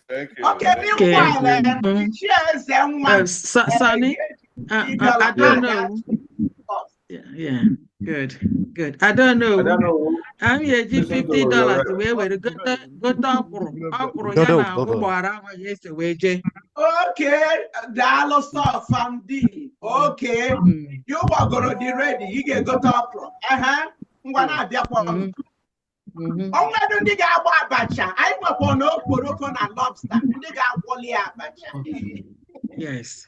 Thank you. Okay, meanwhile, cheers and Sunny, I don't know. Yeah, good. I don't know. I'm here $50. Where we go to Okay, dollar stuff from D. Okay, you are gonna be ready. You get go top. Ngwana abia kwa. Onwe do ndi ga agba abacha. I go for no poroko na lobster. Ndi ga woli abacha. Yes.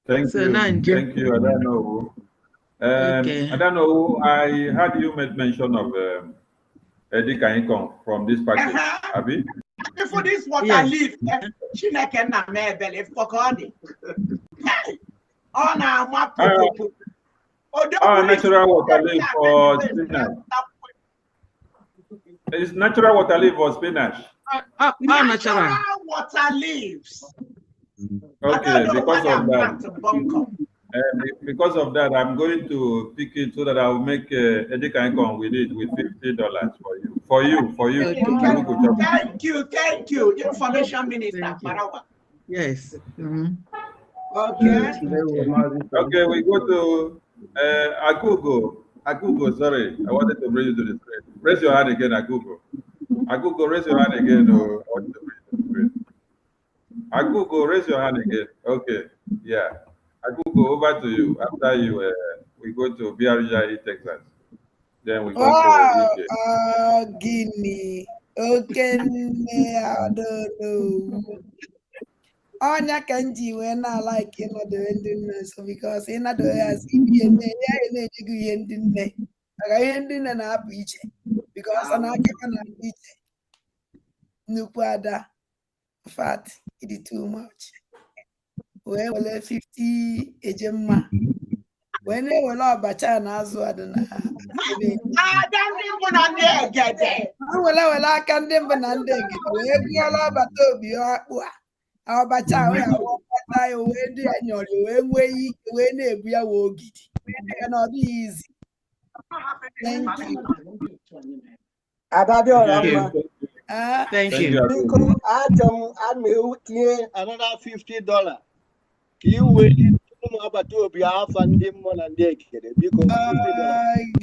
Thank you. Thank you. I don't know. I don't know. I heard you made mention of Edika income from this package. Abi? Before this water leave, Chineke na mebele fokodi. Oh na ma popo. Natural water leaf for spinach. It's natural water leaf for spinach. Natural water leaves. Okay, because of that, I'm going to pick it so that I'll make Edika income with it with $50 for you. Thank you. Information Minister. Yes. Okay, we go to Akugo, sorry, I wanted to bring you to the screen. Raise your hand again, Akugo. Akugo, raise your hand again. I wanted to bring you to the screen. Akugo, raise your hand again. Okay, yeah. Akugo, over to you. After you, we go to BRGI, Texas. Then we go to EJ. Guinea. Okay, I don't know. Onya kanji when I like the endiness because the has ending and I preach because an I preach Nukwada fat it is too much. Well, 50 a gemma. When they were all bachana as well. I can't our bacha cannot be easy. Thank you. Thank you. Another $50. You will about to be half and them one and they get it because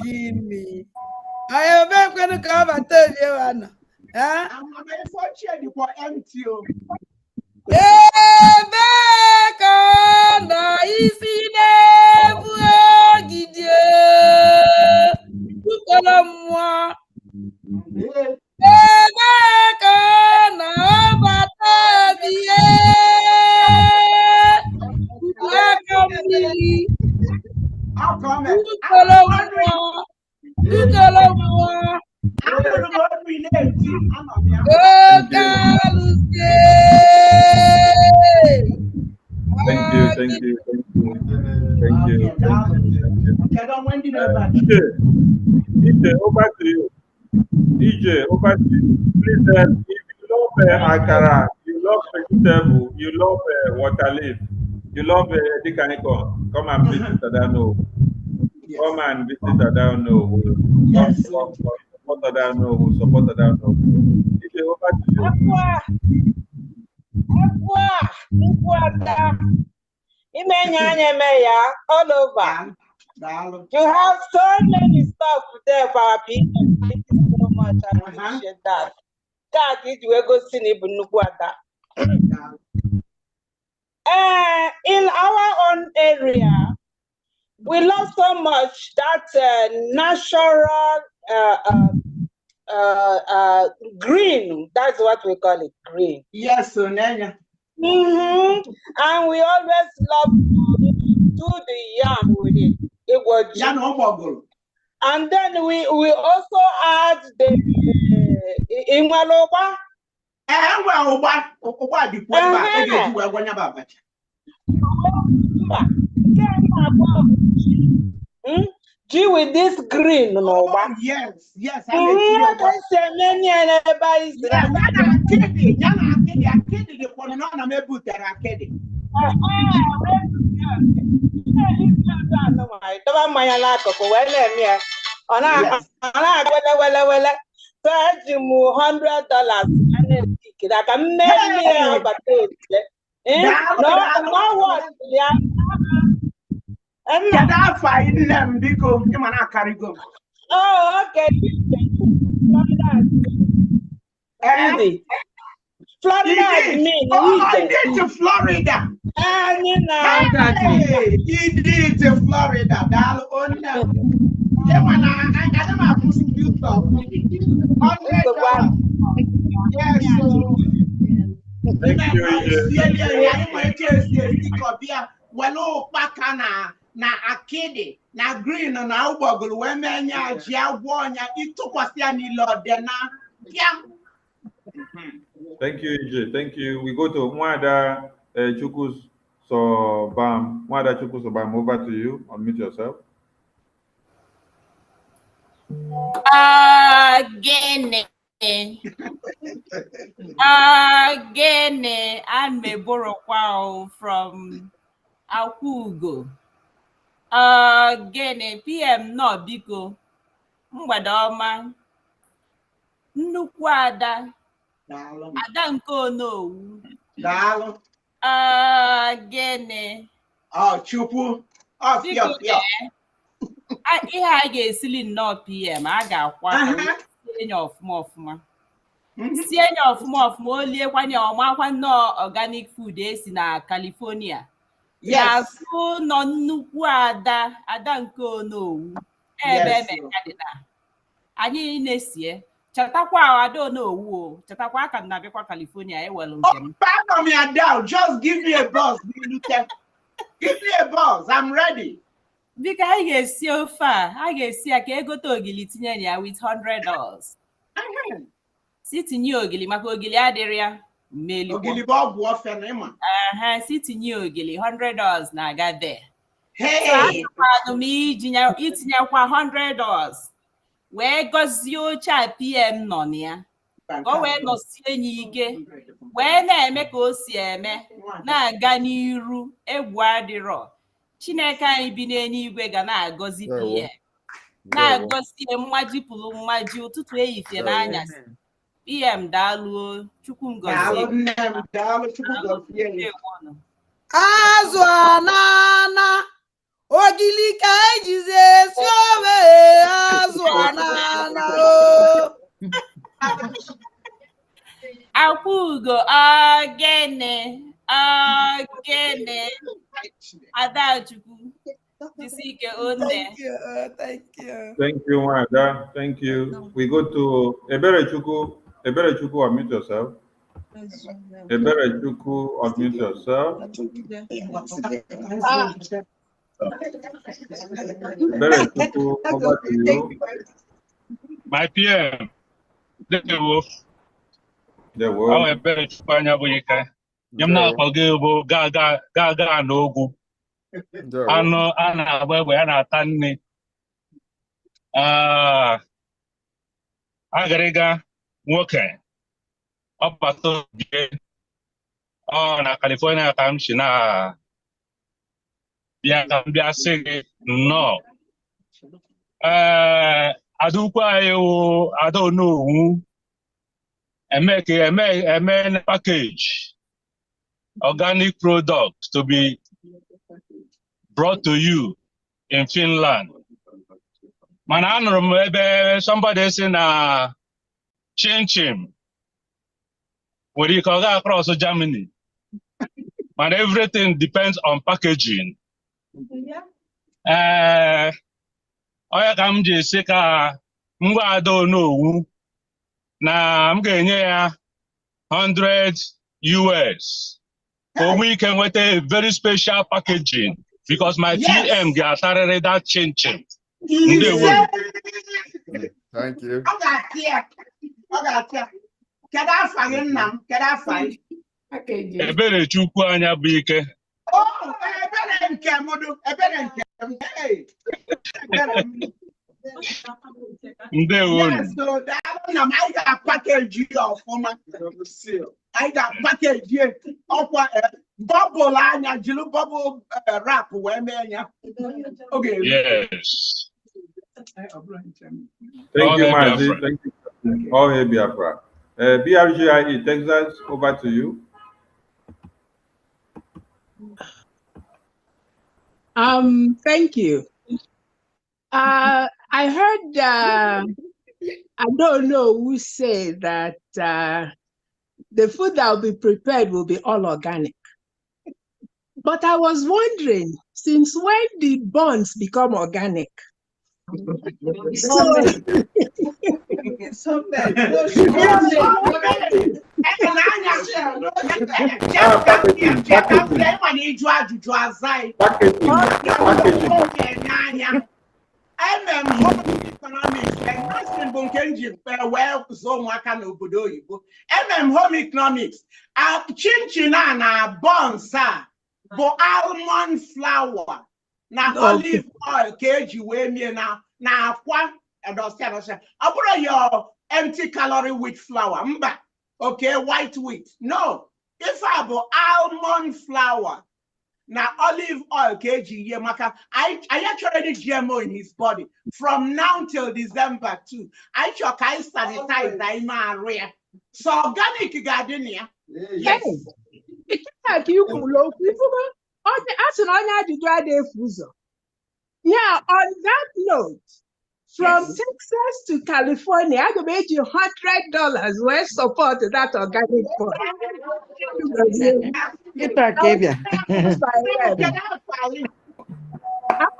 give me. I am not going to come and tell you, Anna. I'm unfortunately for empty. Thank you. EJ, over to you. EJ, over to you. Please, if you love akara, you love vegetable, you love water leaf, you love Dikanikon, come and visit Adano. Come and visit Adano. Yes. Support Adano. Support Adano. EJ, over to you. all over. You have so many stuff there for our people. Thank you so much. I appreciate that. God is we go see in our own area, we love so much that natural green. That's what we call it, green. Yes, so Nanya. And we always love to do the yam with it. It was and then we also add the Imaloba. G with this green, no? Yes. Oh, okay. Florida admin. Oh, I did to Florida. Hey, he did to Florida. Yes, so. Thank na akidi na green na ubogulu wemenya jiagwonya itukwasi ni lodena yeah. Thank you, EJ. Thank you. We go to Mwada Chukus Sobam. Mwada Chukus Sobam, over to you. Unmute yourself. Again, I'm a borrow from Akugo. Again, PM no biko. Mwadoma. Nnukwu ada. Ada nke onowu. Daalụ. Gịnị? Chukwu. Biko ihe a ga-esili nnọọ PM, a ga-akwa enye ọfụma. Si enye ọfụma oliekwanye ọmakwa nnọọ organic food esi na California. N'azụ nọ nnukwu ada nke onowu. Ebe emekadịna. Anyị na-esie. Chatakwa Adonowu. Chatakwa aka na bịakwa California ewelu njem. Back on me down. Just give me a buzz. Give me a buzz. I'm ready. Bika I ga-esi ofe a ga-esi ya ka egote ogili tinye ya with $100. Si tinye ogili maka ogili adịrị ya mmeli. Ogili bụ ọgwụ ofe na ịma. Si tinye ogili $100 na-aga there. Hey. So m itinyekwa $100. Wee gọzie oche a PM nọ na ya ka o wee nọsie enyi ike wee na-eme ka o si eme na-aga n'iru egwu adịrọ. Chineke anyị bi n'eluigwe ga na-agọzi PM na-agọzie mmaji pụrụ mmaji ụtụtụ ehihie n'anyasị. PM daalụ Chukwu ngọzie. Azụ anana ogili ka ejizi esi ofe azụ anana Akwụgo ogene Adachukwu jisike one. Thank you, Mwada. Thank you. We go to Eberechukwu. Eberechukwu, unmute yourself. Eberechukwu, unmute yourself. Eberechukwu, over to you. My PM. The wolf. How Eberechukwu anya bụ ike. Nyem na-akpọga ebo ga n'ogwu. Anụ a na-agba egbe ya na-ata nne. Agịrịga nwoke ọbata oge na California ka m si na bịa ka m bịa sị gị nnọọ. Adukwu anyị wụ Adonowu eme package organic product to be brought to you in Finland. Mananrum somebody saying chin chin. What do you call that across Germany? But everything depends on packaging. I come to say I don't know. Now I'm getting 100 US. For we can with a very special packaging because my TM got that chin chin. Thank you. Can I find them? Can I find? Ebere chukwu anya bụ ike. Oh, ebere nke modu, ebere nke. Hey. Yes, so that I got package of I got package of bubble anya jilu bubble wrap where okay. Yes. Thank you, Mazi. Thank you. All hail Biafra. BRGIE, Texas, over to you. Thank you. I heard, I don't know who said that the food that will be prepared will be all organic. But I was wondering, since when did buns become organic? home economics. Chinchina bonsa, bo almond flour, na olive oil, kg we me na aqua, understand? About your empty calorie wheat flour, okay, white wheat. No, if I have almond flour, na olive oil kg ye maka. I actually GMO in his body from now till December 2. I sanitize my area. So organic gardenia. Yes. Yeah, on that note, from Texas to California, I could make you $100 worth support that organic food.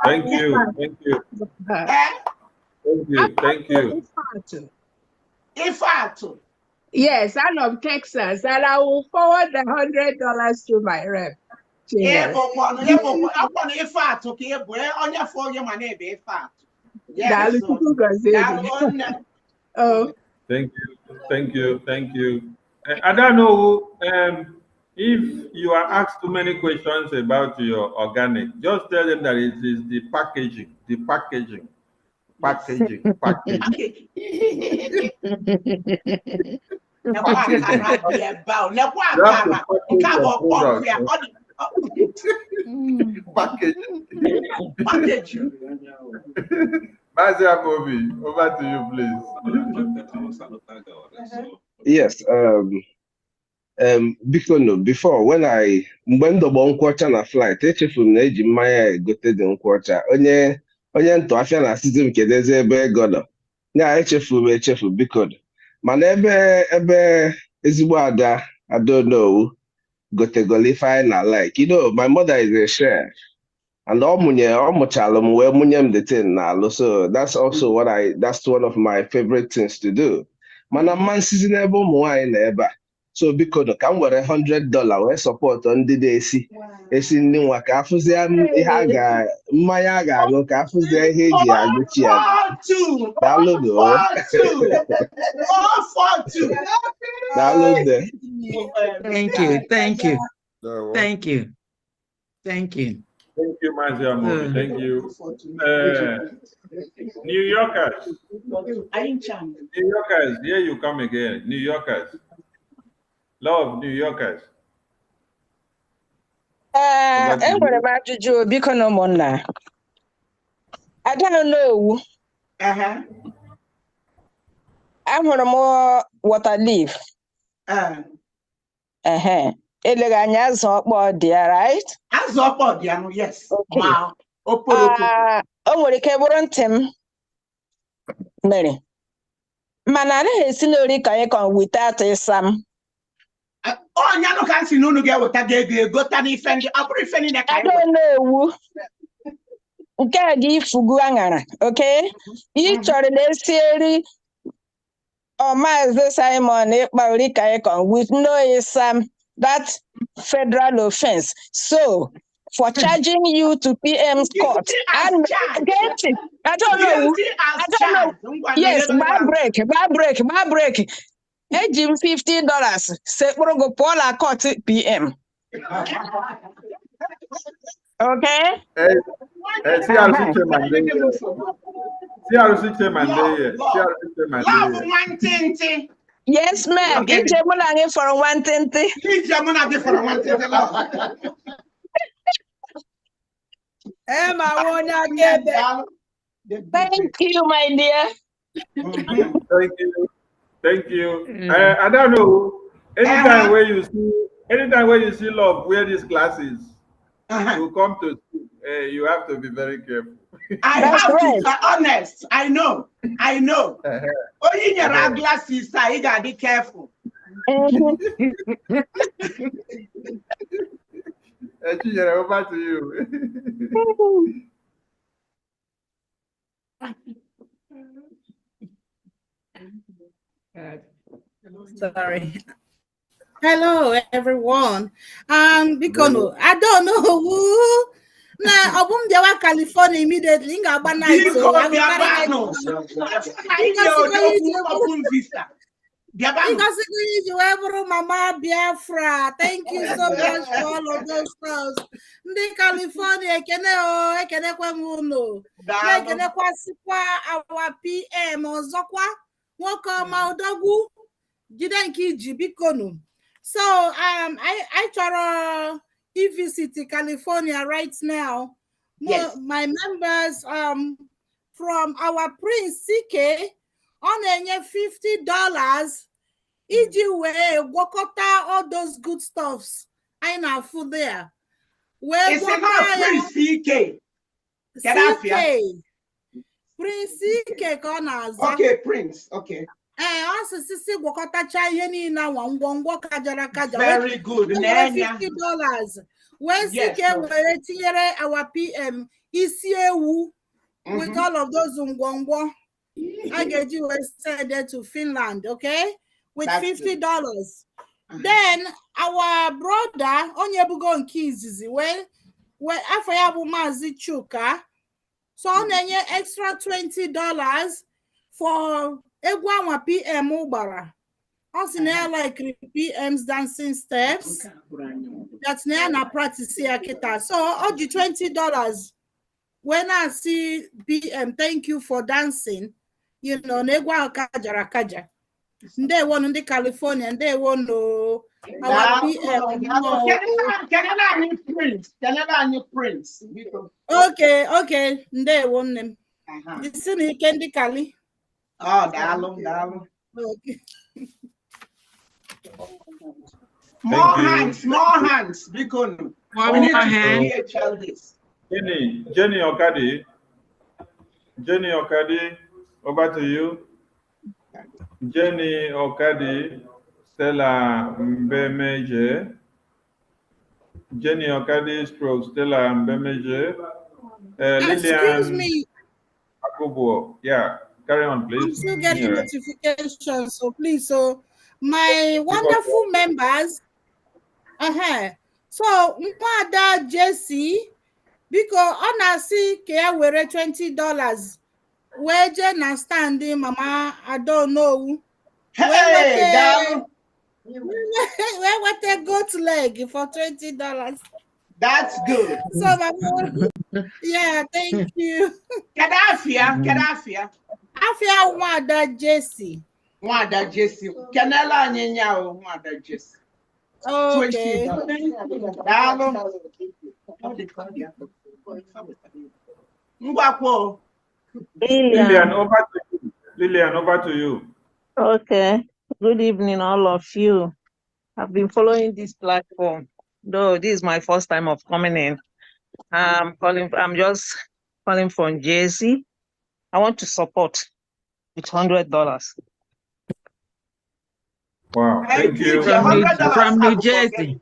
Thank you. Thank you. Thank you. Ifatu. Yes, I'm of Texas, and I will forward the $100 to my rep. Oh. Thank you. Thank you. Thank you. I don't know if you are asked too many questions about your organic, just tell them that it is the packaging, packaging. Over to you, please. Yes. Before when the one na flight, na-eji mmanya egote dị nkwọcha onye ntụ afịa na asịzi m kedezi ebe ego nọ ya echefu biko mana ebe ezigbo ada I don't know gotegoli fine I like. My mother is a chef and ọ mụchalụ m wee munye m the thing na so that's also that's one of my favorite things to do. Mana mman sizi n'ebe ụmụ nwaanyị na ebe a. So biko ka m were $100 wee support ndị na-esi ndị nwa ka afụzie ihe mmanya a ga-aṅụ ka afụzie ihe eji agụchi ya. Daalụ. Thank you. Thank you, Mazia. Thank you. New Yorkers, here you come again. New Yorkers. Love New Yorkers. Enwere m ajụjụ biko na ụmụnna. I don't know. Ahụrụ m water leaf. Eleganya Zokbodia, right? Azokbodia, yes. Okay. Wow. Oporoko. O nwere ike bụrụ ntị m mere. Mana anaghị esi n'ori ka anyị kan without ịsam. Onya no kan si n'unu ga-eweta ga-egota n'ife ndị ọ bụrụ ife niile ka I don't know. Nke a gị ifugu aṅara, okay? Ị chọrọ na-esi eri Maazị Simon Ekpa ori ka anyị kan with no ịsam. That's federal offense. So, for charging you to PM's court, and get it. I don't know. I don't know. Yes, my break. Ejim $50. Sekporo go Paula court PM. Okay? CRC chairman there. Love one thing. Yes, ma'am. Ijemuna for one thing. Ijemuna for one thing. Thank you, my dear. Thank you. I don't know. Anytime where you see love, wear these glasses. You come to school, you have to be very careful. I have to be honest. I know. Only your glasses, you gotta be careful. Over to you. Sorry. Hello, everyone. Because I don't know who. Now, Obum Dewa, California immediately. Mama Biafra. Thank you so much for all of those stuff. Ndi California, ekene kwa muno. Ekene kwa sikwa our PM ozokwa. Woko maudogu. Jidenki jibikono. So I try visit California right now. Yes. My members from our Prince CK on $50. EG work out all those good stuffs. I know food there. Where it's not Prince CK. Prince CK corners. Okay, Prince. Okay. Also, sisi gwakọta ihe na ngwongwo kajara very good. $50. When CK were tinyere our PM isi ewu with all of those ngwongwo, I get you send to Finland, okay? With $50. Then our brother Onyebugo Nkizizi when after yabu Mazi Chuka, so on extra $20 for Egwa PM Ubara. Also now like PM's dancing steps. That's now na practice here. So all the $20. When I see PM, thank you for dancing. You know, Negwa Kaja. They want in the California and they want to our PM. Prince. Okay. They want them. This is Candy Kali. Oh, Dalum. Okay. More hands. Because we need to this. Jenny Okadi, over to you. Jenny Okadi, Stella Mbemeje. Jenny Okadi stroke Stella Mbemeje. Excuse me. Akubo. Yeah. Carry on, please. I'm still getting notifications, so please. So my wonderful members, so Mpada Jesse, because on see care we're $20. Where Jen standing, Mama, I don't know. Hey, where what a goat leg for $20? That's good. So Mama, yeah, thank you. Kadafia. Afia Wada Jesse. Canela Nyanya Wada Jesse. Okay. Lillian, over to you. Okay. Good evening, all of you. I've been following this platform, though this is my first time of coming in. I'm just calling from Jersey. I want to support with $100. Wow, thank you. From New Jersey.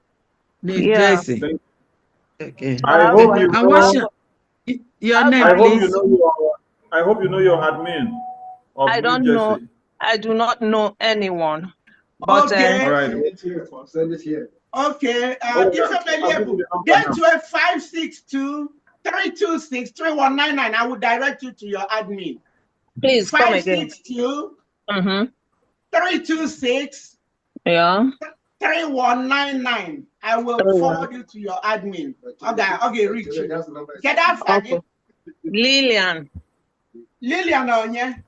New Jersey. Okay. I hope you And know, what's your name, I hope please? you know your admin of I New don't Jersey. know. I do not know anyone. But Okay. All right. Okay. I'll give you the number Get now. to a 562-326-3199. I will direct you to your admin. Please come again. 562-326. Yeah. 3199. I will forward you to your admin. Okay, reach you. Get that faggy. Lillian. Lillian Onye.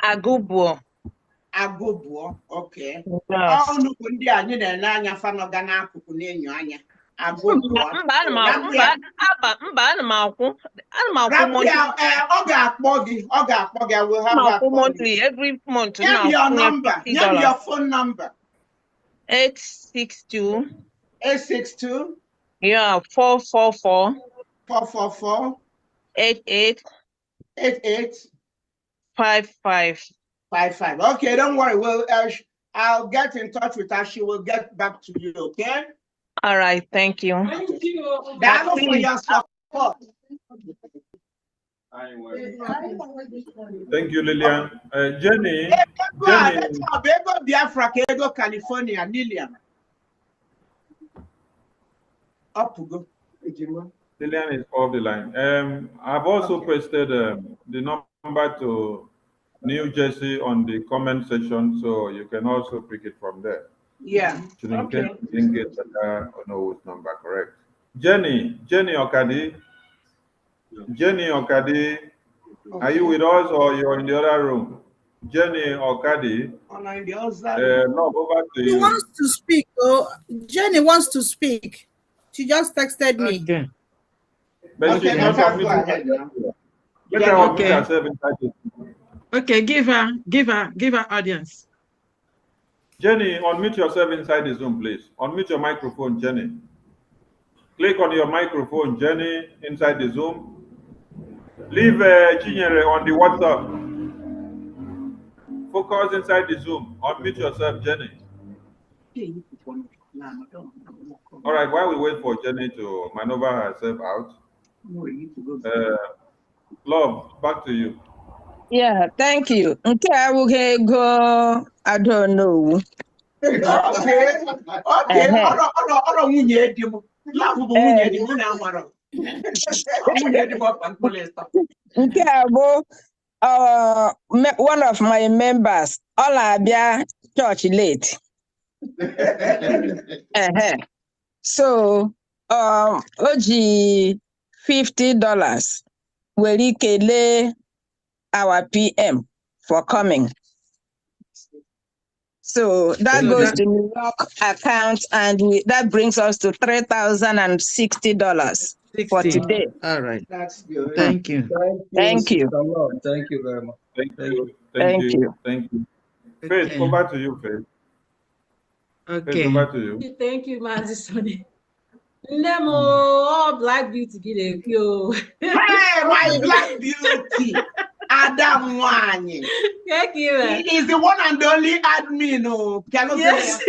Agubuo. Agubuo. Okay. Yes. Oh, no, ndị a anyị na-ele anya fa nọ ga n'akụkụ na-enyo anya. Agubuo. Mba, ana m akwụ monthly. Ọ ga-akpọ gị. I will have her call monthly you. every month. Give me your number. Give me your phone number. 862. 862. Yeah, 444. 444. 88. 88. 55. 55. Okay, don't worry. Well, I'll get in touch with her. She will get back to you. Okay. All right. Thank you. Thank you. That's for your support. Thank you, Lillian. Jenny. Biafra, California, Lillian. Up to go. Lillian is off the line. I've also pasted the number to New Jersey on the comment section, so you can also pick it from there. Yeah. Okay. Didn't get Onowo's number correct. Jenny Okadi. Jenny Okadi, are you with us or you're in the other room? Jenny Okadi. No, over to you. She wants to speak. Oh, Jenny wants to speak. She just texted me. Okay. But okay, let her unmute herself inside it. Okay, give her audience. Jenny, unmute yourself inside the Zoom, please. Unmute your microphone, Jenny. Click on your microphone, Jenny, inside the Zoom. Leave Chinyere on the WhatsApp. Focus inside the Zoom. Unmute yourself, Jenny. All right, while we wait for Jenny to maneuver herself out, Love, back to you. Yeah, thank you. Okay, I will go. I don't know. Okay. One of my members, all Abia church late. So, OG $50 will lay our PM for coming. So that goes to New York account, and that brings us to $3,060 for today. All right. That's good. Thank you. Thank you. Thank you very much. Thank you. Faith, over to you, Faith. Okay. Faith, over to you. Thank you, Mazi Sonny. All Black Beauty get a few. Hey, my Black Beauty. Adam Wanye. Thank you. He is the one and only admin. Yes.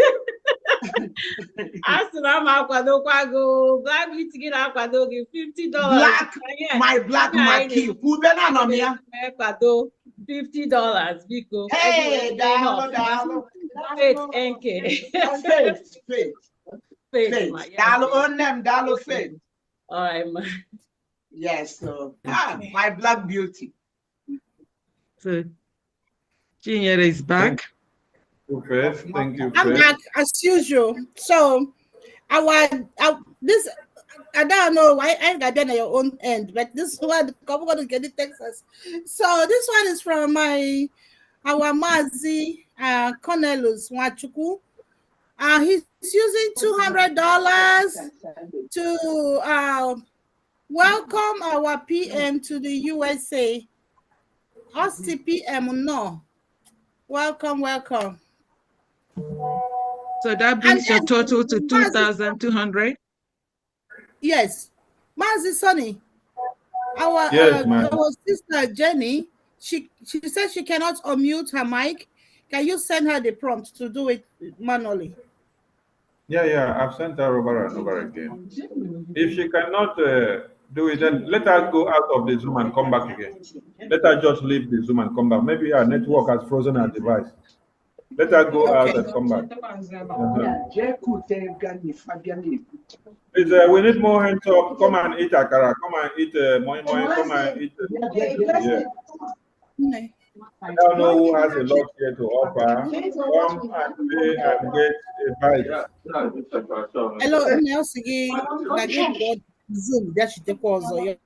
I said, I'm Aquado Quago. Black Beauty get Aquado $50. My black marquee. Who been on me? Aquado $50. Because hey, Dalo. Faith, NK. Faith. Dalo on them, Dalo Faith. All right, man. Yes, so my Black Beauty. So Chinyere is back. Thank you. I'm back as usual. So I don't know why I got done at your own end, but this one I'm going to get it Texas. So this one is from our Mazi Cornelius Wachuku. He's using $200 to welcome our PM to the USA. Us PM, no. Welcome. So So that brings your total to 2,200. Yes, Mazi Sonny, our sister Jenny, she said she cannot unmute her mic. Can you send her the prompt to do it manually? Yeah, I've sent her over and over again. If she cannot do it, then let her go out of the Zoom and come back again. Let her just leave the Zoom and come back. Maybe her network has frozen her device. Let her go out and come back. Please, we need more hands up. Come and eat akara. Come and eat moi moi. Come and eat. Yeah. I don't know who has a lot here to offer. Come and pay and get a bite. Hello, Zoom. That should take also.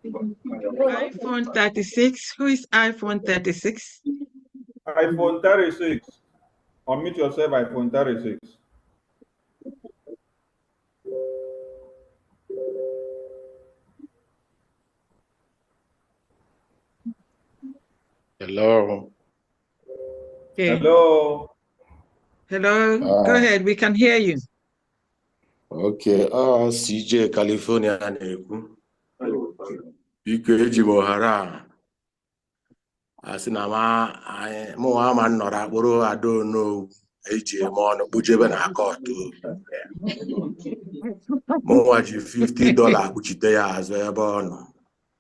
iPhone 36. Who is iPhone 36? iPhone 36. Unmute yourself, iPhone 36. Hello. Okay. Hello. Hello. Go ahead. We can hear you. Okay. CJ California na-ekwu. Biko eji m ohere a asị na mụnwa ma nnọrọ akpụrụ Adaonowu eji eme ọnụ kpujebe na kọtụ. Mụnwa ji $50 kpuchite ya azụ ebe ọ nọ.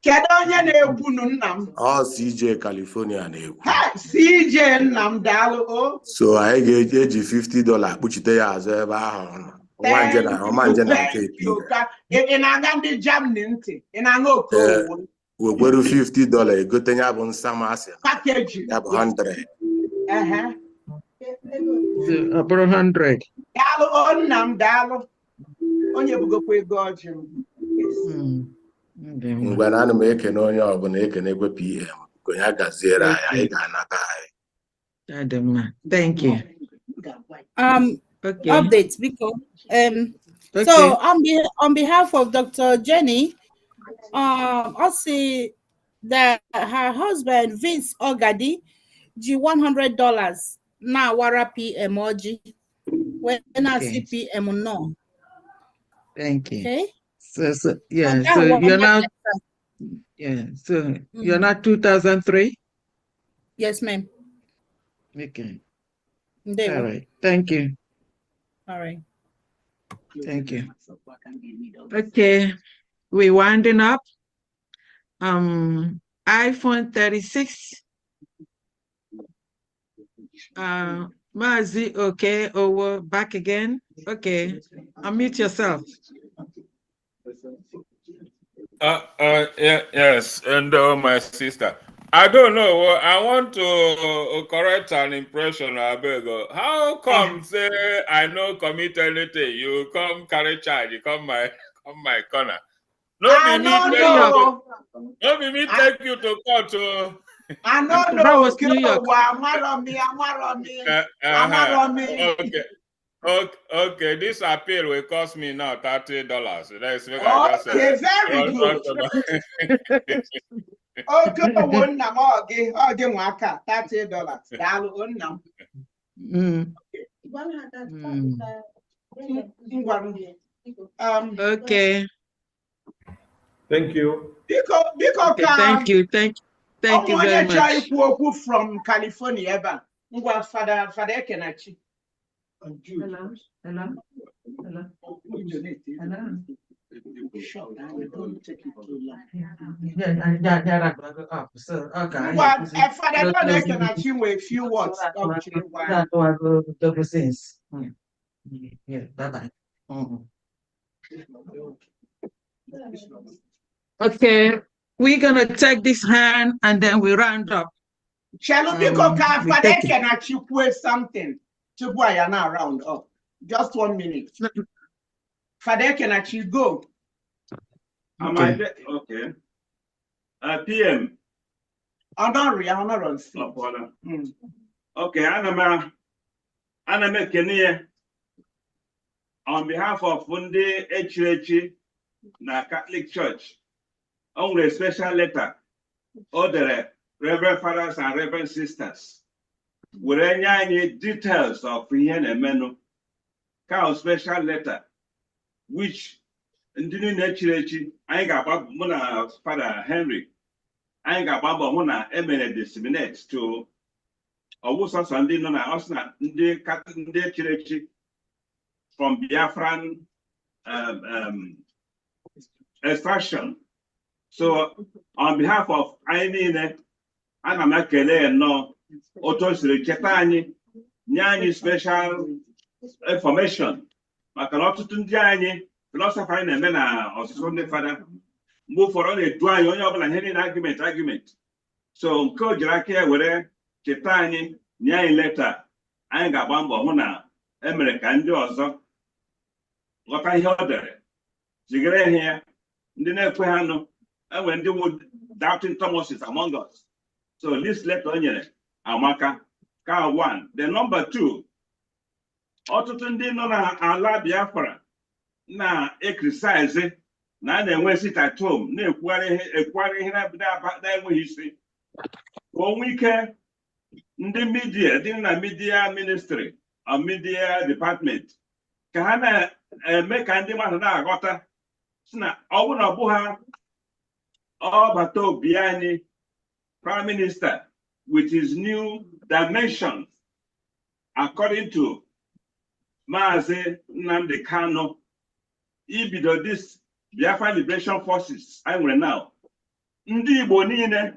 Kedu onye na-ekwu nna m? CJ California na-ekwu. CJ nna m daalụ. So anyị ga-eji $50 kpuchite ya azụ ebe ahụ ọ nọ. Ọmanje na nke ị na-aga ndị Germany ntị, ị na-aṅụ okowo. Wekwere $50 egote ya bụ nsamasị. Pakeji. Ya bụ 100. Ọ bụrụ 100. Daalụ nna m daalụ. Onye bugokwa ego ọjị m. Mgbe na ana m ekene onye ọbụla ekenekwe PM ka onye gaziere anyị ga-anata anyị. Thank you. Okay. Updates because so on behalf of Dr. Jenny, I'll say that her husband Vince Ogadi G $100 now wara PM Oji when I see PM no. Thank you. Okay. So yeah, so you're now you're not 2003? Yes, ma'am. Okay. All right. Thank you. All right. Thank you. Okay. We're winding up. iPhone 36. Mazi, okay, over back again. Okay. Unmute yourself. Yes, and my sister. I don't know. I want to correct an impression. I beg. How come say I no commit anything? You come carry charge. You come my corner. No be me take you to court. I know. That was New York. Okay. This appeal will cost me now $30. That's what okay, very good. Okay, $30. Okay. Thank you. Okay, thank you very much. From California, Father Kenachi. Hello. Don't take it too long. Father can achieve a few words. Double sense. Yeah, bye-bye. Okay, we're gonna take this hand and then we round up. Shall we go? Father can achieve something. To boy are now round up. Just 1 minute. Father can achieve go. Okay. PM. Honor on stage. Okay, Anna Kenya. On behalf of Funde HH na Catholic Church, on a special letter, order Reverend Fathers and Reverend Sisters, were nye anyị details of ihe na-emenụ ka special letter which ndị niile chiri echi anyị ga-agba mụ na Father Henry anyị ga-agba mbọ hụ na emere disseminate to ọwụsọsọ ndị nọ na ọsọ ndị chiri echi from Biafran extraction. So on behalf of anyị niile ana m ekele nnọọ otu o siri cheta anyị nye anyị special information maka na ọtụtụ ndị anyị philosophy anyị na-eme na ọsụsụ ndị fada mgbe ụfọdụ na-edu anyị onye ọbụla ihe niile argument so nke o jiri aka ya were cheta anyị nye anyị leta anyị ga-agba mbọ hụ na emere ka ndị ọzọ ghọta ihe ọ dere zigara ihe ya ndị na-ekwe ha nụ enwere ndị wụ doubting Thomases among us. So this letter o nyere amaka ka one. The number two, ọtụtụ ndị nọ na ala Biafra na-criticize na na-enwe sit at home na-ekwugharị ihe na-enweghị isi onwe ike ndị media dị na media ministry or media department ka ha na-eme ka ndị mmadụ na-aghọta si na ọ bụrụ na ọ bụ ha ọbata obi anyị Prime Minister with his new dimensions according to Maazị Nnamdi Kanu ibido this Biafra Liberation Forces I nwere now ndị Igbo niile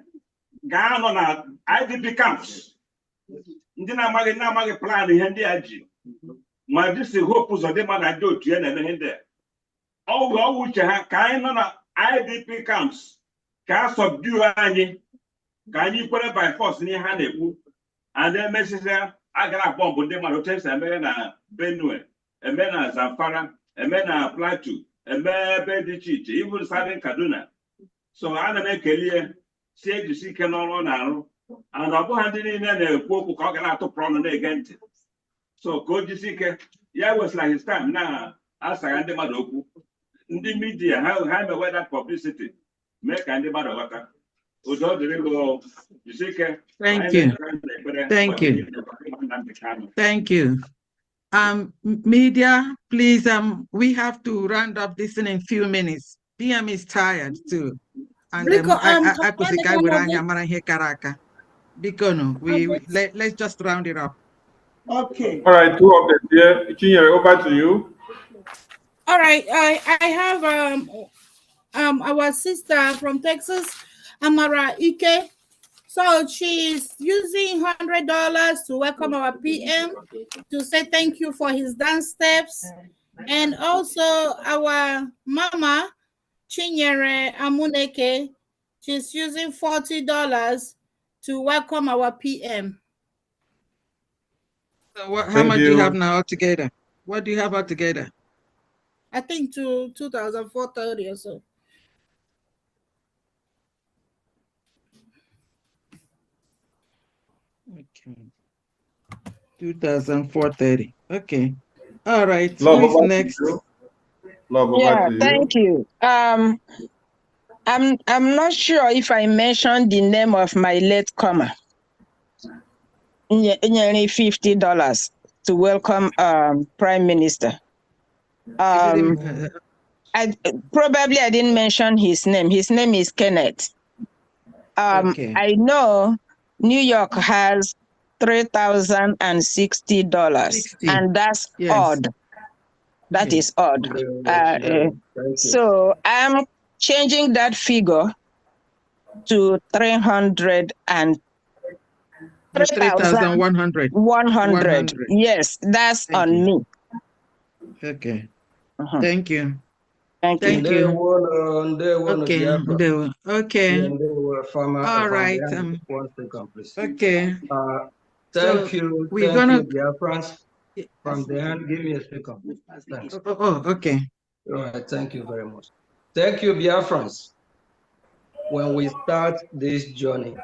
ga-anọ na IDP camps ndị na-amaghị plan ihe ndị a ji ma dịsi hope ụzọ dị mma na ndị otu ya na-eme ihe ndị ọgwụ uche ha ka anyị nọ na IDP camps ka a subdue anyị ka anyị kwere by force n'ihe ha na-ekwu and emesịsịa agara akpọmbụ ndị mmadụ otu esi emere na Benue eme na Zamfara eme na Plateau eme ebe dị iche iche ibu Southern Kaduna. So ana m ekele si ejisi ike n'ọrụ na-arụ and ọ bụghị ndị niile na-ekwu okwu ka ọ ga na-atụpụrụ ọnụ na-ege ntị so ka o jisi ike ya wesịla his time na-asaga ndị mmadụ okwu ndị midia ha emewe that publicity mee ka ndị mmadụ ghọta. Thank you. Thank you. Thank you. Media, please, we have to round up this in a few minutes. PM is tired too. And let's just round it up. Okay. All right, two of them here. Chinyere, over to you. All right. I have our sister from Texas, Amara Ike. So she's using $100 to welcome our PM to say thank you for his dance steps. And also our mama, Chinyere Amuneke, she's using $40 to welcome our PM. So how much do you have now altogether? What do you have altogether? I think to 2,430 or so. Okay. 2,430. Okay. All right. Who's next? Yeah, thank you. I'm not sure if I mentioned the name of my late comer. Nearly $50 to welcome Prime Minister. I didn't mention his name. His name is Kenneth. Okay. I know New York has $3,060, and that's odd. That is odd. So I'm changing that figure to 3,100. 100. Yes, that's Thank on you. me. Okay. Thank you. Thank you. Thank you. Okay. All right. 1 second, please. Okay. Thank you. We're Thank gonna. you, Biafrans. From the hand, give me a second, please. Thanks. Okay. All right. Thank you very much. Thank you, Biafrans. When we start this journey,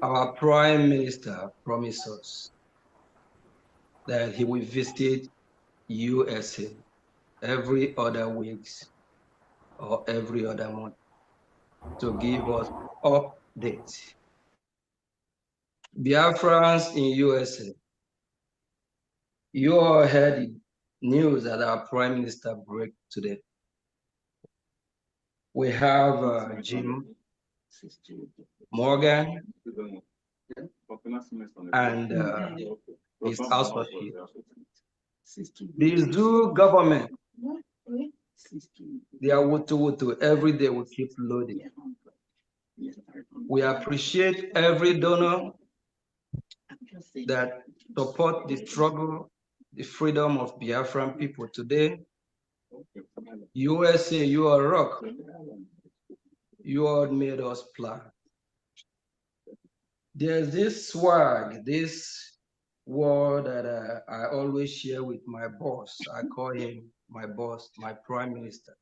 our Prime Minister promised us that he will visit USA every other week or every other month to give us updates. Biafrans in USA, you all heard the news that our Prime Minister broke today. We have Jim Morgan and his associate. These two government, they are wutu every day we keep loading. We appreciate every donor that support the struggle, the freedom of Biafran people today. USA, you are rock. You all made us plan. There's this swag, this word that I always share with my boss. I call him my boss, my prime minister.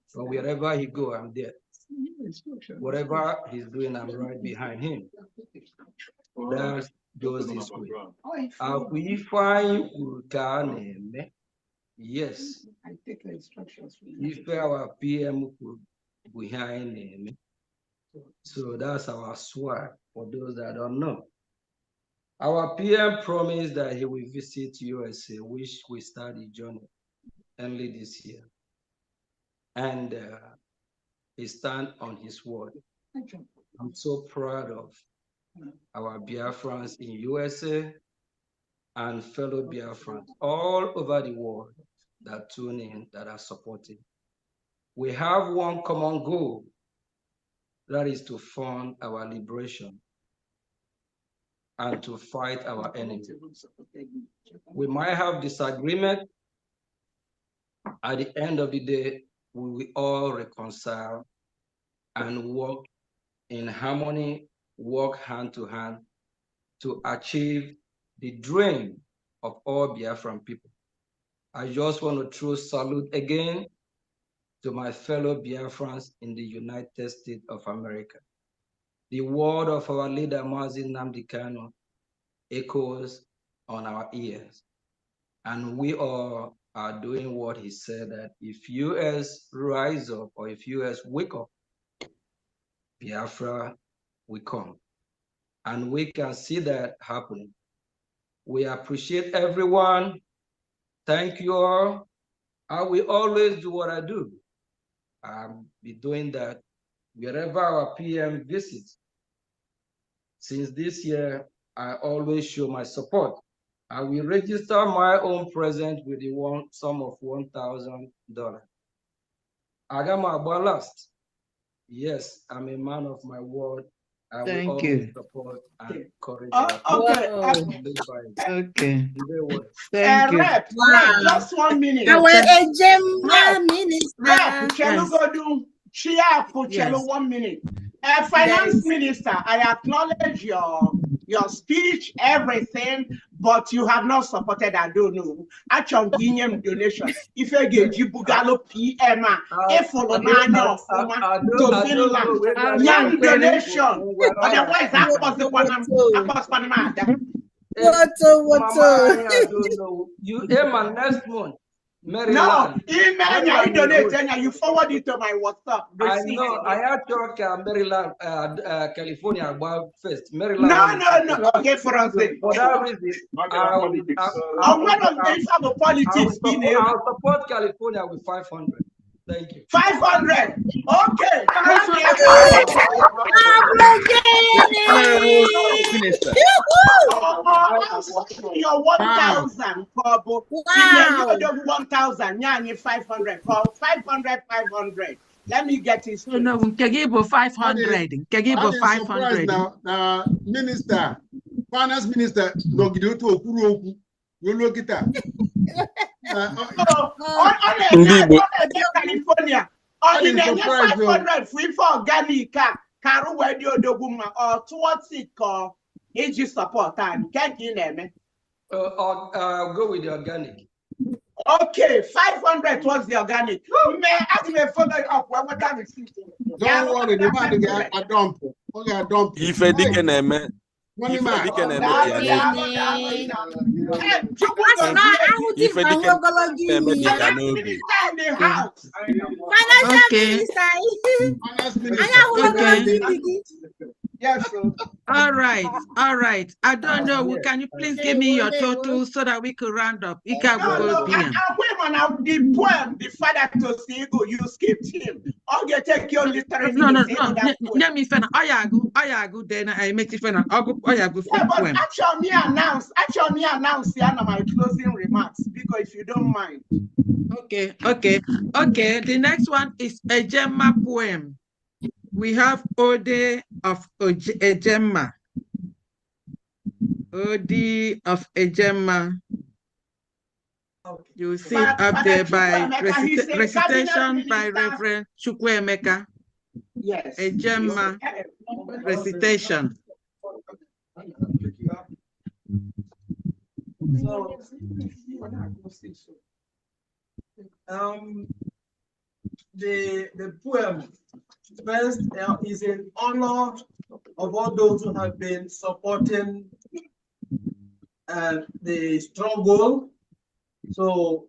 So wherever he go, I'm there. Whatever he's doing, I'm right behind him. That goes this way. Yes. If our PM behind him. So that's our swag for those that don't know. Our PM promised that he will visit USA, which we start the journey early this year. And he stand on his word. I'm so proud of our Biafrans in USA and fellow Biafrans all over the world that tune in, that are supporting. We have one common goal, that is to fund our liberation and to fight our enemy. We might have disagreement. At the end of the day, we will all reconcile and work in harmony, work hand to hand to achieve the dream of all Biafran people. I just want to throw salute again to my fellow Biafrans in the United States of America. The word of our leader, Mazi Nnamdi Kanu, echoes on our ears. And we all are doing what he said, that if US rise up or if US wake up, Biafra will come. And we can see that happening. We appreciate everyone. Thank you all. I will always do what I do. I'll be doing that wherever our PM visits. Since this year, I always show my support. I will register my own present with the sum of $1,000. I got my last. Yes, I'm a man of my word. I will always support and encourage. Okay. Thank you. Rep, just 1 minute. Rep, can you go do Chia for 1 minute? Finance Minister, I acknowledge your speech, everything, but you have not supported, I don't know, actual Guinean donation. If I give you Bugalo PM, if follow to Finland, young donation, otherwise that was the one I'm you aim next month. Maryland. No, email you donate and you forward it to my WhatsApp. I know. I had to Maryland, California about first. Maryland. No. Okay, for us. For that reason, I'll support California with 500. Thank you. 500. Okay. Your 1,000. Wow. 1,000. 500. 500. Let me get his. No, Kegebo 500. Kegebo 500. Now, Minister, Finance Minister, no give to Okuroku. You look at that. California. On 500 free for organic Karu Radio Doguma or towards it call AG support and can't you name it? I'll go with the organic. Okay, 500 was the organic. May ask me follow up what time is it? Don't worry, the man get a dump. Okay, a dump. If I didn't name Money man. Yes, sir. All right. I don't know. Can you please give me your total so that we could round up? Ika will go PM. The poem, the father to Sigo, you skipped him. Okay, take your literary. No. Let me finish. Ayagu, then I make it finish. Ayagu yeah, but poem. actually announce my closing remarks, because if you don't mind. Okay. The next one is a Gemma poem. We have Ode of Ejemma. Ode of Ejemma. You will see it up there by recitation by Reverend Chukwuemeka. Yes. Ejemma recitation. The poem first is in honor of all those who have been supporting the struggle. So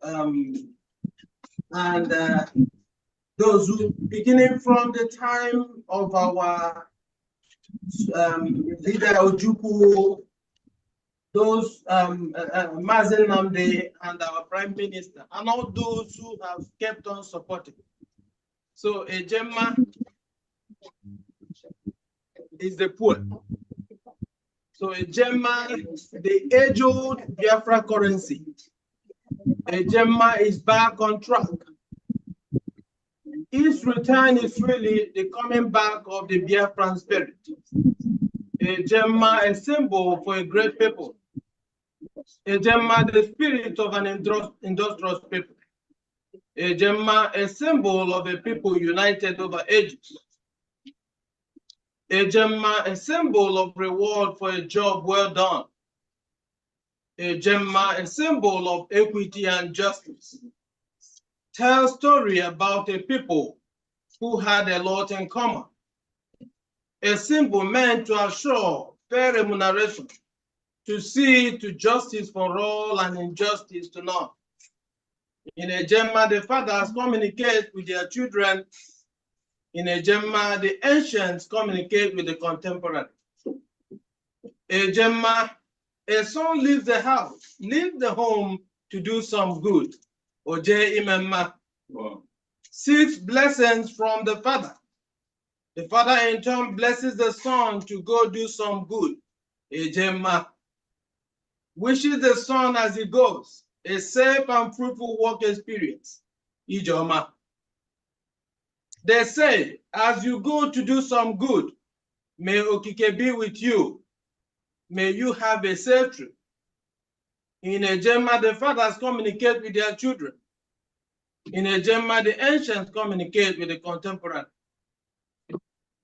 those who, beginning from the time of our leader Ojukwu, those Mazen Namde and our Prime Minister, and all those who have kept on supporting. So Ejemma is the poem. So Ejemma, the age-old Biafra currency. Ejemma is back on track. Its return is really the coming back of the Biafran spirit. Ejemma, a symbol for a great people. Ejemma, the spirit of an industrious people. Ejemma, a symbol of a people united over ages. Ejemma, a symbol of reward for a job well done. Ejemma, a symbol of equity and justice. Tell story about a people who had a lot in common. A symbol meant to assure fair remuneration, to see to justice for all and injustice to none. In Ejemma, the fathers communicate with their children. In Ejemma, the ancients communicate with the contemporary. Ejemma, a son leaves the house, leaves the home to do some good. Oje Imemma seeks blessings from the father. The father in turn blesses the son to go do some good. Ejemma wishes the son as he goes a safe and fruitful work experience. Ijoma. They say, as you go to do some good, may Okike be with you. May you have a safe trip. In Ejemma, the fathers communicate with their children. In Ejemma, the ancients communicate with the contemporary.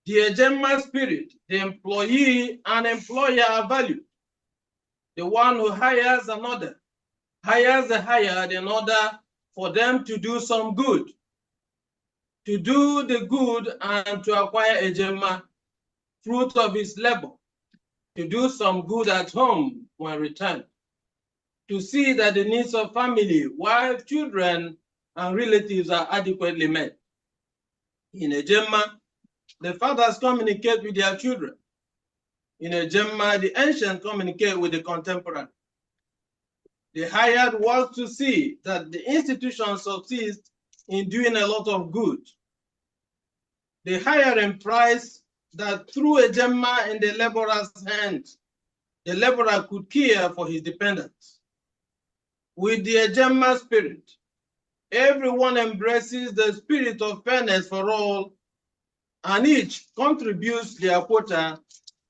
The Ejemma spirit, the employee and employer are valued. The one who hires another hires the hired in order for them to do some good. To do the good and to acquire Ejemma, fruit of his labor. To do some good at home when returned. To see that the needs of family, wife, children, and relatives are adequately met. In Ejemma, the fathers communicate with their children. In Ejemma, the ancients communicate with the contemporary. The hired works to see that the institution succeeds in doing a lot of good. The hiring price that through Ejemma in the laborer's hand, the laborer could care for his dependents. With the Ejemma spirit, everyone embraces the spirit of fairness for all, and each contributes their quota,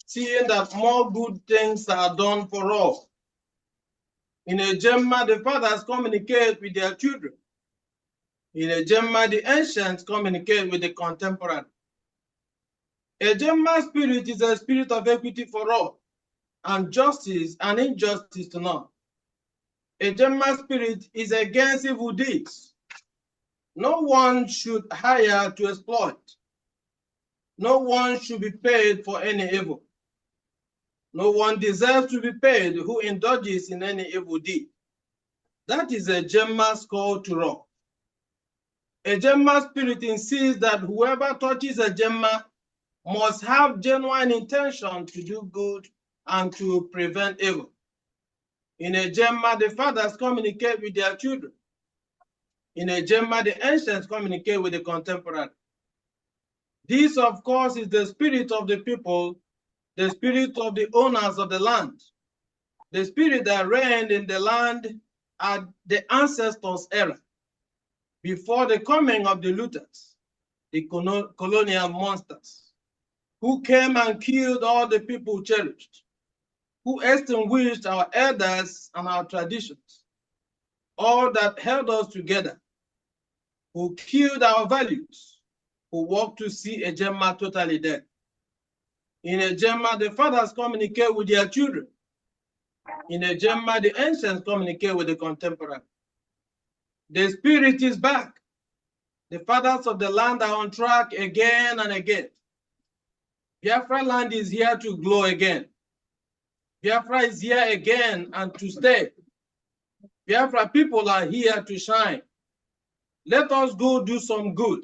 seeing that more good things are done for all. In Ejemma, the fathers communicate with their children. In Ejemma, the ancients communicate with the contemporary. Ejemma spirit is a spirit of equity for all, and justice and injustice to none. Ejemma spirit is against evil deeds. No one should hire to exploit. No one should be paid for any evil. No one deserves to be paid who indulges in any evil deed. That is Ejemma's call to all. Ejemma spirit insists that whoever touches Ejemma must have genuine intention to do good and to prevent evil. In a Gemma, the fathers communicate with their children. In a Gemma, the ancients communicate with the contemporary. This, of course, is the spirit of the people, the spirit of the owners of the land, the spirit that reigned in the land at the ancestors' era, before the coming of the looters, the colonial monsters, who came and killed all the people cherished, who extinguished our elders and our traditions, all that held us together, who killed our values, who walked to see a Gemma totally dead. In a Gemma, the fathers communicate with their children. In a Gemma, the ancients communicate with the contemporary. The spirit is back. The fathers of the land are on track again and again. Biafra land is here to glow again. Biafra is here again and to stay. Biafra people are here to shine. Let us go do some good.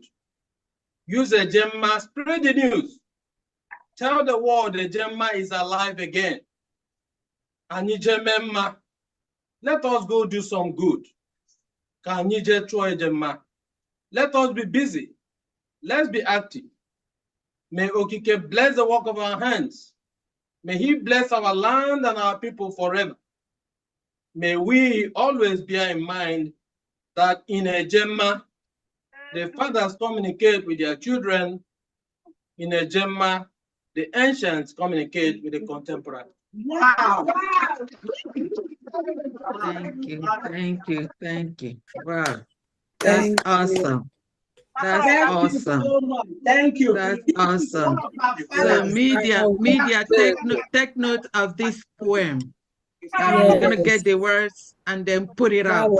Use a Gemma, spread the news. Tell the world the Gemma is alive again. Anijemema. Let us go do some good. Kanije Troy Gemma. Let us be busy. Let's be active. May Okike bless the work of our hands. May he bless our land and our people forever. May we always bear in mind that in a Gemma, the fathers communicate with their children. In a Gemma, the ancients communicate with the contemporary. Wow. Thank you, thank you, thank you. Wow, that's awesome. That's awesome. So much. Thank you. That's awesome. So media, take note of this poem. We're gonna get the words and then put it out.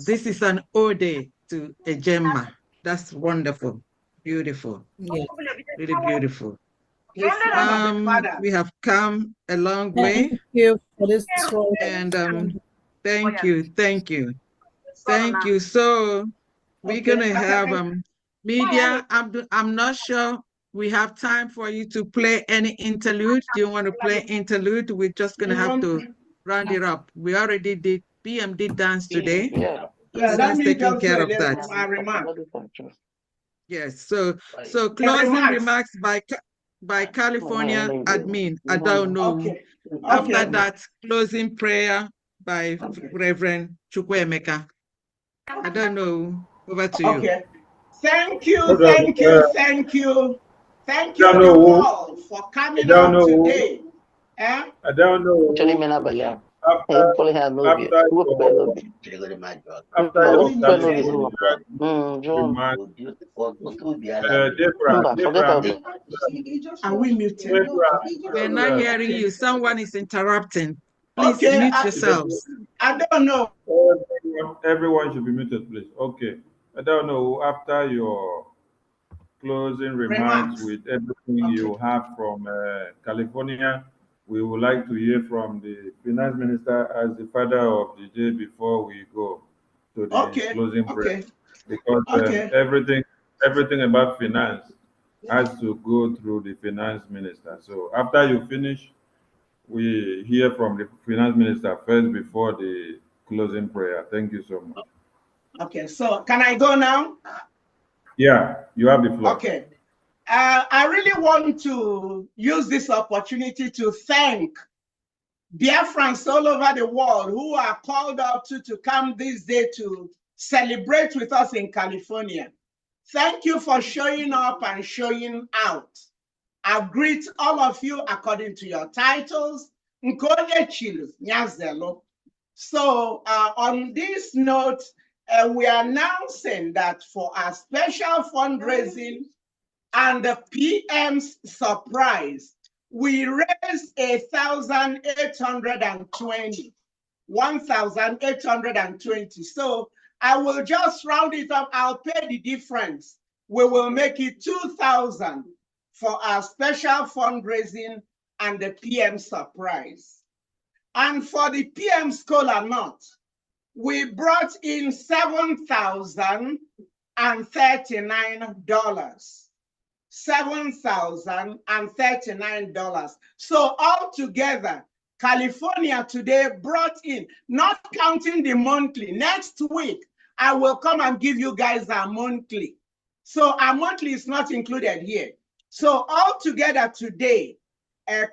This is an ode to a Gemma. That's wonderful, beautiful, really beautiful. We have come a long way. Thank you for this. And thank you. So we're gonna have media. I'm not sure we have time for you to play any interlude. Do you want to play interlude? We're just gonna have to round it up. We already did. PM did dance today. Yeah, let me taking just care of say that. my remark. Yes. So closing remarks by California admin. I don't know. Okay. After that, closing prayer by Reverend Chukwuemeka. I don't know. Over to you. Okay. Thank you, thank you, thank you. Thank you all for coming out today. I don't know. Are we muted? We're not hearing you. Someone is interrupting. Please mute yourselves. I don't know. Everyone should be muted, please. Okay. I don't know. After your closing remarks with everything you have from California, we would like to hear from the finance minister as the father of the day before we go to the closing prayer. Because everything about finance has to go through the finance minister. So after you finish, we hear from the finance minister first before the closing prayer. Thank you so much. Okay, so can I go now? Yeah, you have the floor. Okay. I really want to use this opportunity to thank Biafrans all over the world who are called out to come this day to celebrate with us in California. Thank you for showing up and showing out. I greet all of you according to your titles. So on this note, we are announcing that for our special fundraising and the PM's surprise, we raised 1,820. So I will just round it up. I'll pay the difference. We will make it 2,000 for our special fundraising and the PM surprise. And for the PM Scholar Nut, we brought in $7,039. $7,039. So altogether, California today brought in, not counting the monthly. Next week, I will come and give you guys our monthly. So our monthly is not included here. So altogether today,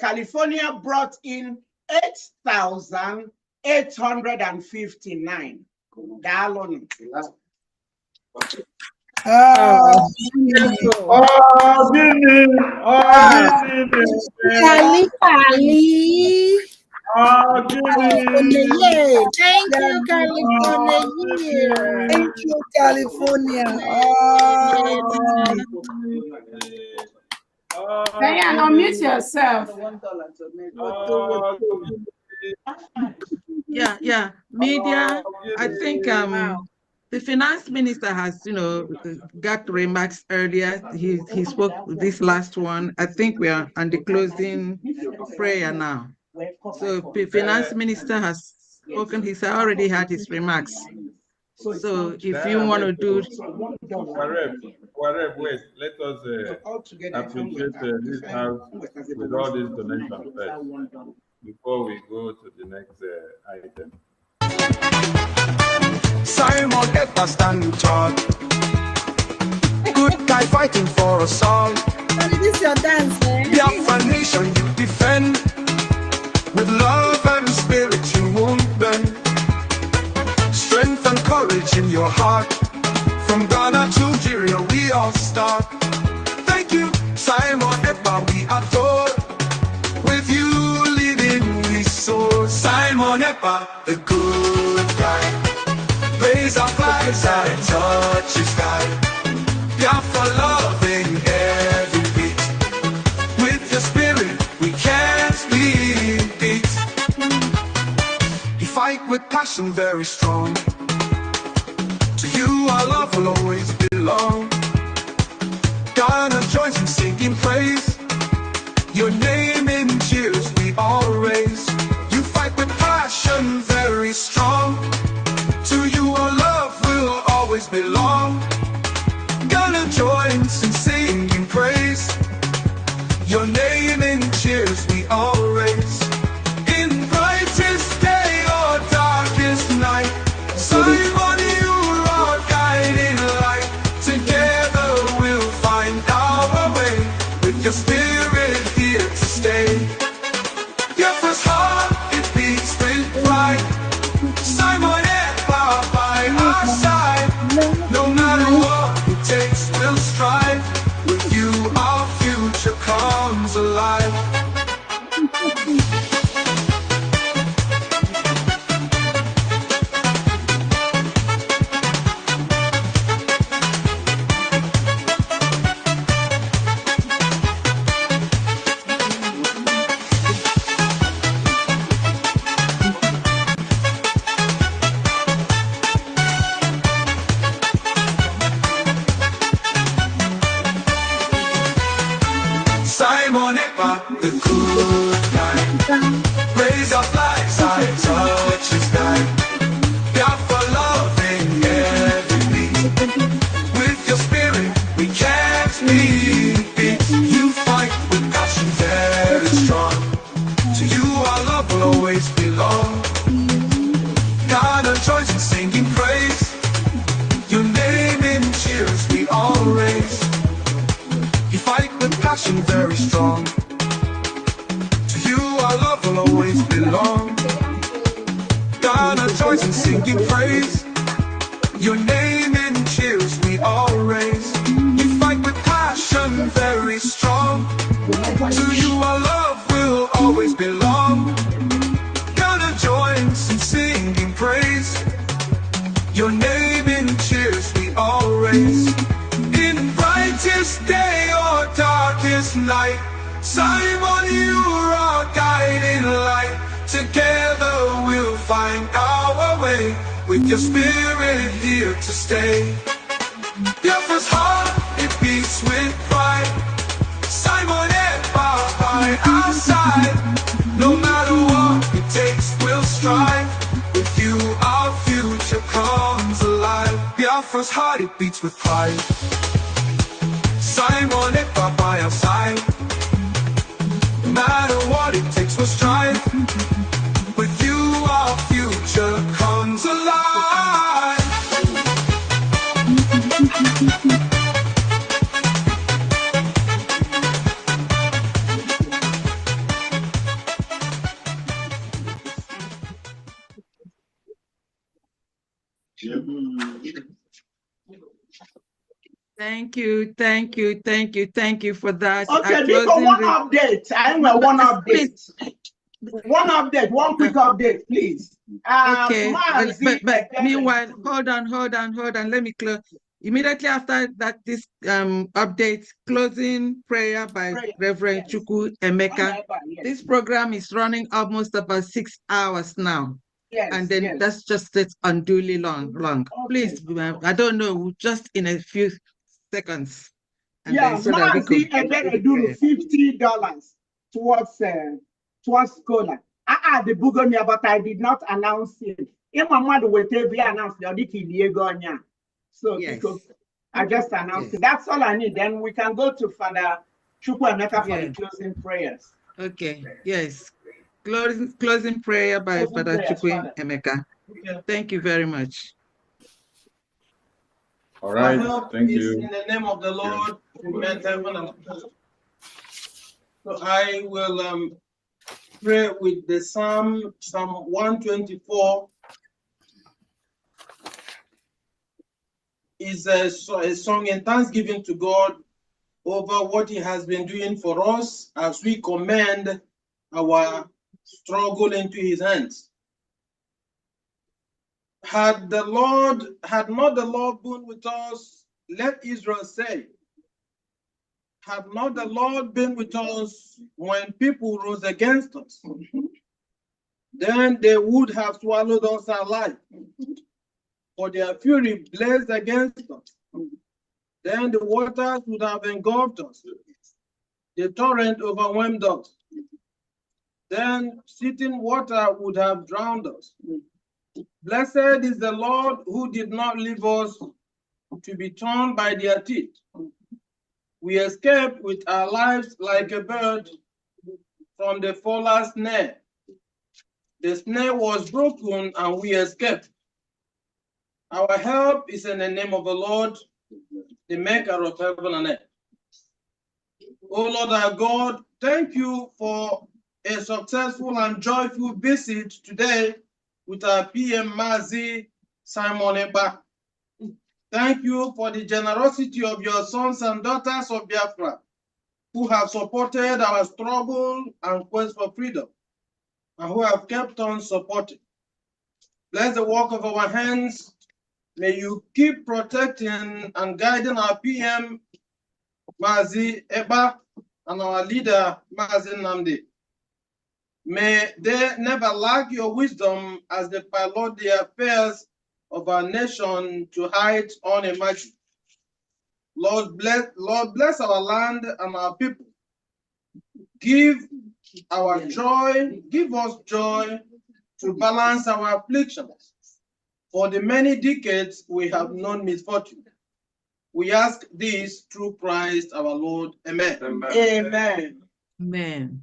California brought in $8,859. Thank you, California. Thank you, California. Diane, unmute yourself. Yeah. Media, I think the finance minister has, got remarks earlier. He spoke this last one. I think we are on the closing prayer now. So the finance minister has spoken. He's already had his remarks. So if you want to do... Wait, let us appreciate this house with all these donations first before we go to the next item. Simon Ekpa standing tall, good guy fighting for us all. This is your dance, man. Biafra nation you defend, with love and spirit you won't bend. Strength and courage in your heart, from Ghana to Nigeria we all start. Thank you, Simon Ekpa, we adore. With you leading we soar. Simon Ekpa, the good guy, raise our flags and touch the sky. Biafra loving every beat. With your spirit we can't be beat. You fight with passion very strong. To you our love will always belong. Ghana joins in singing praise. Your name in cheers we all raise. You fight with passion very strong. To you our love will always belong. Ghana joins in singing praise. Your name in cheers we all raise. In brightest day or darkest night, Simon, you are guiding light. Together we'll find our way. With your spirit here to stay. Your first heart, it beats with pride. Simon Ekpa by our side. No matter what it takes, we'll strive. With you our future comes alive. Simon Ekpa, the good guy, raise our flags high, touch the sky. Biafra loving every beat. With your spirit we can't be beat. You fight with passion very strong. To you our love will always belong. Ghana joins in singing praise. Your name in cheers we all raise. You fight with passion very strong. To you our love will always belong. Ghana joins in singing praise. Your name in cheers we all raise. You fight with passion very strong. To you our love will always belong. Ghana joins in singing praise. Your name in cheers we all raise. In brightest day or darkest night, Simon, you are guiding light. Together we'll find our way. With your spirit here to stay. Biafra's heart, it beats with pride. Simon Ekpa by our side. No matter what it takes, we'll strive. With you our future comes alive. Biafra's heart, it beats with pride. Simon Ekpa by our side. No matter what it takes, we'll strive. With you, our future comes alive. Thank you for that. Okay, because one update. I know one update. One update, one quick update, please. Okay, but meanwhile, hold on. Let me close. Immediately after that, this update, closing prayer by Reverend Chukwu Emeka. Yes. This program is running almost about 6 hours now. Yes, and then yes. that's just unduly long. Okay. Please, I don't know, just in a few seconds. And Yeah, then so that we could do $50 towards scholar. The Bugonia, but I did not announce him. My mother will be announced the so yes. Because I just announced it. That's all I need. Then we can go to Father Chukwu Emeka for the closing prayers. Okay, yes. Closing prayer by Father Chukwu Emeka. Okay. Thank you very much. All right, thank you. In the name of the Lord, who made heaven and earth. So I will pray with the Psalm 124. Is a song in thanksgiving to God over what He has been doing for us as we commend our struggle into His hands. Had not the Lord been with us, let Israel say, had not the Lord been with us when people rose against us, then they would have swallowed us alive. For their fury blazed against us. Then the waters would have engulfed us. The torrent overwhelmed us. Then sitting water would have drowned us. Blessed is the Lord who did not leave us to be torn by their teeth. We escaped with our lives like a bird from the fowler's snare. The snare was broken and we escaped. Our help is in the name of the Lord, the maker of heaven and earth. Oh Lord our God, thank you for a successful and joyful visit today with our PM Mazi Simon Ekpa. Thank you for the generosity of your sons and daughters of Biafra who have supported our struggle and quest for freedom and who have kept on supporting. Bless the work of our hands. May you keep protecting and guiding our PM, Mazi Ekpa, and our leader, Mazi Nnamdi. May they never lack your wisdom as they pilot the affairs of our nation to heights unimagined. Lord, bless our land and our people. Give us joy to balance our afflictions. For the many decades we have known misfortune. We ask this through Christ our Lord. Amen. Amen. Amen.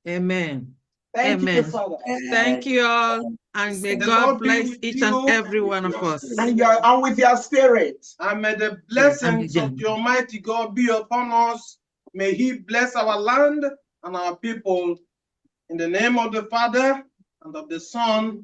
Amen. Thank Amen. you, Father. Thank you all, and may God bless each and every one of us. And with your spirit. And may the blessings of the Almighty God be upon us. May He bless our land and our people. In the name of the Father, and of the Son,